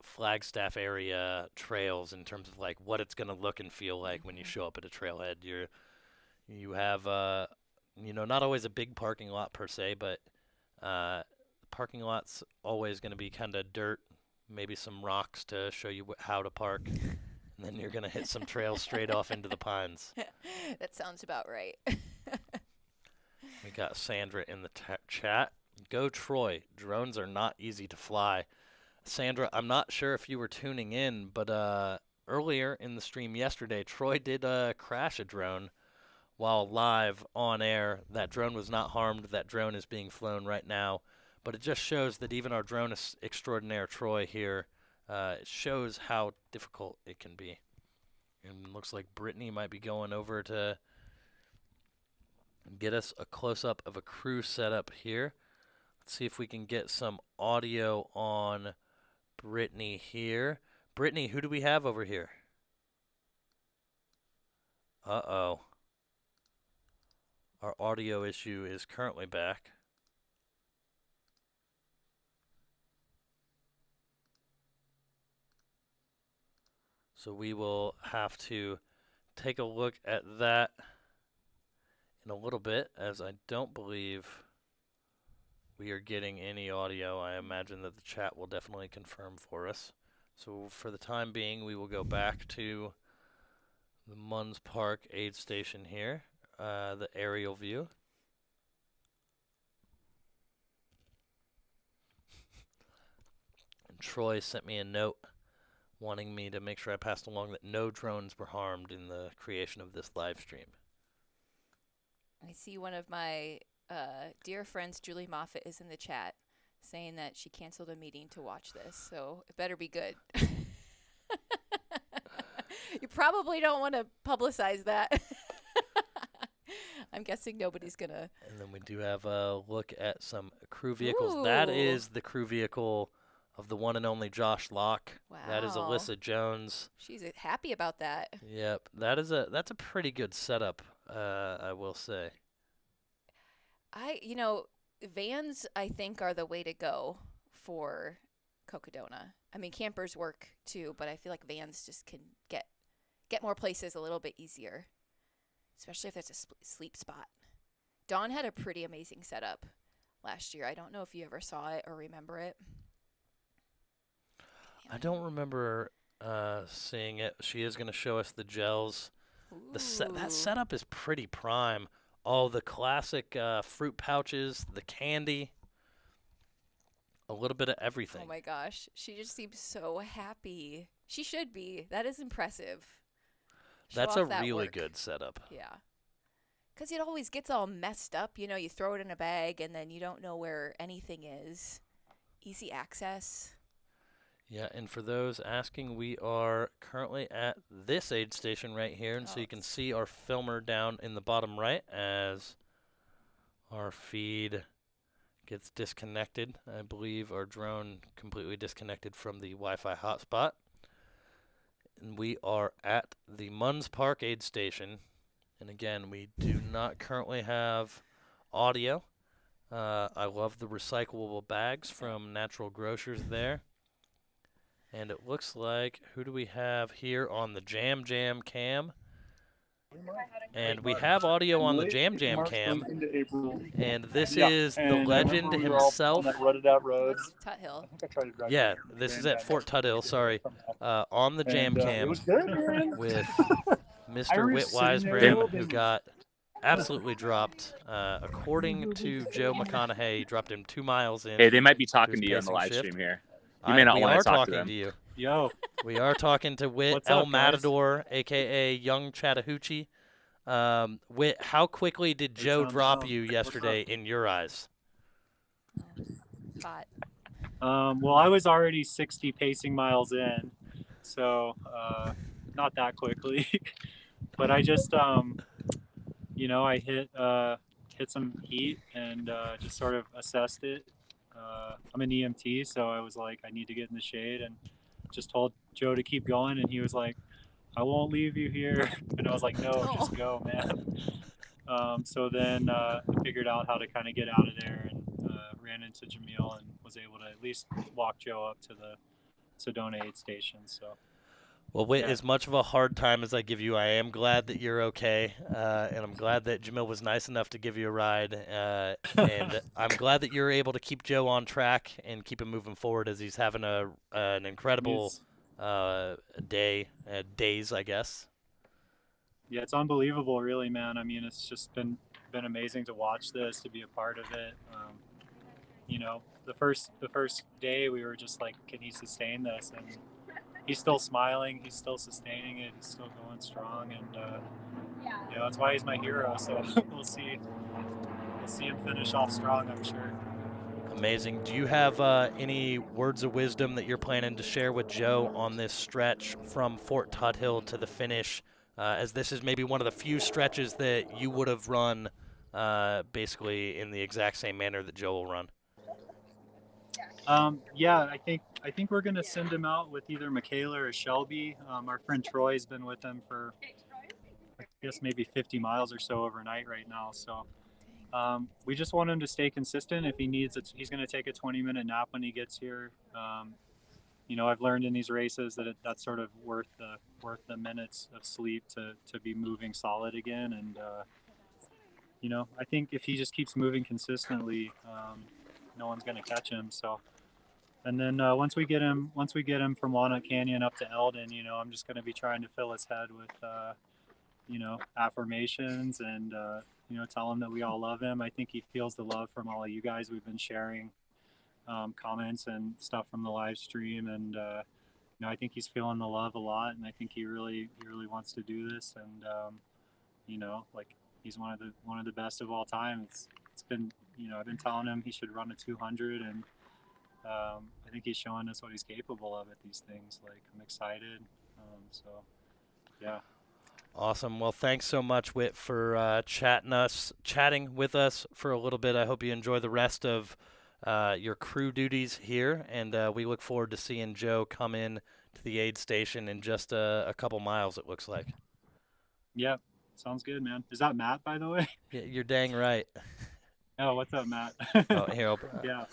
Flagstaff area trails in terms of like what it's going to look and feel like when you show up at a trailhead. You have not always a big parking lot per se, but parking lot's always going to be kind of dirt, maybe some rocks to show you how to park, and then you're going to hit some trails straight off into the pines. That sounds about right. We got Sandra in the chat. Go Troy. Drones are not easy to fly. Sandra, I'm not sure if you were tuning in, but earlier in the stream yesterday, Troy did crash a drone while live on air. That drone was not harmed. That drone is being flown right now. But it just shows that even our drone extraordinaire, Troy, here, it shows how difficult it can be. And it looks like Brittany might be going over to get us a close-up of a crew setup here. Let's see if we can get some audio on Brittany here. Brittany, who do we have over here? Uh-oh. Our audio issue is currently back. So we will have to take a look at that in a little bit, as I don't believe we are getting any audio. I imagine that the chat will definitely confirm for us. So for the time being, we will go back to the Munds Park aid station here, the aerial view. And Troy sent me a note wanting me to make sure I passed along that no drones were harmed in the creation of this live stream. I see one of my dear friends, Julie Moffat, is in the chat saying that she canceled a meeting to watch this, so it better be good. You probably don't want to publicize that. I'm guessing nobody's going to. And then we do have a look at some crew vehicles. Ooh. That is the crew vehicle of the one and only Josh Locke. Wow. That is Alyssa Jones. She's happy about that. Yep. That's a pretty good setup, I will say. Vans, I think, are the way to go for Cocodona. I mean, campers work too, but I feel like vans just can get more places a little bit easier, especially if there's a sleep spot. Dawn had a pretty amazing setup last year. I don't know if you ever saw it or remember it. I don't remember seeing it. She is going to show us the gels. That setup is pretty prime. All the classic fruit pouches, the candy, a little bit of everything. Oh my gosh. She just seems so happy. She should be. That is impressive. That's off a that really work. good setup. Yeah. Because it always gets all messed up. You know, you throw it in a bag and then you don't know where anything is. Easy access. Yeah, and for those asking, we are currently at this aid station right here, and so you can see our filmer down in the bottom right as our feed gets disconnected. I believe our drone completely disconnected from the Wi-Fi hotspot. And we are at the Munds Park aid station. And again, we do not currently have audio. I love the recyclable bags from Natural Grocers there. And it looks like, who do we have here on the Jam Jam cam? And we have audio on the Jam Jam cam. And this is the legend himself. Rutted out roads. Tuthill. Yeah, this is at Fort Tuthill, sorry. On the Jam Cam It was good, man. with Mr. Whit Wisebrand, who got absolutely dropped. According to Joe McConaughey, he dropped him 2 miles in. Hey, they might be talking his to you on the pacing live shift. stream here. You may not We want are to talk talking to them. to you. Yo. We are talking to Whit What's El up, guys? Matador, a.k.a. Young Chattahoochee. Whit, how quickly did Joe drop you yesterday in your eyes? Hot. Well, I was already 60 pacing miles in, so not that quickly. But I just, you know, I hit some heat and just sort of assessed it. I'm an EMT, so I was like, I need to get in the shade, and just told Joe to keep going, and he was like, I won't leave you here. And I was like, no, just go, man. So then I figured out how to kind of get out of there, and ran into Jamil and was able to at least walk Joe up to the Sedona aid station. So. Well, Whit, as much of a hard time as I give you, I am glad that you're okay, and I'm glad that Jamil was nice enough to give you a ride, and I'm glad that you're able to keep Joe on track and keep him moving forward as he's having an incredible days, I guess. Yeah, it's unbelievable, really, man. I mean, it's just been amazing to watch this, to be a part of it. You know, the first day we were just like, can he sustain this? And he's still smiling, he's still sustaining it, he's still going strong, and you know, that's why he's my hero. So we'll see him finish off strong, I'm sure. Amazing. Do you have any words of wisdom that you're planning to share with Joe on this stretch from Fort Tuthill to the finish, as this is maybe one of the few stretches that you would have run basically in the exact same manner that Joe will run? Yeah, I think we're gonna send him out with either Michaela or Shelby. Our friend Troy's been with him for, I guess, maybe 50 miles or so overnight right now. So we just want him to stay consistent. If he needs it, he's gonna take a 20-minute nap when he gets here. You know, I've learned in these races that that's sort of worth the minutes of sleep to be moving solid again. And you know, I think if he just keeps moving consistently, no one's gonna catch him. So. And then once we get him from Walnut Canyon up to Eldon, you know, I'm just going to be trying to fill his head with, you know, affirmations and, you know, tell him that we all love him. I think he feels the love from all of you guys. We've been sharing comments and stuff from the live stream, and you know, I think he's feeling the love a lot, and I think he really wants to do this. And you know, like, he's one of the best of all time. It's been, you know, I've been telling him he should run a 200, and I think he's showing us what he's capable of at these things. Like, I'm excited. So, yeah. Awesome. Well, thanks so much, Whit, for chatting with us for a little bit. I hope you enjoy the rest of your crew duties here, and we look forward to seeing Joe come in to the aid station in just a couple miles, it looks like. Yeah, sounds good, man. Is that Matt, by the way? Yeah, you're dang right. Oh, what's up, Matt? Oh, here. Yeah.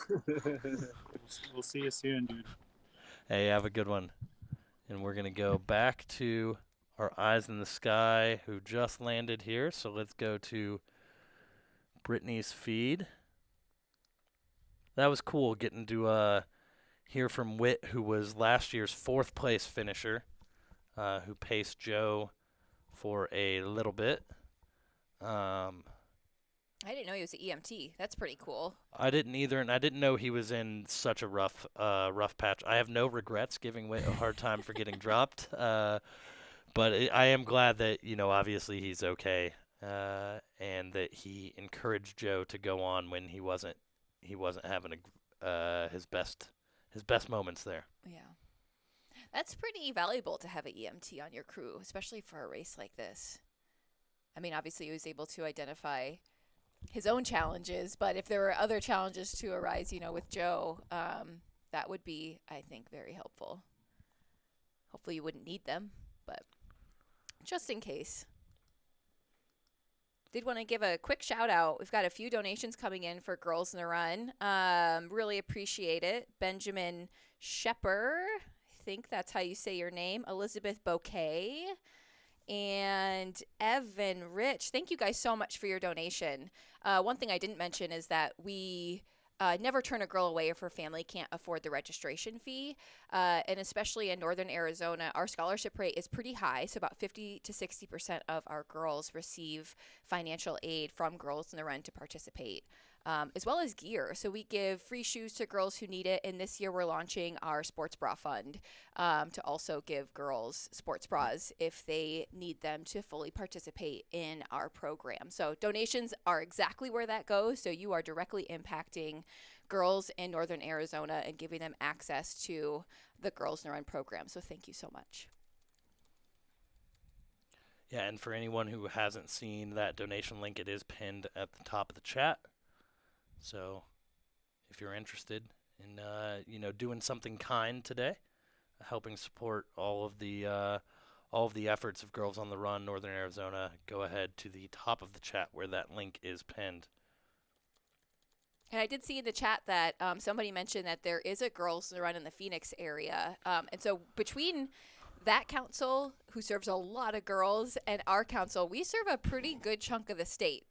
We'll see you soon, dude. Hey, have a good one. And we're going to go back to our eyes in the sky who just landed here. So let's go to Brittany's feed. That was cool getting to hear from Whit, who was last year's 4th place finisher, who paced Joe for a little bit. I didn't know he was an EMT. That's pretty cool. I didn't either, and I didn't know he was in such a rough patch. I have no regrets giving Whit a hard time for getting dropped, But I am glad that, obviously he's okay, and that he encouraged Joe to go on when he wasn't having his best moments there. Yeah. That's pretty valuable to have an EMT on your crew, especially for a race like this. I mean, obviously he was able to identify his own challenges, but if there were other challenges to arise, with Joe, that would be, I think, very helpful. Hopefully you wouldn't need them, but just in case. Did want to give a quick shout out. We've got a few donations coming in for Girls in the Run. Really appreciate it. Benjamin Shepper, I think that's how you say your name. Elizabeth Bouquet. And Evan Rich. Thank you guys so much for your donation. One thing I didn't mention is that we never turn a girl away if her family can't afford the registration fee. And especially in northern Arizona, our scholarship rate is pretty high. So about 50 to 60% of our girls receive financial aid from Girls in the Run to participate, as well as gear. So we give free shoes to girls who need it. And this year we're launching our sports bra fund to also give girls sports bras if they need them to fully participate in our program. So donations are exactly where that goes. So you are directly impacting girls in northern Arizona and giving them access to the Girls in the Run program. So thank you so much. Yeah, and for anyone who hasn't seen that donation link, it is pinned at the top of the chat. So if you're interested in, doing something kind today, helping support all of the efforts of Girls on the Run, Northern Arizona, go ahead to the top of the chat where that link is pinned. And I did see in the chat that somebody mentioned that there is a Girls in the Run in the Phoenix area. And so between that council, who serves a lot of girls, and our council, we serve a pretty good chunk of the state,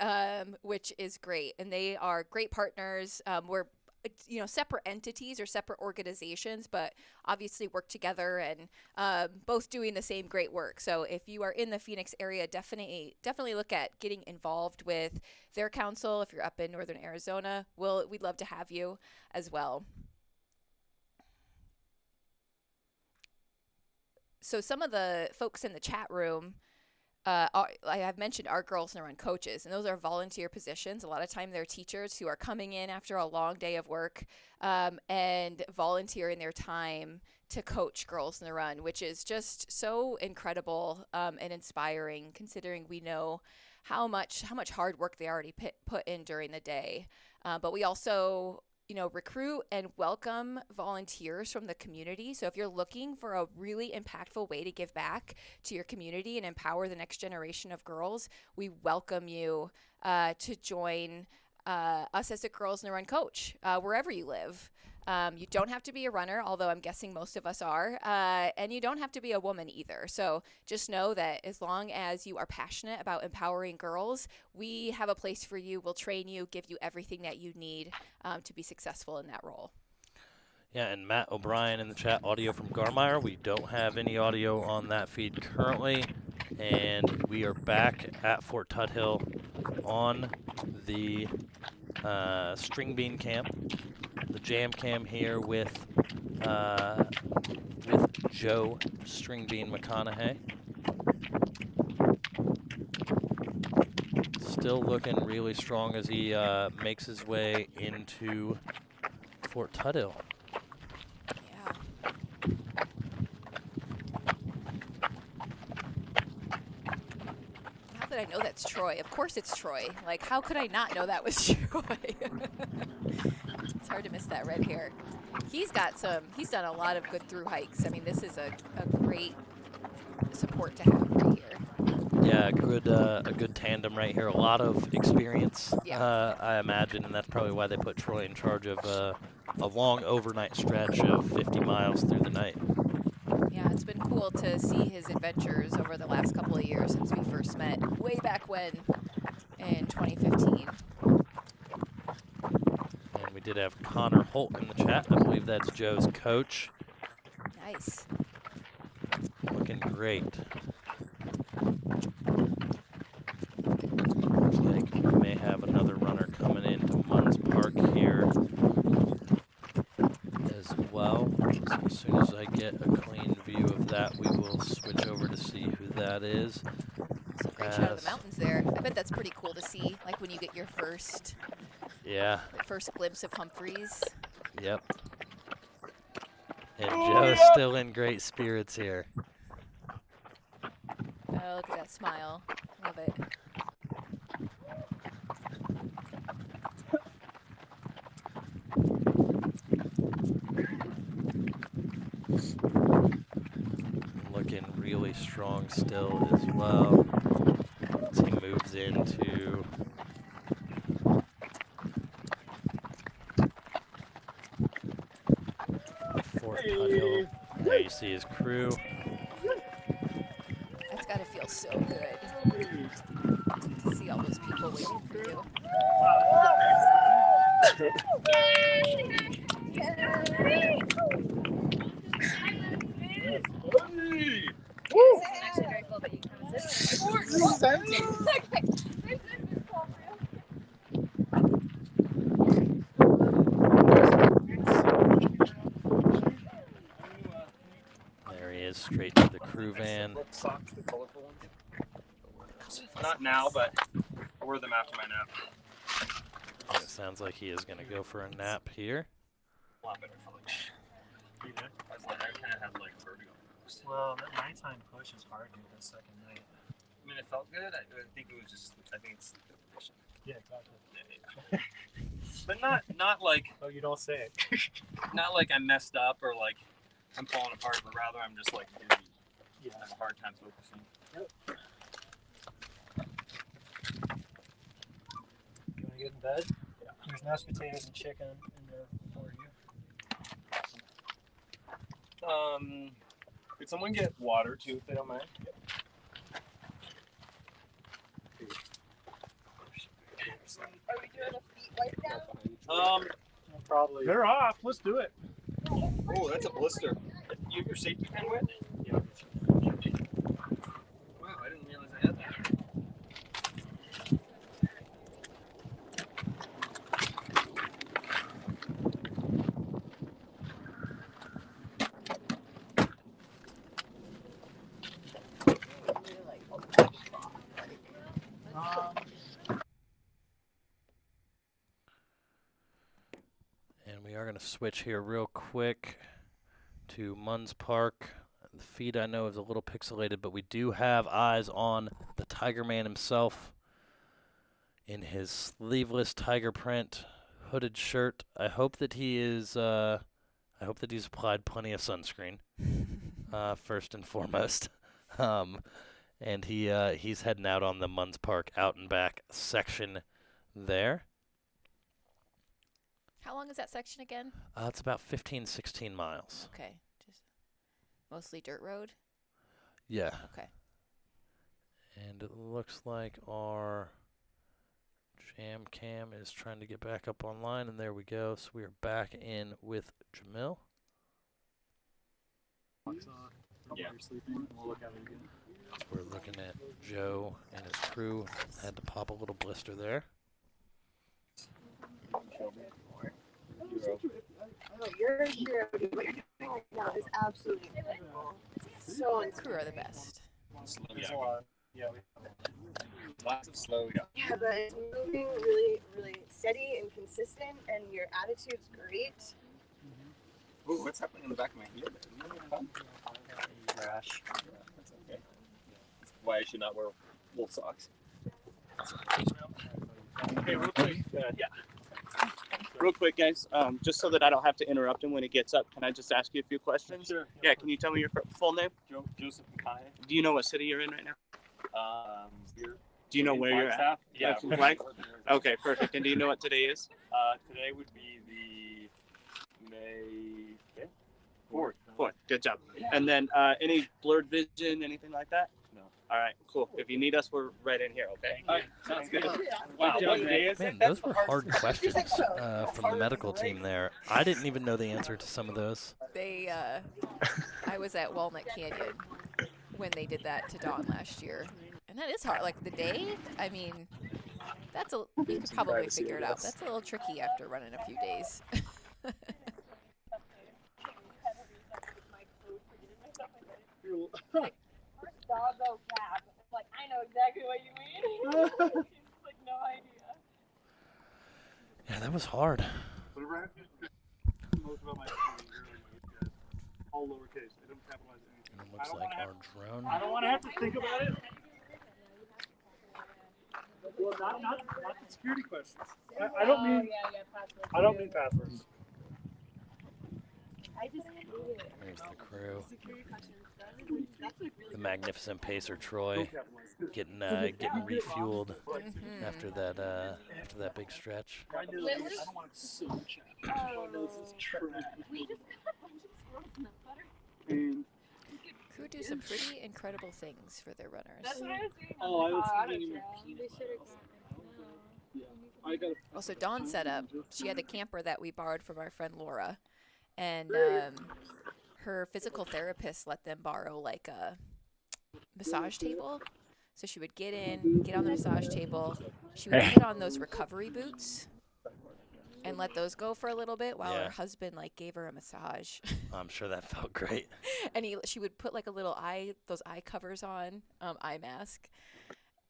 which is great. And they are great partners. We're separate entities or separate organizations, but obviously work together and both doing the same great work. So if you are in the Phoenix area, definitely look at getting involved with their council. If you're up in northern Arizona, we'd love to have you as well. So some of the folks in the chat room, I have mentioned our Girls in the Run coaches, and those are volunteer positions. A lot of time they're teachers who are coming in after a long day of work and volunteering their time to coach Girls in the Run, which is just so incredible and inspiring, considering we know how much hard work they already put in during the day. But we also recruit and welcome volunteers from the community. So if you're looking for a really impactful way to give back to your community and empower the next generation of girls, we welcome you to join us as a Girls in the Run coach wherever you live. You don't have to be a runner, although I'm guessing most of us are, and you don't have to be a woman either. So just know that as long as you are passionate about empowering girls, we have a place for you. We'll train you, give you everything that you need to be successful in that role. Yeah, and Matt O'Brien in the chat, audio from Garmire. We don't have any audio on that feed currently, and we are back at Fort Tuthill on the string bean camp, the jam cam here with Joe Stringbean McConaughey. Still looking really strong as he makes his way into Fort Tuthill. I know that's Troy. Of course it's Troy. Like, how could I not know that was Troy? It's hard to miss that red hair. He's done a lot of good through hikes. I mean, this is a great support to have right here. Yeah, a good tandem right here. A lot of experience, I imagine, and that's probably why they put Troy in charge of a long overnight stretch of 50 miles through the night. Yeah, it's been cool to see his adventures over the last couple of years since we first met way back when in 2015. And we did have Connor Holt in the chat. I believe that's Joe's coach. Nice. Looking great. Looks like we may have another runner coming into Munds Park here as well. So as soon as I get a clean view of that, we will switch over to see who that is. Some great shot of the mountains there. I bet that's pretty cool to see, like when you get your first glimpse of Humphreys. Yep. And Joe's still in great spirits here. Oh, look at that smile. Love it. Looking really strong still as well as he moves into Fort Tuthill. There you see his crew. That's got to feel so good to see all those people waiting for you. There he is, straight to the crew van. Not now, but I'll wear them after my nap. And it sounds like he is going to go for a nap here. A lot better for like. You good? I kind of had like vertigo. Well, that nighttime push is hard, dude. That second night. I mean, it felt good. I think it was just. I think it's the position. Yeah, exactly. Yeah. But not like. Oh, you don't say it. Not like I messed up or like I'm falling apart, but rather I'm just like dizzy. Yeah. I have a hard time focusing. Yep. You want to get in bed? Yeah. There's mashed potatoes and chicken in there for you. Could someone get water too, if they don't mind? Are we doing a feet wipe down? Probably. They're off. Let's do it. Oh, that's a blister. You have your safety pin with? Yeah. Wow, I didn't realize I had that. And we are going to switch here real quick to Munds Park. The feed I know is a little pixelated, but we do have eyes on the Tiger Man himself in his sleeveless tiger print hooded shirt. I hope that he is. I hope that he's applied plenty of sunscreen, first and foremost. And he's heading out on the Munds Park out and back section there. How long is that section again? It's about 15, 16 miles. Okay. Just mostly dirt road? Yeah. Okay. And it looks like our jam cam is trying to get back up online, and there we go. So we are back in with Jamil. Yeah. You're sleeping. We'll look at it again. We're looking at Joe and his crew. Had to pop a little blister there. Oh, you're a hero, dude. What you're doing right now is absolutely incredible. It's so Crew are the best. There's a lot. Yeah, Lots of slow. Yeah, but it's moving really, really steady and consistent, and your attitude's great. Ooh, what's happening in the back of my head? Rash. Yeah, that's okay. That's why I should not wear wool socks. Okay, real quick. Yeah. Real quick, guys, just so that I don't have to interrupt him when he gets up, can I just ask you a few questions? Sure. Yeah, can you tell me your full name? Joseph Mackay. Do you know what city you're in right now? Here. Do you know where you're at? Yeah. Okay, perfect. And do you know what today is? Today would be the May 5th? 4th. Good job. And then any blurred vision, anything like that? No. All right, cool. If you need us, we're right in here, okay? All right, sounds good. Wow, what day is Man, it? those were hard questions from the medical team there. I didn't even know the answer to some of those. They, I was at Walnut Canyon when they did that to Dawn last year. And that is hard. Like the day, I mean, you could probably figure it out. That's a little tricky after running a few days. doggo cab. Like, I know exactly what you mean. He's like, no idea. Yeah, that was hard. Whatever I have to most about my all lowercase. I don't capitalize anything. And it looks like our drone. I don't want to have to think about it. Well, not the security questions. I don't mean. passwords. I don't mean passwords. I just hate it. There's the crew. Security questions. That's like really The magnificent pacer Troy getting refueled after that big stretch. I know this. I don't want to so much. I know this is trash. We just got a bunch of squirrels in the butter. And Crew do some pretty incredible things for their runners. That's what I was doing. oh, I was thinking They should have gotten yeah. I got. Also, Dawn set up. She had a camper that we borrowed from our friend Laura, and her physical therapist let them borrow like a massage table. So she would get on the massage table. She would put on those recovery boots and let those go for a little bit while her husband like gave her a massage. I'm sure that felt great. And she would put like a little those eye covers on, eye mask,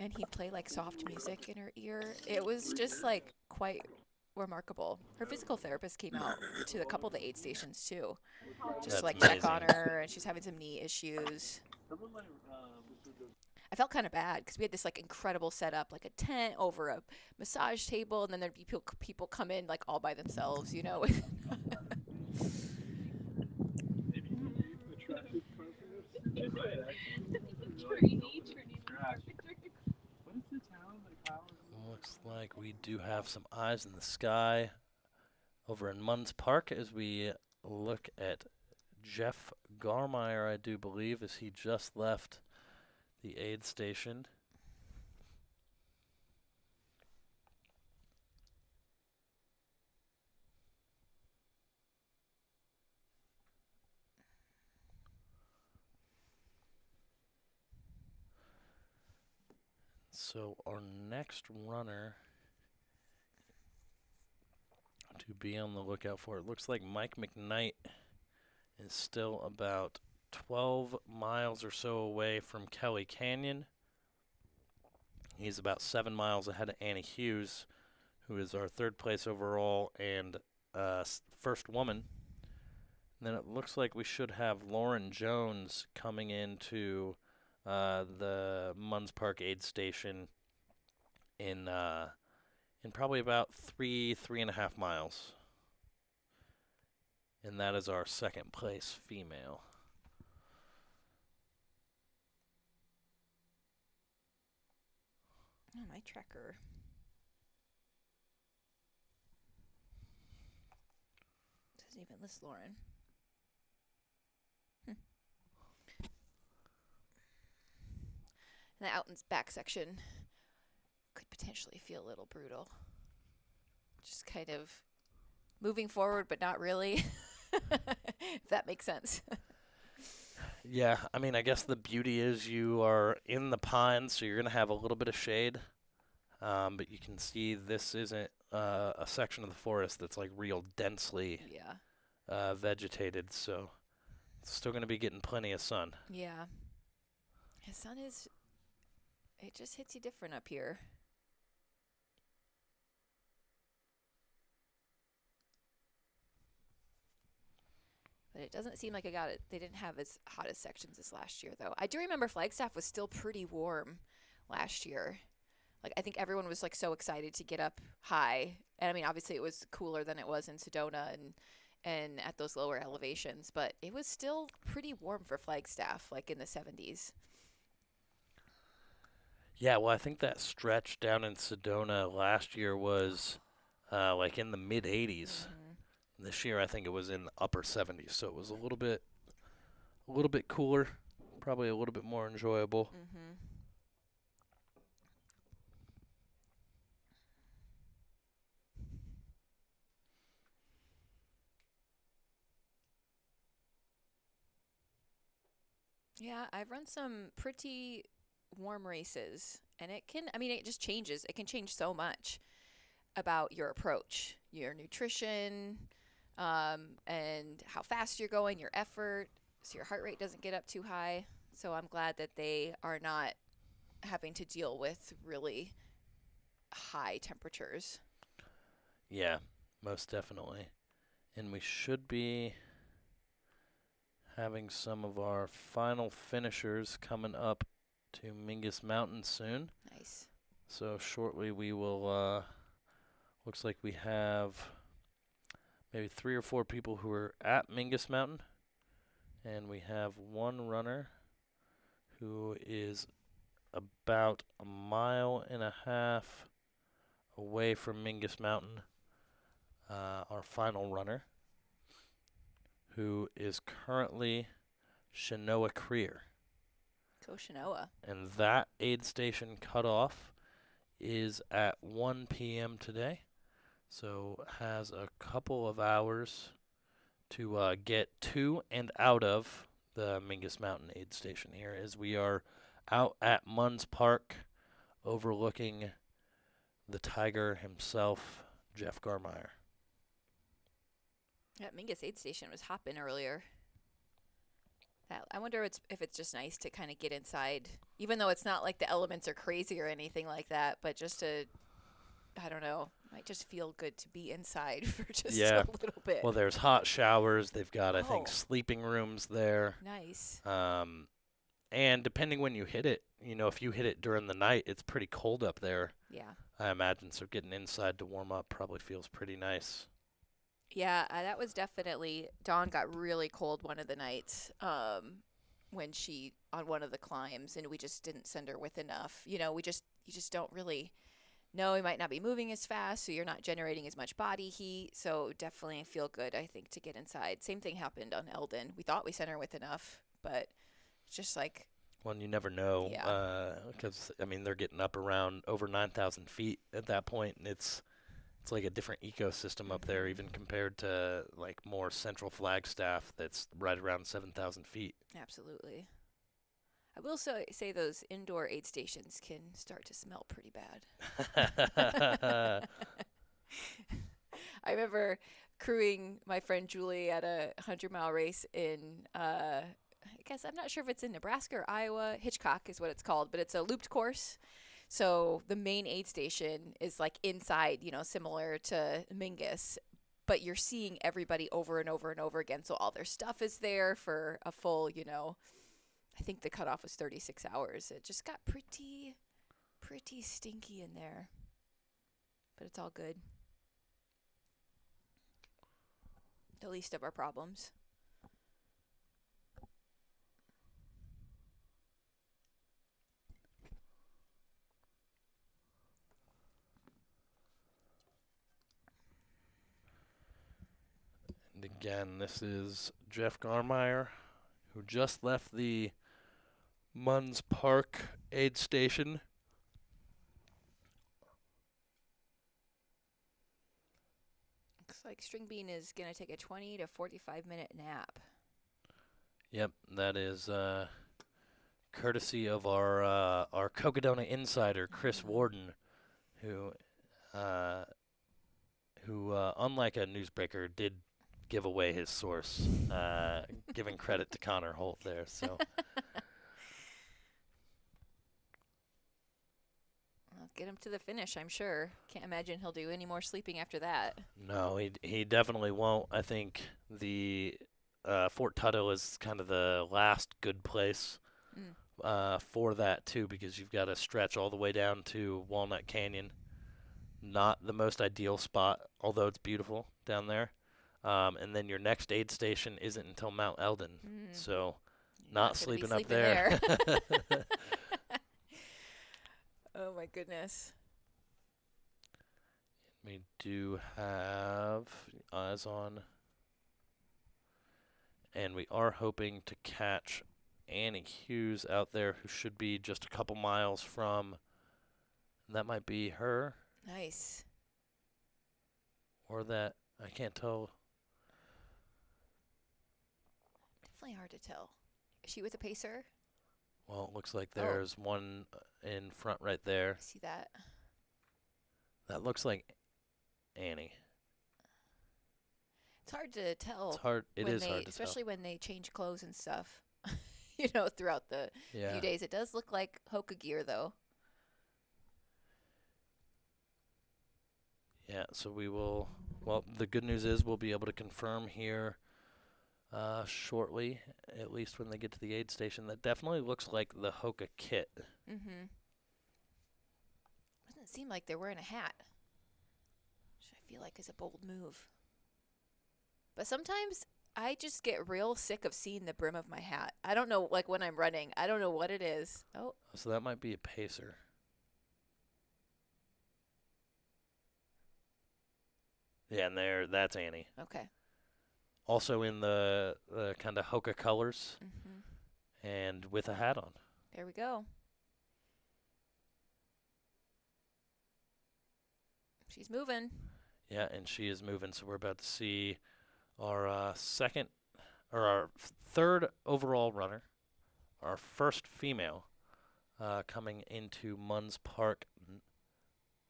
and he'd play like soft music in her ear. It was just like quite remarkable. Her physical therapist came out to a couple of the aid stations too, just to like check on her, and she's having some knee issues. I felt kind of bad because we had this like incredible setup, like a tent over a massage table, and then there'd be people come in like all by themselves, you know. Looks like we do have some eyes in the sky over in Munds Park as we look at Jeff Garmeyer, I do believe, as he just left the aid station. So our next runner to be on the lookout for, it looks like Mike McKnight is still about 12 miles or so away from Kelly Canyon. He's about 7 miles ahead of Annie Hughes, who is our third place overall and first woman. And then it looks like we should have Lauren Jones coming into the Munds Park aid station in probably about 3.5 miles. And that is our second place female. Oh, my tracker. Doesn't even list Lauren. And the out and back section could potentially feel a little brutal. Just kind of moving forward, but not really. If that makes sense. Yeah, I mean, I guess the beauty is you are in the pines, so you're going to have a little bit of shade. But you can see this isn't a section of the forest that's like real densely vegetated, so it's still going to be getting plenty of sun. Yeah. The sun is, it just hits you different up here. But it doesn't seem like they didn't have as hot as sections as last year, though. I do remember Flagstaff was still pretty warm last year. Like, I think everyone was, like, so excited to get up high. And, I mean, obviously it was cooler than it was in Sedona and at those lower elevations. But it was still pretty warm for Flagstaff, like in the 70s. Yeah, well, I think that stretch down in Sedona last year was, like, in the mid-80s. Mm-hmm. This year, I think it was in the upper 70s, so it was a little bit cooler, probably a little bit more enjoyable. Mm-hmm. Yeah, I've run some pretty warm races, and it just changes. It can change so much about your approach, your nutrition, and how fast you're going, your effort, so your heart rate doesn't get up too high. So I'm glad that they are not having to deal with really high temperatures. Yeah, most definitely. And we should be having some of our final finishers coming up to Mingus Mountain soon. Nice. So shortly we will, looks like we have maybe 3 or 4 people who are at Mingus Mountain. And we have one runner who is about 1.5 miles away from Mingus Mountain. Our final runner, who is currently Shinoa Creer. Go Shinoa. And that aid station cutoff is at 1 p.m. today. So has a couple of hours to get to and out of the Mingus Mountain aid station here, as we are out at Munds Park overlooking the tiger himself, Jeff Garmeyer. That Mingus aid station was hopping earlier. I wonder if it's just nice to kind of get inside, even though it's not like the elements are crazy or anything like that, but just to, I don't know, might just feel good to be inside for just a little bit. Well, there's hot showers. They've got, I think, sleeping rooms there. Nice. And depending when you hit it, if you hit it during the night, it's pretty cold up there. Yeah. I imagine. So getting inside to warm up probably feels pretty nice. Yeah, that was definitely, Dawn got really cold one of the nights when she, on one of the climbs, and we just didn't send her with enough. You just don't really know. We might not be moving as fast, so you're not generating as much body heat. So definitely feel good, I think, to get inside. Same thing happened on Eldon. We thought we sent her with enough, but it's just like. Well, you never know. Yeah. Because, they're getting up around over 9,000 feet at that point, and it's like a different ecosystem up there, even compared to like more central Flagstaff that's right around 7,000 feet. Absolutely. I will say those indoor aid stations can start to smell pretty bad. I remember crewing my friend Julie at a 100-mile race in, I guess, I'm not sure if it's in Nebraska or Iowa. Hitchcock is what it's called, but it's a looped course. So the main aid station is like inside, similar to Mingus, but you're seeing everybody over and over and over again. So all their stuff is there for a full, I think the cutoff was 36 hours. It just got pretty stinky in there, but it's all good. The least of our problems. And again, this is Jeff Garmeyer, who just left the Munds Park aid station. Looks like String Bean is going to take a 20 to 45-minute nap. Yep, that is courtesy of our Cocodona insider, Chris Warden, who unlike a newsbreaker, did give away his source, giving credit to Connor Holt there. So. I'll get him to the finish, I'm sure. Can't imagine he'll do any more sleeping after that. No, he definitely won't. I think the Fort Tuthill is kind of the last good place for that, too, because you've got to stretch all the way down to Walnut Canyon. Not the most ideal spot, although it's beautiful down there. And then your next aid station isn't until Mount Eldon. So not sleeping up there. Oh, my goodness. We do have eyes on. And we are hoping to catch Annie Hughes out there, who should be just a couple miles from. That might be her. Nice. Or that. I can't tell. Definitely hard to tell. Is she with a pacer? Well, it looks like there's one in front right there. I see that. That looks like Annie. It's hard to tell. It's hard. It is hard to tell. Especially when they change clothes and stuff. throughout the Yeah. few days. It does look like Hoka gear, though. Yeah, so we will. Well, the good news is we'll be able to confirm here shortly, at least when they get to the aid station. That definitely looks like the Hoka kit. Mm-hmm. Doesn't seem like they're wearing a hat, which I feel like is a bold move. But sometimes I just get real sick of seeing the brim of my hat. I don't know, like when I'm running, I don't know what it is. Oh. So that might be a pacer. Yeah, and that's Annie. Okay. Also in the kind of Hoka colors, and with a hat on. There we go. She's moving. Yeah, and she is moving. So we're about to see our our third overall runner, our first female, coming into Munds Park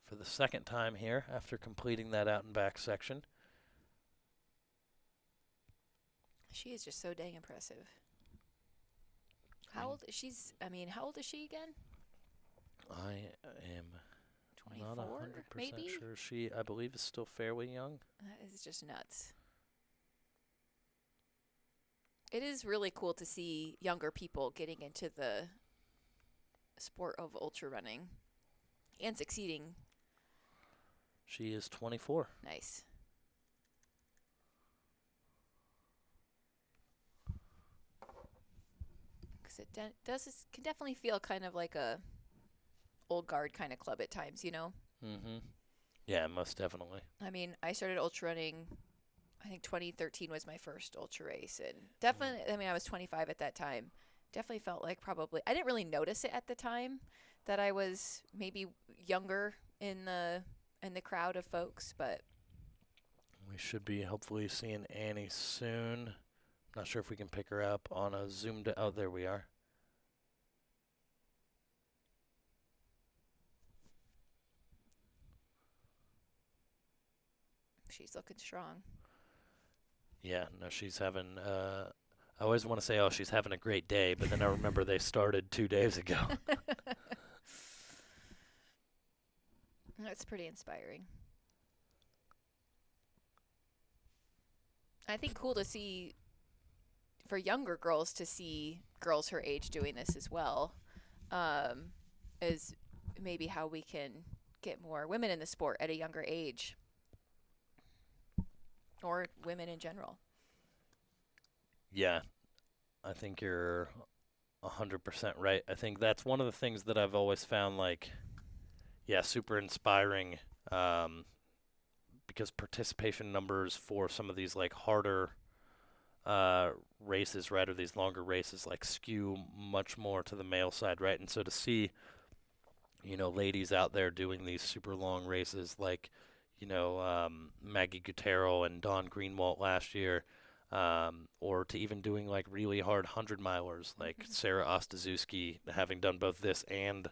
for the second time here after completing that out and back section. She is just so dang impressive. How old is how old is she again? I am 24, not 100% maybe? sure. She, I believe, is still fairly young. That is just nuts. It is really cool to see younger people getting into the sport of ultra running and succeeding. She is 24. Nice. Because it can definitely feel kind of like a old guard kind of club at times, Mm-hmm. Yeah, most definitely. I mean, I started ultra running, I think 2013 was my first ultra race. And definitely, I was 25 at that time. Definitely felt like I didn't really notice it at the time that I was maybe younger in the crowd of folks, but We should be hopefully seeing Annie soon. Not sure if we can pick her up on a zoomed. Oh, there we are. she's looking strong. Yeah, no, she's having. I always want to say, oh, she's having a great day, but then I remember they started 2 days ago. That's pretty inspiring. I think cool to see for younger girls to see girls her age doing this as well, is maybe how we can get more women in the sport at a younger age, or women in general. Yeah, I think you're 100% right. I think that's one of the things that I've always found, like, yeah, super inspiring, because participation numbers for some of these, like, harder races, right, or these longer races, like, skew much more to the male side, right? And so to see, you know, ladies out there doing these super long races, like, you know, Maggie Gutero and Dawn Greenwalt last year, or to even doing, like, really hard 100-milers, like Sarah Ostaszewski, having done both this and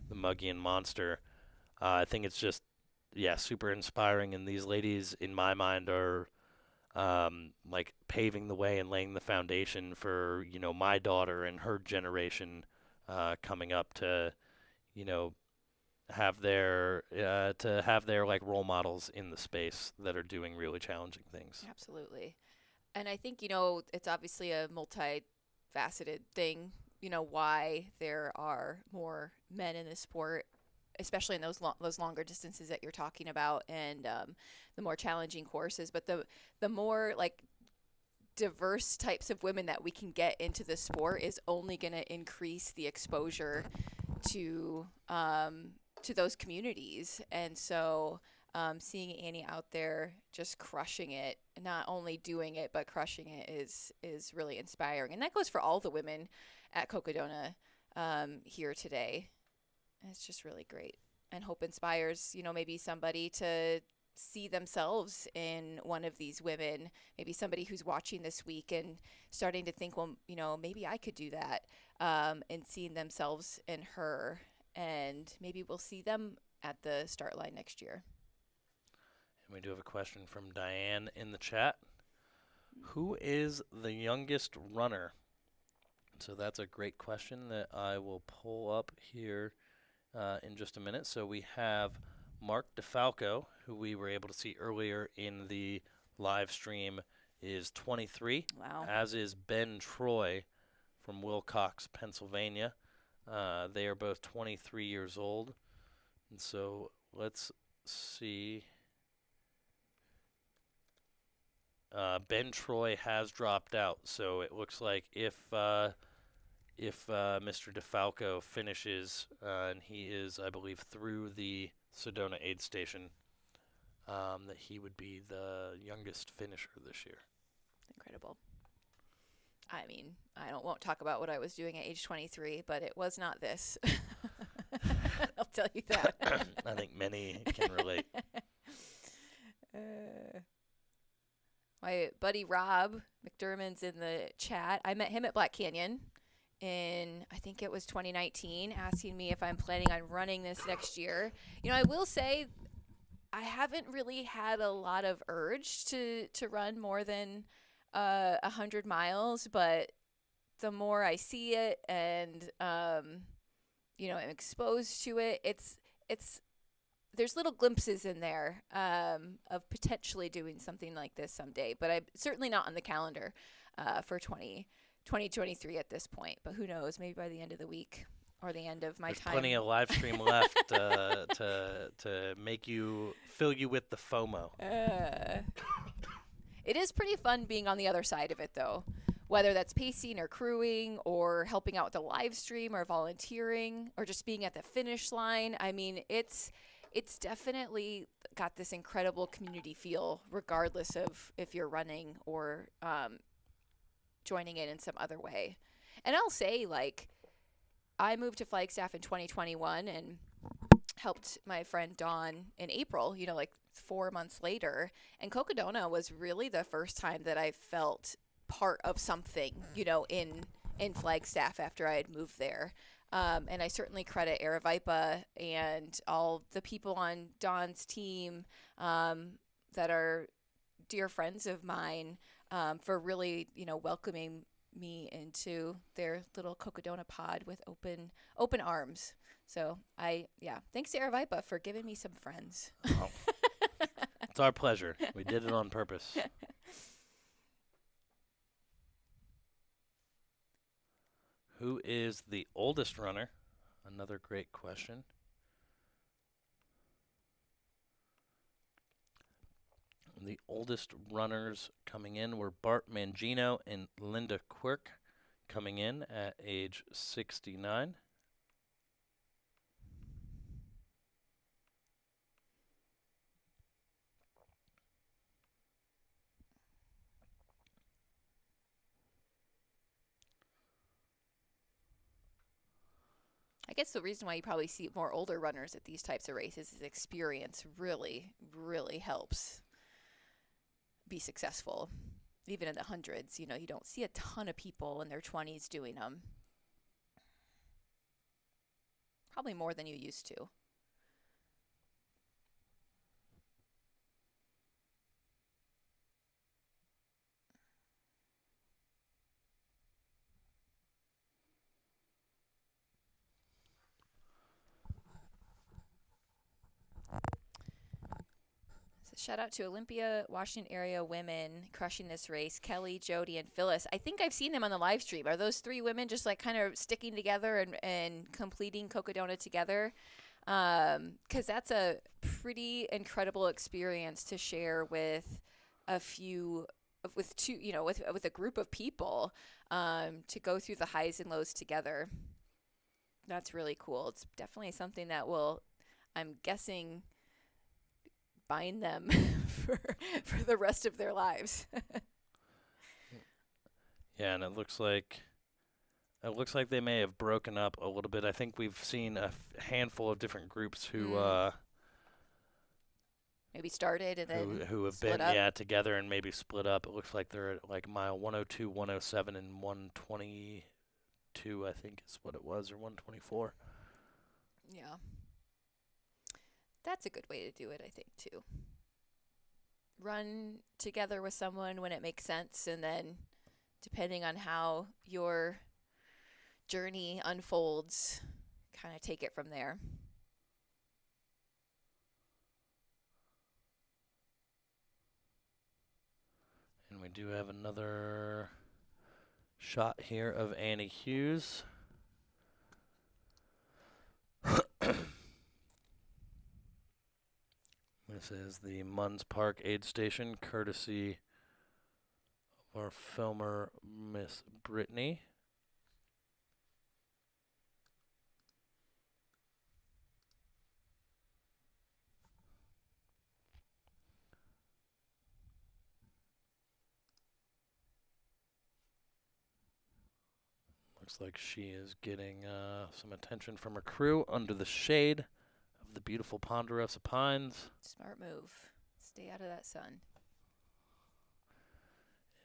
the Muggy and Monster. I think it's just, yeah, super inspiring, and these ladies, in my mind, are like paving the way and laying the foundation for, you know, my daughter and her generation coming up to, you know, have their like role models in the space that are doing really challenging things. Absolutely. And I think, you know, it's obviously a multifaceted thing, you know, why there are more men in this sport, especially in those longer distances that you're talking about, and the more challenging courses. But the more, like, diverse types of women that we can get into the sport is only going to increase the exposure to those communities. And so seeing Annie out there just crushing it, not only doing it but crushing it, is really inspiring. And that goes for all the women at Cocodona here today. It's just really great, and hope inspires, you know, maybe somebody to see themselves in one of these women, maybe somebody who's watching this week and starting to think, well, you know, maybe I could do that, and seeing themselves in her, and maybe we'll see them at the start line next year. And we do have a question from Diane in the chat. Who is the youngest runner So that's a great question that I will pull up here in just a minute. So we have Mark DeFalco, who we were able to see earlier in the live stream, is 23. Wow. As is Ben Troy from Wilcox, Pennsylvania. They are both 23 years old. And so let's see. Ben Troy has dropped out, so it looks like if Mr. DeFalco finishes, and he is, I believe, through the Sedona aid station, that he would be the youngest finisher this year. Incredible. I mean, won't talk about what I was doing at age 23, but it was not this. I'll tell you that. I think many can relate. My buddy Rob McDermott's in the chat. I met him at Black Canyon in, I think it was 2019, asking me if I'm planning on running this next year. I will say I haven't really had a lot of urge to run more than 100 miles, but the more I see it and, I'm exposed to it, there's little glimpses in there of potentially doing something like this someday, but I'm certainly not on the calendar for 2023 at this point. But who knows? Maybe by the end of the week or the end of my There's time. plenty of live stream left to fill you with the FOMO. It is pretty fun being on the other side of it, though. Whether that's pacing or crewing or helping out with the live stream or volunteering or just being at the finish line. I mean, it's definitely got this incredible community feel, regardless of if you're running or joining in some other way. And I'll say, I moved to Flagstaff in 2021 and helped my friend Dawn in April, 4 months later. And Cocodona was really the first time that I felt part of something, in Flagstaff after I had moved there. And I certainly credit Aravaipa and all the people on Dawn's team that are dear friends of mine for really, welcoming me into their little Cocodona pod with open arms. So thanks to Aravaipa for giving me some friends. Oh. It's our pleasure. We did it on purpose. Who is the oldest runner? Another great question. The oldest runners coming in were Bart Mangino and Linda Quirk, coming in at age 69. I guess the reason why you probably see more older runners at these types of races is experience really, really helps be successful. Even in the hundreds, you don't see a ton of people in their 20s doing them. Probably more than you used to. Shout out to Olympia, Washington area women crushing this race. Kelly, Jody, and Phyllis. I think I've seen them on the live stream. Are those three women just kind of sticking together and completing Cocodona together? Because that's a pretty incredible experience to share with with a group of people to go through the highs and lows together. That's really cool. It's definitely something that will, I'm guessing, bind them for the rest of their lives. Yeah, and it looks like they may have broken up a little bit. I think we've seen a handful of different groups who maybe started and then who have split been up. together and maybe split up. It looks like they're at mile 102, 107, and 122. I think is what it was, or 124. Yeah. That's a good way to do it, I think, too. Run together with someone when it makes sense, and then depending on how your journey unfolds, kind of take it from there. And we do have another shot here of Annie Hughes. This is the Munds Park aid station, courtesy of our filmer, Miss Brittany. Looks like she is getting some attention from her crew under the shade of the beautiful Ponderosa Pines. Smart move. Stay out of that sun.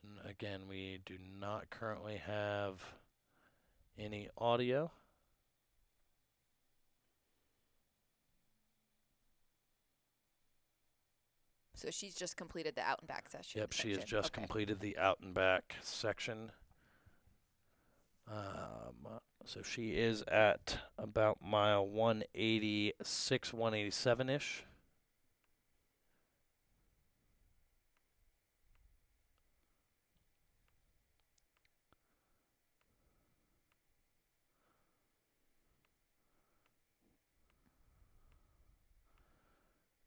And again, we do not currently have any audio. So she's just completed the out and back session. Yep, she has just completed the out and back section. So she is at about mile 186, 187-ish.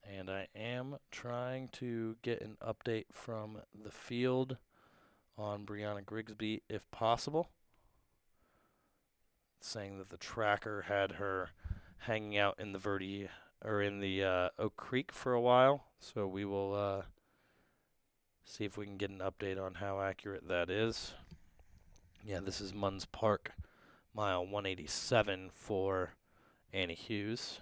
And I am trying to get an update from the field on Brianna Grigsby if possible, saying that the tracker had her hanging out in the Oak Creek for a while. So we will see if we can get an update on how accurate that is. Yeah, this is Munds Park, mile 187 for Annie Hughes.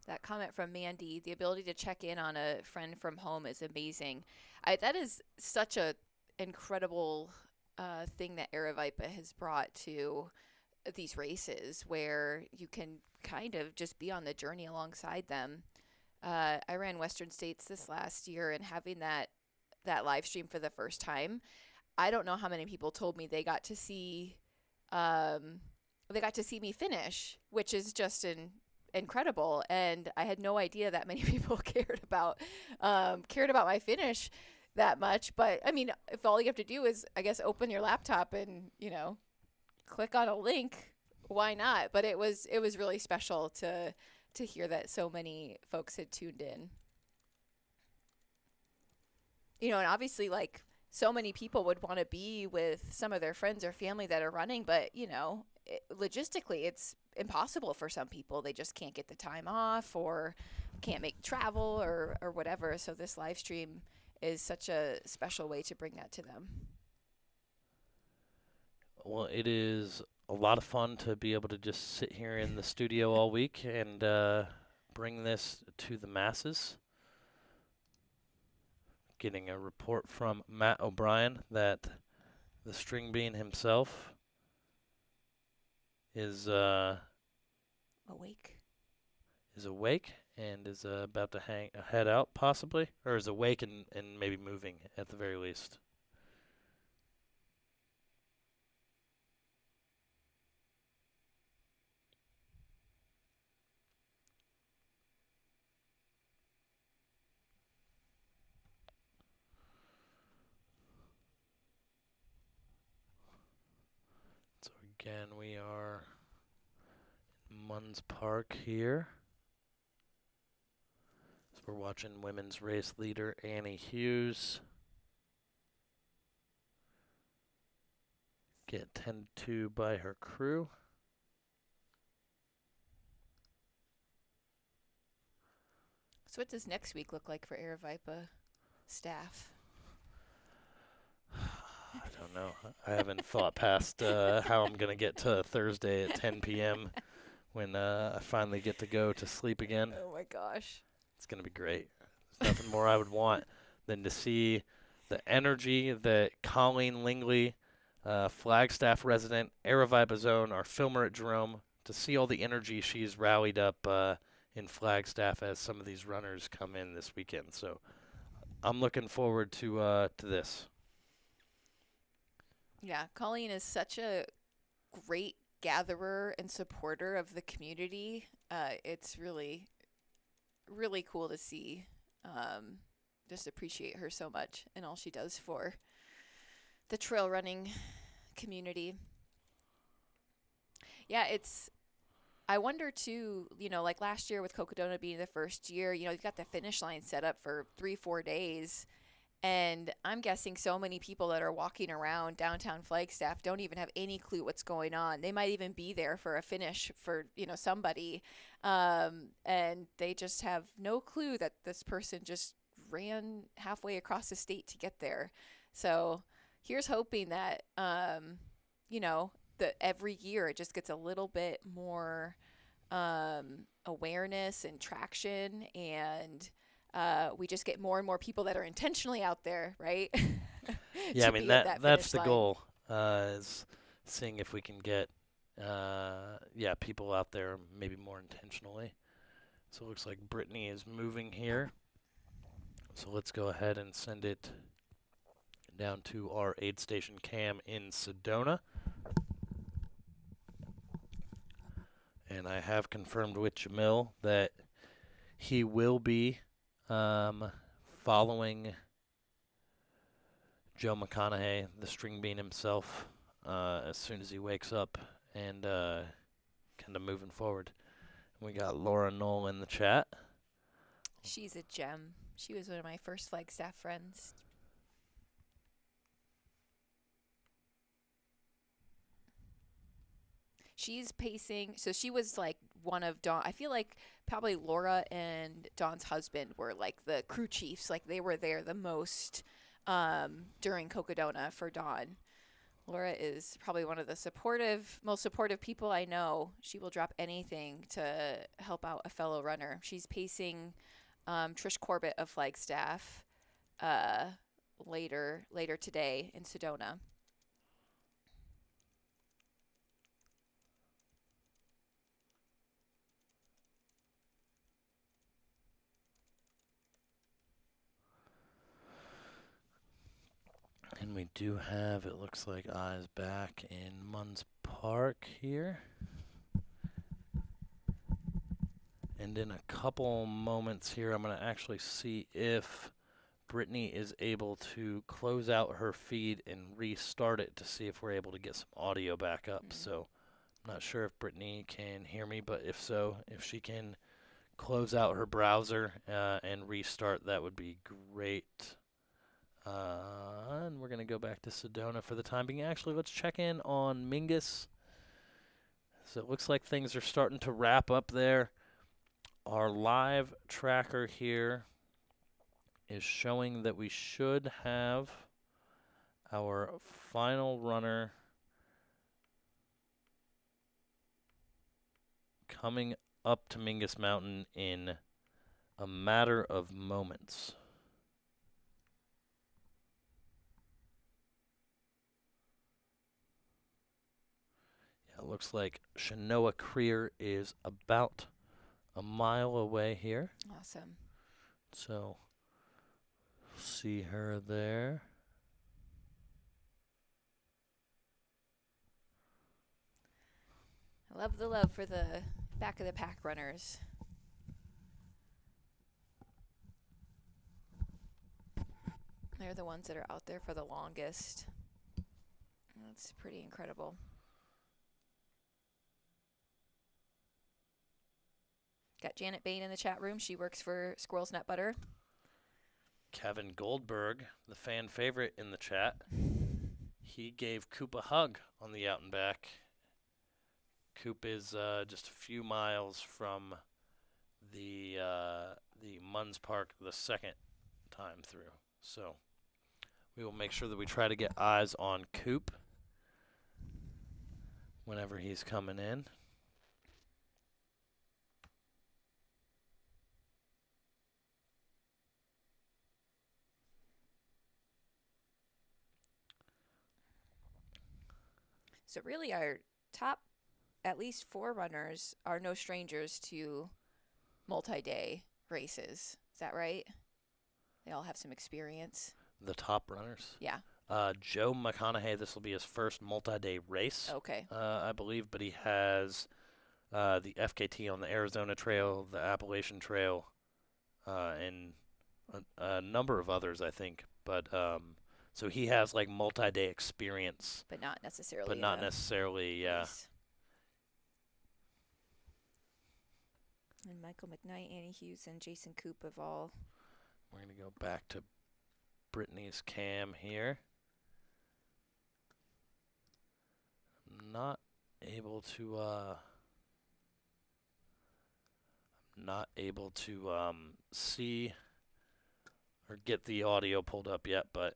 That comment from Mandy, the ability to check in on a friend from home is amazing. That is such a incredible thing that Aravaipa has brought to these races, where you can kind of just be on the journey alongside them. I ran Western States this last year, and having that live stream for the first time, I don't know how many people told me they got to see me finish, which is just incredible. And I had no idea that many people cared about my finish that much. But I mean, if all you have to do is, I guess, open your laptop and, click on a link, why not? But it was really special to hear that so many folks had tuned in. And obviously, like, so many people would want to be with some of their friends or family that are running, but logistically it's impossible for some people. They just can't get the time off or can't make travel or whatever. So this live stream is such a special way to bring that to them. Well, it is a lot of fun to be able to just sit here in the studio all week and bring this to the masses. Getting a report from Matt O'Brien that the string bean himself is awake and is about to head out, possibly, or is awake and maybe moving at the very least. So again, we are in Munds Park here. So we're watching women's race leader Annie Hughes get tended to by her crew. So what does next week look like for Aravaipa staff? I don't know. I haven't thought past how I'm going to get to Thursday at 10 p.m. when I finally get to go to sleep again. Oh, my gosh. It's going to be great. There's nothing more I would want than to see the energy that Colleen Lingley Flagstaff resident, Aravaipa Zone, our filmer at Jerome, to see all the energy she's rallied up in Flagstaff as some of these runners come in this weekend. So I'm looking forward to this. Yeah, Colleen is such a great gatherer and supporter of the community. It's really, really cool to see. Just appreciate her so much and all she does for the trail running community. Yeah, I wonder too, like last year with Cocodona being the first year, you've got the finish line set up for 3-4 days. And I'm guessing so many people that are walking around downtown Flagstaff don't even have any clue what's going on. They might even be there for a finish for, somebody. And they just have no clue that this person just ran halfway across the state to get there. So here's hoping that, that every year it just gets a little bit more awareness and traction, and we just get more and more people that are intentionally out there, right? Yeah, I mean that's the goal, is seeing if we can get people out there maybe more intentionally. So it looks like Brittany is moving here. So let's go ahead and send it down to our aid station cam in Sedona. And I have confirmed with Jamil that he will be following Joe McConaughey, the string bean himself, as soon as he wakes up, and kind of moving forward. We got Laura Knoll in the chat. She's a gem. She was one of my first Flagstaff friends. She's pacing. So she was like one of Dawn. I feel like probably Laura and Dawn's husband were like the crew chiefs. Like they were there the most during Cocodona for Dawn. Laura is probably one of the most supportive people I know. She will drop anything to help out a fellow runner. She's pacing Trish Corbett of Flagstaff later today in Sedona. And we do have, it looks like, eyes back in Munds Park here. And in a couple moments here, I'm going to actually see if Brittany is able to close out her feed and restart it to see if we're able to get some audio back up. So I'm not sure if Brittany can hear me, but if so, if she can close out her browser and restart, that would be great. And we're going to go back to Sedona for the time being. Actually, let's check in on Mingus. So it looks like things are starting to wrap up there. Our live tracker here is showing that we should have our final runner coming up to Mingus Mountain in a matter of moments. It looks like Shanoa Creer is about a mile away here. Awesome. So, see her there. I love the love for the back of the pack runners. They're the ones that are out there for the longest. That's pretty incredible. Got Janet Bain in the chat room. She works for Squirrel's Nut Butter. Kevin Goldberg, the fan favorite in the chat, he gave Coop a hug on the out and back. Coop is just a few miles from the Munds Park the second time through. So we will make sure that we try to get eyes on Coop whenever he's coming in. So really our top at least 4 runners are no strangers to multi-day races. Is that right? They all have some experience. The top runners? Yeah. Joe McConaughey, this will be his first multi-day race. Okay. I believe, but he has the FKT on the Arizona Trail, the Appalachian Trail, and a number of others, I think. But so he has like multi-day experience. But not necessarily. But not necessarily, yeah. Race. And Michael McKnight, Annie Hughes, and Jason Coop have all. We're going to go back to Brittany's cam here. I'm not able to see or get the audio pulled up yet, but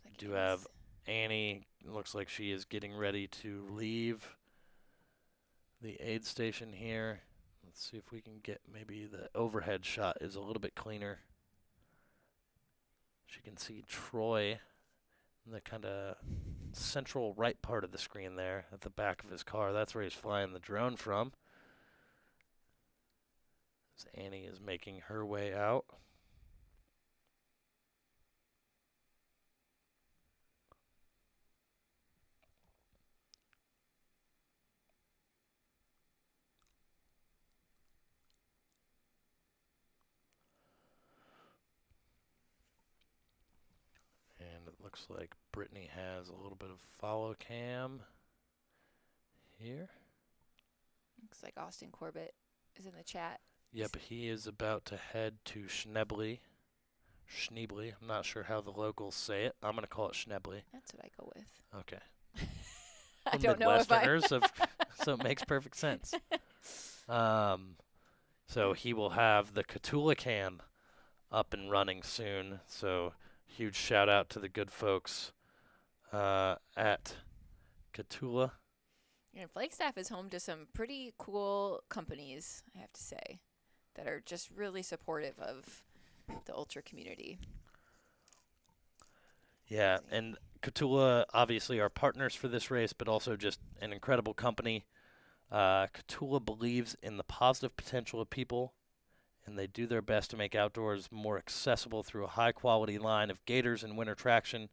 I do have Annie. Looks like she is getting ready to leave the aid station here. Let's see if we can get maybe the overhead shot is a little bit cleaner. She can see Troy in the kind of central right part of the screen there at the back of his car. That's where he's flying the drone from. As Annie is making her way out. And it looks like Brittany has a little bit of follow cam here. Looks like Austin Corbett is in the chat. Yep, he is about to head to Schneebly. I'm not sure how the locals say it. I'm going to call it Schneebly. That's what I go with. Okay. I don't know if I... So it makes perfect sense. So he will have the Cthulhu cam up and running soon. So huge shout out to the good folks at Cthulhu. And Flagstaff is home to some pretty cool companies, I have to say, that are just really supportive of the ultra community. Yeah, and Cthulhu obviously are partners for this race, but also just an incredible company. Cthulhu believes in the positive potential of people, and they do their best to make outdoors more accessible through a high-quality line of gaiters and winter traction.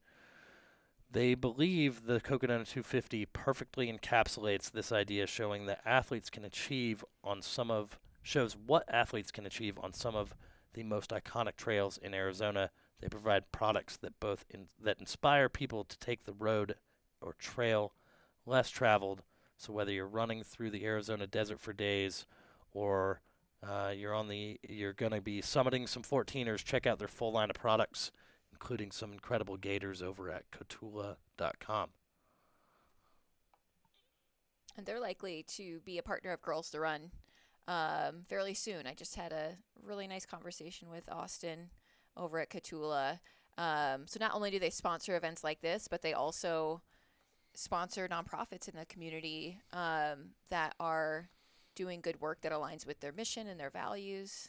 They believe the Cocodona 250 perfectly encapsulates this idea, showing that athletes can achieve on shows what athletes can achieve on some of the most iconic trails in Arizona. They provide products that that inspire people to take the road or trail less traveled. So whether you're running through the Arizona desert for days, or you're going to be summiting some 14ers, check out their full line of products, including some incredible gaiters over at Cthulhu.com. And they're likely to be a partner of Girls to Run fairly soon. I just had a really nice conversation with Austin over at Cthulhu. So not only do they sponsor events like this, but they also sponsor nonprofits in the community that are doing good work that aligns with their mission and their values.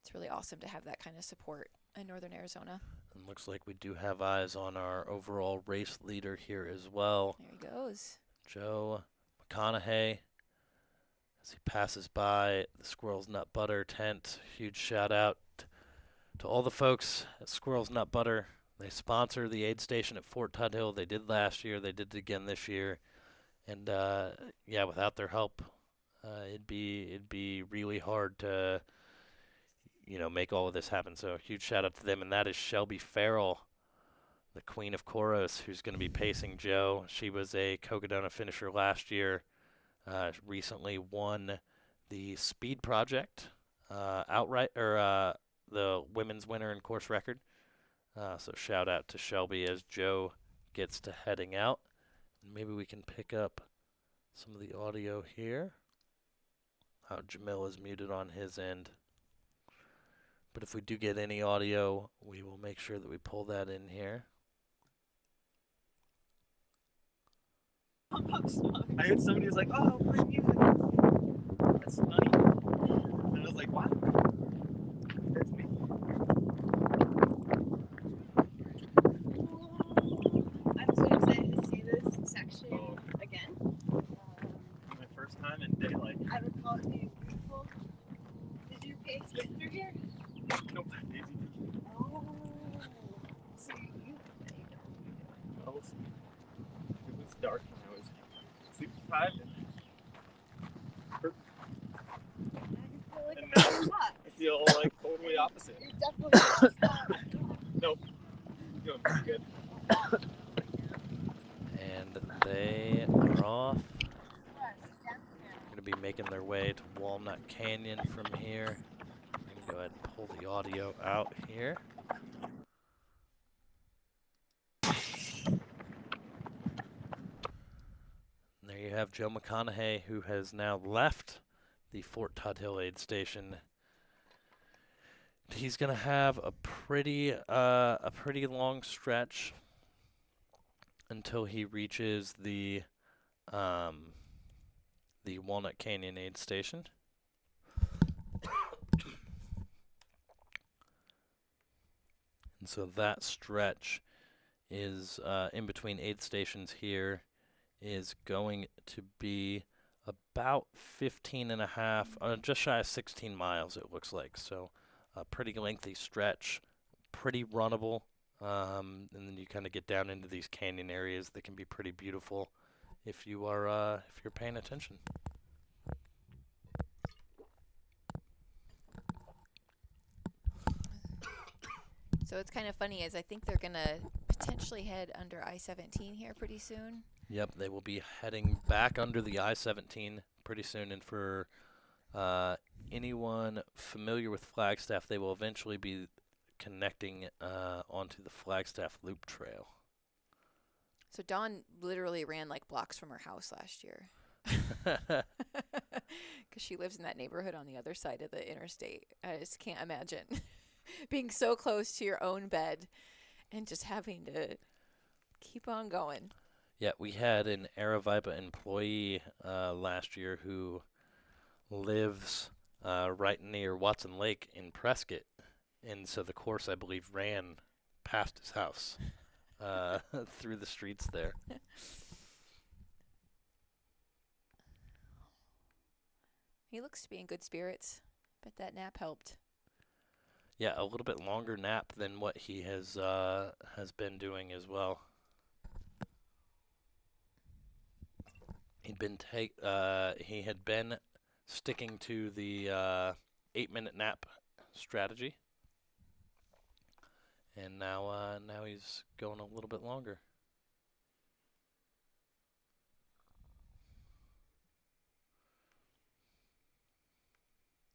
It's really awesome to have that kind of support in Northern Arizona. And looks like we do have eyes on our overall race leader here as well. There he goes. Joe McConaughey. As he passes by the Squirrel's Nut Butter tent. Huge shout out to all the folks at Squirrel's Nut Butter. They sponsor the aid station at Fort Tuthill. They did last year. They did it again this year. And yeah, without their help, it'd be really hard to make all of this happen. So huge shout out to them. And that is Shelby Farrell, the Queen of Koros, who's going to be pacing Joe. She was a Cocodona finisher last year. Recently won the Speed Project outright, or the women's winner in course record. So shout out to Shelby as Joe gets to heading out. And maybe we can pick up some of the audio here. Jamil is muted on his end. But if we do get any audio, we will make sure that we pull that in here. I heard somebody was like, "Oh, play music." That's funny. And I was like, "What?" That's me. I deprived. And now I feel like totally opposite. You're definitely Nope. Doing pretty good. And they are off. Going to be making their way to Walnut Canyon from here. I'm going to go ahead and pull the audio out here. And there you have Joe McConaughey, who has now left the Fort Tuthill aid station. He's going to have a pretty long stretch until he reaches the Walnut Canyon aid station. And so that stretch is in between aid stations here is going to be about 15 and a half, just shy of 16 miles it looks like. So a pretty lengthy stretch, pretty runnable. And then you kind of get down into these canyon areas that can be pretty beautiful if you're paying attention. So it's kind of funny is I think they're going to potentially head under I-17 here pretty soon. Yep, they will be heading back under the I-17 pretty soon. And for anyone familiar with Flagstaff, they will eventually be connecting onto the Flagstaff Loop Trail. So Dawn literally ran like blocks from her house last year. Because she lives in that neighborhood on the other side of the interstate. I just can't imagine being so close to your own bed and just having to keep on going. Yeah, we had an Aravaipa employee last year who lives right near Watson Lake in Prescott. And so the course, I believe, ran past his house through the streets there. He looks to be in good spirits, but that nap helped. Yeah, a little bit longer nap than what he has been doing as well. He had been sticking to the 8-minute nap strategy, and now he's going a little bit longer.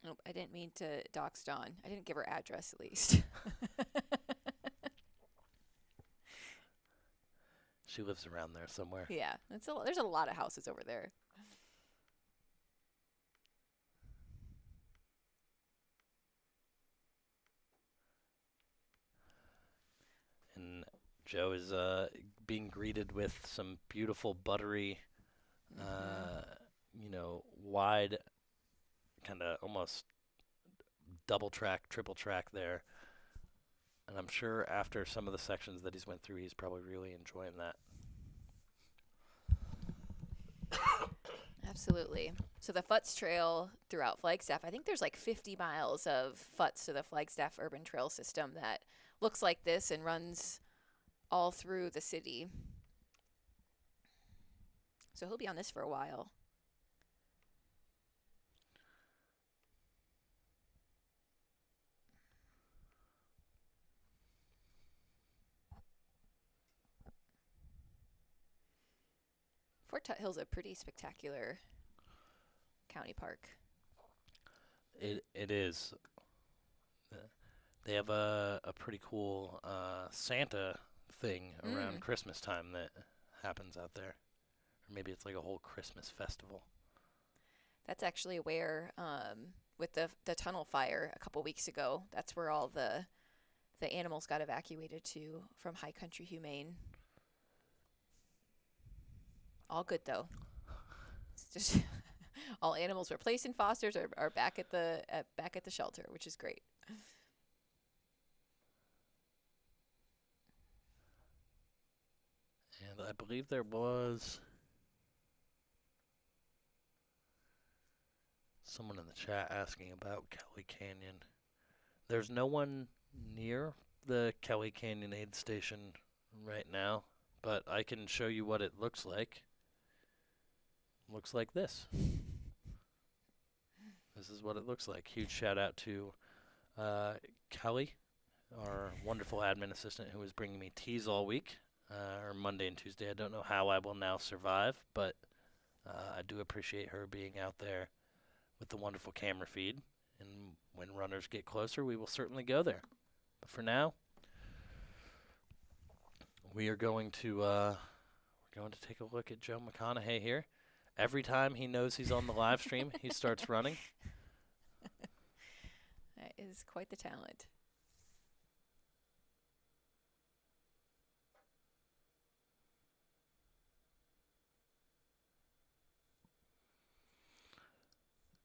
Nope, I didn't mean to dox Dawn. I didn't give her address, at least. She lives around there somewhere. Yeah, there's a lot of houses over there. And Joe is being greeted with some beautiful buttery, wide, kind of almost double track, triple track there. And I'm sure after some of the sections that he's went through, he's probably really enjoying that. Absolutely. So the Futz Trail throughout Flagstaff, I think there's like 50 miles of Futz to the Flagstaff Urban Trail System that looks like this and runs all through the city. So he'll be on this for a while. Fort Tuthill's a pretty spectacular county park. It is. They have a pretty cool Santa thing around Christmas time that happens out there. Or maybe it's like a whole Christmas festival. That's actually where, with the tunnel fire a couple weeks ago, that's where all the animals got evacuated to from High Country Humane. All good though. It's just all animals were placed in fosters are back at the shelter, which is great. And I believe there was someone in the chat asking about Kelly Canyon. There's no one near the Kelly Canyon aid station right now, but I can show you what it looks like. looks like this. This is what it looks like. Huge shout out to Kelly, our wonderful admin assistant who was bringing me teas all week, or Monday and Tuesday. I don't know how I will now survive, but I do appreciate her being out there with the wonderful camera feed. And when runners get closer, we will certainly go there. But for now, we are going to take a look at Joe McConaughey here. Every time he knows he's on the live stream, he starts running. That is quite the talent.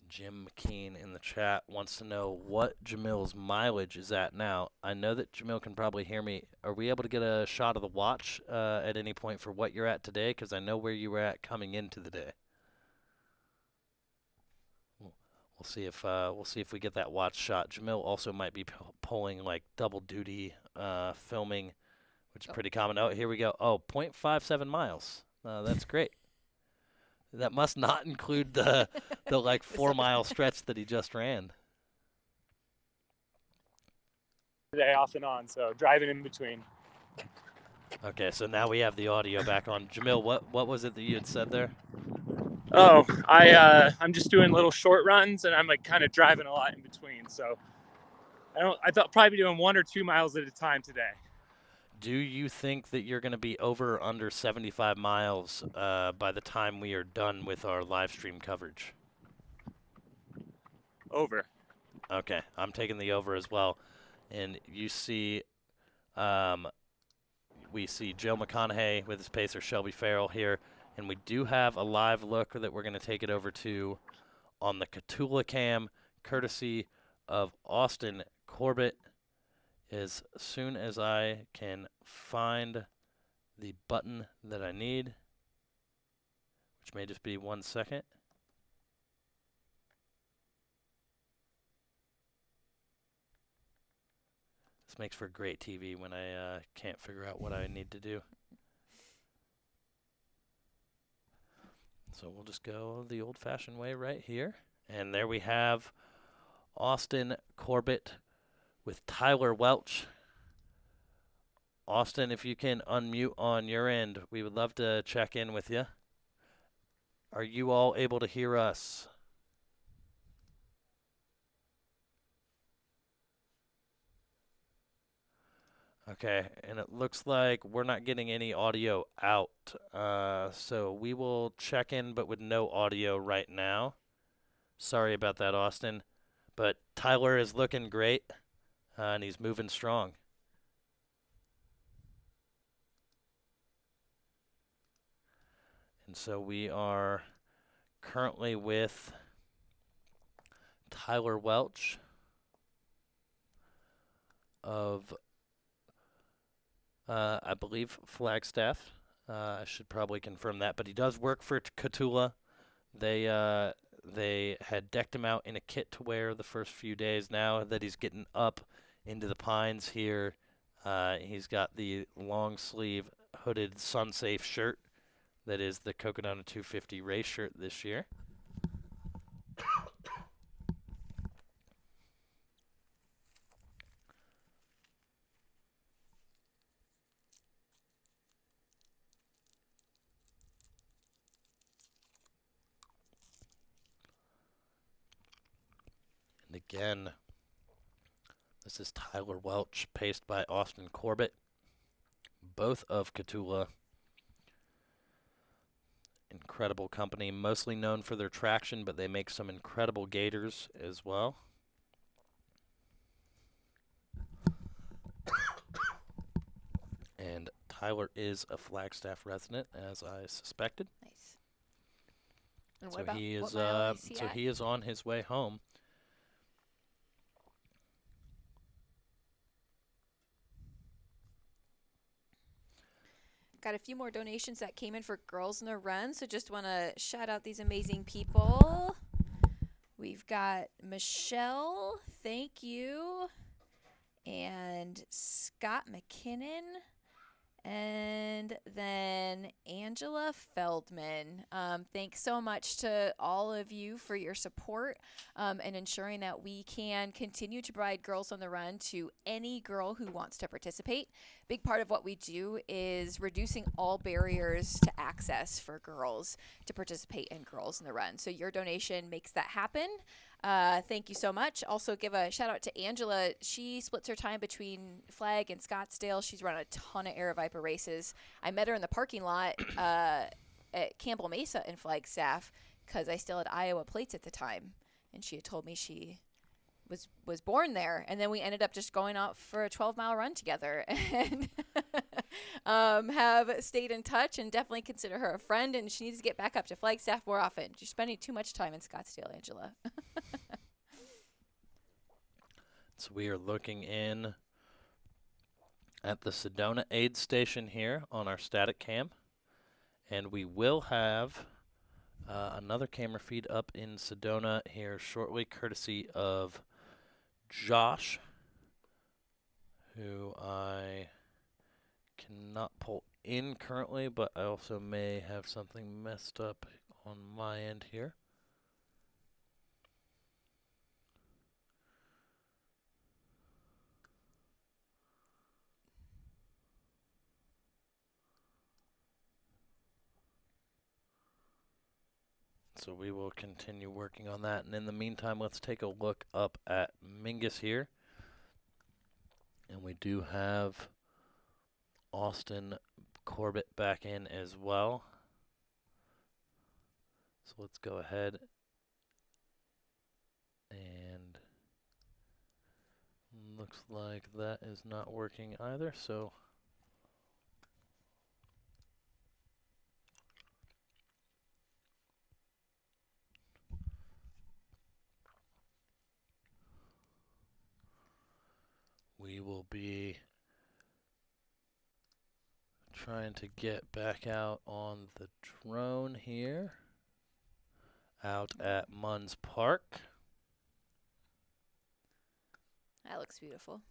Jim McKean in the chat wants to know what Jamil's mileage is at now. I know that Jamil can probably hear me. Are we able to get a shot of the watch at any point for what you're at today? Because I know where you were at coming into the day. We'll see if we get that watch shot. Jamil also might be pulling like double duty filming, which is pretty common. Oh, here we go. Oh, 0.57 miles. That's great. That must not include the like 4 mile stretch that he just ran. Today off and on, so driving in between. Okay, so now we have the audio back on. Jamil, what was it that you had said there? Oh, I'm just doing little short runs, and I'm like kind of driving a lot in between. So I thought probably doing 1 or 2 miles at a time today. Do you think that you're going to be over or under 75 miles by the time we are done with our live stream coverage? Over. Okay, I'm taking the over as well. And you see, we see Joe McConaughey with his pacer Shelby Farrell here. And we do have a live look that we're going to take it over to on the Cthulhu cam, courtesy of Austin Corbett. As soon as I can find the button that I need, which may just be 1 second. This makes for great TV when I can't figure out what I need to do. So we'll just go the old-fashioned way right here. And there we have Austin Corbett with Tyler Welch. Austin, if you can unmute on your end, we would love to check in with you. Are you all able to hear us? Okay, and it looks like we're not getting any audio out. So we will check in, but with no audio right now. Sorry about that, Austin. But Tyler is looking great, and he's moving strong. And so we are currently with Tyler Welch of I believe Flagstaff. I should probably confirm that, but he does work for Cthulhu. They had decked him out in a kit to wear the first few days. Now that he's getting up into the pines here, he's got the long sleeve hooded sun safe shirt that is the Cocodona 250 race shirt this year. And again, this is Tyler Welch, paced by Austin Corbett, both of Cthulhu. Incredible company, mostly known for their traction, but they make some incredible gaiters as well. And Tyler is a Flagstaff resident, as I suspected. Nice. And So what about, he is what mile is he so at? he is on his way home. Got a few more donations that came in for Girls in the Run, so just want to shout out these amazing people. We've got Michelle, thank you, and Scott McKinnon, And then Angela Feldman. Thanks so much to all of you for your support and ensuring that we can continue to provide Girls on the Run to any girl who wants to participate. Big part of what we do is reducing all barriers to access for girls to participate in Girls on the Run. So your donation makes that happen. Thank you so much. Also give a shout out to Angela. She splits her time between Flag and Scottsdale. She's run a ton of Aravaipa races. I met her in the parking lot at Campbell Mesa in Flagstaff because I still had Iowa plates at the time. And she had told me she was born there. And then we ended up just going out for a 12-mile run together and have stayed in touch and definitely consider her a friend. And she needs to get back up to Flagstaff more often. You're spending too much time in Scottsdale, Angela. So we are looking in at the Sedona aid station here on our static cam. And we will have another camera feed up in Sedona here shortly, courtesy of Josh, who I cannot pull in currently, but I also may have something messed up on my end here. So we will continue working on that. And in the meantime, let's take a look up at Mingus here. And we do have Austin Corbett back in as well. So let's go ahead and looks like that is not working either. So we will be trying to get back out on the drone here out at Munds Park. That looks beautiful.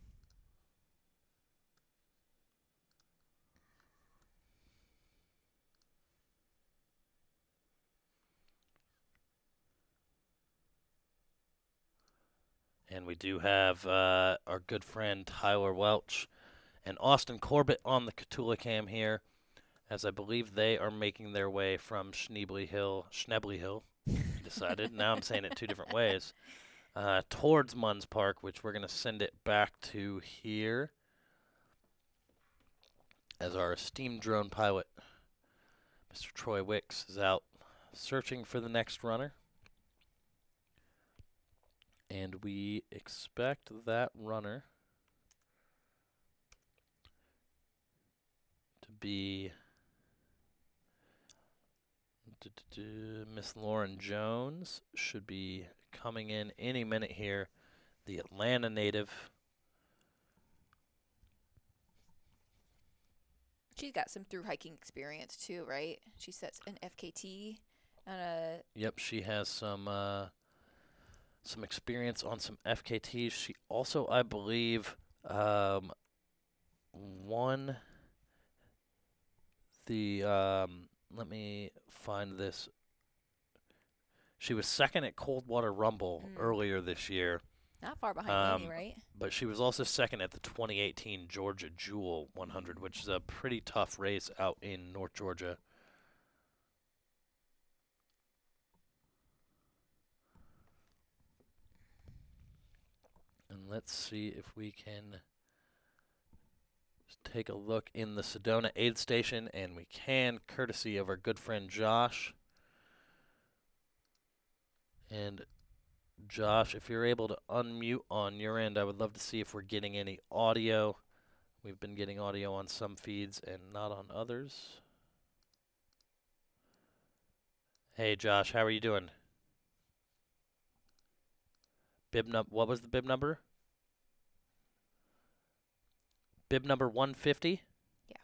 And we do have our good friend Tyler Welch and Austin Corbett on the Catula cam here, as I believe they are making their way from Schneebly Hill, I decided. Now I'm saying it two different ways, towards Munds Park, which we're going to send it back to here as our esteemed drone pilot, Mr. Troy Wicks, is out searching for the next runner. And we expect that runner to be Miss Lauren Jones. Should be coming in any minute here. The Atlanta native. She's got some through hiking experience too, right? She sets an FKT on a. Yep, she has some experience on some FKTs. She also, I believe, won the, let me find this. She was second at Coldwater Rumble earlier this year. Not far behind Amy, right? But she was also second at the 2018 Georgia Jewel 100, which is a pretty tough race out in North Georgia. And let's see if we can just take a look in the Sedona aid station, and we can, courtesy of our good friend Josh. And Josh, if you're able to unmute on your end, I would love to see if we're getting any audio. We've been getting audio on some feeds and not on others. Hey Josh, how are you doing? What was the bib number? Bib number 150? Yeah.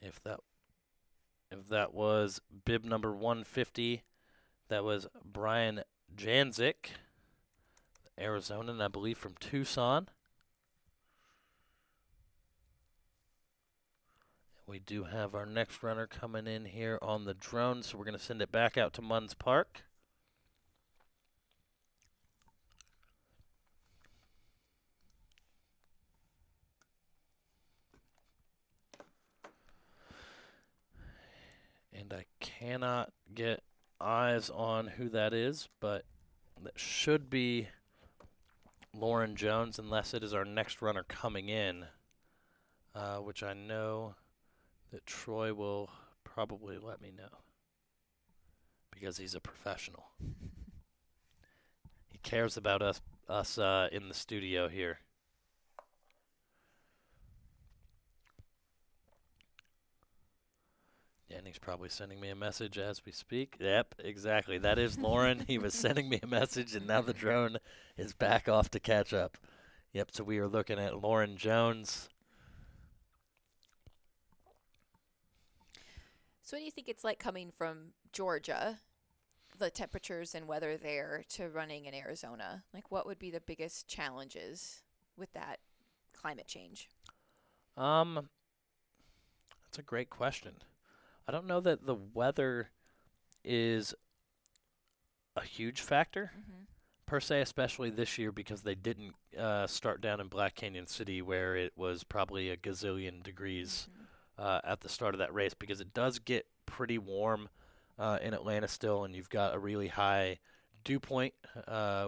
If that was bib number 150, that was Brian Janzik, Arizonan, I believe, from Tucson. We do have our next runner coming in here on the drone, so we're going to send it back out to Munds Park. And I cannot get eyes on who that is, but that should be Lauren Jones, unless it is our next runner coming in, which I know that Troy will probably let me know because he's a professional. He cares about us in the studio here. And he's probably sending me a message as we speak. Yep, exactly. That is Lauren. He was sending me a message, and now the drone is back off to catch up. Yep, so we are looking at Lauren Jones. So what do you think it's like coming from Georgia, the temperatures and weather there, to running in Arizona? Like, what would be the biggest challenges with that climate change? That's a great question. I don't know that the weather is a huge factor, per se, especially this year because they didn't start down in Black Canyon City where it was probably a gazillion degrees at the start of that race, because it does get pretty warm in Atlanta still, and you've got a really high dew point,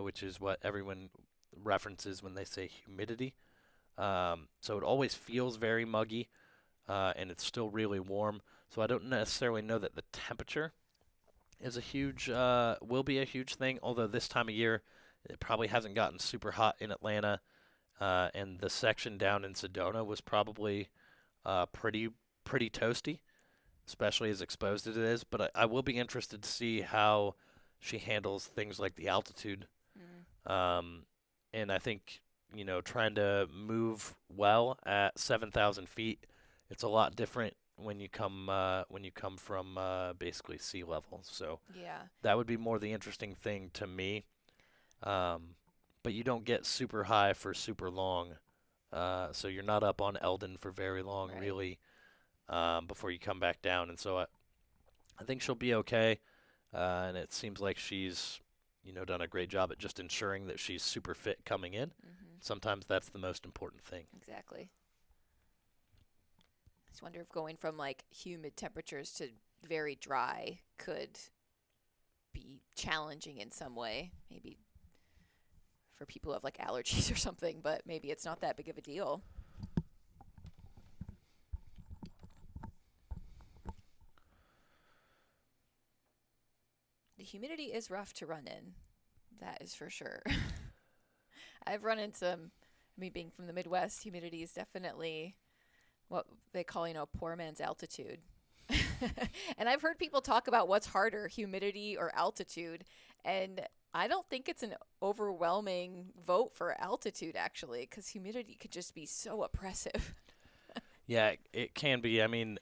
which is what everyone references when they say humidity. So it always feels very muggy, and it's still really warm. So I don't necessarily know that the temperature is a huge, will be a huge thing, although this time of year it probably hasn't gotten super hot in Atlanta, and the section down in Sedona was probably pretty toasty, especially as exposed as it is. But I will be interested to see how she handles things like the altitude. And I think, trying to move well at 7,000 feet, it's a lot different when you come from basically sea level. So yeah, that would be more the interesting thing to me. But you don't get super high for super long. So you're not up on Eldon for very long, right, really, before you come back down. And so I think she'll be okay. And it seems like she's, done a great job at just ensuring that she's super fit coming in. Sometimes that's the most important thing. Exactly. I just wonder if going from like humid temperatures to very dry could be challenging in some way. Maybe for people who have like allergies or something, but maybe it's not that big of a deal. The humidity is rough to run in. That is for sure. I've run into, me being from the Midwest, humidity is definitely what they call, poor man's altitude. And I've heard people talk about what's harder, humidity or altitude. And I don't think it's an overwhelming vote for altitude, actually, because humidity could just be so oppressive. Yeah, it can be. I mean,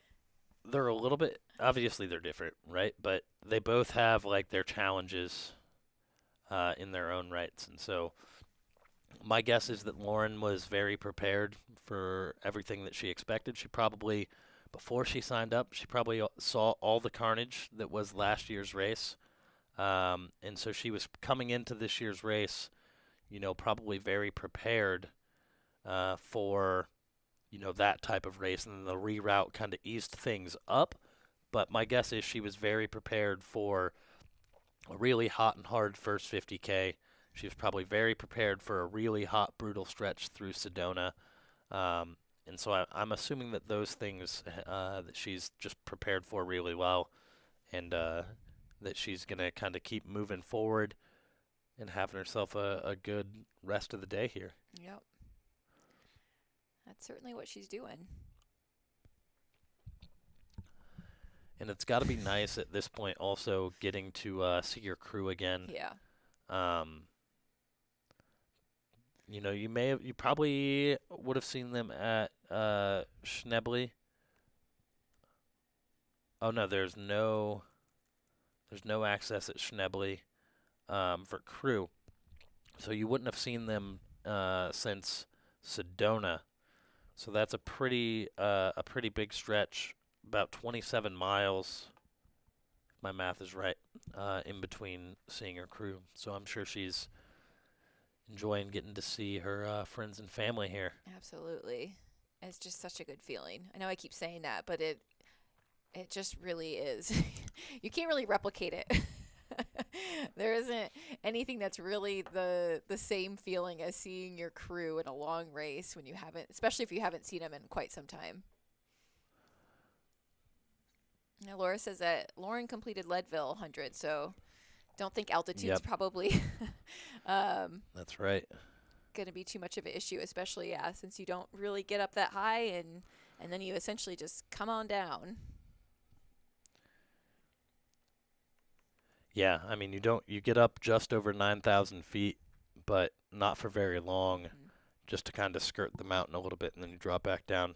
they're a little bit, obviously they're different, right? But they both have like their challenges in their own rights. And so my guess is that Lauren was very prepared for everything that she expected. She probably, before she signed up, she probably saw all the carnage that was last year's race. And so she was coming into this year's race, probably very prepared for, that type of race. And then the reroute kind of eased things up. But my guess is she was very prepared for a really hot and hard first 50K. She was probably very prepared for a really hot, brutal stretch through Sedona. And so I'm assuming that those things that she's just prepared for really well, and that she's going to kind of keep moving forward and having herself a good rest of the day here. Yep. That's certainly what she's doing. And it's got to be nice at this point also getting to see your crew again. Yeah. You probably would have seen them at Schnebly Oh no, there's no access at Schnebly for crew, so you wouldn't have seen them since Sedona. So that's a pretty big stretch, about 27 miles, if my math is right, in between seeing her crew. So I'm sure she's enjoying getting to see her friends and family here. Absolutely. It's just such a good feeling. I know I keep saying that, but it just really is. You can't really replicate it. There isn't anything that's really the same feeling as seeing your crew in a long race when you haven't, especially if you haven't seen them in quite some time. Now Laura says that Lauren completed Leadville 100, so don't think altitude's probably That's right. going to be too much of an issue, especially since you don't really get up that high and then you essentially just come on down. Yeah, I mean, you get up just over 9,000 feet, but not for very long, just to kind of skirt the mountain a little bit, and then you drop back down.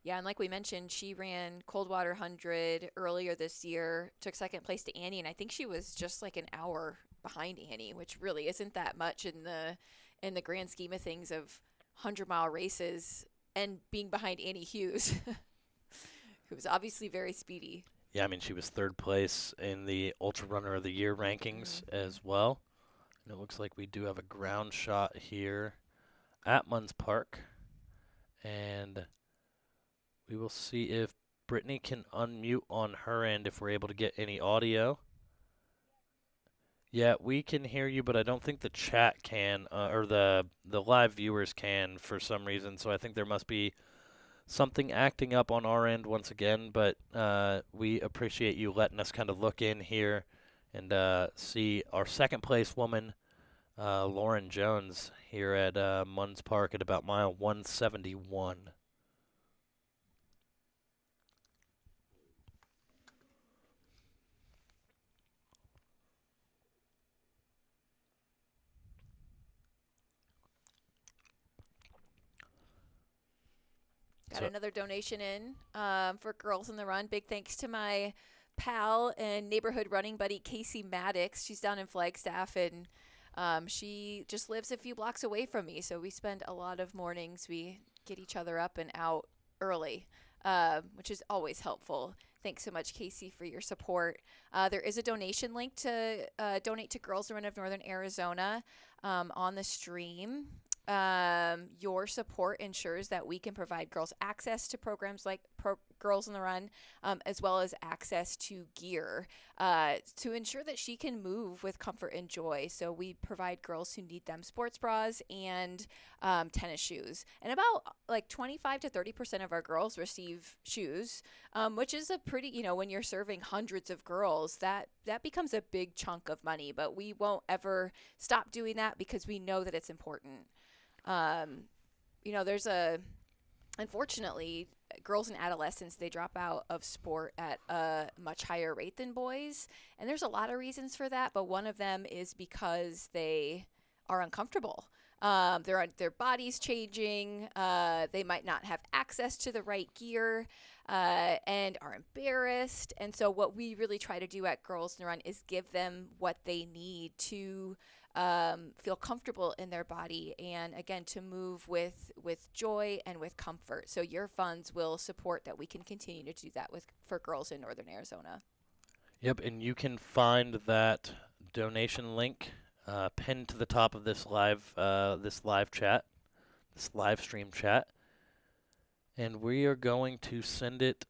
Yeah, and like we mentioned, she ran Coldwater 100 earlier this year, took second place to Annie, and I think she was just like an hour behind Annie, which really isn't that much in the grand scheme of things of 100-mile races, and being behind Annie Hughes, who was obviously very speedy. Yeah, I mean, she was third place in the Ultra Runner of the Year rankings as well. And it looks like we do have a ground shot here at Munds Park. And we will see if Brittany can unmute on her end if we're able to get any audio. Yeah, we can hear you, but I don't think the chat can, or the live viewers can for some reason. So I think there must be something acting up on our end once again, but we appreciate you letting us kind of look in here and see our second place woman, Lauren Jones, here at Munds Park at about mile 171. Got another donation in for Girls in the Run. Big thanks to my pal and neighborhood running buddy, Casey Maddox. She's down in Flagstaff, and she just lives a few blocks away from me. So we spend a lot of mornings. We get each other up and out early, which is always helpful. Thanks so much, Casey, for your support. There is a donation link to donate to Girls in the Run of Northern Arizona on the stream. Your support ensures that we can provide girls access to programs like Girls in the Run, as well as access to gear to ensure that she can move with comfort and joy. So we provide girls who need them sports bras and tennis shoes. And about like 25 to 30% of our girls receive shoes, which is a pretty, when you're serving hundreds of girls, that becomes a big chunk of money. But we won't ever stop doing that because we know that it's important. There's unfortunately, girls and adolescents, they drop out of sport at a much higher rate than boys. And there's a lot of reasons for that, but one of them is because they are uncomfortable. Their body's changing. They might not have access to the right gear, and are embarrassed. And so what we really try to do at Girls in the Run is give them what they need to feel comfortable in their body, and again, to move with joy and with comfort. So your funds will support that we can continue to do that for girls in Northern Arizona. Yep, and you can find that donation link pinned to the top of this live chat, this live stream chat, and we are going to send it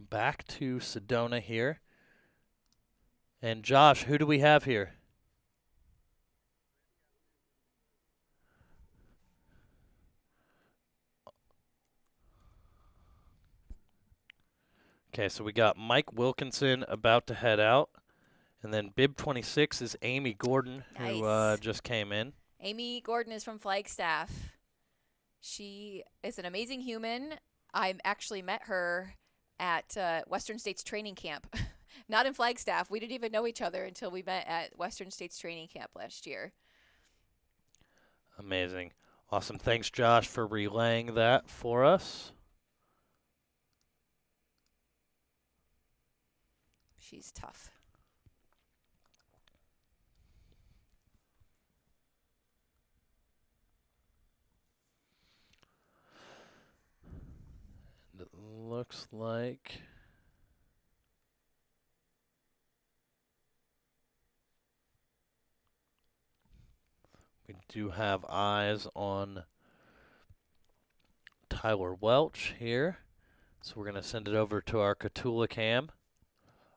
back to Sedona here. And Josh, who do we have here? Okay, so we got Mike Wilkinson about to head out, and then Bib 26 is Amy Gordon, who just came in. Amy Gordon is from Flagstaff. She is an amazing human. I actually met her at Western States Training Camp, not in Flagstaff. We didn't even know each other until we met at Western States Training Camp last year. Amazing. Awesome. Thanks, Josh, for relaying that for us. She's tough. It looks like we do have eyes on Tyler Welch here. So we're going to send it over to our Cthulhu cam.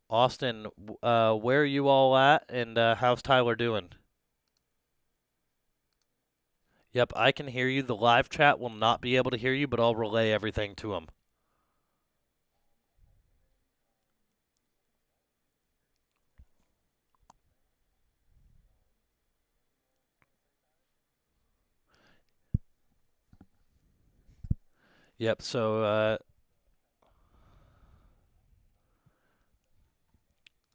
Austin, where are you all at, and how's Tyler doing? Yep, I can hear you. The live chat will not be able to hear you, but I'll relay everything to him. Yep, so,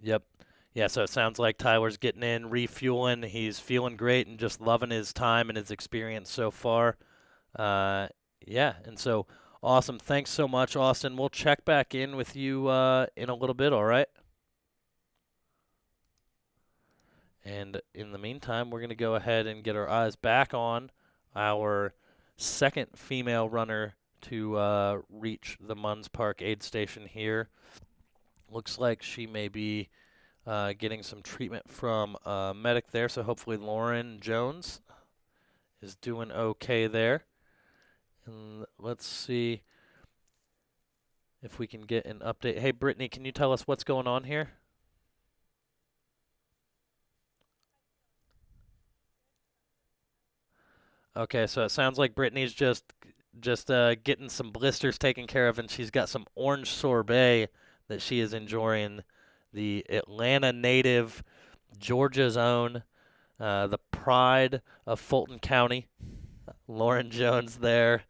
yep. Yeah, so it sounds like Tyler's getting in, refueling. He's feeling great and just loving his time and his experience so far. Yeah, and so awesome. Thanks so much, Austin. We'll check back in with you in a little bit, all right? And in the meantime, we're going to go ahead and get our eyes back on our second female runner to reach the Munds Park aid station here. Looks like she may be getting some treatment from a medic there, so hopefully Lauren Jones is doing okay there. And let's see if we can get an update. Hey, Brittany, can you tell us what's going on here? Okay, so it sounds like Brittany's just getting some blisters taken care of, and she's got some orange sorbet that she is enjoying. The Atlanta native, Georgia's own, the pride of Fulton County, Lauren Jones there.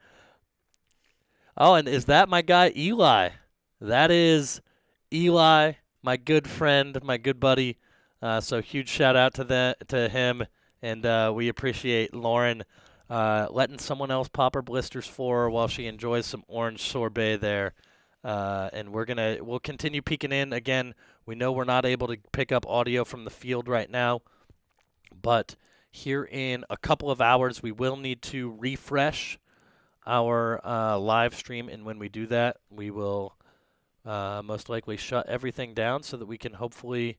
Oh, and is that my guy Eli? That is Eli, my good friend, my good buddy. So huge shout out to him, and we appreciate Lauren letting someone else pop her blisters for her while she enjoys some orange sorbet there. And we'll continue peeking in. Again, we know we're not able to pick up audio from the field right now, but here in a couple of hours, we will need to refresh our live stream, and when we do that, we will most likely shut everything down so that we can hopefully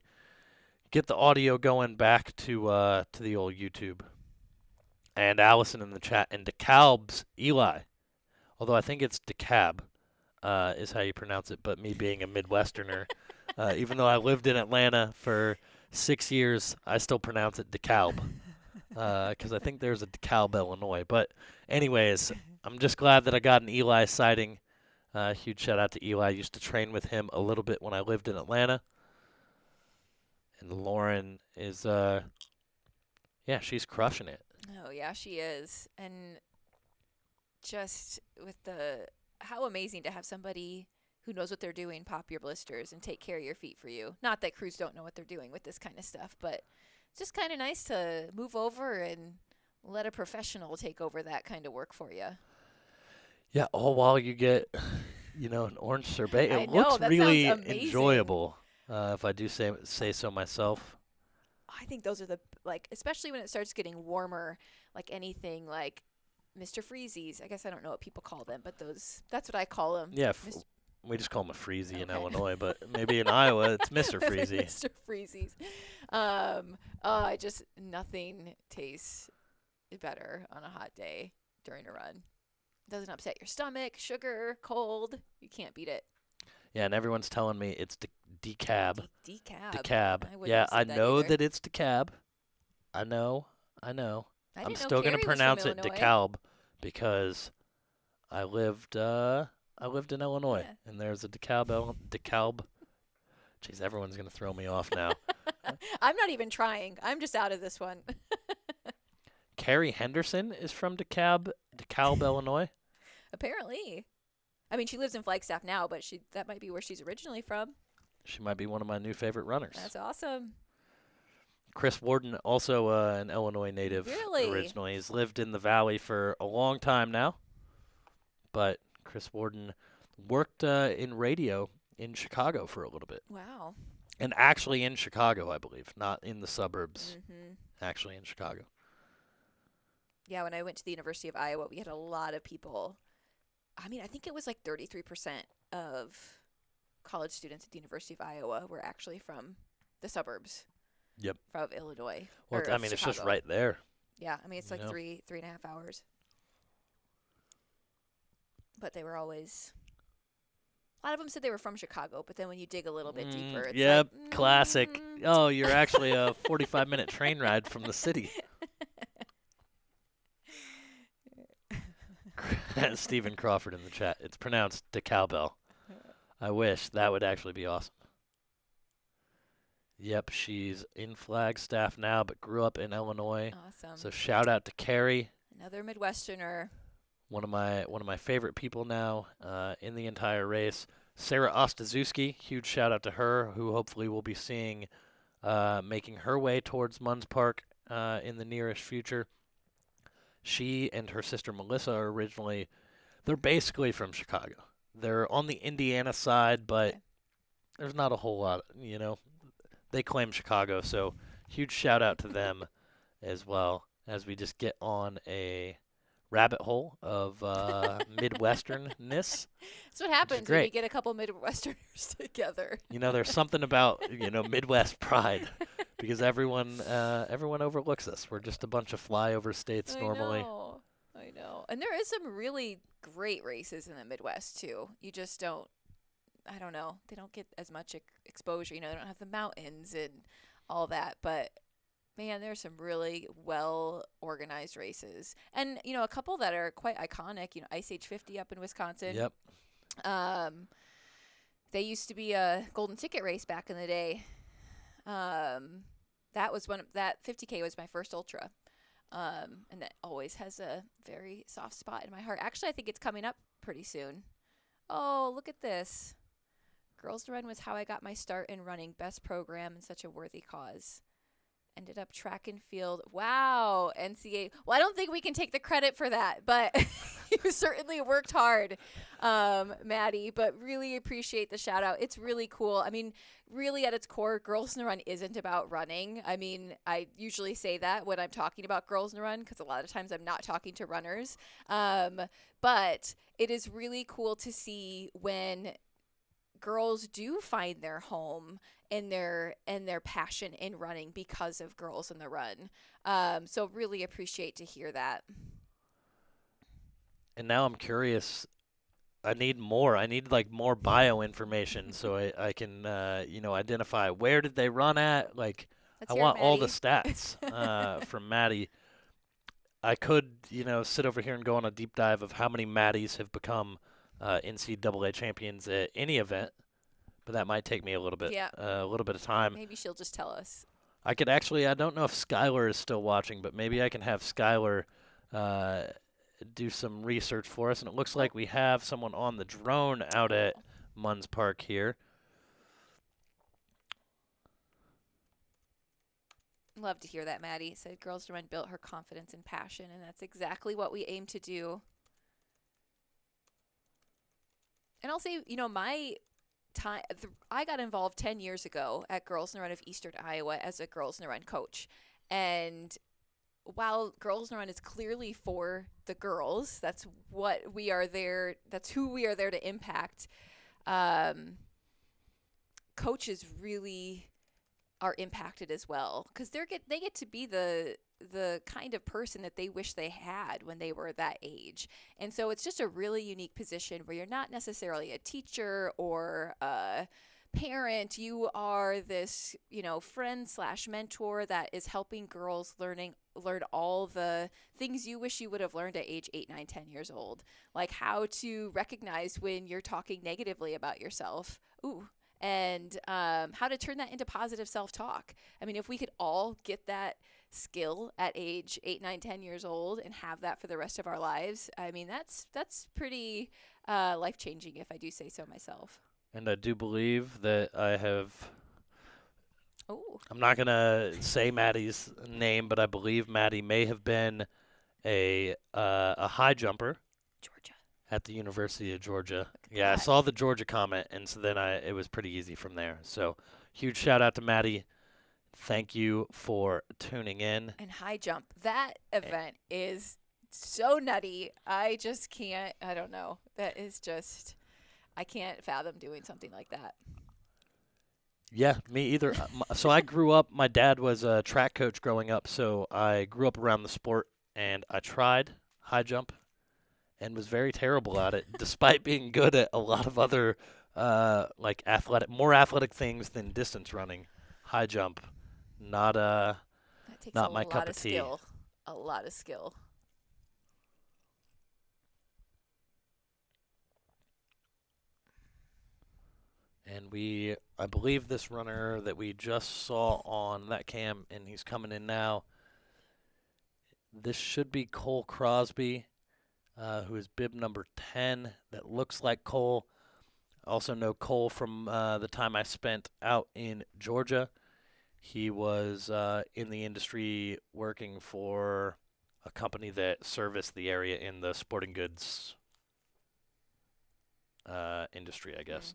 get the audio going back to the old YouTube. And Allison in the chat, and DeKalb's Eli, although I think it's DeKalb is how you pronounce it, but me being a Midwesterner, even though I lived in Atlanta for 6 years, I still pronounce it DeKalb because I think there's a DeKalb, Illinois. But anyways, I'm just glad that I got an Eli sighting. Huge shout out to Eli. I used to train with him a little bit when I lived in Atlanta. And Lauren is, yeah, she's crushing it. Oh, yeah, she is. And just with how amazing to have somebody who knows what they're doing pop your blisters and take care of your feet for you. Not that crews don't know what they're doing with this kind of stuff, but it's just kind of nice to move over and let a professional take over that kind of work for you. Yeah, all while you get, an orange sorbet. I It know, looks that really sounds amazing. enjoyable, if I do say so myself. I think those are especially when it starts getting warmer, like anything like Mr. Freezies. I guess I don't know what people call them, but that's what I call them. Yeah, we just call him a Freezy in Illinois, but maybe in Iowa it's Mr. Freezy. Mr. Freezies. Nothing tastes better on a hot day during a run. It doesn't upset your stomach, sugar, cold. You can't beat it. Yeah, and everyone's telling me it's decab. Decab. Decab. I wouldn't Yeah, have said I that know either. that it's decab. I know. I I'm didn't know still going Carrie to was from pronounce it Illinois. DeKalb because I lived in Illinois, Yeah. and there's a DeKalb. Jeez, everyone's going to throw me off now. I'm not even trying. I'm just out of this one. Carrie Henderson is from DeKalb, Illinois. Apparently. I mean, she lives in Flagstaff now, but that might be where she's originally from. She might be one of my new favorite runners. That's awesome. Chris Warden, also an Illinois native Really? originally. He's lived in the Valley for a long time now. But Chris Warden worked in radio in Chicago for a little bit. Wow. And actually in Chicago, I believe, not in the suburbs. Mm-hmm. Actually in Chicago. Yeah, when I went to the University of Iowa, we had a lot of people. I mean, I think it was like 33% of college students at the University of Iowa were actually from the suburbs. Yep. From Illinois. Well, I mean, it's just right there. Yeah, I mean, it's like know? 3.5 hours. But they were always. A lot of them said they were from Chicago, but then when you dig a little bit deeper, it's yep, like, classic. Oh, you're actually a 45-minute train ride from the city. Stephen Crawford in the chat. It's pronounced DeCowbell. I wish. That would actually be awesome. Yep, she's in Flagstaff now, but grew up in Illinois. Awesome. So shout out to Carrie. Another Midwesterner. One of my favorite people now in the entire race. Sarah Ostaszewski, huge shout out to her, who hopefully we'll be seeing making her way towards Munds Park in the nearest future. She and her sister Melissa are they're basically from Chicago. They're on the Indiana side, but there's not a whole lot, They claim Chicago, so huge shout out to them as well as we just get on a rabbit hole of Midwesternness. That's what happens when we get a couple Midwesterners together. There's something about Midwest pride because everyone overlooks us. We're just a bunch of flyover states normally. I know. And there is some really great races in the Midwest too. You just don't. I don't know. They don't get as much exposure. They don't have the mountains and all that. But man, there's some really well organized races, and a couple that are quite iconic. Ice Age 50 up in Wisconsin. Yep. They used to be a golden ticket race back in the day. That was that 50K was my first ultra, and that always has a very soft spot in my heart. Actually, I think it's coming up pretty soon. Oh, look at this. Girls to Run was how I got my start in running. Best program and such a worthy cause. Ended up track and field. Wow, NCAA. Well, I don't think we can take the credit for that, but you certainly worked hard, Maddie. But really appreciate the shout out. It's really cool. I mean, really at its core, Girls in the Run isn't about running. I mean, I usually say that when I'm talking about Girls in the Run because a lot of times I'm not talking to runners. But it is really cool to see when girls do find their home and their passion in running because of Girls in the Run. So really appreciate to hear that. And now I'm curious. I need more. I need more bio information so I can identify where did they run at. I want all the stats from Maddie. I could sit over here and go on a deep dive of how many Maddies have become NCAA champions at any event, but that might take me a little bit of time. Maybe she'll just tell us. I could actually. I don't know if Skylar is still watching, but maybe I can have Skylar do some research for us. And it looks like we have someone on the drone out at Munds Park here. Love to hear that, Maddie. Said Girls to Run built her confidence and passion, and that's exactly what we aim to do. And I'll say, my time, I got involved 10 years ago at Girls in the Run of Eastern Iowa as a Girls in the Run coach. And while Girls in the Run is clearly for the girls, that's what we are there, that's who we are there to impact, coaches really are impacted as well because they get to be the kind of person that they wish they had when they were that age. And so it's just a really unique position where you're not necessarily a teacher or a parent. You are this, friend/mentor that is helping girls learn all the things you wish you would have learned at age 8, 9, 10 years old, like how to recognize when you're talking negatively about yourself. And how to turn that into positive self-talk. I mean, if we could all get that skill at age 8, 9, 10 years old and have that for the rest of our lives, I mean, that's pretty life-changing if I do say so myself. And I do believe that I have I'm not going to say Maddie's name, but I believe Maddie may have been a high jumper. Georgia. at the University of Georgia. Look at Yeah, I that. saw the Georgia comment, and so then it was pretty easy from there. So huge shout out to Maddie. Thank you for tuning in. And high jump. That event is so nutty. I just can't. I don't know. That is just. I can't fathom doing something like that. Yeah, me either. So I grew up, my dad was a track coach growing up, so I grew up around the sport, and I tried high jump and was very terrible at it, despite being good at a lot of other like more athletic things than distance running. High jump, not That takes not a my lot cup of of tea. skill. A lot of skill. And I believe this runner that we just saw on that cam, and he's coming in now. This should be Cole Crosby, who is bib number 10. That looks like Cole. I also know Cole from the time I spent out in Georgia. He was in the industry working for a company that serviced the area in the sporting goods industry, I guess.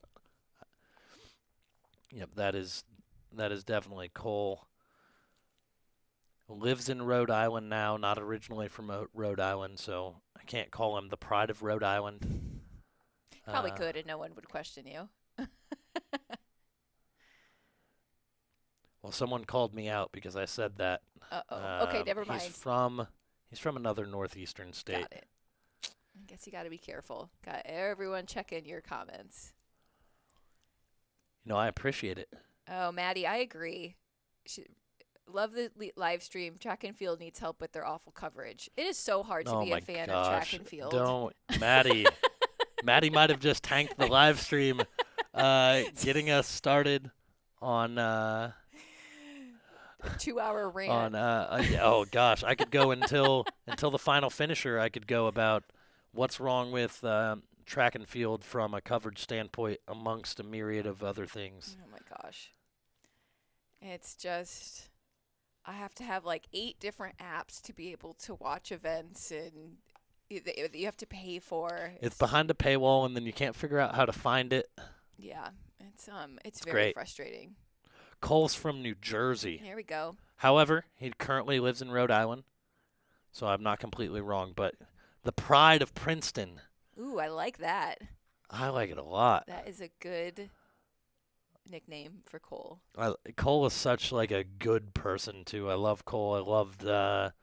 Yep, that is definitely Cole. Lives in Rhode Island now, not originally from Rhode Island, so I can't call him the pride of Rhode Island. Probably could, and no one would question you. Well, someone called me out because I said that. Uh-oh. Okay, never mind. He's from another northeastern state. Got it. I guess you got to be careful. Got everyone checking your comments. I appreciate it. Oh, Maddie, I agree. Love the live stream. Track and field needs help with their awful coverage. It is so hard to be a fan of track and field. Don't, Maddie. Maddie might have just tanked the live stream, getting us started on 2-hour rant. Oh gosh, I could go until the final finisher. I could go about what's wrong with track and field from a coverage standpoint, amongst a myriad of other things. Oh my gosh. It's just, I have to have like 8 different apps to be able to watch events, and you have to pay for. It's behind a paywall, and then you can't figure out how to find it. Yeah, it's very great. frustrating. Cole's from New Jersey. There we go. However, he currently lives in Rhode Island, so I'm not completely wrong. But the pride of Princeton. Ooh, I like that. I like it a lot. That is a good nickname for Cole. Cole is such like a good person too. I love Cole. I loved the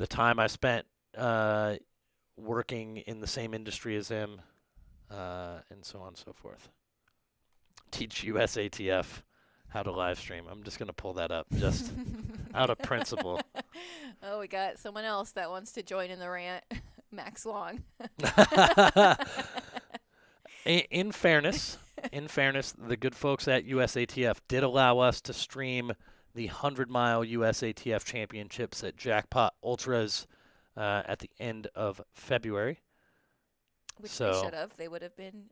time I spent working in the same industry as him, and so on and so forth. Teach USATF how to live stream. I'm just gonna pull that up just out of principle. Oh, we got someone else that wants to join in the rant. Max Long. In fairness, the good folks at USATF did allow us to stream the 100-mile USATF championships at Jackpot Ultras at the end of February. Which they should have. They would have been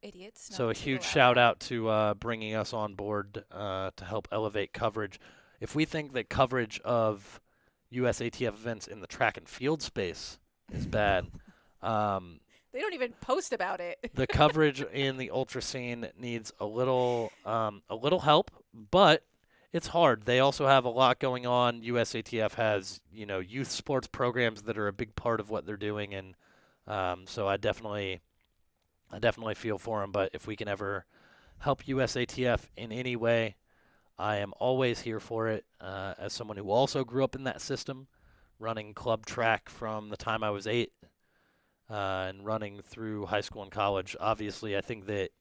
idiots. So a huge shout out to bringing us on board to help elevate coverage. If we think that coverage of USATF events in the track and field space is bad, they don't even post about it. the coverage in the ultra scene needs a little help, but it's hard. They also have a lot going on. USATF has youth sports programs that are a big part of what they're doing, and so I definitely feel for them. But if we can ever help USATF in any way, I am always here for it. As someone who also grew up in that system, running club track from the time I was 8. And running through high school and college. Obviously, I think that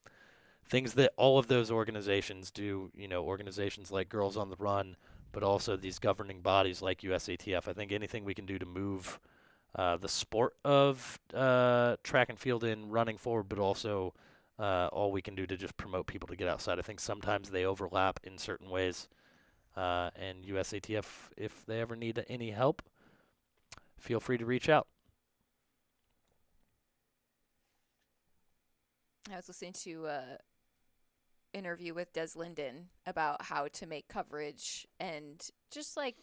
things that all of those organizations do, organizations like Girls on the Run, but also these governing bodies like USATF, I think anything we can do to move the sport of track and field in running forward, but also all we can do to just promote people to get outside. I think sometimes they overlap in certain ways. And USATF, if they ever need any help, feel free to reach out. I was listening to an interview with Des Linden about how to make coverage and just like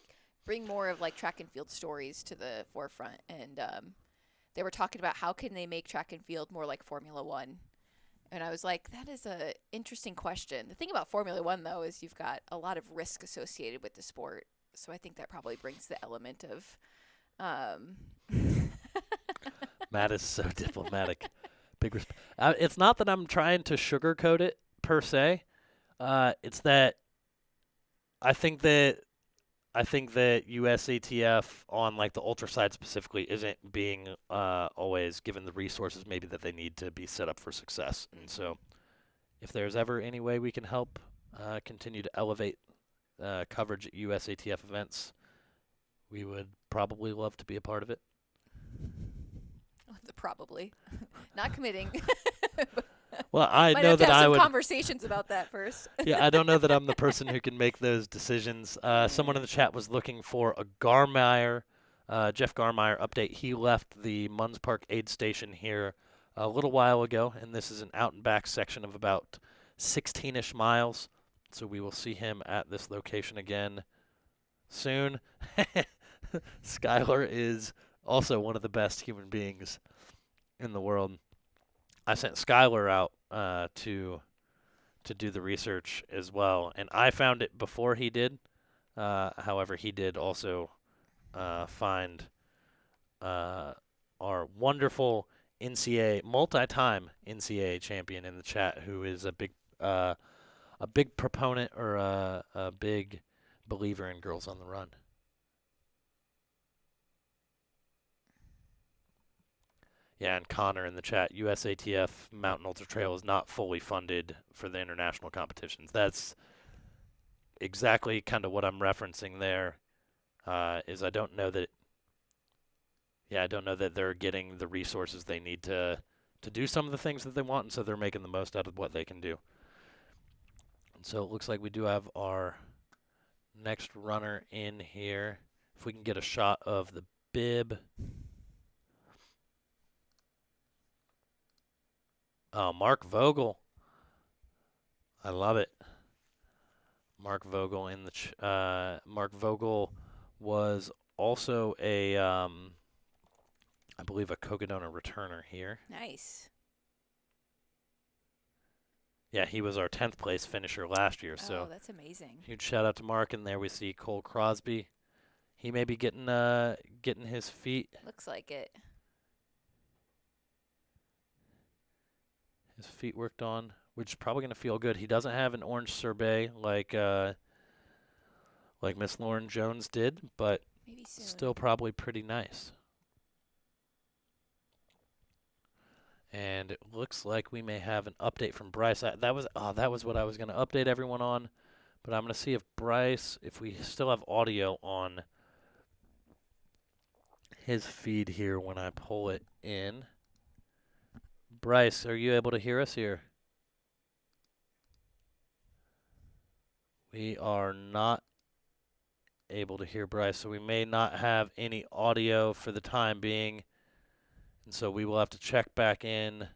bring more of like track and field stories to the forefront. And they were talking about how can they make track and field more like Formula One. And I was like, that is a interesting question. The thing about Formula One, though, is you've got a lot of risk associated with the sport. So I think that probably brings the element of Matt is so diplomatic. Big respect. It's not that I'm trying to sugarcoat it per se. It's that I think that USATF on like the ultra side specifically isn't being always given the resources maybe that they need to be set up for success. And so if there's ever any way we can help continue to elevate coverage at USATF events, we would probably love to be a part of it. Probably. Not committing. Well, I Might know have to that have I some would conversations about that first. Yeah, I don't know that I'm the person who can make those decisions. Someone in the chat was looking for a Garmeyer, Jeff Garmeyer update. He left the Munds Park aid station here a little while ago, and this is an out and back section of about 16-ish miles. So we will see him at this location again soon. Skylar is also one of the best human beings in the world. I sent Skylar out to do the research as well, and I found it before he did. However, he did also find our wonderful NCAA, multi-time NCAA champion in the chat, who is a big proponent or a big believer in Girls on the Run. Yeah, and Connor in the chat, USATF Mountain Ultra Trail is not fully funded for the international competitions. That's exactly kind of what I'm referencing there. Is I don't know that they're getting the resources they need to do some of the things that they want, and so they're making the most out of what they can do. And so it looks like we do have our next runner in here. If we can get a shot of the bib. Oh, Mark Vogel. I love it. Mark Vogel in the Mark Vogel was also a I believe a Cocodona returner here. Nice. Yeah, he was our 10th place finisher last year, so that's amazing. Huge shout out to Mark, and there we see Cole Crosby. He may be getting his feet. Looks like it. His feet worked on, which is probably going to feel good. He doesn't have an orange sorbet like Miss Lauren Jones did, but still probably pretty nice. And it looks like we may have an update from Bryce. That was what I was going to update everyone on, but I'm going to see if we still have audio on his feed here when I pull it in. Bryce, are you able to hear us here? We are not able to hear Bryce, so we may not have any audio for the time being. And so we will have to check back in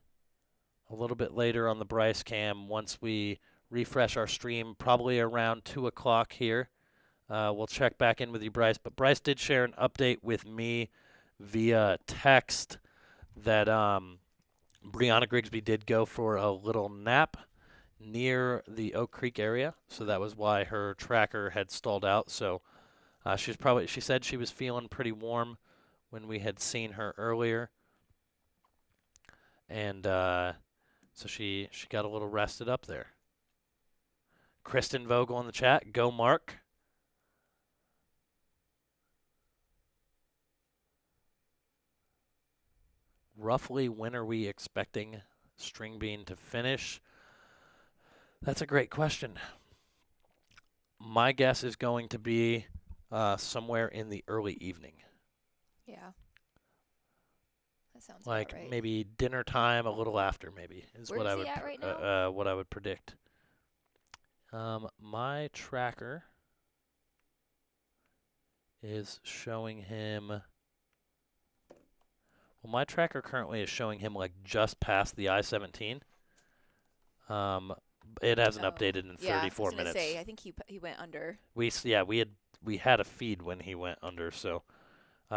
a little bit later on the Bryce cam once we refresh our stream, probably around 2 o'clock here. We'll check back in with you, Bryce. But Bryce did share an update with me via text that Brianna Grigsby did go for a little nap near the Oak Creek area, so that was why her tracker had stalled out. So she said she was feeling pretty warm when we had seen her earlier, and so she got a little rested up there. Kristen Vogel in the chat, go Mark. Roughly when are we expecting String Bean to finish? That's a great question. My guess is going to be somewhere in the early evening. Yeah. That sounds like about right. Maybe dinner time, a little after maybe is Where what is I would he at right now? what I would predict. My tracker is showing him. Well, my tracker currently is showing him like just past the I-17. It hasn't updated in 34 yeah, I was gonna minutes. say, I think he went under. We had a feed when he went under, so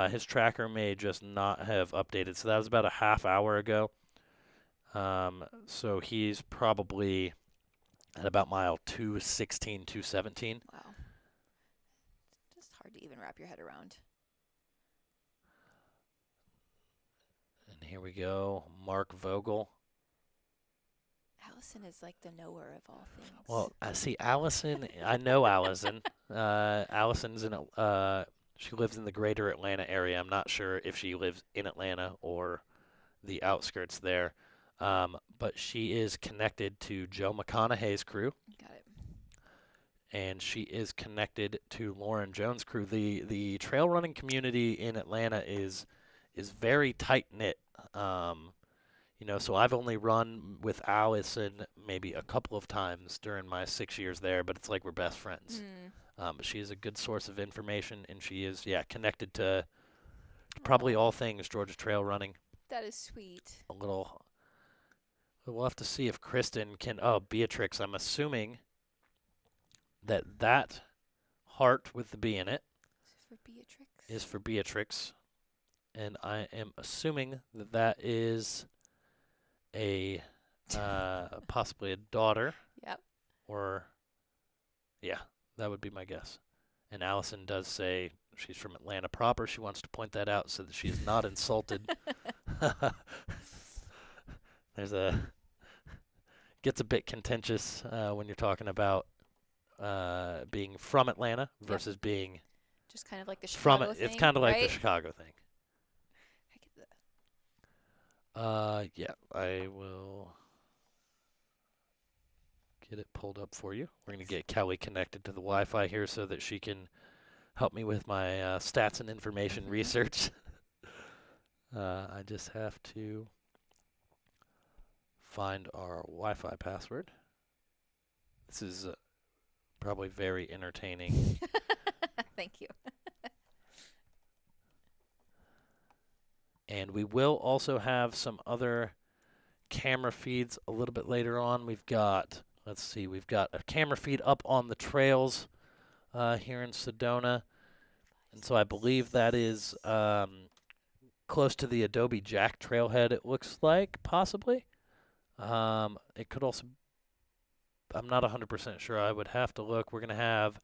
His tracker may just not have updated. So that was about a half hour ago. So he's probably at about mile 216, 217. Wow. Just hard to even wrap your head around. And here we go, Mark Vogel. Allison is like the knower of all things. Well, I see Allison. I know Allison. Allison's she lives in the greater Atlanta area. I'm not sure if she lives in Atlanta or the outskirts there. But she is connected to Joe McConaughey's crew. Got it. And she is connected to Lauren Jones' crew. The trail running community in Atlanta is very tight knit. So I've only run with Allison maybe a couple of times during my 6 years there, but it's like we're best friends. But she is a good source of information, and she is connected to probably all things Georgia trail running. That is sweet. We'll have to see if Kristen can. Oh, Beatrix. I'm assuming that heart with the B in it is for Beatrix. And I am assuming that is a possibly a daughter. Yep. Or, yeah, that would be my guess. And Allison does say she's from Atlanta proper. She wants to point that out so that she is not insulted. Gets a bit contentious when you're talking about being from Atlanta versus being just kind of like the Chicago thing. It's kind of like right? the Chicago thing. I get that. Yeah, I will get it pulled up for you. We're going to get Kelly connected to the Wi-Fi here so that she can help me with my stats and information research. I just have to find our Wi-Fi password. This is probably very entertaining. Thank you. And we will also have some other camera feeds a little bit later on. We've got a camera feed up on the trails here in Sedona. And so I believe that is close to the Adobe Jack trailhead, it looks like, possibly. It could also, I'm not 100% sure. I would have to look. We're going to have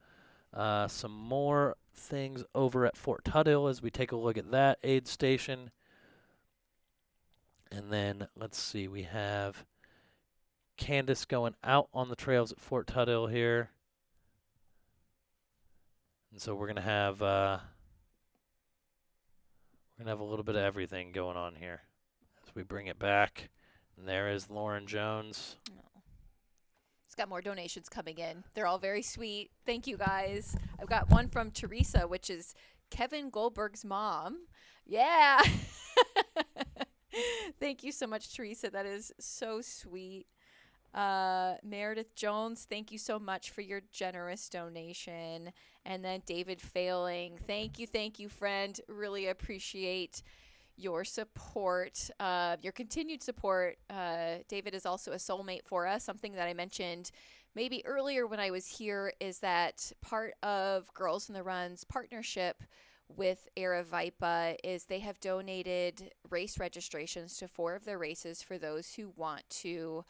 some more things over at Fort Tuthill as we take a look at that aid station. And then, let's see, we have Candace going out on the trails at Fort Tuthill here. And so we're going to have a little bit of everything going on here as we bring it back. And there is Lauren Jones. It's got more donations coming in. They're all very sweet. Thank you, guys. I've got one from Teresa, which is Kevin Goldberg's mom. Yeah. Thank you so much, Teresa. That is so sweet. Meredith Jones, thank you so much for your generous donation. And then David Failing, thank you, friend. Really appreciate your support, your continued support. David is also a soulmate for us. Something that I mentioned maybe earlier when I was here is that part of Girls in the Run's partnership with Aravaipa is they have donated race registrations to 4 of their races for those who want to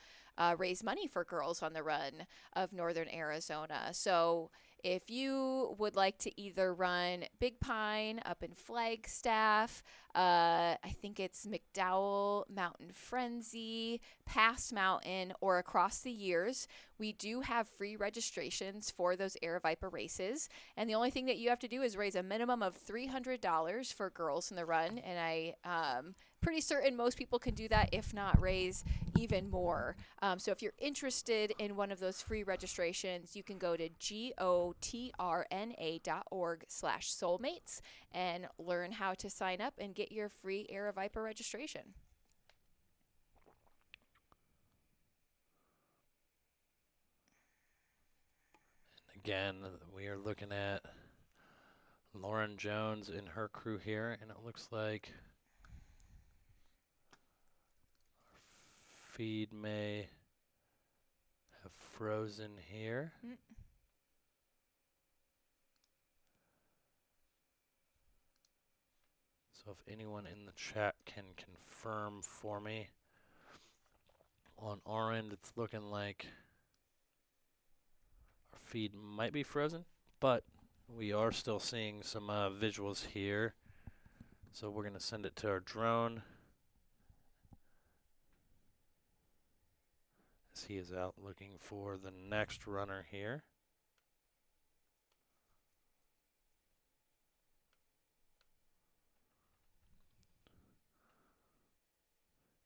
raise money for Girls on the Run of Northern Arizona. So if you would like to either run Big Pine up in Flagstaff, I think it's McDowell, Mountain Frenzy, Pass Mountain, or across the years, we do have free registrations for those Aravaipa races. And the only thing that you have to do is raise a minimum of $300 for Girls in the Run. And I'm pretty certain most people can do that, if not raise even more. So if you're interested in one of those free registrations, you can go to gotrna.org/soulmates and learn how to sign up and get your free Aravaipa registration. Again, we are looking at Lauren Jones and her crew here, and it looks like our feed may have frozen here. So if anyone in the chat can confirm for me, on our end it's looking like our feed might be frozen, but we are still seeing some visuals here. So we're going to send it to our drone as he is out looking for the next runner here.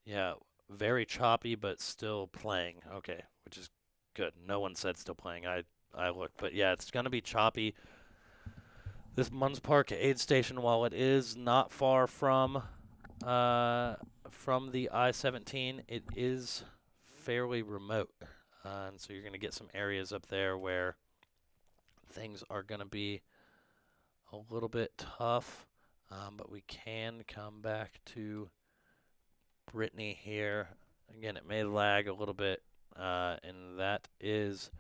Yeah, very choppy, but still playing. Okay, which is good. No one said still playing. I looked, but yeah, it's gonna be choppy. This Munds Park aid station, while it is not far from the I-17, it is fairly remote, and so you're gonna get some areas up there where things are gonna be a little bit tough, but we can come back to Brittany here. Again, it may lag a little bit, and that is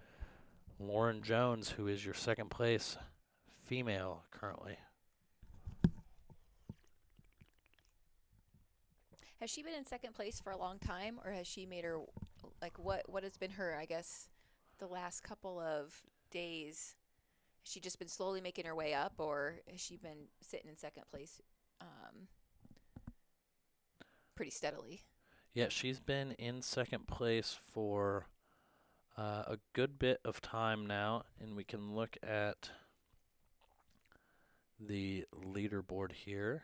Lauren Jones, who is your second place female currently. Has she been in second place for a long time, or has she made her, like, what has been her, I guess, the last couple of days? Has she just been slowly making her way up, or has she been sitting in second place pretty steadily? Yeah, she's been in second place for a good bit of time now, and we can look at the leaderboard here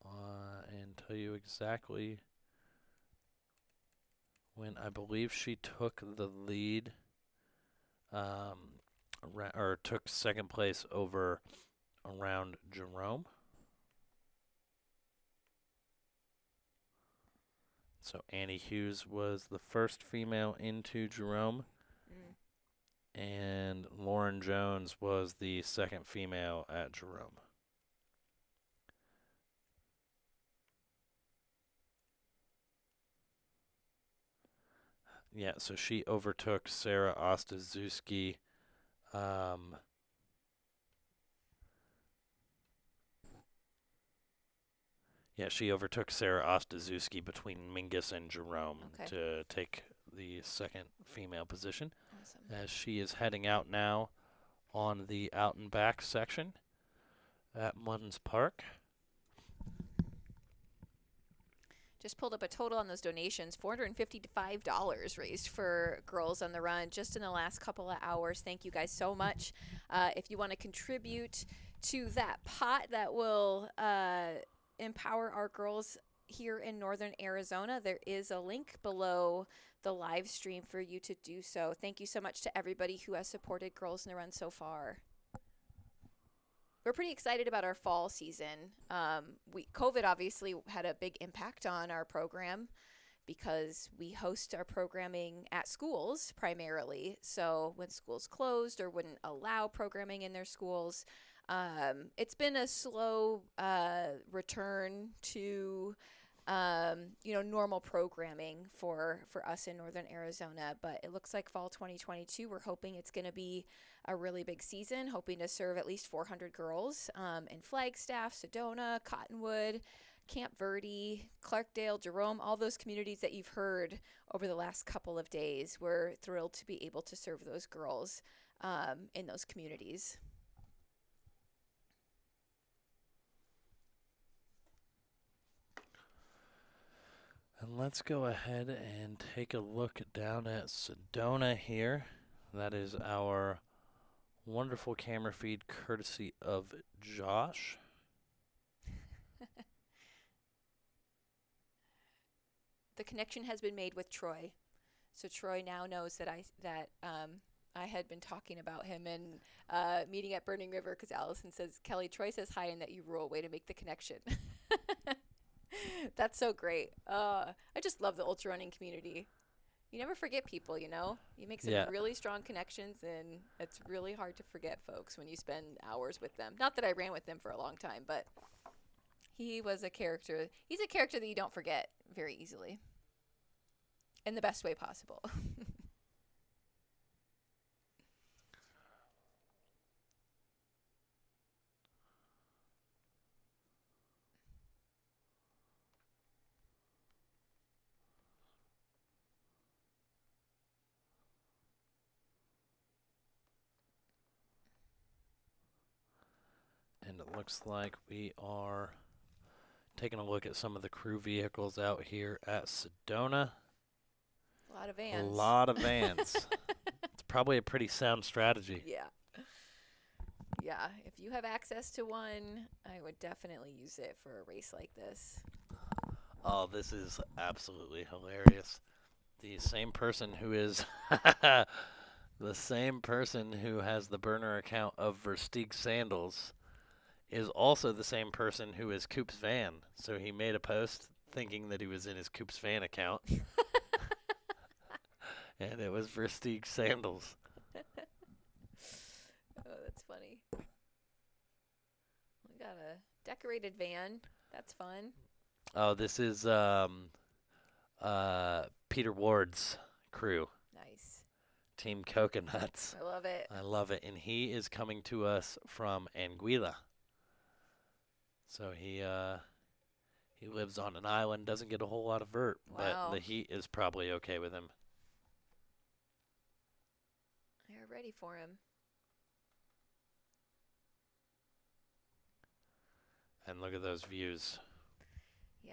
and tell you exactly when I believe she took the lead, or took second place over around Jerome. So Annie Hughes was the first female into Jerome, and Lauren Jones was the second female at Jerome. Yeah, so she overtook Sarah Ostaszewski. Yeah, she overtook Sarah Ostaszewski between Mingus and Jerome to take the second female position. Awesome. As she is heading out now on the out and back section at Munds Park. Just pulled up a total on those donations, $455 raised for Girls on the Run just in the last couple of hours. Thank you guys so much. If you want to contribute to that pot that will empower our girls here in northern Arizona, there is a link below the live stream for you to do so. Thank you so much to everybody who has supported Girls in the Run so far. We're pretty excited about our fall season. COVID obviously had a big impact on our program because we host our programming at schools primarily. So when schools closed or wouldn't allow programming in their schools, it's been a slow return to normal programming for us in northern Arizona. But it looks like fall 2022, we're hoping it's going to be a really big season, hoping to serve at least 400 girls in Flagstaff, Sedona, Cottonwood, Camp Verde, Clarkdale, Jerome, all those communities that you've heard over the last couple of days. We're thrilled to be able to serve those girls in those communities. And let's go ahead and take a look down at Sedona here. That is our wonderful camera feed courtesy of Josh. The connection has been made with Troy. So Troy now knows that I had been talking about him and meeting at Burning River because Allison says, Kelly, Troy says hi and that you rule. Way to make the connection. That's so great. I just love the ultra running community. You never forget people, you know? You make some really strong connections, and it's really hard to forget folks when you spend hours with them. Not that I ran with them for a long time, but he was a character. He's a character that you don't forget very easily in the best way possible. looks like we are taking a look at some of the crew vehicles out here at Sedona. A lot of vans. A lot of vans. It's probably a pretty sound strategy. Yeah. Yeah, if you have access to one, I would definitely use it for a race like this. Oh, this is absolutely hilarious. The same person who is the same person who has the burner account of Versteeg Sandals is also the same person who is Coop's van. So he made a post thinking that he was in his Coop's van account. And it was Versteeg Sandals. Oh, that's funny. We got a decorated van. That's fun. Oh, this is Peter Ward's crew. Nice. Team Coconuts. I love it. I love it. And he is coming to us from Anguilla. So he lives on an island, doesn't get a whole lot of vert, Wow. but the heat is probably okay with him. They're ready for him. And look at those views. Yeah.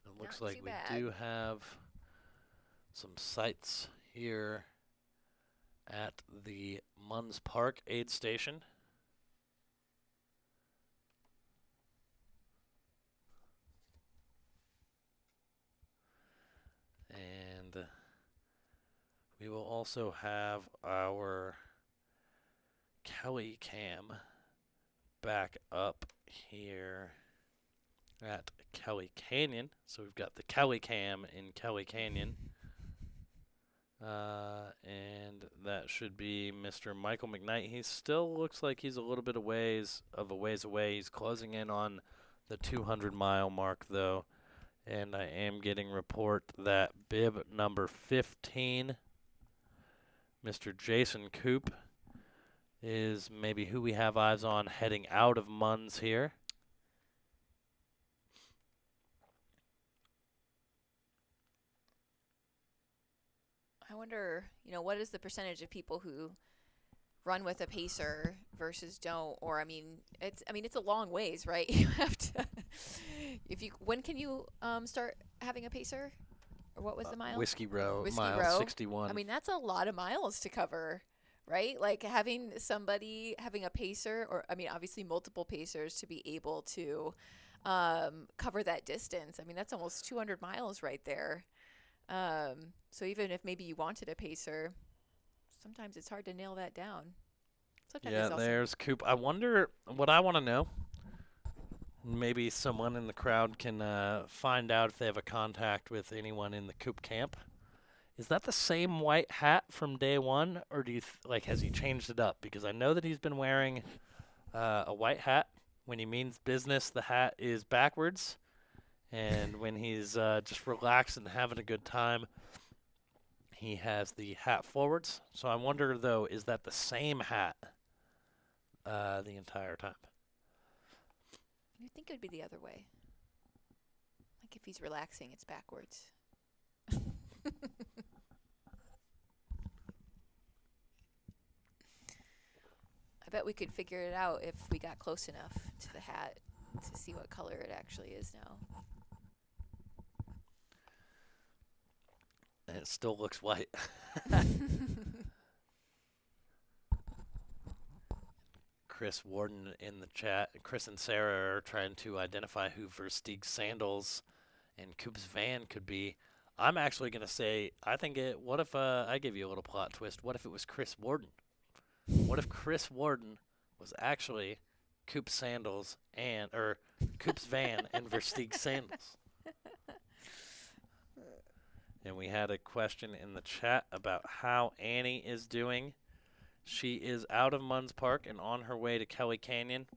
It looks Not like too we bad. do have some sites here at the Munds Park aid station. And we will also have our Kelly cam back up here at Kelly Canyon. So we've got the Kelly cam in Kelly Canyon. And that should be Mr. Michael McKnight. He still looks like he's a little bit of a ways away. He's closing in on the 200-mile mark, though. And I am getting report that bib number 15, Mr. Jason Coop, is maybe who we have eyes on heading out of Munds here. I wonder, what is the percentage of people who run with a pacer versus don't? Or it's a long ways, right? You have to. When can you start having a pacer? Or what was the mile? Whiskey Row, Whiskey mile Row. 61. That's a lot of miles to cover, right? Like having a pacer, or obviously multiple pacers to be able to cover that distance. That's almost 200 miles right there. So even if maybe you wanted a pacer, sometimes it's hard to nail that down. Sometimes Yeah, it's also there's Coop. I wonder what I want to know. Maybe someone in the crowd can find out if they have a contact with anyone in the Coop camp. Is that the same white hat from day one, or do you has he changed it up? Because I know that he's been wearing a white hat. When he means business, the hat is backwards. And when he's just relaxed and having a good time, he has the hat forwards. So I wonder, though, is that the same hat the entire time? You'd think it would be the other way. Like if he's relaxing, it's backwards. I bet we could figure it out if we got close enough to the hat to see what color it actually is now. And it still looks white. Chris Warden in the chat. Chris and Sarah are trying to identify who Versteeg Sandals and Coop's van could be. I'm actually going to say, what if I give you a little plot twist? What if it was Chris Warden? What if Chris Warden was actually Coop's Sandals or Coop's van and Versteeg Sandals? And we had a question in the chat about how Annie is doing. She is out of Munds Park and on her way to Kelly Canyon.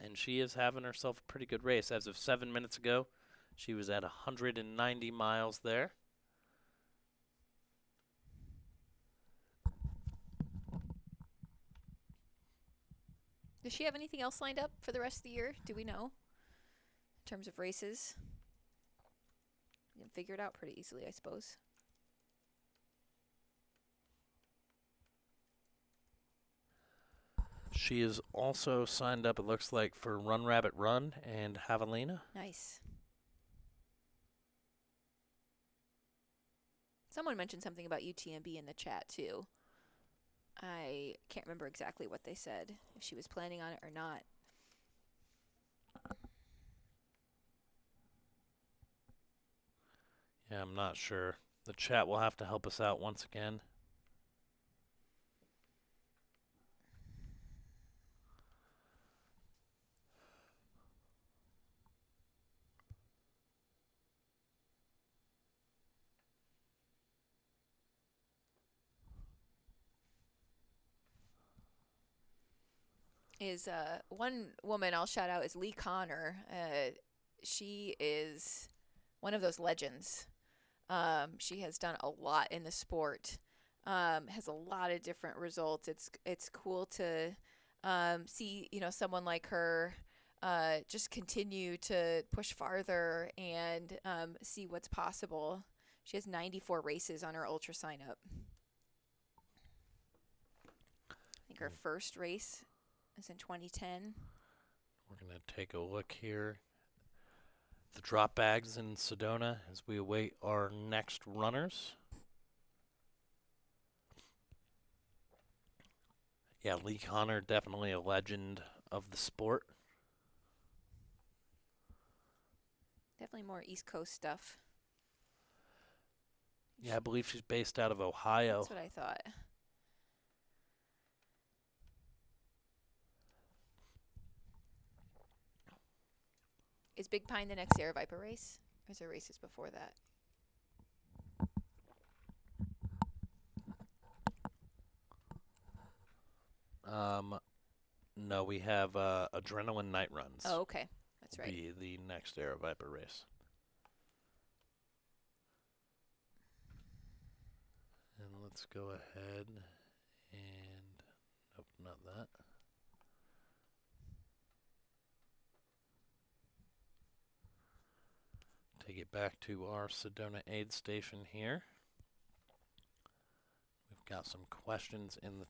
And she is having herself a pretty good race. As of 7 minutes ago, she was at 190 miles there. Does she have anything else lined up for the rest of the year? Do we know? In terms of races? You can figure it out pretty easily, I suppose. She is also signed up, it looks like, for Run Rabbit Run and Javelina. Nice. Someone mentioned something about UTMB in the chat, too. I can't remember exactly what they said, if she was planning on it or not. Yeah, I'm not sure. The chat will have to help us out once again. Is one woman I'll shout out is Lee Connor. She is one of those legends. She has done a lot in the sport. Has a lot of different results. It's cool to see someone like her just continue to push farther and see what's possible. She has 94 races on her ultra sign up. I think her first race is in 2010. We're going to take a look here. The drop bags in Sedona as we await our next runners. Yeah, Lee Connor, definitely a legend of the sport. Definitely more East Coast stuff. Yeah, I believe she's based out of Ohio. That's what I thought. Is Big Pine the next Aravaipa race? Or is there races before that? No, we have Adrenaline Night Runs. Oh, okay. That's right. Be the next Aravaipa race. And let's go ahead and, nope, not that. Take it back to our Sedona aid station here. We've got some questions in the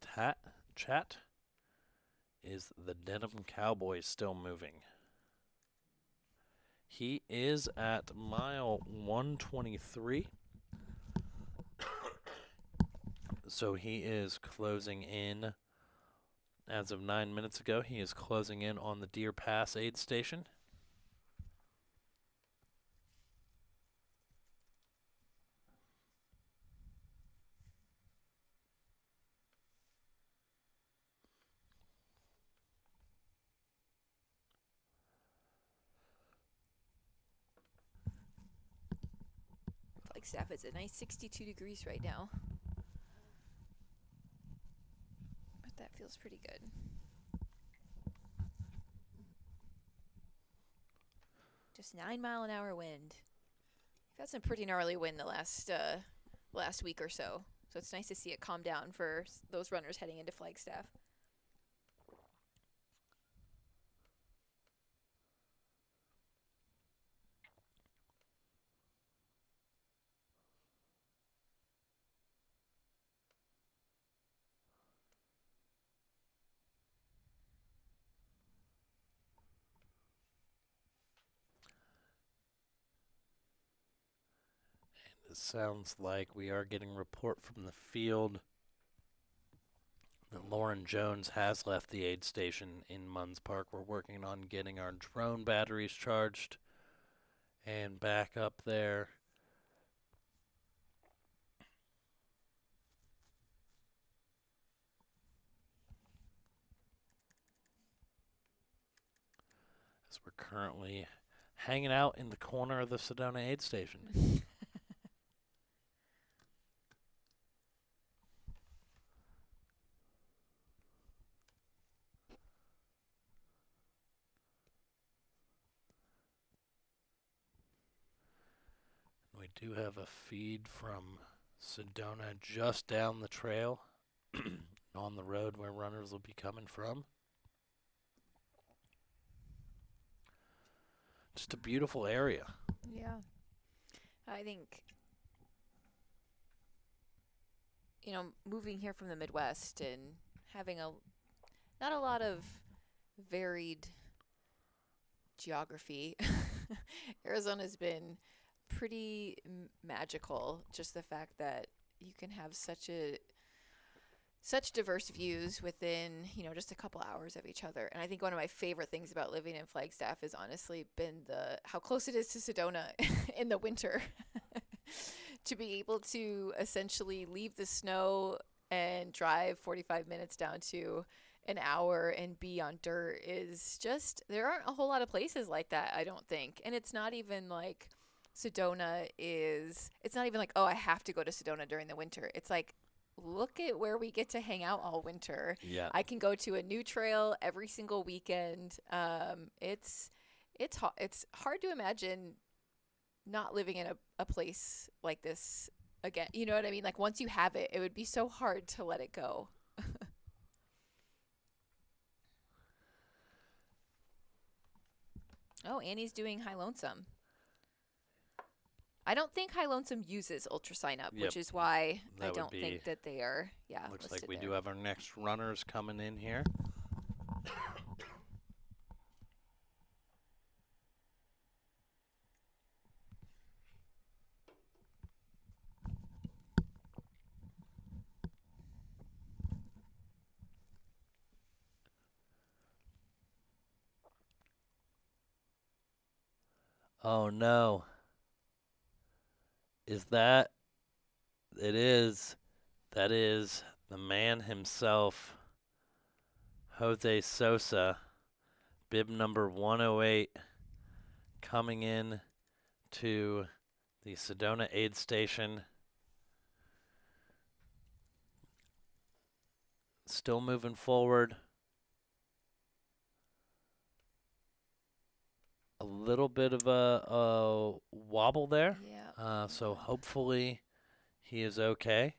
chat. Is the Denim Cowboy still moving? He is at mile 123. So he is closing in, as of 9 minutes ago, he is closing in on the Deer Pass aid station. Flagstaff is a nice 62 degrees right now. But that feels pretty good. Just 9-mile-an-hour wind. We've had some pretty gnarly wind the last week or so. So it's nice to see it calm down for those runners heading into Flagstaff. It sounds like we are getting a report from the field that Lauren Jones has left the aid station in Munds Park. We're working on getting our drone batteries charged and back up there. As we're currently hanging out in the corner of the Sedona aid station. We do have a feed from Sedona just down the trail on the road where runners will be coming from. Just a beautiful area. Yeah. I think, moving here from the Midwest and having not a lot of varied geography. Arizona's been pretty magical. Just the fact that you can have such diverse views within, just a couple hours of each other. And I think one of my favorite things about living in Flagstaff has honestly been how close it is to Sedona in the winter. To be able to essentially leave the snow and drive 45 minutes down to an hour and be on dirt is just, there aren't a whole lot of places like that, I don't think. And it's not even like it's not even like, oh, I have to go to Sedona during the winter. It's like, look at where we get to hang out all winter. Yeah. I can go to a new trail every single weekend. It's hard to imagine not living in a place like this again. You know what I mean? Like, once you have it, it would be so hard to let it go. Oh, Annie's doing High Lonesome. I don't think High Lonesome uses Ultra Sign Up, which is why I don't think that they are. Yeah, looks like we do have our next runners coming in here. Oh no. That is the man himself, Jose Sosa, bib number 108, coming in to the Sedona aid station. Still moving forward. A little bit of a wobble there. Yeah. So hopefully he is okay.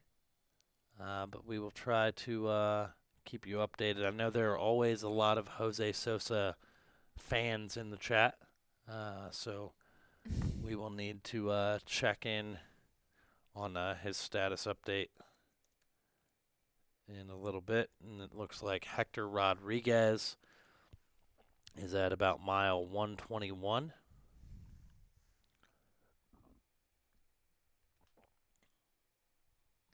But we will try to keep you updated. I know there are always a lot of Jose Sosa fans in the chat. So we will need to check in on his status update in a little bit. And it looks like Hector Rodriguez is at about mile 121.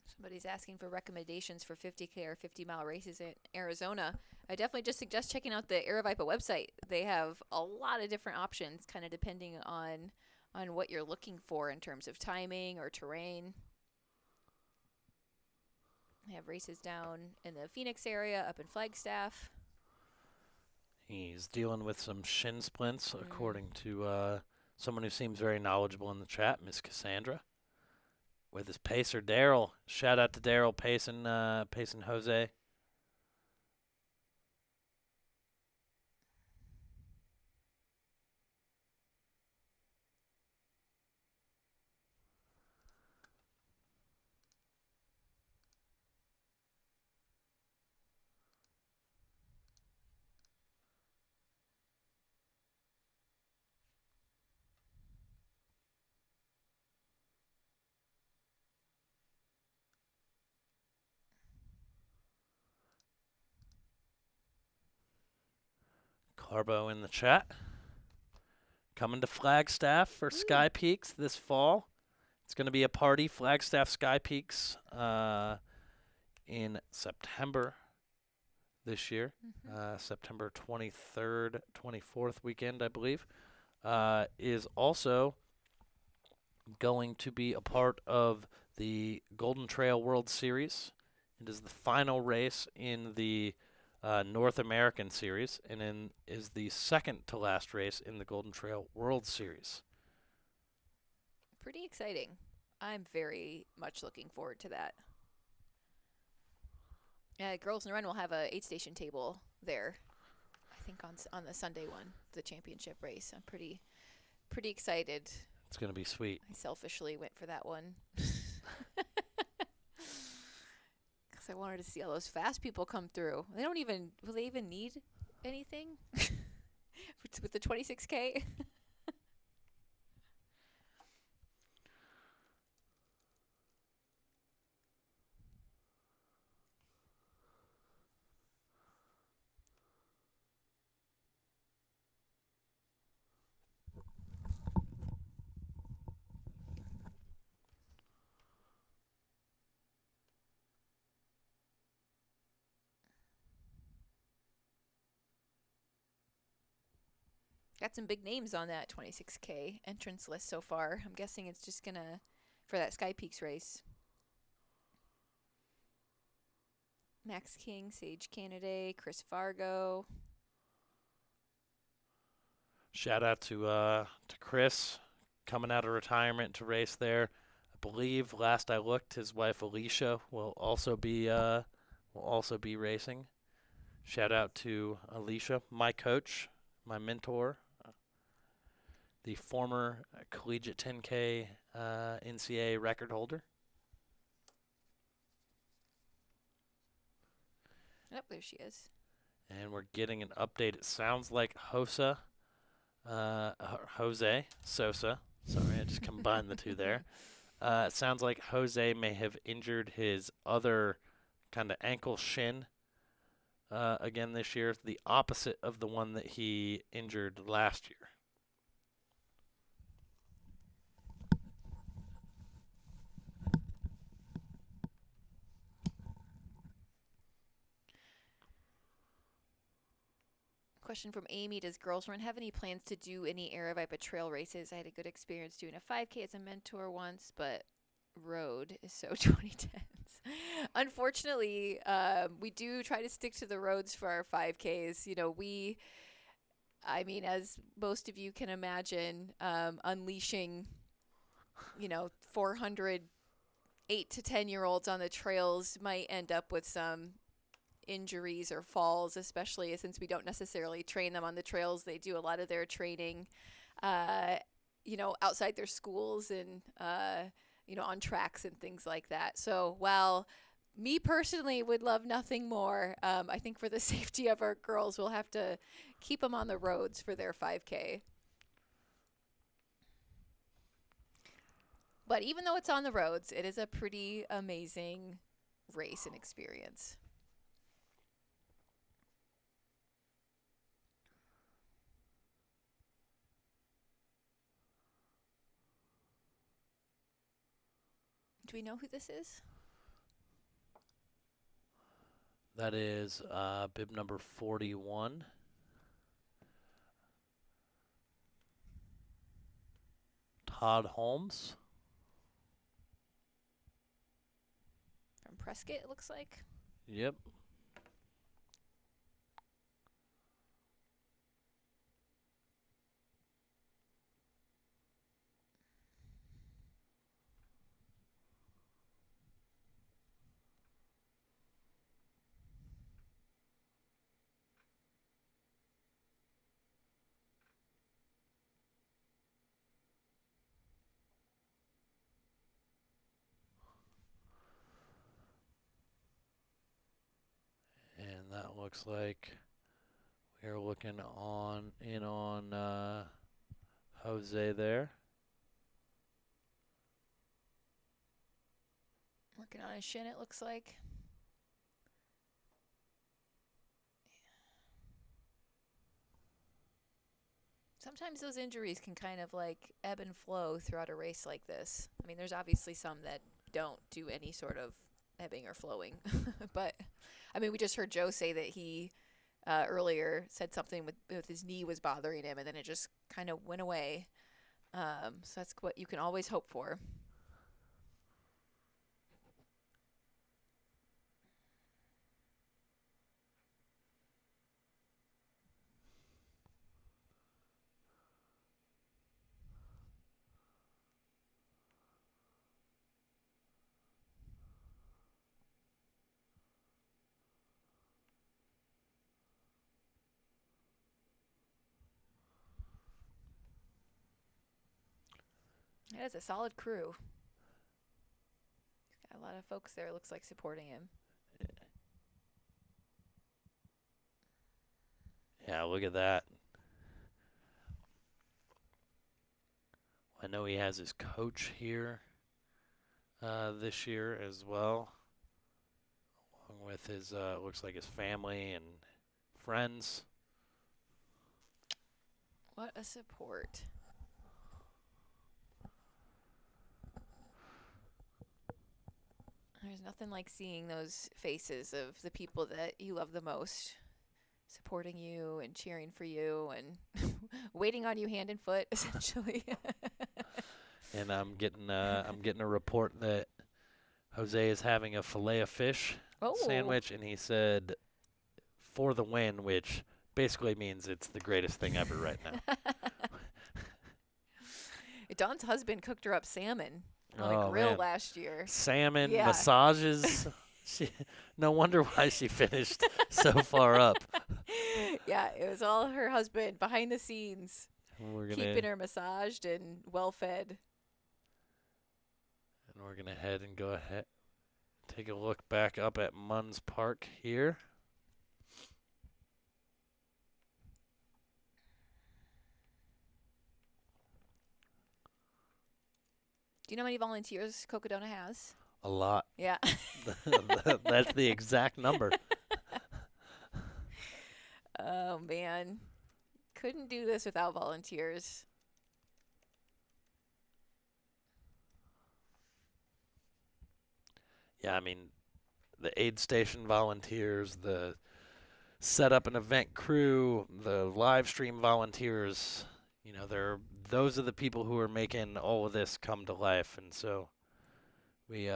Somebody's asking for recommendations for 50K or 50-mile races in Arizona. I definitely just suggest checking out the Aravaipa website. They have a lot of different options, kind of depending on what you're looking for in terms of timing or terrain. They have races down in the Phoenix area, up in Flagstaff. He's dealing with some shin splints, according to someone who seems very knowledgeable in the chat, Miss Cassandra. With his pacer, Daryl. Shout out to Daryl pacing Jose. Carbo in the chat. Coming to Flagstaff for Sky Peaks this fall. It's going to be a party, Flagstaff Sky Peaks, in September this year. September 23rd, 24th weekend, I believe. Is also going to be a part of the Golden Trail World Series. It is the final race in the North American Series, and then is the second to last race in the Golden Trail World Series. Pretty exciting. I'm very much looking forward to that. Girls in the Run will have a 8-station table there. I think on the Sunday one, the championship race. I'm pretty excited. It's going to be sweet. I selfishly went for that one. I wanted to see all those fast people come through. Will they even need anything with the 26K? Got some big names on that 26K entrance list so far. I'm guessing it's just gonna for that Sky Peaks race. Max King, Sage Canaday, Chris Fargo. Shout out to Chris coming out of retirement to race there. I believe last I looked, his wife Alicia will also be racing. Shout out to Alicia, my coach, my mentor, the former collegiate 10K NCAA record holder. Yep, there she is. And we're getting an update. It sounds like Jose Sosa. Sorry, I just combined the two there. It sounds like Jose may have injured his other kind of ankle shin again this year, the opposite of the one that he injured last year. Question from Amy: does Girls Run have any plans to do any Aravaipa trail races? I had a good experience doing a 5K as a mentor once, but road is so 2010s. Unfortunately, we do try to stick to the roads for our 5Ks. You know, I mean, as most of you can imagine, unleashing, 400 8 to 10-year-olds on the trails might end up with some injuries or falls, especially since we don't necessarily train them on the trails. They do a lot of their training, outside their schools and, on tracks and things like that. So while me personally would love nothing more, I think for the safety of our girls, we'll have to keep them on the roads for their 5K. But even though it's on the roads, it is a pretty amazing race and experience. Do we know who this is? That is bib number 41. Todd Holmes. From Prescott, it looks like. Yep. And that looks like we're looking on Jose there. Working on his shin, it looks like. Sometimes those injuries can kind of like ebb and flow throughout a race like this. I mean, there's obviously some that don't do any sort of ebbing or flowing. But, I mean, we just heard Joe say that he earlier said something with his knee was bothering him, and then it just kind of went away. So that's what you can always hope for. It is a solid crew. Got a lot of folks there, looks like, supporting him. Yeah, look at that. I know he has his coach here this year as well, along with his, looks like his family and friends. What a support. There's nothing like seeing those faces of the people that you love the most supporting you and cheering for you. And waiting on you hand and foot, essentially. And I'm getting a report that Jose is having a filet of fish sandwich, and he said for the win, which basically means it's the greatest thing ever right now. Dawn's husband cooked her up salmon on a grill last year. Salmon, massages. No wonder why she finished so far up. Yeah, it was all her husband behind the scenes, keeping her massaged and well fed. And we're going to go ahead, take a look back up at Munds Park here. Do you know how many volunteers Cocodona has? A lot. Yeah. That's the exact number. Oh, man. Couldn't do this without volunteers. Yeah, I mean, the aid station volunteers, the set up an event crew, the live stream volunteers, those are the people who are making all of this come to life, and so we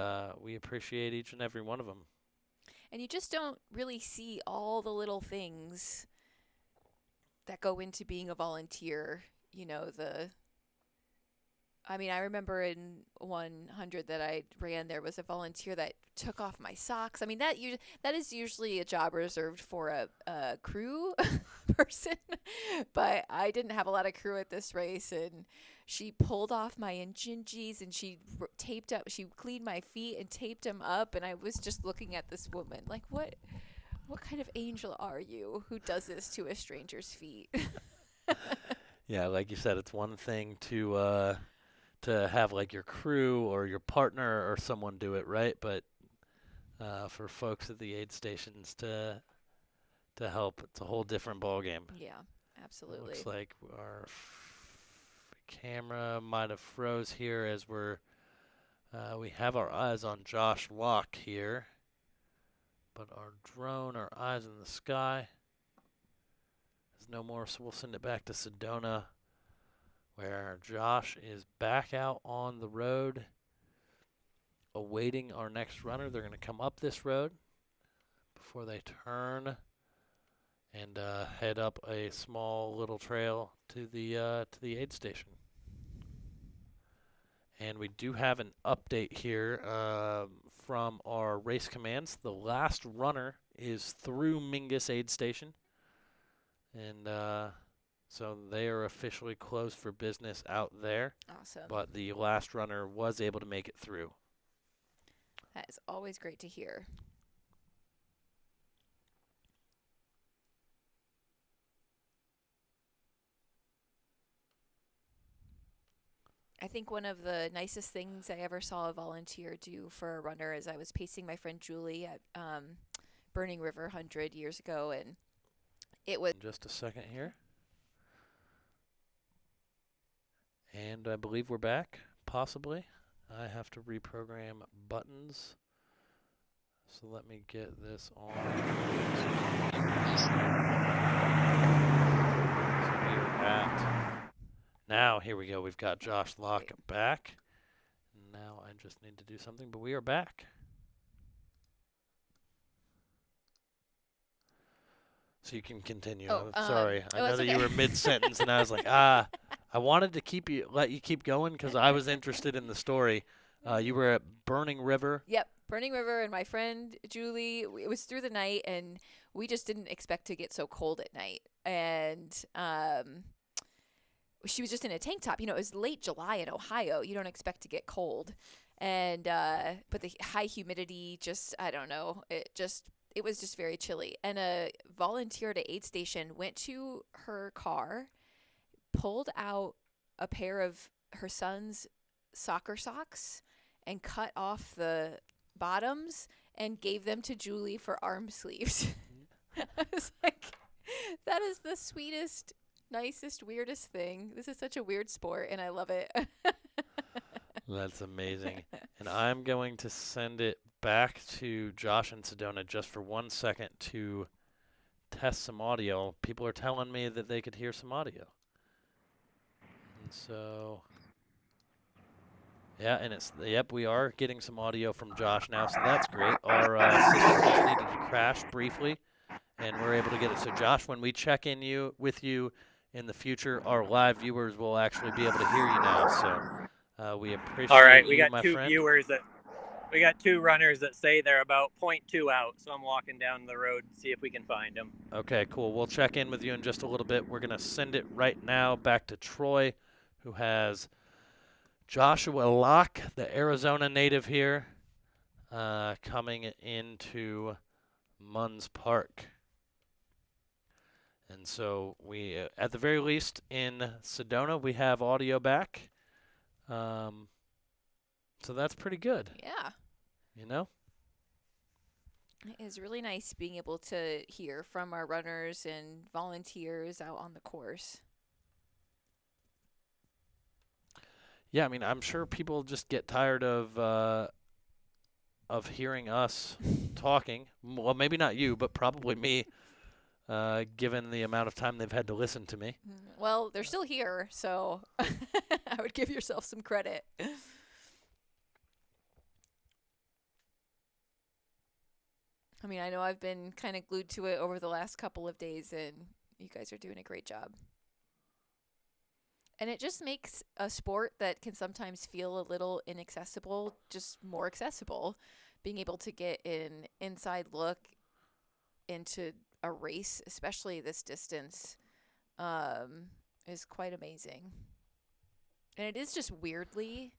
appreciate each and every one of them. And you just don't really see all the little things that go into being a volunteer. I remember in 100 that I ran, there was a volunteer that took off my socks. I mean, that is usually a job reserved for a crew person, but I didn't have a lot of crew at this race, and she pulled off my injinjies and she cleaned my feet and taped them up, and I was just looking at this woman like, what kind of angel are you who does this to a stranger's feet? Yeah, like you said, it's one thing to have like your crew or your partner or someone do it, right? But for folks at the aid stations to help, it's a whole different ballgame. Yeah, absolutely. Looks like our camera might have froze here as we have our eyes on Josh Locke here, but our drone, our eyes in the sky, is no more. So we'll send it back to Sedona, where Josh is back out on the road awaiting our next runner. They're going to come up this road before they turn and head up a small little trail to the aid station. And we do have an update here from our race commands. The last runner is through Mingus Aid Station, and so they are officially closed for business out there. Awesome. But the last runner was able to make it through. That is always great to hear. I think one of the nicest things I ever saw a volunteer do for a runner is I was pacing my friend Julie at Burning River 100 years ago, and it was... Just a second here. And I believe we're back, possibly. I have to reprogram buttons. So let me get this on. So we are at... Now, here we go. We've got Josh Locke back. Now I just need to do something, but we are back. So you can continue. Sorry. I know that you were mid-sentence, and I was like, I wanted to let you keep going because I was interested in the story. You were at Burning River. Yep, Burning River, and my friend Julie, it was through the night, and we just didn't expect to get so cold at night. And she was just in a tank top. It was late July in Ohio. You don't expect to get cold. And but the high humidity, just, I don't know, it was just very chilly. And a volunteer at an aid station went to her car, pulled out a pair of her son's soccer socks and cut off the bottoms and gave them to Julie for arm sleeves. I was like, that is the sweetest, nicest, weirdest thing. This is such a weird sport, and I love it. That's amazing. And I'm going to send it back to Josh and Sedona just for 1 second to test some audio. People are telling me that they could hear some audio. And so, yeah, and yep, we are getting some audio from Josh now, so that's great. Our system just needed to crash briefly, and we're able to get it. So, Josh, when we check in with you in the future, our live viewers will actually be able to hear you now. So, we appreciate All right, we you, got my two friend. viewers that we got two runners that say they're about 0.2 out, so I'm walking down the road to see if we can find them. Okay, cool. We'll check in with you in just a little bit. We're going to send it right now back to Troy, who has Joshua Locke, the Arizona native here, coming into Munds Park. And so we, at the very least in Sedona, we have audio back. So that's pretty good. Yeah. You know? It is really nice being able to hear from our runners and volunteers out on the course. Yeah, I mean, I'm sure people just get tired of hearing us talking. Well, maybe not you, but probably me, given the amount of time they've had to listen to me. Well, they're still here, so I would give yourself some credit. I mean, I know I've been kind of glued to it over the last couple of days, and you guys are doing a great job. And it just makes a sport that can sometimes feel a little inaccessible just more accessible. Being able to get an inside look into a race, especially this distance, is quite amazing. And it is just weirdly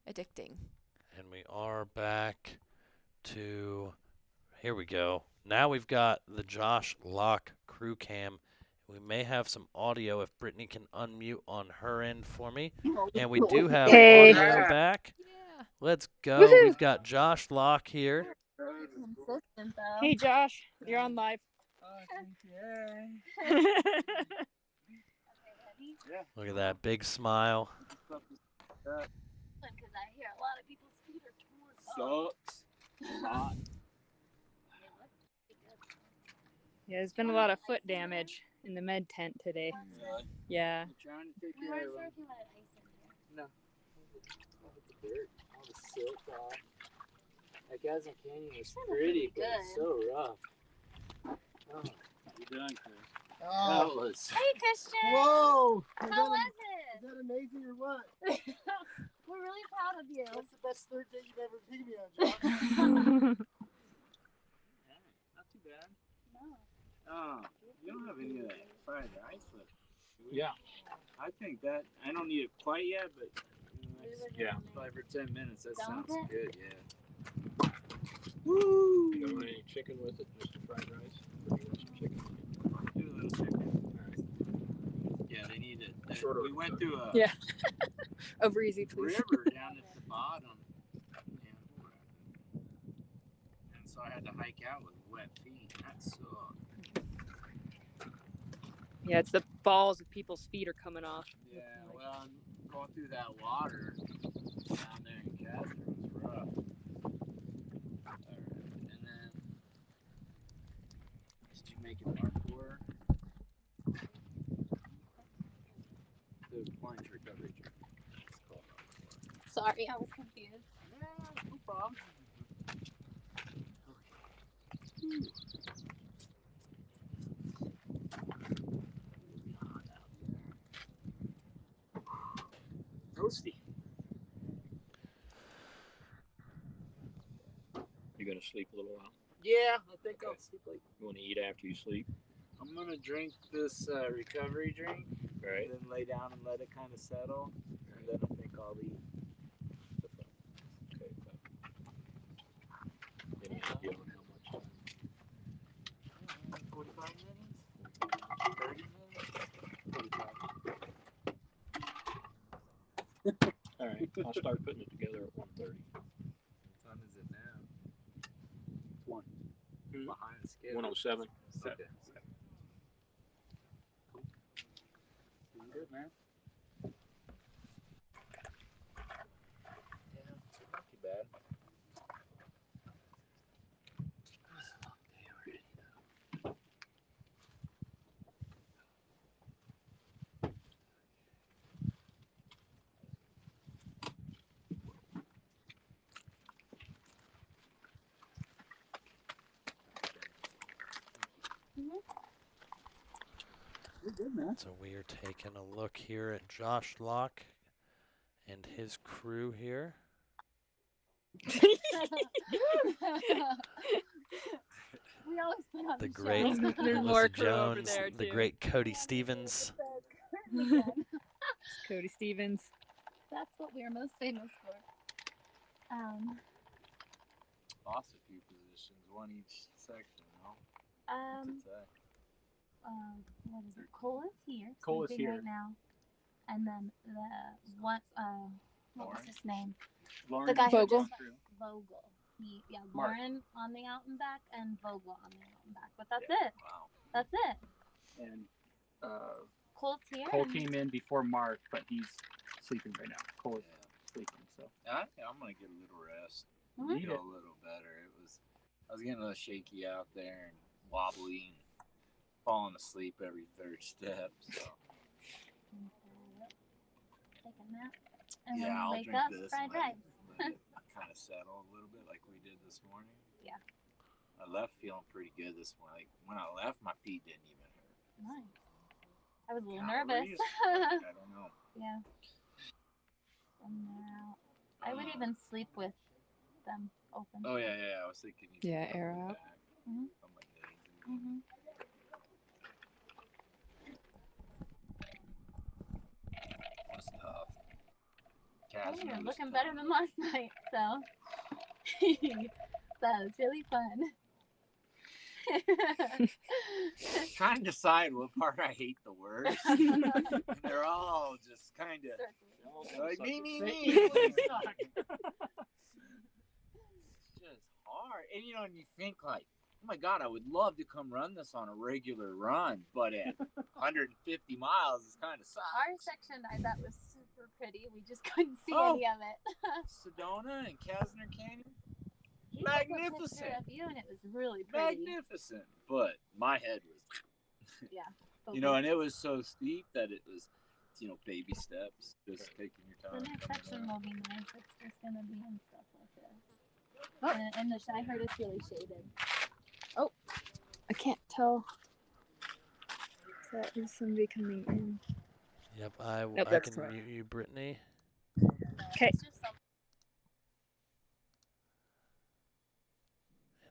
addicting. And we are back to, here we go. Now we've got the Josh Locke crew cam. We may have some audio if Brittany can unmute on her end for me. And we do have audio back. Yeah. Let's go. Woohoo. We've got Josh Locke here. Hey Josh, you're on live. Look at that big smile. Because I hear a lot of people's feet are torn. Sucks. Yeah, there's been a lot of foot damage in the med tent today. Yeah. Trying to take care of them. No. All the dirt, all the silt off. That Gasm Canyon was pretty, but it's so rough. Oh. How you doing, Chris? That was. Hey, Christian. Whoa! How was it? Is that amazing or what? We're really proud of you. That's the best third day you've ever seen me on, John. Not too bad. No. Oh, you don't have any of that fried rice left. Yeah. I think that, I don't need it quite yet, but Yeah. 5 or 10 minutes, that Done sounds with it? good, yeah. Woo! You don't want any chicken with it, just the fried rice? Or do you want some chicken? Do a little chicken. Yeah, they need it. Short We order, went so. through a Yeah. Over easy, please. river down at the bottom. And so I had to hike out with wet feet. That sucked. Yeah, it's the balls of people's feet are coming off. Yeah, well, going through that water down there in Casper was rough. Alright, and then did you make it parkour? The plunge recovery trip. It's called parkour. Sorry, I was confused. Yeah, no problem. Roasty. You gonna sleep a little while? Yeah, I think I'll sleep like. You wanna eat after you sleep? I'm gonna drink this recovery drink, Right. then lay down and let it kind of settle, and then I think I'll eat. Okay. Any idea on how much time? 45 minutes? 30 minutes? 45. All right, I'll start putting it together at 1:30. What time is it now? 1. Behind schedule. 1:07. Okay. Cool. Doing good, man. Yeah, not too bad. So we are taking a look here at Josh Locke and his crew here. We always put on The great show. Melissa Jones, the great Cody Stevens. Cody Stevens. That's what we are most famous for. Lost a few positions, one each section, no? What's it say? What is it? Cole is here. Cole is sleeping here. right now. And then the what was his name? Lauren The guy Vogel. who just Vogel. Mark. Lauren on the out and back and Vogel on the out and back. But that's Yeah. it. That's it. And Cole's here. Cole and- came in before Mark, but he's sleeping right now. Cole is sleeping, so. I'm gonna get a little rest. Mhm. Feel a little better. I was getting a little shaky out there and wobbly and falling asleep every third step. So Take a nap. And yeah, then I'll wake drink up, this fried and rice. let it kind of settle a little bit like we did this morning. Yeah. I left feeling pretty good this morning. Like when I left, my feet didn't even hurt. Nice. I was a little Calories? nervous. I don't know. Yeah. And now I would even sleep with them open. Oh yeah. I was thinking. You Yeah, could air come out. back Mhm. on my days. Mhm. It was tough. Oh, Casimir you're was looking tough. better than last night, so that was really fun. Trying to decide what part I hate the worst. They're all just kind of like me. It's just hard, and and you think like, oh my god, I would love to come run this on a regular run, but at 150 miles, it's kind of sucks. Our section I thought was super pretty. We just couldn't see Oh. any of it. Sedona and Kasner Canyon, He took a picture magnificent, of you, and it was really pretty. magnificent. But my head was, Yeah. and it was so steep that it was, baby steps, just taking your The time. next coming section up. will be nice. It's just gonna be in stuff like this. And I heard it's really shaded. Oh, I can't tell. That is somebody coming in. Yep, I that's can right. mute you, Brittany. Okay.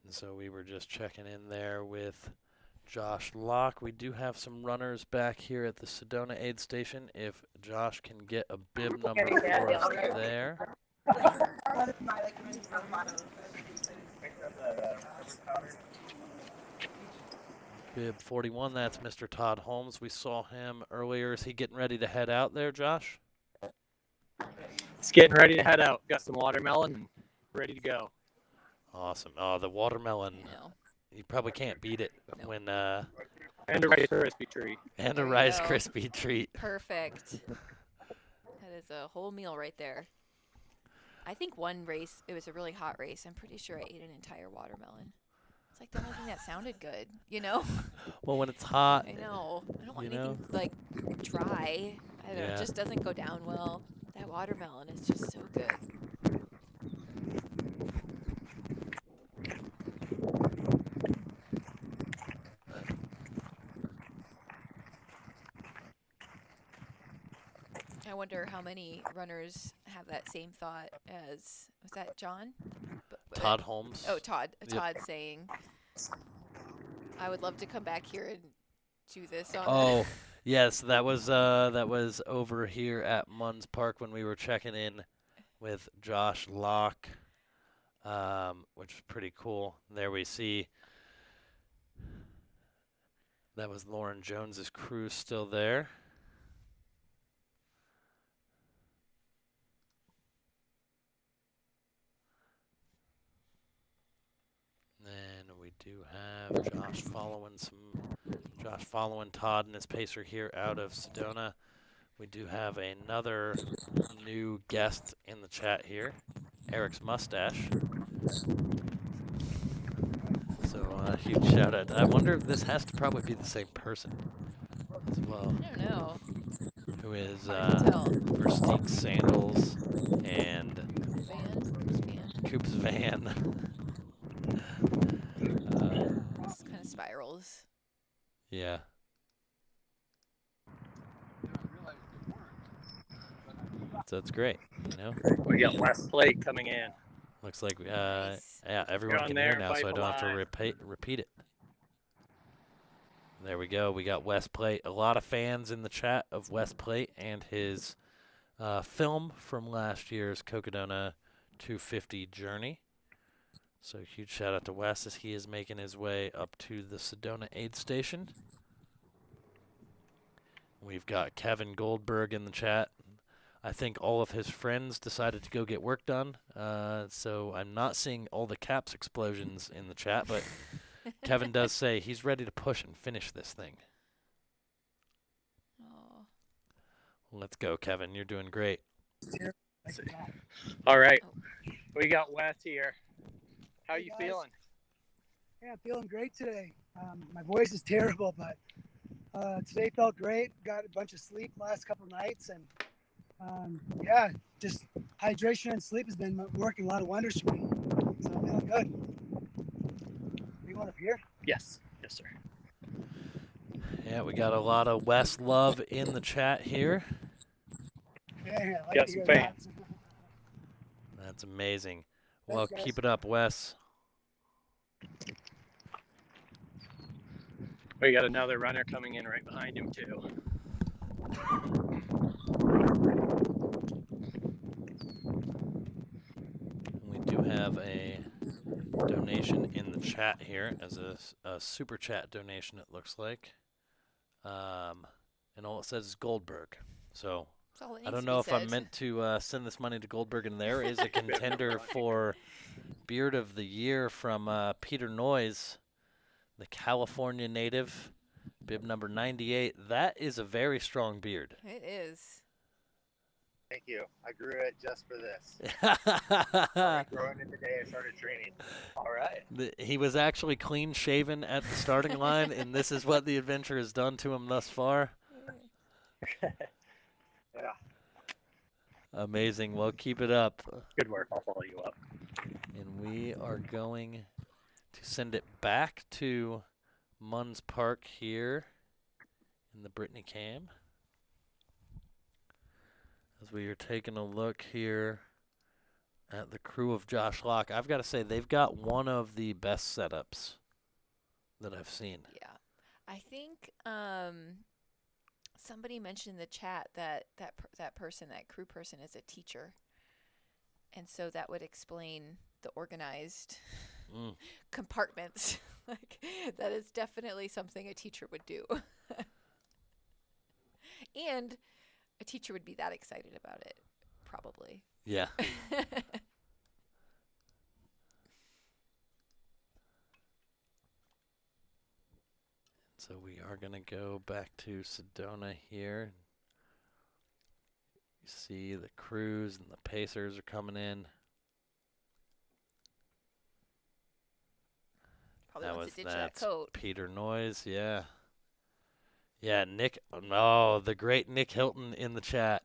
And so we were just checking in there with Josh Locke. We do have some runners back here at the Sedona aid station. If Josh can get a bib number for us there. Bib 41, that's Mr. Todd Holmes. We saw him earlier. Is he getting ready to head out there, Josh? It's getting ready to head out. Got some watermelon and ready to go. Awesome. Oh, the watermelon. You probably can't beat it when And a Rice Krispie treat. and a There you Rice go. Krispie treat. Perfect. That is a whole meal right there. I think one race, it was a really hot race. I'm pretty sure I ate an entire watermelon. It's like the only thing that sounded good, Well, when it's hot. I know. I don't want you know? anything like dry. I don't know. Yeah. It just doesn't go down well. That watermelon is just so good. I wonder how many runners have that same thought as, was that John? Todd Holmes. Oh, Todd. Yep. Todd saying, I would love to come back here and do this on Oh, yes, that was over here at Munds Park when we were checking in with Josh Locke, which was pretty cool. There we see that was Lauren Jones's crew still there. And we do have Josh following Todd and his pacer here out of Sedona. We do have another new guest in the chat here, Eric's mustache. So huge shout out. I wonder if this has to probably be the same person as well. I don't know. Who is Hard to tell. Versteeg Sandals and Coop's Coop's van. This kind of spirals. Yeah. So it's great, you know. We got West Plate coming in. Looks like Nice. yeah, everyone on can there, hear now, so I Vaipa don't have to Live. repeat it. There we go. We got West Plate. A lot of fans in the chat of West Plate and his film from last year's Cocodona 250 journey. So huge shout out to Wes as he is making his way up to the Sedona aid station. We've got Kevin Goldberg in the chat. I think all of his friends decided to go get work done. So I'm not seeing all the caps explosions in the chat, but Kevin does say he's ready to push and finish this thing. Aw. Let's go, Kevin. You're doing great. All right. We got Wes here. How you guys. feeling? Yeah, I'm feeling great today. My voice is terrible, but today felt great. Got a bunch of sleep last couple nights, and yeah, just hydration and sleep has been working a lot of wonders for me. So I'm feeling good. You want up here? Yes. Yes, sir. Yeah, we got a lot of Wes love in the chat here. Yeah, I like Got to some hear fans. that. That's amazing. Well, Thanks, guys. keep it up, Wes. We got another runner coming in right behind him too. We do have a donation in the chat here as a super chat donation, it looks like. And all it says is Goldberg. So That's all that I needs don't to know be if I'm said. meant to send this money to Goldberg, and there is a contender for Beard of the Year from Peter Noyes, the California native, bib number 98. That is a very strong beard. It is. Thank you. I grew it just for this. He Growing it today, I started training. All right. He was actually clean shaven at the starting line, and this is what the adventure has done to him thus far. Yeah. Amazing. Well, keep it up. Good work. I'll follow you up. And we are going to send it back to Munds Park here in the Brittany Cam. As we are taking a look here at the crew of Josh Locke, I've got to say they've got one of the best setups that I've seen. Yeah. I think somebody mentioned in the chat that that crew person is a teacher. And so that would explain the organized compartments. Like, that is definitely something a teacher would do. And a teacher would be that excited about it, probably. Yeah. So we are going to go back to Sedona here. You see the crews and the pacers are coming in. Probably wants to ditch that coat. Peter Noyes, yeah. Yeah, Nick, oh, the great Nick Hilton in the chat.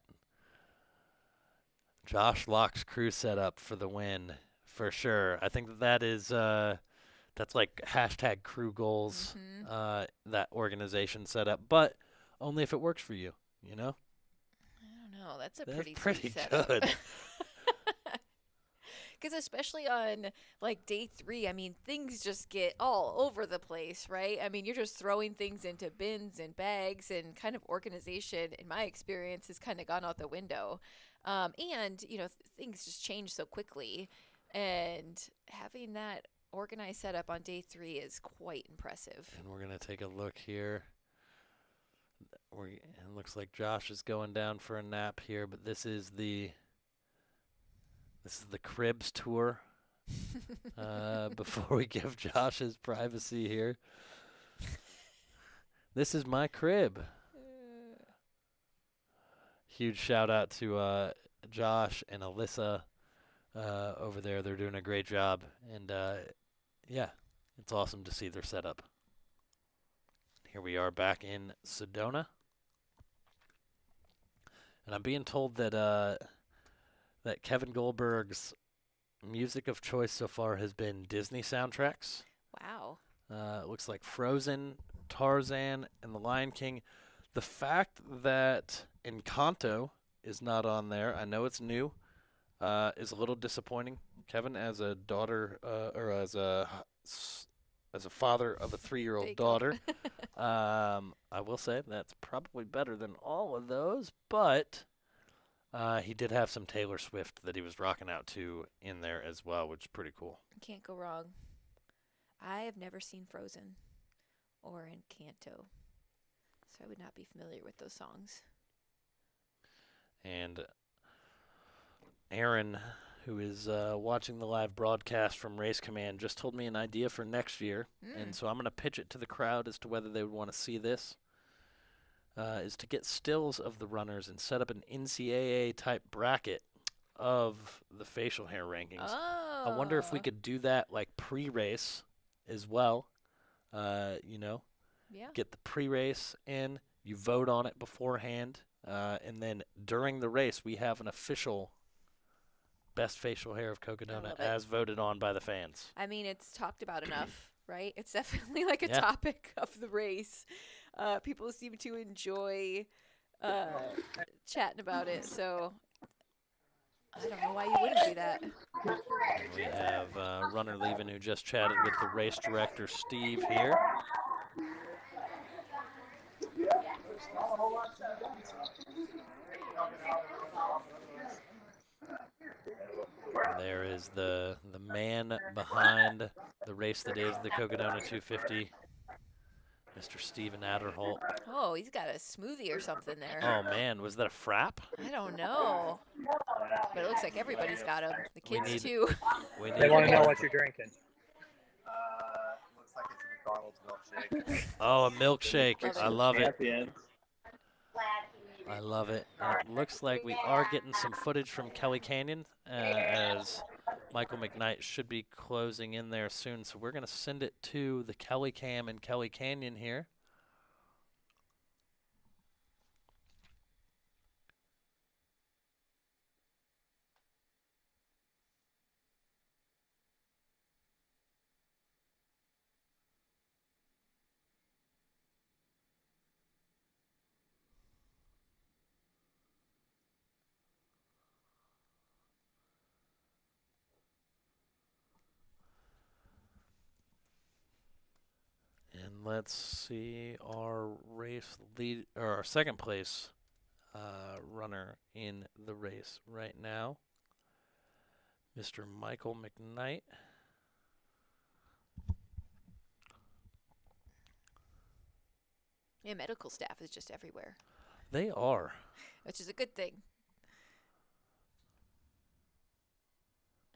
Josh Locke's crew setup for the win, for sure. I think that is, that's like hashtag crew goals, that organization setup, but only if it works for you, you know? I don't know. That's a That's pretty sweet setup. good. Because especially on like day 3, I mean, things just get all over the place, right? I mean, you're just throwing things into bins and bags, and kind of organization, in my experience, has kind of gone out the window. And, you know, things just change so quickly. And having that organized setup on day 3 is quite impressive. And we're going to take a look here. It looks like Josh is going down for a nap here, but this is the Cribs tour. Before we give Josh his privacy here. This is my crib. Huge shout out to Josh and Alyssa over there. They're doing a great job. And yeah, it's awesome to see their setup. Here we are back in Sedona. And I'm being told that that Kevin Goldberg's music of choice so far has been Disney soundtracks. Wow. It looks like Frozen, Tarzan, and The Lion King. The fact that Encanto is not on there. I know it's new. Is a little disappointing. Kevin, as a daughter, or as a father of a 3-year-old daughter, I will say that's probably better than all of those. But he did have some Taylor Swift that he was rocking out to in there as well, which is pretty cool. Can't go wrong. I have never seen Frozen or Encanto, so I would not be familiar with those songs. And Aaron, who is watching the live broadcast from Race Command, just told me an idea for next year. And so I'm going to pitch it to the crowd as to whether they would want to see this, is to get stills of the runners and set up an NCAA-type bracket of the facial hair rankings. Oh. I wonder if we could do that like pre-race as well. Yeah. Get the pre-race in, you vote on it beforehand, and then during the race we have an official best facial hair of Cocodona as voted on by the fans. I mean, it's talked about enough, right? It's definitely like a topic of the race. People seem to enjoy chatting about it, so I don't know why you wouldn't do that. We have runner leaving who just chatted with the race director, Steve, here. There is the man behind the race that is the Cocodona 250, Mr. Steven Adderholt. Oh, he's got a smoothie or something there. Oh, man, was that a frap? I don't know. But it looks like everybody's got them. The kids, too. They want to know what you're drinking. Looks like it's a McDonald's milkshake. Oh, a milkshake. I love it. Champion. I love it. It looks like we are getting some footage from Kelly Canyon as Michael McKnight should be closing in there soon. So we're going to send it to the Kelly Cam and Kelly Canyon here. And let's see our race lead, or our second place runner in the race right now, Mr. Michael McKnight. Yeah, medical staff is just everywhere. They are. Which is a good thing.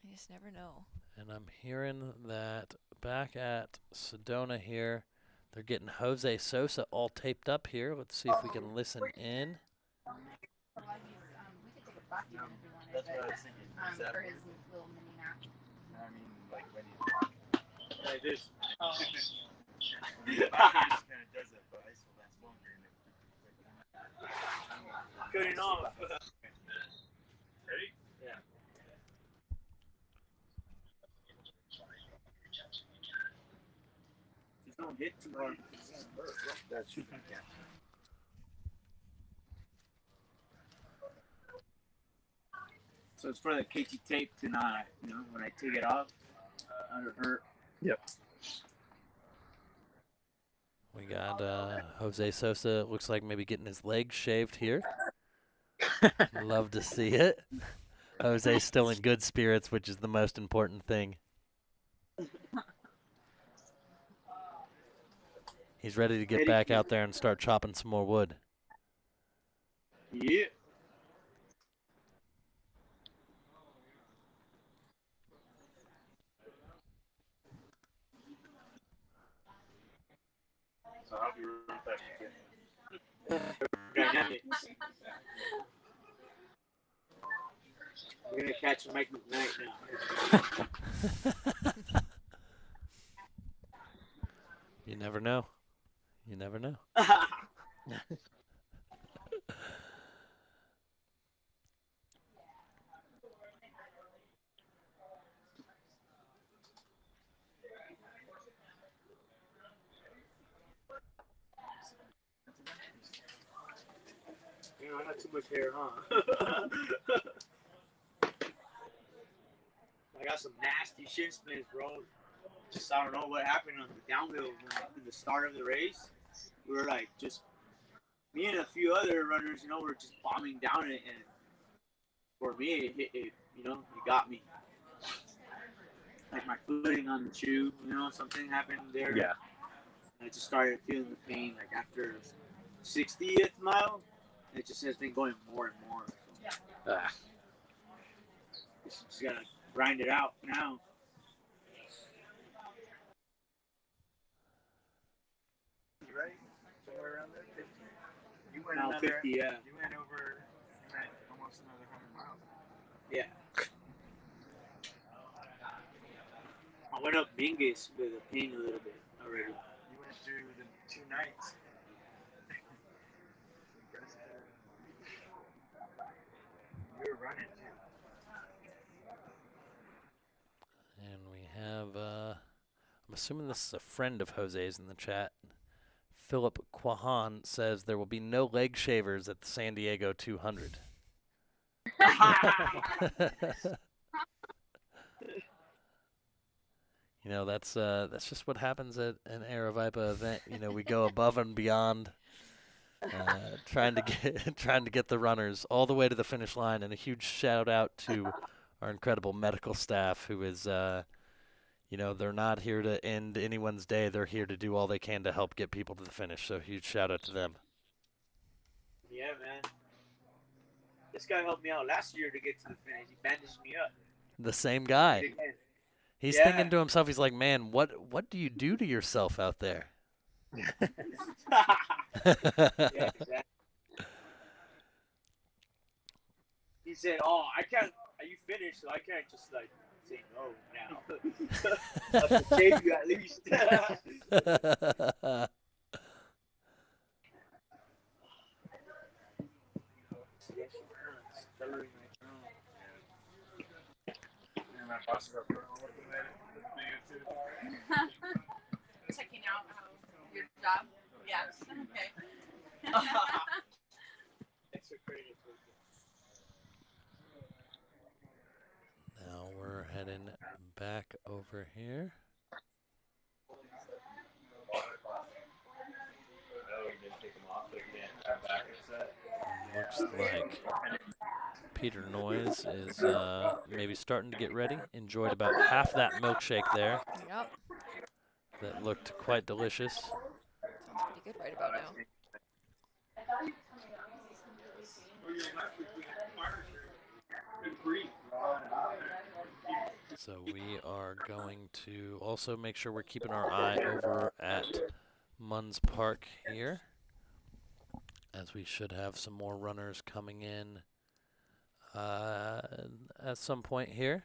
You just never know. And I'm hearing that back at Sedona here, they're getting Jose Sosa all taped up here. Let's see if we can listen in. That's what I was thinking. For his little mini match. I mean, like when he's talking. Like this. He kind of does it, but ice will last longer. Good enough. Ready? Yeah. Just don't hit too hard. That's true. Yeah. So it's for the KT tape to not, when I take it off, under hurt. Yep. We got Jose Sosa, looks like maybe getting his legs shaved here. Love to see it. Jose's still in good spirits, which is the most important thing. He's ready to get back out there and start chopping some more wood. Yeah. So I'll be right back. We're gonna catch Mike McKnight now. You never know. You never know. I had too much hair, huh? I got some nasty shin splints, bro. Just I don't know what happened on the downhill in the start of the race. We were like just me and a few other runners, you know, were just bombing down it, and for me, it got me. Like my footing on the shoe, you know, something happened there. Yeah. I just started feeling the pain like after 60th mile. It just has been going more and more. So. Just gotta grind it out now. Right? Somewhere around there, 50. You went Now 50, yeah. You went almost another 100 miles. Yeah. I went up Mingus with a pain a little bit already. You went through the 2 nights. You were running too. And we have, I'm assuming this is a friend of Jose's in the chat. Philip Quahan says there will be no leg shavers at the San Diego 200. You know, that's just what happens at an Aravaipa event. You know, we go above and beyond, trying to get the runners all the way to the finish line. And a huge shout out to our incredible medical staff, who is, you know, they're not here to end anyone's day. They're here to do all they can to help get people to the finish. So huge shout out to them. Yeah, man. This guy helped me out last year to get to the finish. He bandaged me up. The same guy. He's thinking to himself, he's like, man, what do you do to yourself out there? Yeah, exactly. He said, "Oh, I can't. Are you finished? So I can't just like say no now. I have to shave you at least." Checking out your job. Yeah. Okay. Extra credit. Now we're heading back over here. Looks like Peter Noyes is maybe starting to get ready. Enjoyed about half that milkshake there. Yep. That looked quite delicious. Sounds pretty good right about now. So we are going to also make sure we're keeping our eye over at Munds Park here, as we should have some more runners coming in at some point here.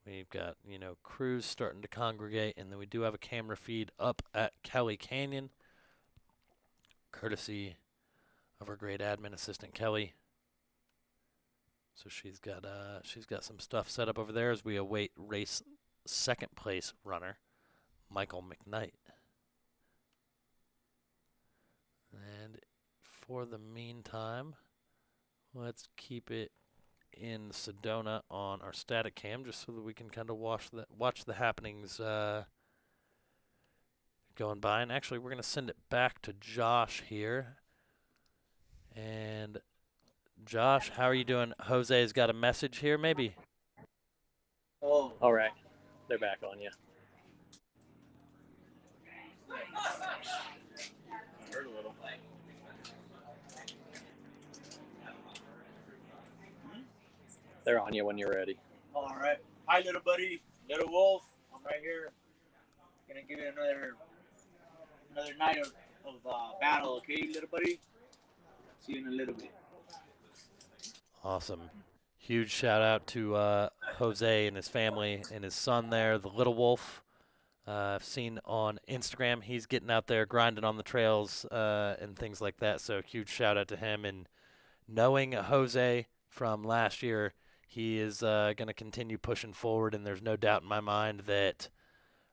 We've got, you know, crews starting to congregate, and then we do have a camera feed up at Kelly Canyon, courtesy of our great admin assistant Kelly. So she's got some stuff set up over there as we await race second place runner Michael McKnight. And for the meantime, let's keep it in Sedona on our static cam, just so that we can kind of watch the happenings going by. And actually, we're going to send it back to Josh here. And Josh, how are you doing? Jose's got a message here, maybe. Oh, all right, they're back on you. Hurt a little. They're on you when you're ready. All right. Hi, little buddy, little wolf. I'm right here. Gonna give it another night of battle, okay, little buddy? See you in a little bit. Awesome. Huge shout out to Jose and his family and his son there, the little wolf. I've seen on Instagram he's getting out there grinding on the trails and things like that. So huge shout out to him. And knowing Jose from last year, he is going to continue pushing forward. And there's no doubt in my mind that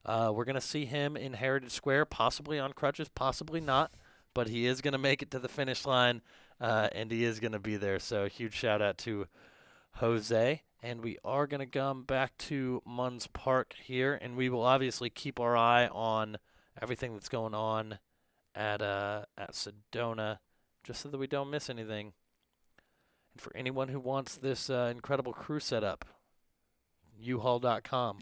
we're going to see him in Heritage Square, possibly on crutches, possibly not. but he is going to make it to the finish line, and he is going to be there. So huge shout out to Jose. And we are going to come back to Munds Park here, and we will obviously keep our eye on everything that's going on at Sedona, just so that we don't miss anything. And for anyone who wants this incredible crew setup, uhaul.com.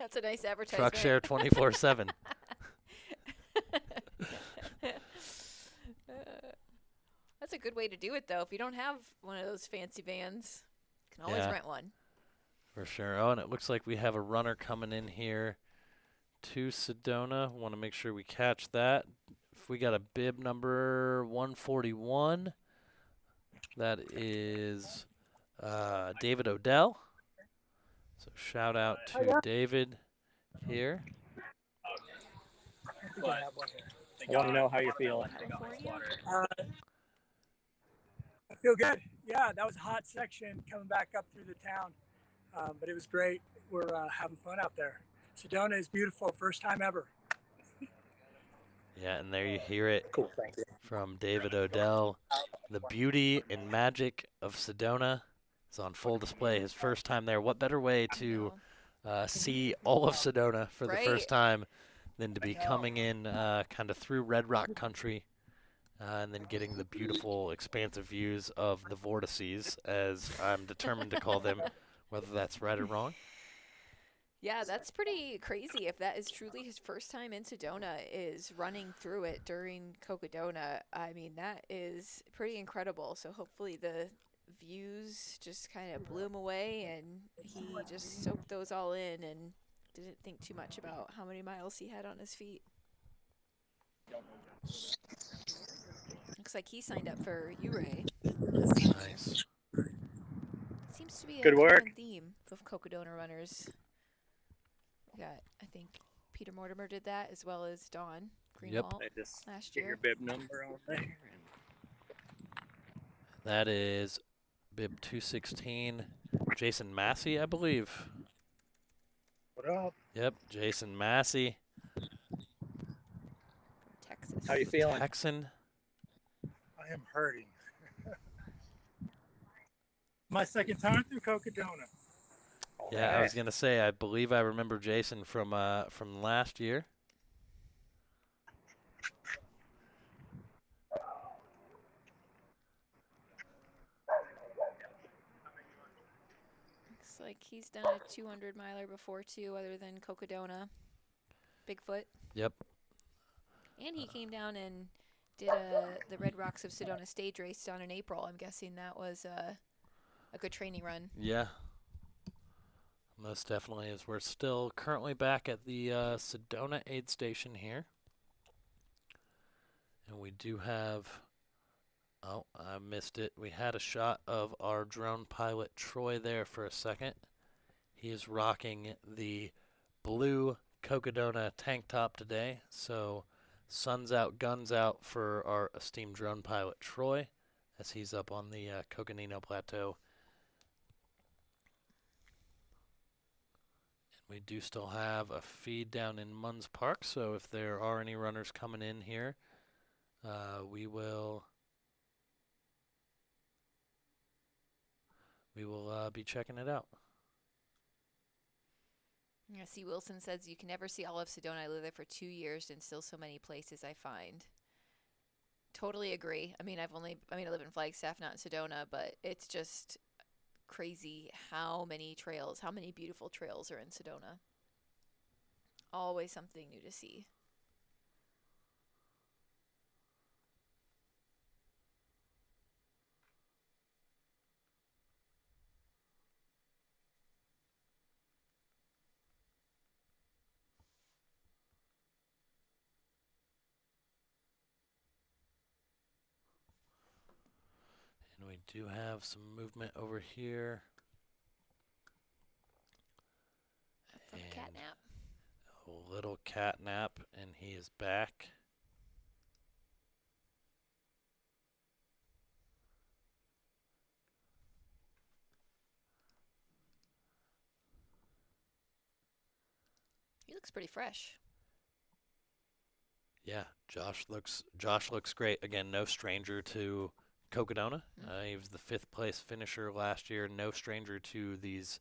That's a nice advertisement. Truck share 24/7. That's a good way to do it, though. If you don't have one of those fancy vans, you can always rent one. For sure. Oh, and it looks like we have a runner coming in here to Sedona. Want to make sure we catch that. If we got a bib number 141, that is David Odell. So shout out to David here. I want to know how you're feeling. I feel good. Yeah, that was a hot section coming back up through the town, but it was great. We're having fun out there. Sedona is beautiful, first time ever. Yeah, and there you hear it Thank you. from David Odell. The beauty and magic of Sedona is on full display. His first time there. What better way to see all of Sedona for the first time than to be coming in kind of through Red Rock country and then getting the beautiful expansive views of the vortices, as I'm determined to call them, whether that's right or wrong. Yeah, that's pretty crazy. If that is truly his first time in Sedona, is running through it during Cocodona. I mean, that is pretty incredible. So hopefully the views just kind of blew him away and he just soaked those all in and didn't think too much about how many miles he had on his feet. Looks like he signed up for Uray. Nice. Seems to be a Good work. common theme of Cocodona runners. We got, I think, Peter Mortimer did that, as well as Dawn Greenwald I just last get year. your bib number on there. That is bib 216, Jason Massey, I believe. What up? Yep, Jason Massey. Texas. How you feeling? Texan. I am hurting. My second time through Cocodona. Yeah, I was gonna say, I believe I remember Jason from last year. Looks like he's done a 200 miler before too, other than Cocodona. Bigfoot. Yep. And he came down and did the Red Rocks of Sedona stage race down in April. I'm guessing that was a good training run. Yeah. Most definitely is. We're still currently back at the Sedona aid station here. And we do have, oh, I missed it. We had a shot of our drone pilot Troy there for a second. He is rocking the blue Cocodona tank top today. So sun's out, guns out for our esteemed drone pilot Troy as he's up on the Coconino Plateau. We do still have a feed down in Munds Park, so if there are any runners coming in here, we will be checking it out. Yeah, see, Wilson says you can never see all of Sedona. I lived there for 2 years and still so many places I find. Totally agree. I live in Flagstaff, not in Sedona, but it's just crazy how many trails, how many beautiful trails are in Sedona. Always something new to see. And we do have some movement over here. From Catnap. A little Catnap, and he is back. He looks pretty fresh. Yeah, Josh looks great. Again, no stranger to Cocodona. He was the 5th place finisher last year. No stranger to these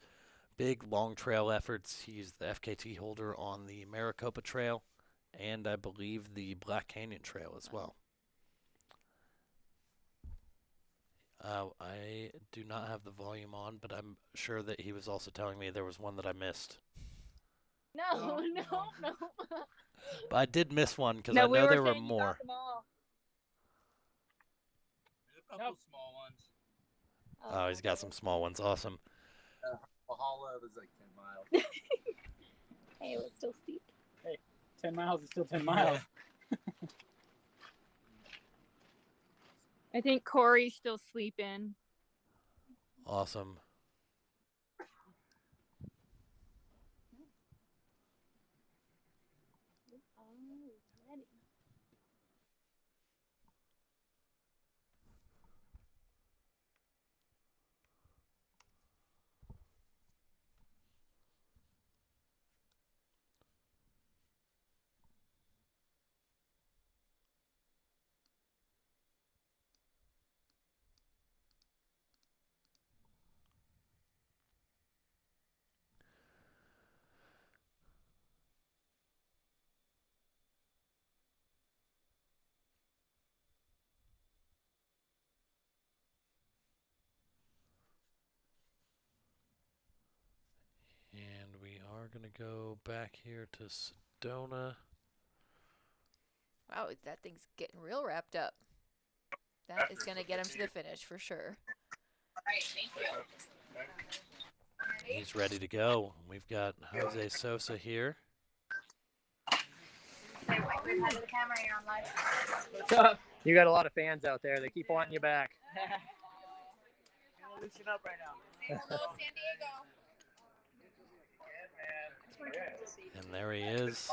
big long trail efforts. He's the FKT holder on the Maricopa Trail, and I believe the Black Canyon Trail as well. I do not have the volume on, but I'm sure that he was also telling me there was one that I missed. No. But I did miss one because No, I we know were there were saying you got more. them all. There's a couple small ones. Oh, he's got some small ones. Awesome. Valhalla was like 10 miles. Hey, it was still steep. Hey, 10 miles is still 10 miles. I think Corey's still sleeping. Awesome. And we are going to go back here to Sedona. Wow, that thing's getting real wrapped up. That is going to get him to the finish for sure. All right, thank you. He's ready to go. We've got Jose Sosa here. Say what we've had to the camera, you're on live. What's up? You got a lot of fans out there. They keep wanting you back. Loosen up right now. Say hello, San Diego. And there he is.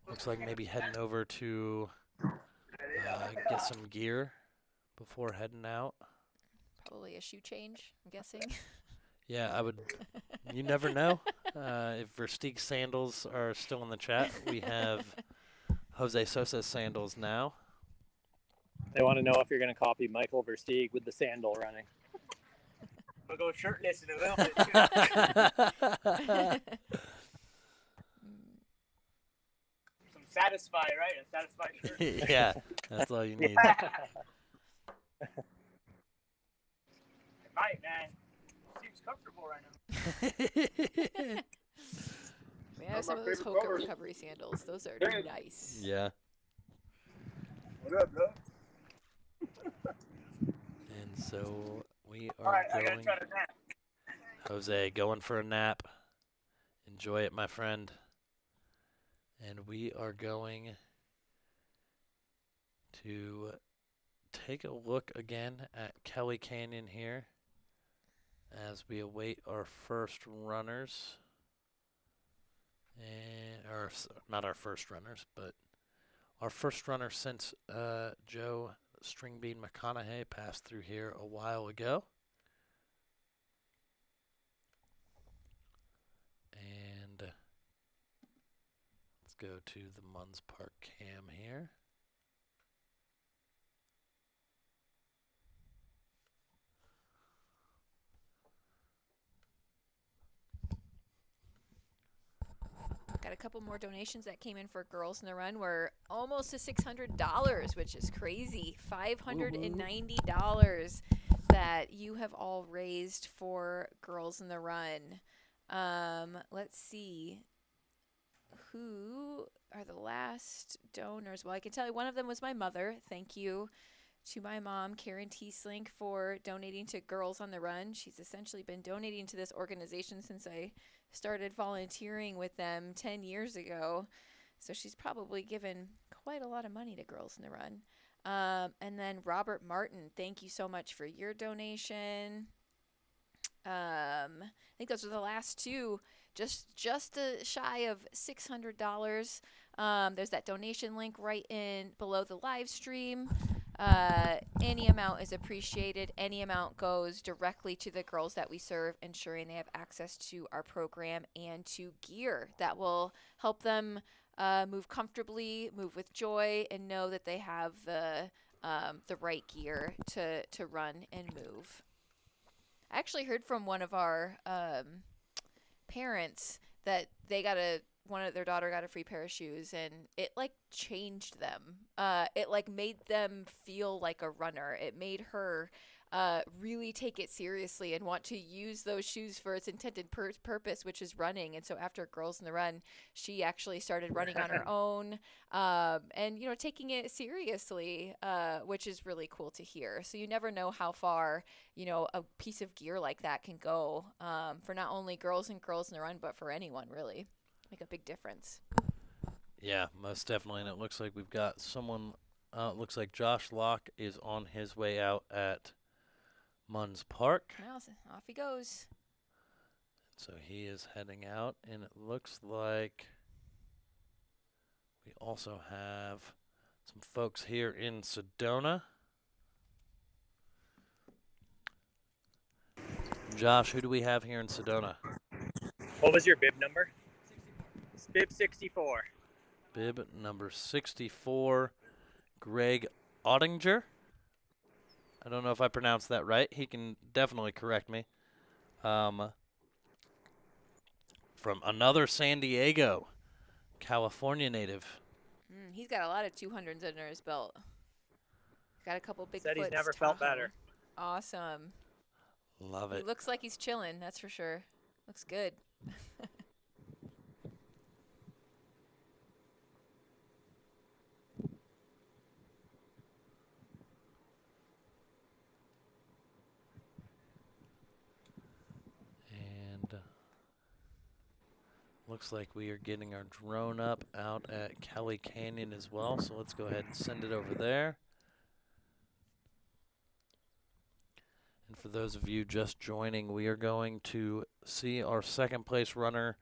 Looks like maybe heading over to get some gear before heading out. Probably a shoe change, I'm guessing. Yeah, I would. You never know. If Versteeg sandals are still in the chat, we have Jose Sosa's sandals now. They want to know if you're going to copy Michael Versteeg with the sandal running. I'll go shirtless in a little bit too. Some Satisfy, right? A Satisfy shirt. Yeah, that's all you need. Right, man. Seems comfortable right now. We have some of those Hoka recovery sandals. Those are nice. Yeah. What up, bro? And so we are All right, I gotta going. try to nap. Jose, going for a nap. Enjoy it, my friend. And we are going to take a look again at Kelly Canyon here as we await our first runners. Or not our first runners, but our first runner since Joe Stringbean McConaughey passed through here a while ago. And let's go to the Munds Park cam here. Got a couple more donations that came in for Girls in the Run. We're almost to $600, which is crazy. $590 that you have all raised for Girls in the Run. Let's see. Who are the last donors? Well, I can tell you one of them was my mother. Thank you to my mom, Karen Teeslink, for donating to Girls on the Run. She's essentially been donating to this organization since I started volunteering with them 10 years ago. So she's probably given quite a lot of money to Girls in the Run. And then Robert Martin, thank you so much for your donation. I think those are the last two, just shy of $600. There's that donation link right in below the live stream. Any amount is appreciated. Any amount goes directly to the girls that we serve, ensuring they have access to our program and to gear that will help them move comfortably, move with joy, and know that they have the right gear to run and move. I actually heard from one of our parents that their daughter got a free pair of shoes, and it like changed them. It like made them feel like a runner. It made her really take it seriously and want to use those shoes for its intended purpose, which is running. And so after Girls in the Run, she actually started running on her own, and taking it seriously, which is really cool to hear. So you never know how far a piece of gear like that can go, for not only girls in the Run, but for anyone really. Make a big difference. Yeah, most definitely. And it looks like we've got someone. It looks like Josh Locke is on his way out at Munds Park. Well, off he goes. So he is heading out, and it looks like we also have some folks here in Sedona. Josh, who do we have here in Sedona? What was your bib number? It's bib 64. Bib number 64, Greg Ottinger. I don't know if I pronounced that right. He can definitely correct me. From another San Diego, California native. He's got a lot of 200s under his belt. Got a couple big Said he's foots, never felt Tahoe. better. Awesome. Love He it. looks like he's chilling, that's for sure. Looks good. And looks like we are getting our drone up out at Kelly Canyon as well. So let's go ahead and send it over there. And for those of you just joining, we are going to see our second place runner,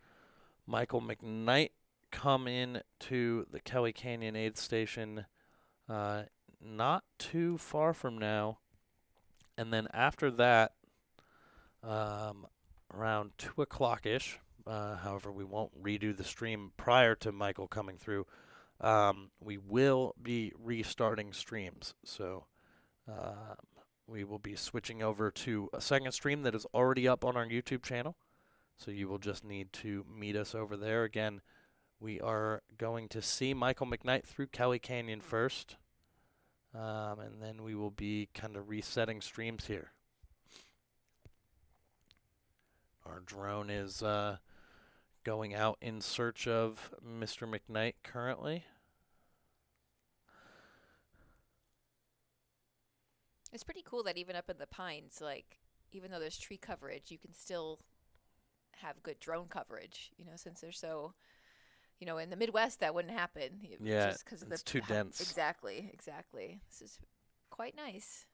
Michael McKnight, come in to the Kelly Canyon aid station not too far from now. And then after that, around 2 o'clock-ish, however, we won't redo the stream prior to Michael coming through. We will be restarting streams. So we will be switching over to a second stream that is already up on our YouTube channel. So you will just need to meet us over there. Again, we are going to see Michael McKnight through Kelly Canyon first. And then we will be kind of resetting streams here. Our drone is going out in search of Mr. McKnight currently. It's pretty cool that even up in the pines, like, even though there's tree coverage, you can still have good drone coverage, since they're so, in the Midwest, that wouldn't happen. Yeah, just 'cause of it's too dense. Exactly. This is quite nice.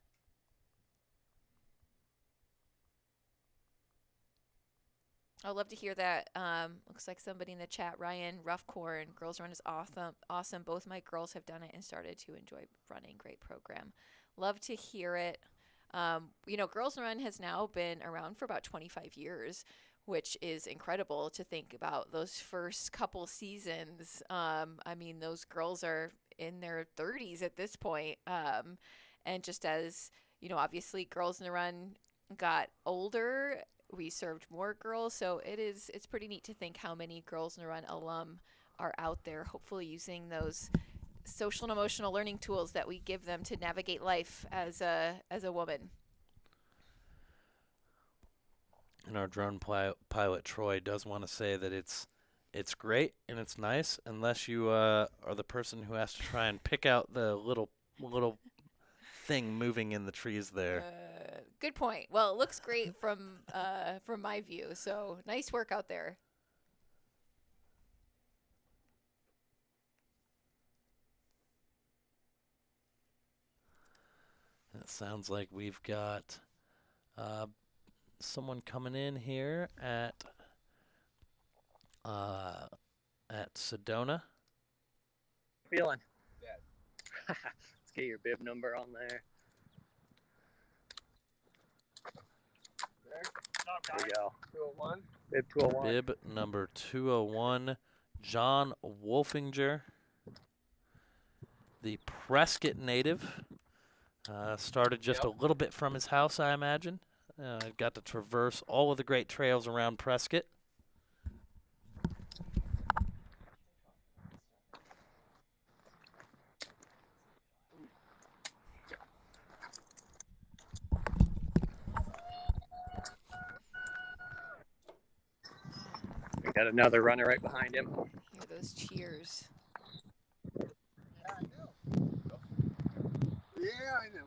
I'd love to hear that. Looks like somebody in the chat, Ryan Roughcorn, Girls Run is awesome. Both my girls have done it and started to enjoy running. Great program. Love to hear it. Girls Run has now been around for about 25 years, which is incredible to think about those first couple seasons. Those girls are in their 30s at this point. And just as, obviously Girls in the Run got older, we served more girls. So it's pretty neat to think how many Girls in the Run alum are out there, hopefully using those social and emotional learning tools that we give them to navigate life as a woman. And our drone pilot Troy does want to say that it's great and it's nice unless you are the person who has to try and pick out the little thing moving in the trees there. Good point. Well, it looks great from my view. So nice work out there. It sounds like we've got someone coming in here at Sedona. Feeling? Yeah. Let's get your bib number on there. There we go. 201. Bib 201. Bib number 201, John Wolfinger, the Prescott native. Started just a little bit from his house, I imagine. Got to traverse all of the great trails around Prescott. We got another runner right behind him. Hear those cheers. Yeah, I know.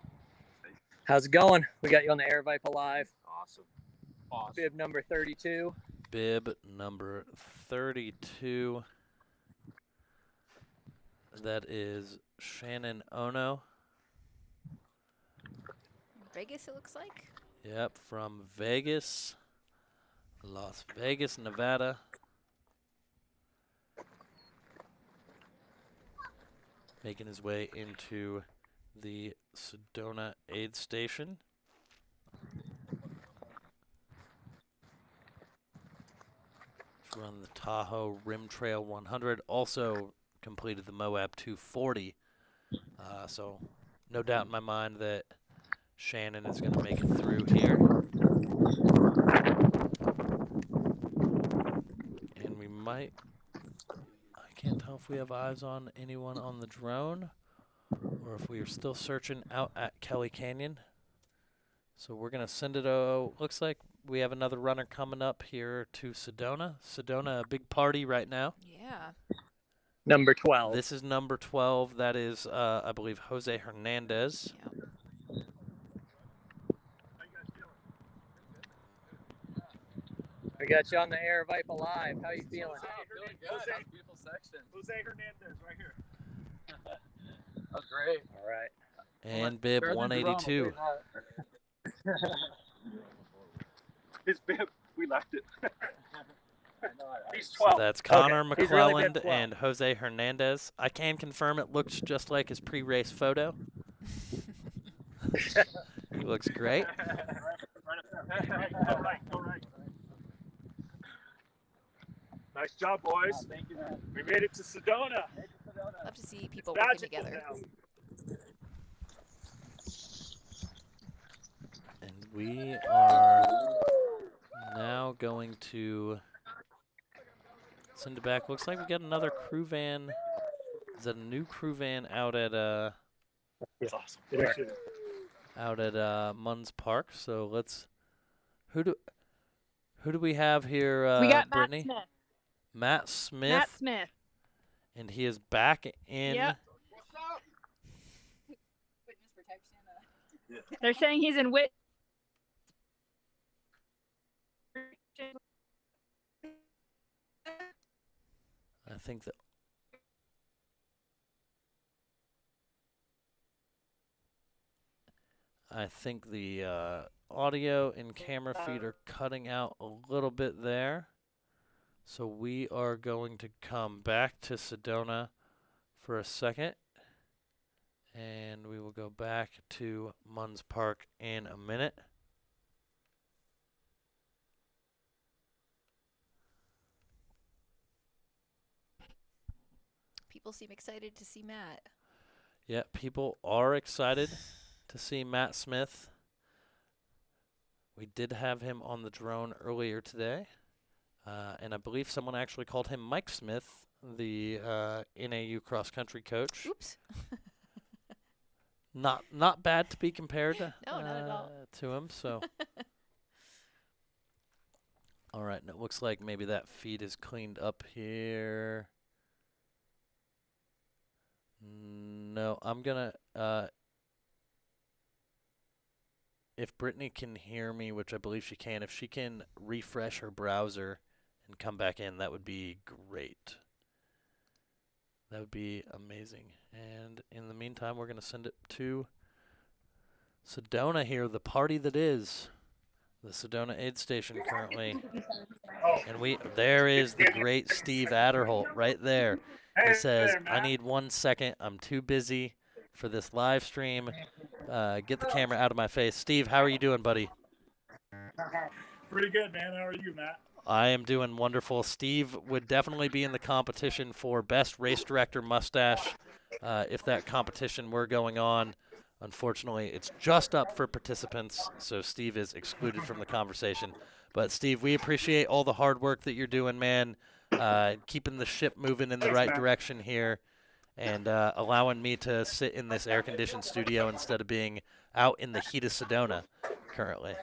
How's it going? We got you on the Aravaipa Live. Awesome. Bib number 32. Bib number 32. That is Shannon Ono. Vegas, it looks like. Yep, from Vegas, Las Vegas, Nevada. Making his way into the Sedona aid station. Run the Tahoe Rim Trail 100. Also completed the Moab 240. So no doubt in my mind that Shannon is going to make it through here. And we might, I can't tell if we have eyes on anyone on the drone or if we are still searching out at Kelly Canyon. So we're going to send it, looks like we have another runner coming up here to Sedona. Sedona, a big party right now. Yeah. Number 12. This is number 12. That is, I believe, Jose Hernandez. Yep. We got you on the Aravaipa Live. How you feeling? Feeling good. That was a beautiful section. Jose Hernandez right here. That was great. All right. And bib 182. His bib, we left it. He's So 12. that's Connor Okay. He's really bib McClelland 12. and Jose Hernandez. I can confirm it looks just like his pre-race photo. He looks great. Go right. Nice job, boys. Thank you, man. We made it to Sedona. Love to see people It's working magical together. now. And we are now going to send it back. Looks like we got another crew van. Is that a new crew van out at It's awesome. It actually is. out at Munds Park? So let's who do we have here? We got Matt Brittany? Smith. Matt Smith. Matt Smith. And he is back in. Yep. They're saying he's in wit. I think that. I think the audio and camera feed are cutting out a little bit there. So we are going to come back to Sedona for a second. And we will go back to Munds Park in a minute. People seem excited to see Matt. Yeah, people are excited to see Matt Smith. We did have him on the drone earlier today. And I believe someone actually called him Mike Smith, the NAU cross-country coach. Oops. Not bad to be compared No, not at all. to him. So, all right, and it looks like maybe that feed is cleaned up here. No, I'm gonna. If Brittany can hear me, which I believe she can, if she can refresh her browser and come back in, that would be great. That would be amazing. And in the meantime, we're going to send it to Sedona here, the party that is the Sedona aid station currently. And there is the great Steve Adderholt right there. He says, I need 1 second. I'm too busy for this live stream. Get the camera out of my face. Steve, how are you doing, buddy? Pretty good, man. How are you, Matt? I am doing wonderful. Steve would definitely be in the competition for Best Race Director Mustache if that competition were going on. Unfortunately, it's just up for participants, so Steve is excluded from the conversation. But, Steve, we appreciate all the hard work that you're doing, man, keeping the ship moving in the right direction here and allowing me to sit in this air-conditioned studio instead of being out in the heat of Sedona currently.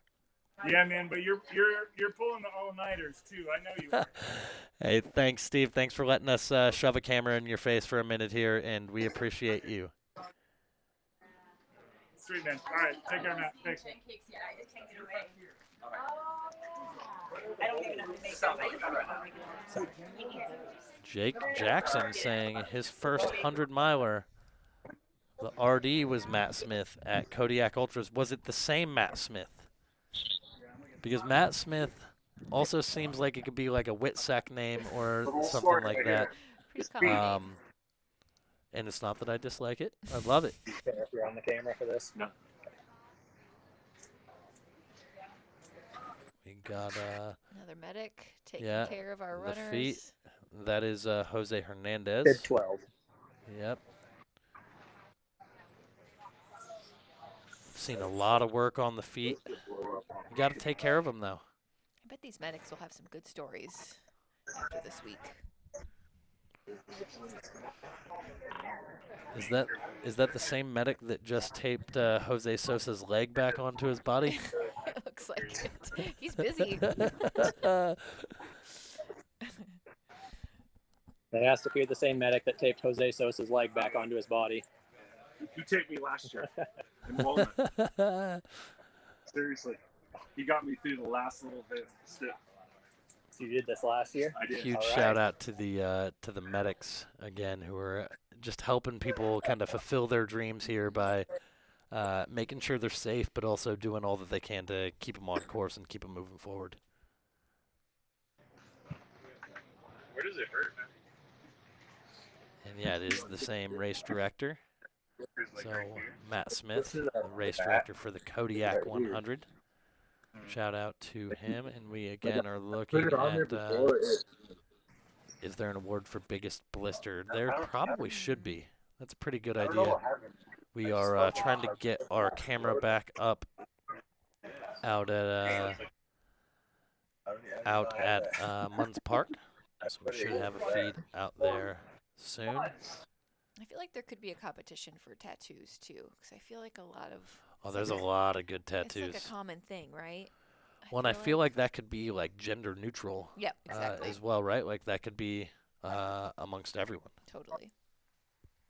Yeah, man, but you're pulling the all-nighters, too. I know you are. Hey, thanks, Steve. Thanks for letting us shove a camera in your face for a minute here, and we appreciate you. Sweet, man. All right, take care, Matt. Thanks. Jake Jackson saying his first 100-miler, the RD was Matt Smith at Kodiak Ultras. Was it the same Matt Smith? Because Matt Smith also seems like it could be like a Whitsack name or something like that. And it's not that I dislike it. I love it. If you're on the camera for this. No. We got another medic taking yeah, care of our the runners. feet. That is Jose Hernandez. Bid 12. Yep. Seen a lot of work on the feet. You got to take care of them, though. I bet these medics will have some good stories after this week. Is that the same medic that just taped Jose Sosa's leg back onto his body? It looks like it. He's busy. They asked if you're the same medic that taped Jose Sosa's leg back onto his body. You taped me last year in Walnut. Seriously. He got me through the last little bit still. So you did this last year? I did. Huge shout out to the medics again, who are just helping people kind of fulfill their dreams here by making sure they're safe, but also doing all that they can to keep them on course and keep them moving forward. Where does it hurt? And yeah, it is the same race director. So Matt Smith, the race director for the Kodiak 100. Shout out to him, and we again are looking at is there an award for biggest blister? There probably should be. That's a pretty good idea. We are trying to get our camera back up out at Munds Park, so we should have a feed out there soon. I feel like there could be a competition for tattoos too, because I feel like a lot of there's a lot of good tattoos. It's like a common thing, right? Well, and I feel like that could be like gender neutral. Yep, exactly. As well, right? Like that could be amongst everyone. Totally.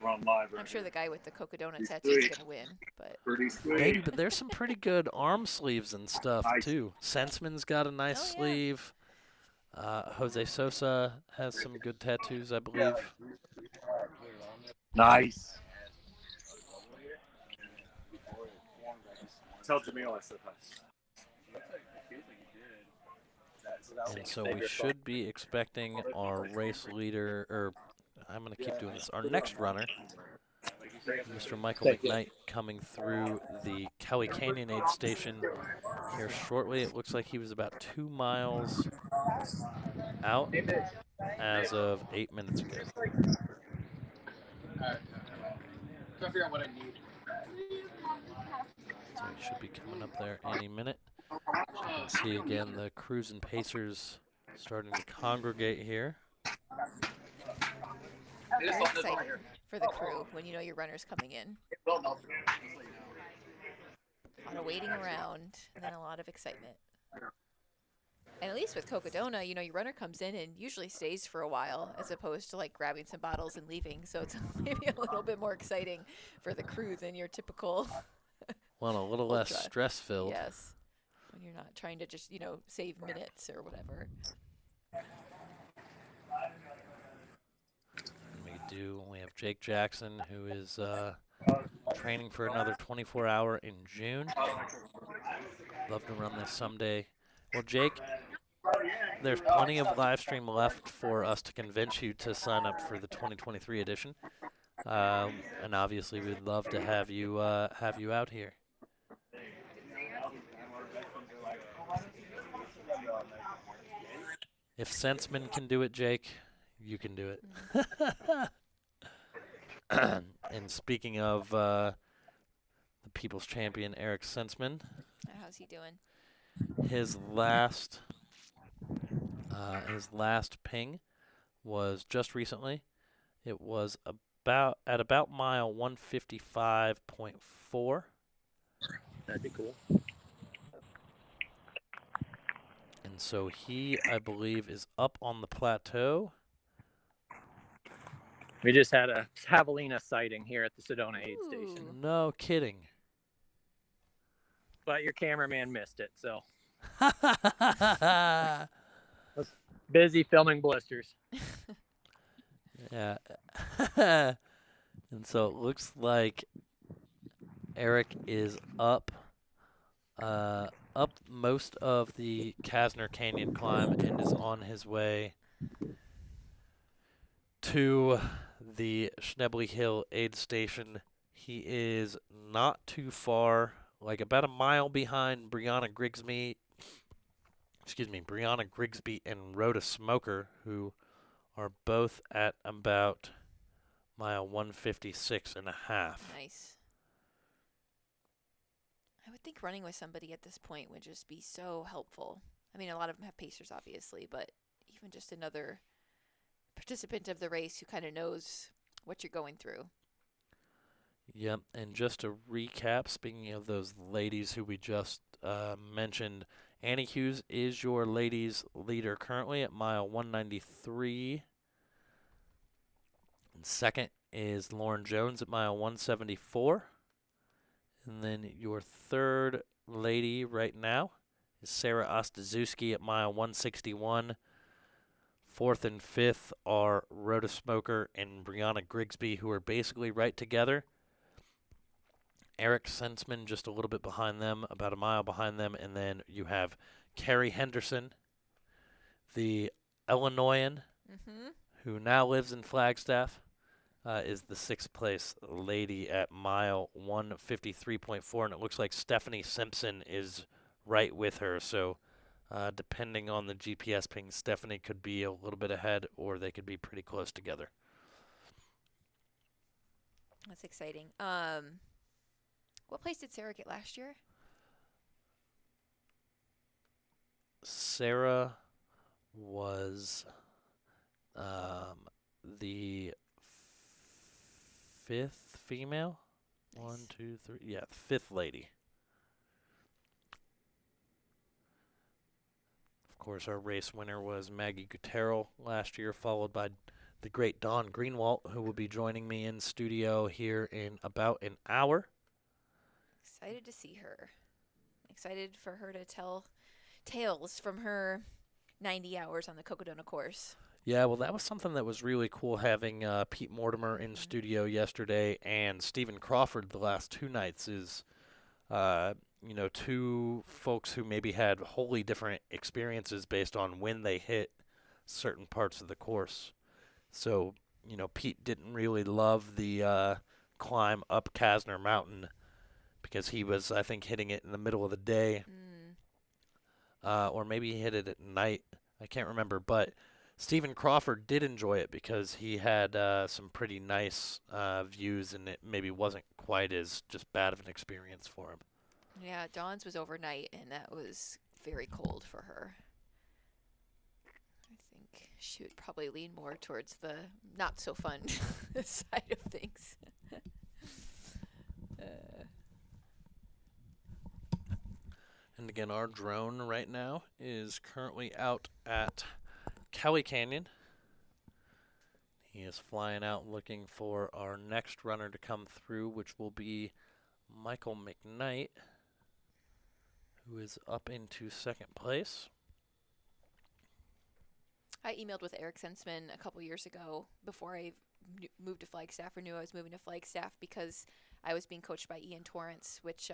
We're on live right I'm sure the guy with the Cocodona tattoo is gonna win, but maybe. But there's some pretty good arm sleeves and stuff too. Sensman's got a nice sleeve. Jose Sosa has some good tattoos, I believe. Nice. Tell Jamil I said hi. And so we should be expecting our race leader, or I'm going to keep doing this, our next runner, Mr. Michael McKnight, coming through the Kelly Canyon Aid Station here shortly. It looks like he was about 2 miles out as of 8 minutes ago. Trying to figure out what I need. So he should be coming up there any minute. You can see again the crews and pacers starting to congregate here. very exciting for the crew when you know your runner's coming in. A lot of waiting around and then a lot of excitement. And at least with Cocodona, you know, your runner comes in and usually stays for a while as opposed to like grabbing some bottles and leaving. So it's maybe a little bit more exciting for the crew than your typical Well, a little less stress-filled. Yes. When you're not trying to just, you know, save minutes or whatever. We have Jake Jackson, who is training for another 24-hour in June. Love to run this someday. Well, Jake, there's plenty of live stream left for us to convince you to sign up for the 2023 edition. And obviously, we'd love to have you out here. If Senseman can do it, Jake, you can do it. And speaking of the People's Champion, Eric Senseman, How's he doing? his last ping was just recently. It was about mile 155.4. That'd be cool. And so he, I believe, is up on the plateau. We just had a javelina sighting here at the Sedona aid station. No kidding. But your cameraman missed it, so. Was busy filming blisters. Yeah. And so it looks like Eric is up most of the Kasner Canyon climb and is on his way to the Schnebly Hill aid station. He is not too far, like about a mile behind Brianna Grigsby and Rhoda Smoker, who are both at about mile 156.5. Nice. I would think running with somebody at this point would just be so helpful. I mean, a lot of them have pacers, obviously, but even just another participant of the race who kind of knows what you're going through. Yep, and just to recap, speaking of those ladies who we just mentioned, Annie Hughes is your ladies leader currently at mile 193. And second is Lauren Jones at mile 174. And then your third lady right now is Sarah Ostaszewski at mile 161. Fourth and fifth are Rhoda Smoker and Brianna Grigsby, who are basically right together. Eric Senseman just a little bit behind them, about a mile behind them. And then you have Carrie Henderson, the Illinoisan, who now lives in Flagstaff, is the sixth place lady at mile 153.4. And it looks like Stephanie Simpson is right with her. So depending on the GPS ping, Stephanie could be a little bit ahead or they could be pretty close together. That's exciting. What place did Sarah get last year? Sarah was the fifth female. Nice. 1, 2, 3. Yeah, fifth lady. Of course, our race winner was Maggie Gutierrez last year, followed by the great Dawn Greenwald, who will be joining me in studio here in about an hour. Excited to see her. Excited for her to tell tales from her 90 hours on the Cocodona course. Yeah, well, that was something that was really cool, having Pete Mortimer in studio yesterday and Stephen Crawford the last two nights. Is two folks who maybe had wholly different experiences based on when they hit certain parts of the course. So, Pete didn't really love the climb up Kasner Mountain because he was, I think, hitting it in the middle of the day. Or maybe he hit it at night. I can't remember. But Stephen Crawford did enjoy it because he had some pretty nice views, and it maybe wasn't quite as just bad of an experience for him. Yeah, Dawn's was overnight, and that was very cold for her. I think she would probably lean more towards the not so fun side of things. And again, our drone right now is currently out at Kelly Canyon. He is flying out looking for our next runner to come through, which will be Michael McKnight, who is up into second place. I emailed with Eric Senseman a couple years ago before I moved to Flagstaff, or knew I was moving to Flagstaff, because I was being coached by Ian Torrance, which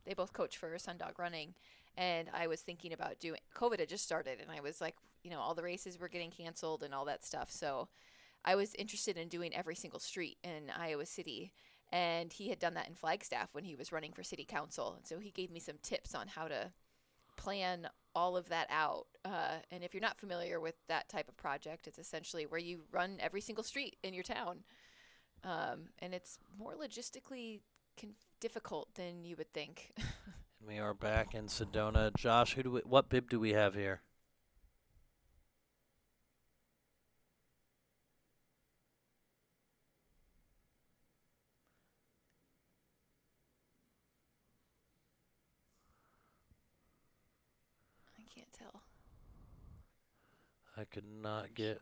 they both coach for Sundog Running. And I was thinking about COVID had just started, and I was like, all the races were getting canceled and all that stuff. So I was interested in doing every single street in Iowa City. And he had done that in Flagstaff when he was running for city council. And so he gave me some tips on how to plan all of that out. And if you're not familiar with that type of project, it's essentially where you run every single street in your town. And it's more logistically difficult than you would think. We are back in Sedona. Josh, what bib do we have here? I can't tell. I could not get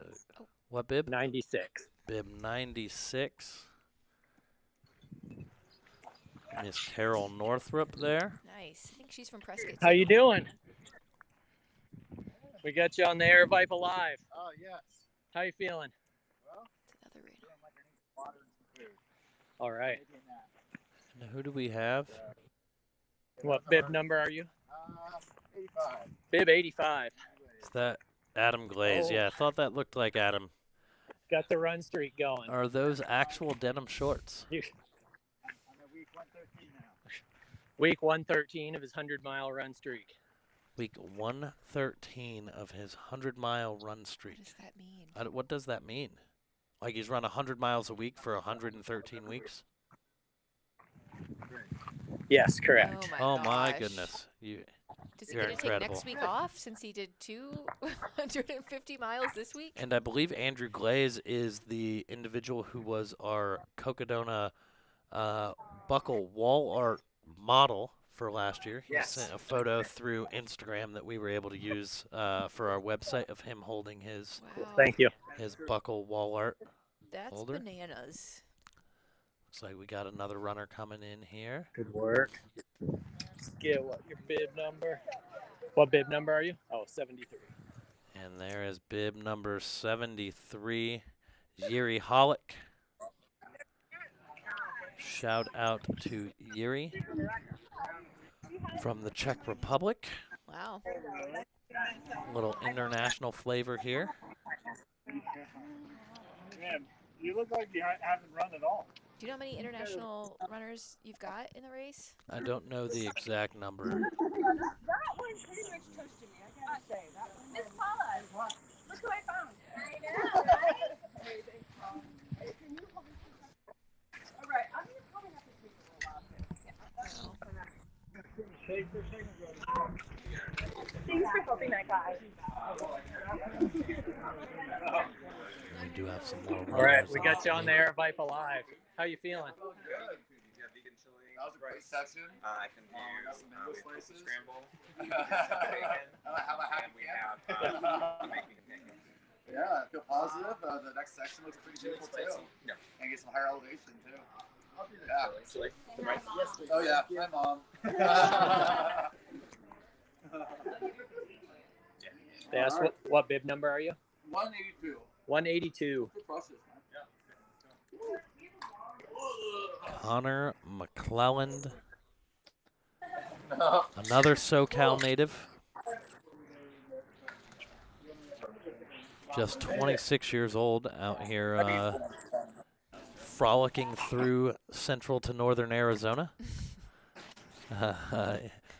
what bib? 96. Bib 96. Miss Carol Northrup there. Nice. I think she's from Prescott. How you doing? We got you on the Aravaipa Live. Oh, yes. How you feeling? Well, another rating. Like I need water and some food. All right. And who do we have? What bib number are you? 85. Bib 85. Is that Adam Glaze? Oh. Yeah, I thought that looked like Adam. Got the run streak going. Are those actual denim shorts? You, I'm at week 113 now. week 113 of his 100-mile run streak. Week 113 of his 100-mile run streak. What does that mean? What does that mean? Like he's run 100 miles a week for 113 weeks? Yes, correct. Oh my goodness. Does he You're get to take incredible. next week off since he did 250 miles this week? And I believe Andrew Glaze is the individual who was our Cocodona buckle wall art model for last year. He Yes. sent a photo through Instagram that we were able to use for our website of him holding his Thank you. his buckle wall art That's holder. bananas. Looks like we got another runner coming in here. Good work. Get what your bib number? What bib number are you? Oh, 73. And there is bib number 73, Yuri Hollick. Shout out to Yuri from the Czech Republic. Wow. A little international flavor here. Man, you look like you haven't run at all. Do you know how many international runners you've got in the race? I don't know the exact number. That one pretty much toasted me, I gotta say. That one. Miss Paula, look who I found. I know, right? Can you hold this? All right, I'm gonna probably have to take a little while. Thanks for helping that guy. We do have some more runners. All right, we got you on the Aravaipa Live. How you feeling? That was a great session. I can do some English places. scramble. How about having we have Making pancakes. Yeah, I feel positive. The next section looks pretty beautiful too. Yeah. And get some higher elevation too. Yeah. Oh yeah, my mom. They asked what bib number are you? 182. 182. Good process, man. Connor McClelland. Another SoCal native. Just 26 years old out here frolicking through central to northern Arizona.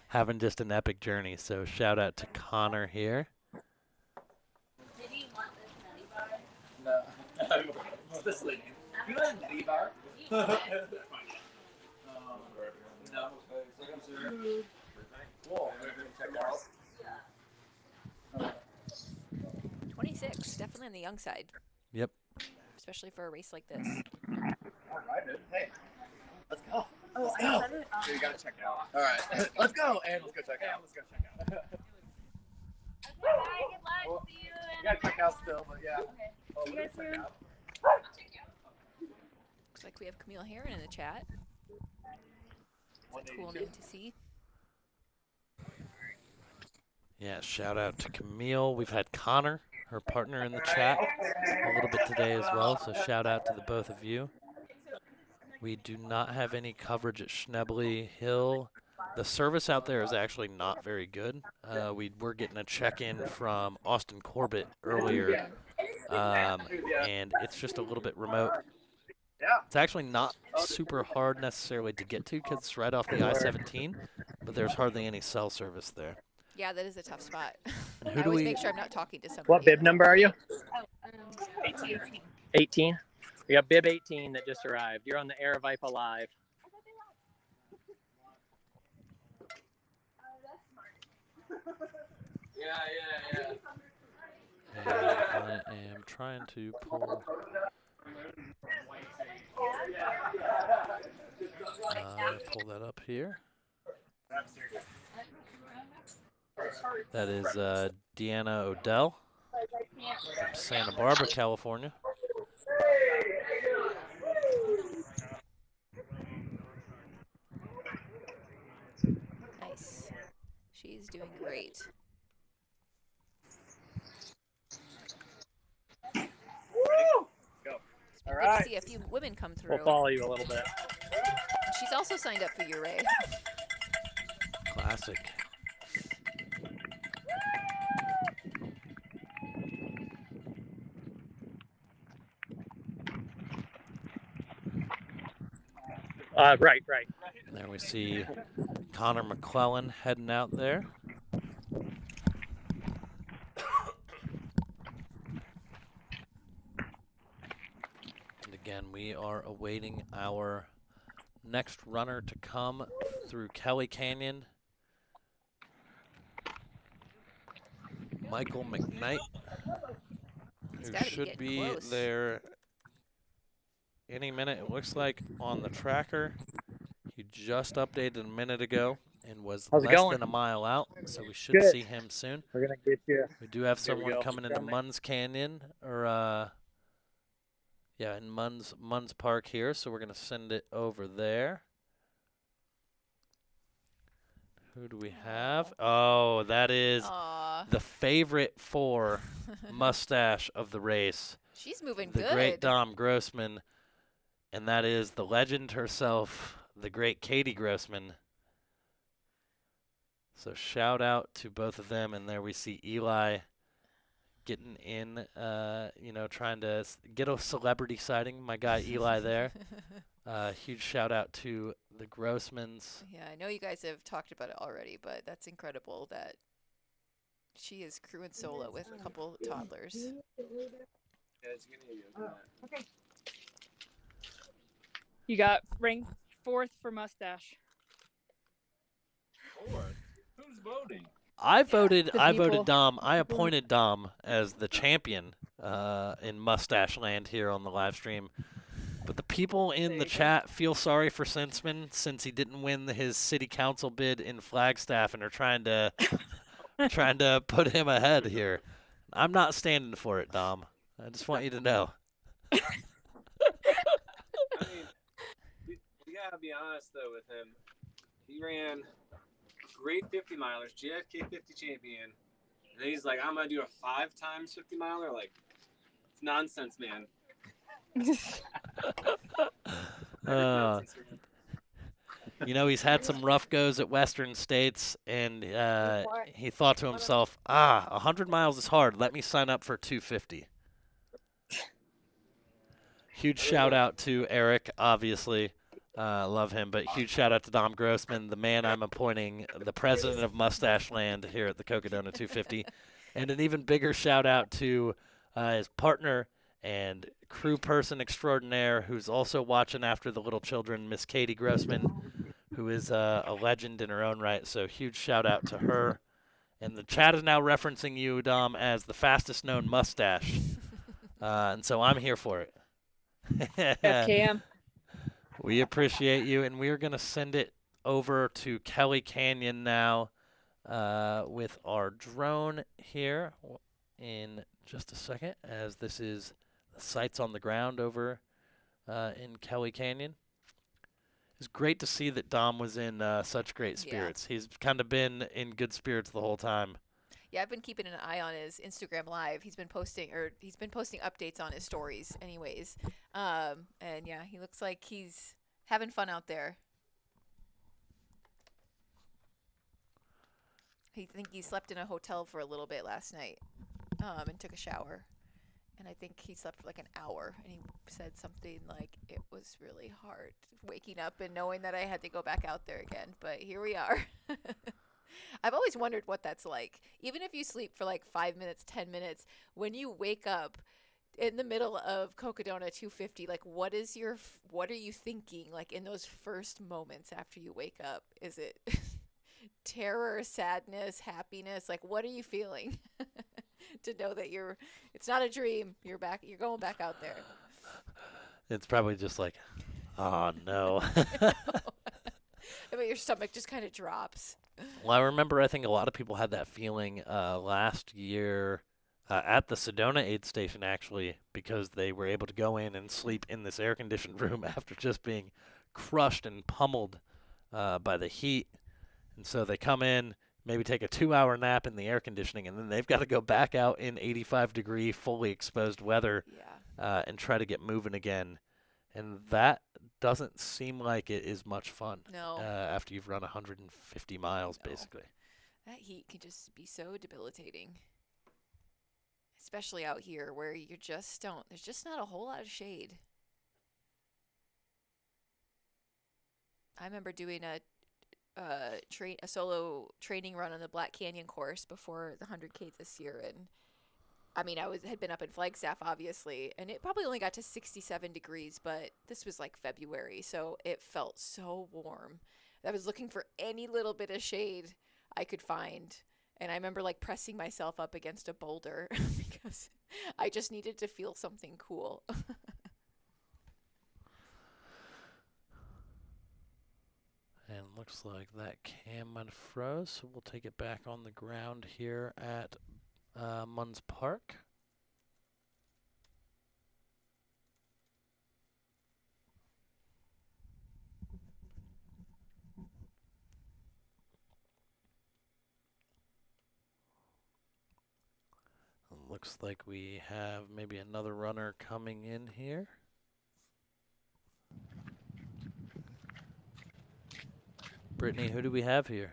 Having just an epic journey. So shout out to Connor here. Did he want this nutty bar? No. What's this lady? You want a nutty bar? No. Whoa. Check out. 26, definitely on the young side. Yep. Especially for a race like this. All right, dude. Hey, let's go. Oh, Let's I go. said it. So you gotta check it out. All right, let's go. And let's go check out. Let's go check out. Okay, bye. Good luck. See you. You gotta check out still, but yeah. Okay. See you guys soon. Looks like we have Camille Heron in the chat. It's a cool name to see. Yeah, shout out to Camille. We've had Connor, her partner, in the chat a little bit today as well, so shout out to the both of you. We do not have any coverage at Schnebly Hill. The service out there is actually not very good. We were getting a check-in from Austin Corbett earlier, and it's just a little bit remote. It's actually not super hard necessarily to get to because it's right off the I-17, but there's hardly any cell service there. Yeah, that is a tough spot. And who I do always we? make sure I'm not talking to somebody. What bib number are you? 18. 18. We got bib 18 that just arrived. You're on the Aravaipa Live. And I am trying to pull. Pull that up here. That is Deanna Odell from Santa Barbara, California. Nice. She's doing great. All Good right. to see a few women come through. We'll follow you a little bit. And she's also signed up for Uray. Classic. Right. And there we see Connor McClellan heading out there. And again, we are awaiting our next runner to come through Kelly Canyon. Michael McKnight, who should be there any minute. It looks like on the tracker. He just updated a minute ago and was How's it less going? than a mile out, so we should Good. see him soon. We're gonna get you. We do have There we someone go. coming into Down there. Munds Canyon, or yeah, in Munds Park here, so we're gonna send it over there. Who do we have? Oh, that is the favorite for mustache of the race. She's moving the good. Great Dom Grossman, and that is the legend herself, the great Katie Grossman. So shout out to both of them, and there we see Eli getting in, trying to get a celebrity sighting. My guy Eli there. Huge shout out to the Grossmans. Yeah, I know you guys have talked about it already, but that's incredible that she is crewing solo with a couple toddlers. Okay. You got ranked 4th for mustache. 4th? Who's voting? I voted people. Dom. I appointed Dom as the champion in Mustache Land here on the live stream. But the people in the chat feel sorry for Sinsman since he didn't win his city council bid in Flagstaff and are trying to put him ahead here. I'm not standing for it, Dom. I just want you to know. I mean, we gotta be honest though with him. He ran great 50 milers, JFK 50 champion, and then he's like, I'm gonna do a 5 times 50 miler. Like, it's nonsense, man. He's had some rough goes at Western States, and he thought to himself, 100 miles is hard. Let me sign up for 250. Huge shout out to Eric, obviously. Love him, but huge shout out to Dom Grossman, the man I'm appointing the president of Mustache Land here at the Cocodona 250. And an even bigger shout out to his partner and crew person extraordinaire who's also watching after the little children, Miss Katie Grossman, who is a legend in her own right. So huge shout out to her. And the chat is now referencing you, Dom, as the fastest known mustache. And so I'm here for it. FKM. We appreciate you, and we are going to send it over to Kelly Canyon now with our drone here in just a second, as this is the sights on the ground over in Kelly Canyon. It's great to see that Dom was in such great spirits. Yeah. He's kind of been in good spirits the whole time. Yeah, I've been keeping an eye on his Instagram Live. He's been posting updates on his stories anyways. And yeah, he looks like he's having fun out there. I think he slept in a hotel for a little bit last night and took a shower. And I think he slept for like an hour. And he said something like, it was really hard waking up and knowing that I had to go back out there again. But here we are. I've always wondered what that's like. Even if you sleep for like 5 minutes, 10 minutes, when you wake up in the middle of Cocodona 250, like what are you thinking like in those first moments after you wake up? Is it terror, sadness, happiness? Like what are you feeling to know that it's not a dream. You're going back out there. It's probably just like, oh no. I mean, your stomach just kind of drops. Well, I remember I think a lot of people had that feeling last year at the Sedona aid station, actually, because they were able to go in and sleep in this air-conditioned room after just being crushed and pummeled by the heat. And so they come in, maybe take a 2-hour nap in the air conditioning, and then they've got to go back out in 85-degree, fully exposed weather and try to get moving again. And that doesn't seem like it is much fun after you've run 150 miles, basically. That heat can just be so debilitating, especially out here where you just don't, there's just not a whole lot of shade. I remember doing a solo training run on the Black Canyon course before the 100K this year, and I mean, had been up in Flagstaff, obviously, and it probably only got to 67 degrees, but this was like February, so it felt so warm. I was looking for any little bit of shade I could find, and I remember like pressing myself up against a boulder because I just needed to feel something cool. And looks like that cam might have froze, so we'll take it back on the ground here at Munds Park. Looks like we have maybe another runner coming in here. Brittany, who do we have here?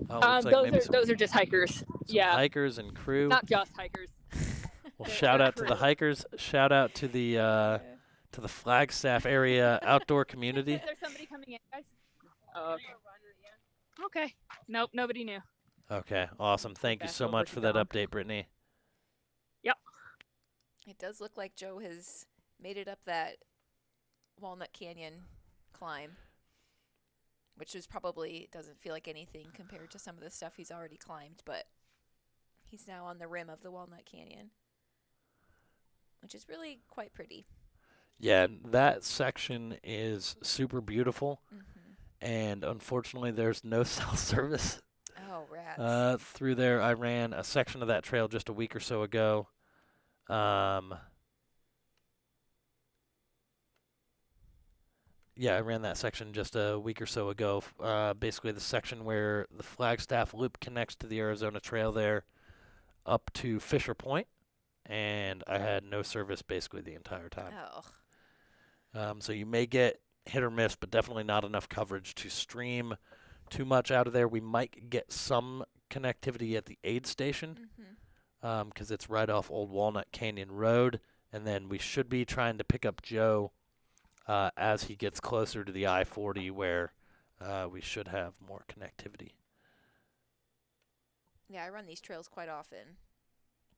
Oh, those are just hikers. Yeah. Hikers and crew. Not just hikers. Well, shout out to the hikers. Shout out to the Flagstaff area outdoor community. Is there somebody coming in, guys? Oh, okay. Nope, nobody knew. Okay, awesome. Thank you so much for that update, Brittany. Yep. It does look like Joe has made it up that Walnut Canyon climb, which is probably doesn't feel like anything compared to some of the stuff he's already climbed, but he's now on the rim of the Walnut Canyon, which is really quite pretty. Yeah, that section is super beautiful, and unfortunately there's no cell service. Oh, rats. Through there. I ran a section of that trail just a week or so ago. Yeah, I ran that section just a week or so ago. Basically the section where the Flagstaff Loop connects to the Arizona Trail there up to Fisher Point, and I had no service basically the entire time. So you may get hit or miss, but definitely not enough coverage to stream too much out of there. We might get some connectivity at the aid station because it's right off Old Walnut Canyon Road, and then we should be trying to pick up Joe as he gets closer to the I-40 where we should have more connectivity. Yeah, I run these trails quite often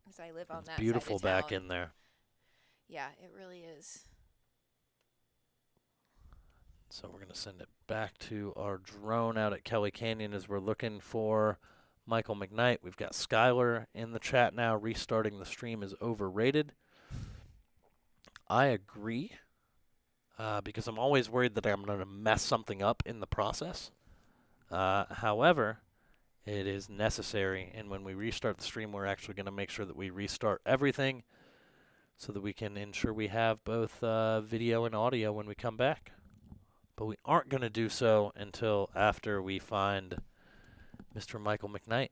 because I live on that Beautiful side of back town. in there. Yeah, it really is. So we're going to send it back to our drone out at Kelly Canyon as we're looking for Michael McKnight. We've got Skylar in the chat now. Restarting the stream is overrated. I agree because I'm always worried that I'm going to mess something up in the process. However, it is necessary, and when we restart the stream, we're actually going to make sure that we restart everything so that we can ensure we have both video and audio when we come back. But we aren't going to do so until after we find Mr. Michael McKnight.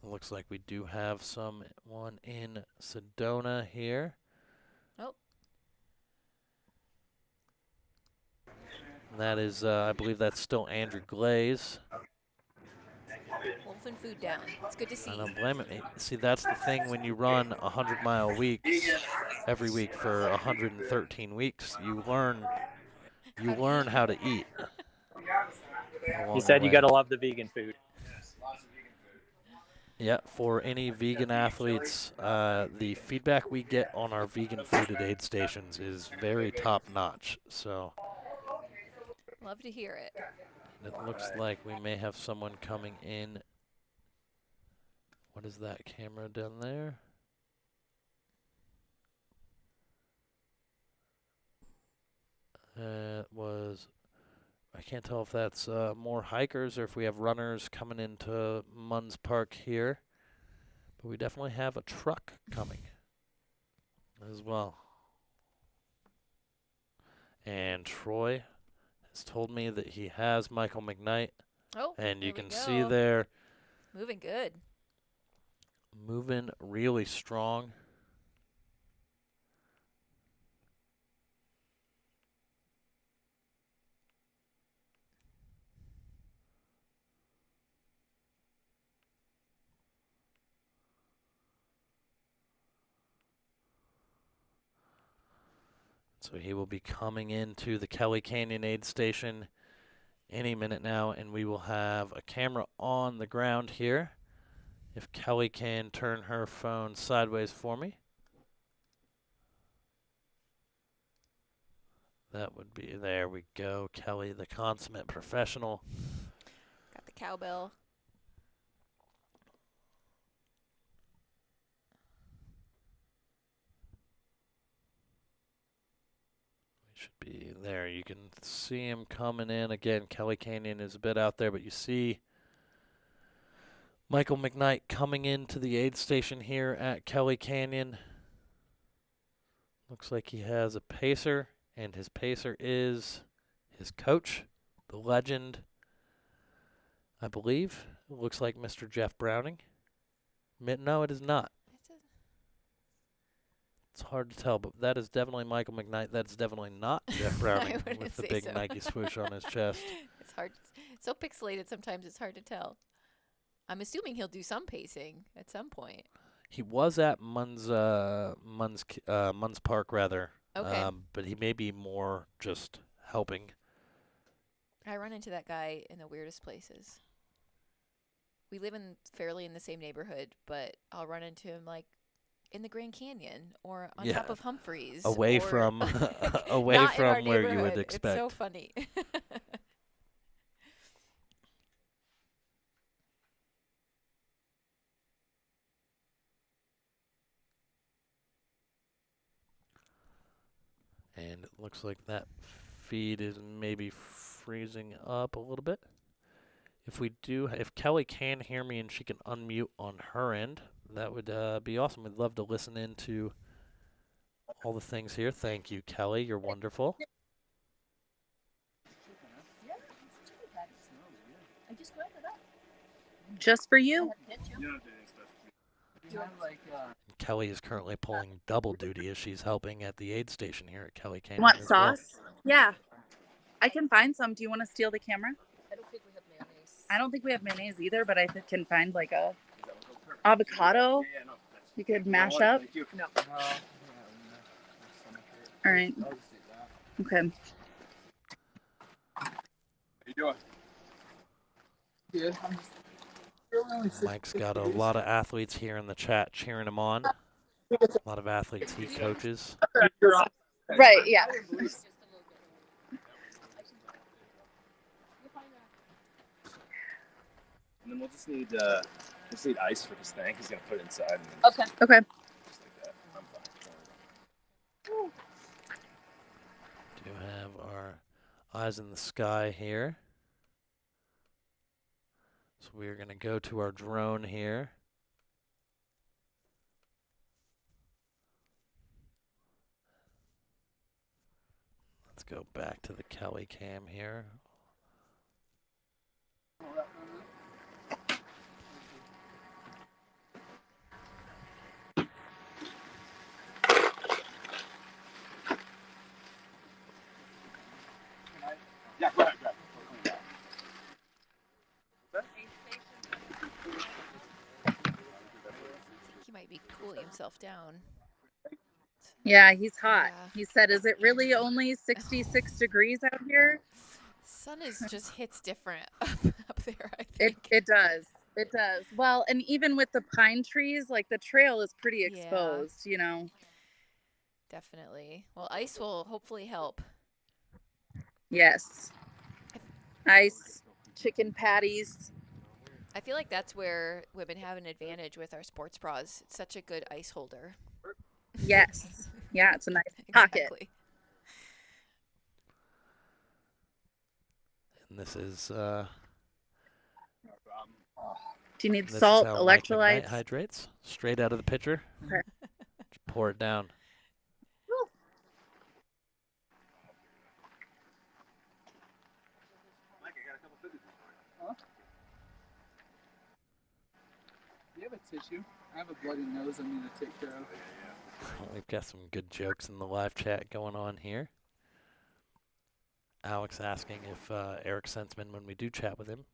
It looks like we do have someone in Sedona here. Oh. And that is, I believe that's still Andrew Glaze. Wolfing food down. It's good to see. I don't blame it. See, that's the thing when you run 100-mile weeks every week for 113 weeks. You learn how to eat. He said you got to love the vegan food. Yeah, for any vegan athletes, the feedback we get on our vegan food at aid stations is very top-notch. So Love to hear it. it looks like we may have someone coming in. What is that camera down there? I can't tell if that's more hikers or if we have runners coming into Munds Park here. But we definitely have a truck coming as well. And Troy has told me that he has Michael McKnight. Oh, and you there we can see go. there. Moving good. Moving really strong. So he will be coming into the Kelly Canyon aid station any minute now, and we will have a camera on the ground here. If Kelly can turn her phone sideways for me. That would be, there we go, Kelly, the consummate professional. Got the cowbell. Should be there. You can see him coming in. Again, Kelly Canyon is a bit out there, but you see Michael McKnight coming into the aid station here at Kelly Canyon. Looks like he has a pacer, and his pacer is his coach, the legend, I believe. It looks like Mr. Jeff Browning. No, it is not. It's hard to tell, but that is definitely Michael McKnight. That's definitely not Jeff Browning with the big Nike swoosh on his chest. It's hard. It's so pixelated sometimes it's hard to tell. I'm assuming he'll do some pacing at some point. He was at Munds Park, rather. Okay. But he may be more just helping. I run into that guy in the weirdest places. We live fairly in the same neighborhood, but I'll run into him like in the Grand Canyon or on top of Humphreys. Away from away from where you would expect. It's so funny. And it looks like that feed is maybe freezing up a little bit. If Kelly can hear me and she can unmute on her end, that would be awesome. We'd love to listen into all the things here. Thank you, Kelly. You're wonderful. Just for you. Kelly is currently pulling double duty as she's helping at the aid station here at Kelly Canyon. Want as well. sauce? Yeah. I can find some. Do you want to steal the camera? I don't think we have mayonnaise. I don't think we have mayonnaise either, but I can find like a avocado you could mash up. No. All right. Okay. How you doing? Good. Mike's got a lot of athletes here in the chat cheering him on. A lot of athletes he coaches. Right, yeah. And then we'll just need ice for this thing. He's gonna put it inside. Okay. Okay. Just like that. I'm fine. Do have our eyes in the sky here. So we are going to go to our drone here. Let's go back to the Kelly cam here. Yeah, go ahead. He might be cooling himself down. Yeah, he's hot. Yeah. He said, is it really only 66 degrees out here? Sun is just hits different up there, I think. It does. It does. Well, and even with the pine trees, like the trail is pretty Yeah. exposed, you know. Definitely. Well, ice will hopefully help. Yes. Ice, chicken patties. I feel like that's where women have an advantage with our sports bras. It's such a good ice holder. Yes. Yeah, it's a nice pocket. Exactly. And this is Do you need this is salt, how Mike electrolytes? McKnight hydrates straight out of the pitcher. Okay. Just pour it down. Do you have a tissue? I have a bloody nose I need to take care of. We've got some good jokes in the live chat going on here. Alex asking if Eric Sensman, when we do chat with him,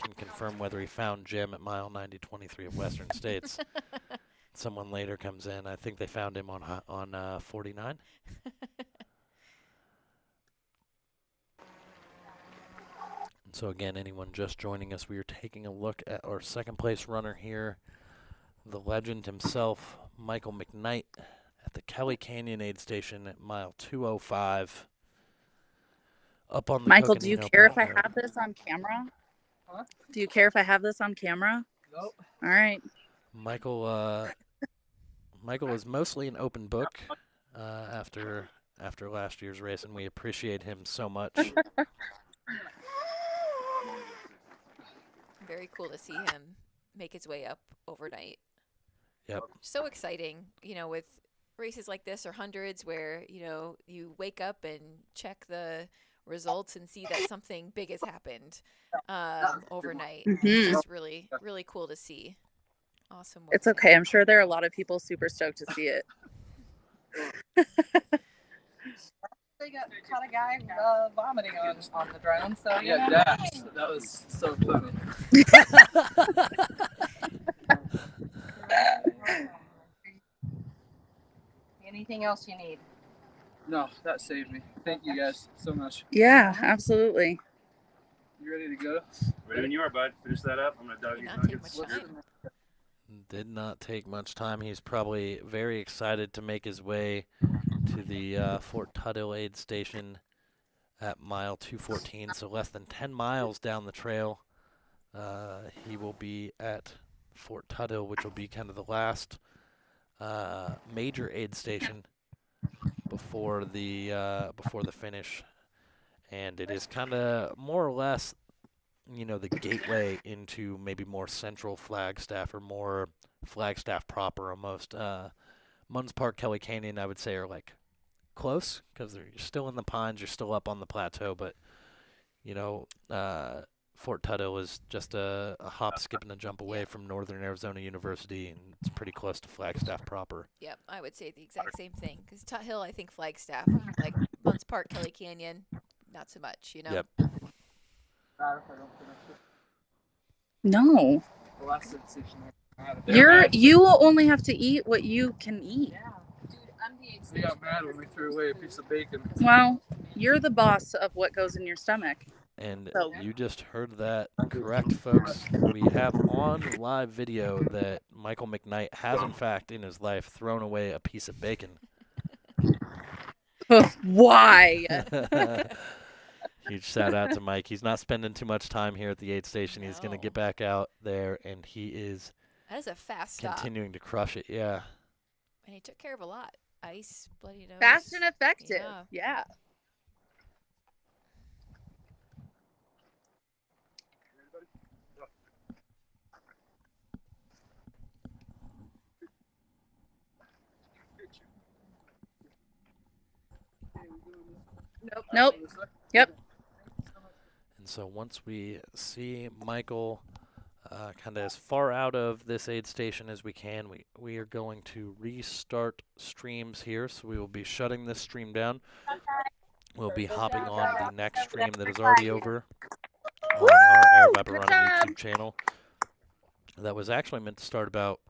can confirm whether he found Jim at mile 90:23 of Western States. Someone later comes in. I think they found him on 49. And so again, anyone just joining us, we are taking a look at our second place runner here, the legend himself, Michael McKnight, at the Kelly Canyon aid station at mile 205. Up on the Michael, do you Cocodona care if I Plateau. have this on camera? Huh? Do you care if I have this on camera? Nope. All right. Michael is mostly an open book after last year's race, and we appreciate him so much. Very cool to see him make his way up overnight. Yep. So exciting, with races like this or hundreds where, you wake up and check the results and see that something big has happened overnight. Mhm. It's just really, really cool to see. Awesome work. It's okay. I'm sure there are a lot of people super stoked to see it. They caught a guy vomiting on the drone, so you Yeah, know. that was so funny. Anything else you need? No, that saved me. Thank you guys so much. Yeah, absolutely. You ready to go? Ready when you are, bud. Finish that up. I'm going to dog these nuggets. Did not take much time. He's probably very excited to make his way to the Fort Tuthill aid station at mile 214. So less than 10 miles down the trail, he will be at Fort Tuthill, which will be kind of the last major aid station before the finish. And it is kind of more or less, the gateway into maybe more central Flagstaff or more Flagstaff proper almost. Munds Park, Kelly Canyon, I would say, are like close because you're still in the pines, you're still up on the plateau, but Fort Tuthill is just a hop, skip, and a jump away from Northern Arizona University, and it's pretty close to Flagstaff proper. Yep, I would say the exact same thing. Because Tuthill, I think Flagstaff, like Munds Park, Kelly Canyon, not so much, Yep. No. The last sensation I had. You only have to eat what you can eat. We got mad when we threw away a piece of bacon. Well, you're the boss of what goes in your stomach. And So- you just heard that correct, folks. We have on live video that Michael McKnight has, in fact, in his life, thrown away a piece of bacon. Why? Huge shout out to Mike. He's not spending too much time here at the aid station. He's going to get back out there, and he is That is a fast stop. continuing to crush it. Yeah. And he took care of a lot. Ice, bloody nose. Fast and effective. Yeah. Yeah. Nope. Yep. And so once we see Michael kind of as far out of this aid station as we can, we are going to restart streams here. So we will be shutting this stream down. We'll be hopping on the next stream that is already over on our Aravaipa Running YouTube channel. That was actually meant to start about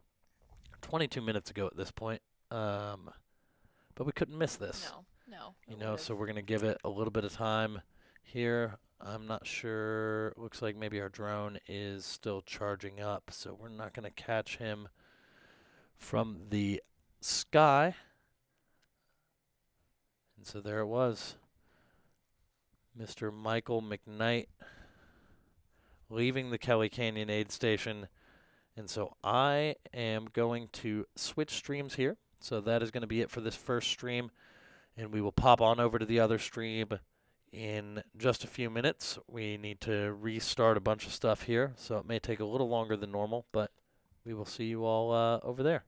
22 minutes ago at this point. But we couldn't miss this. No. So we're going to give it a little bit of time, here. I'm not sure. Looks like maybe our drone is still charging up, so we're not going to catch him from the sky. And so there it was. Mr. Michael McKnight leaving the Kelly Canyon Aid Station. And so I am going to switch streams here. So that is going to be it for this first stream. And we will pop on over to the other stream in just a few minutes. We need to restart a bunch of stuff here, so it may take a little longer than normal, but we will see you all over there.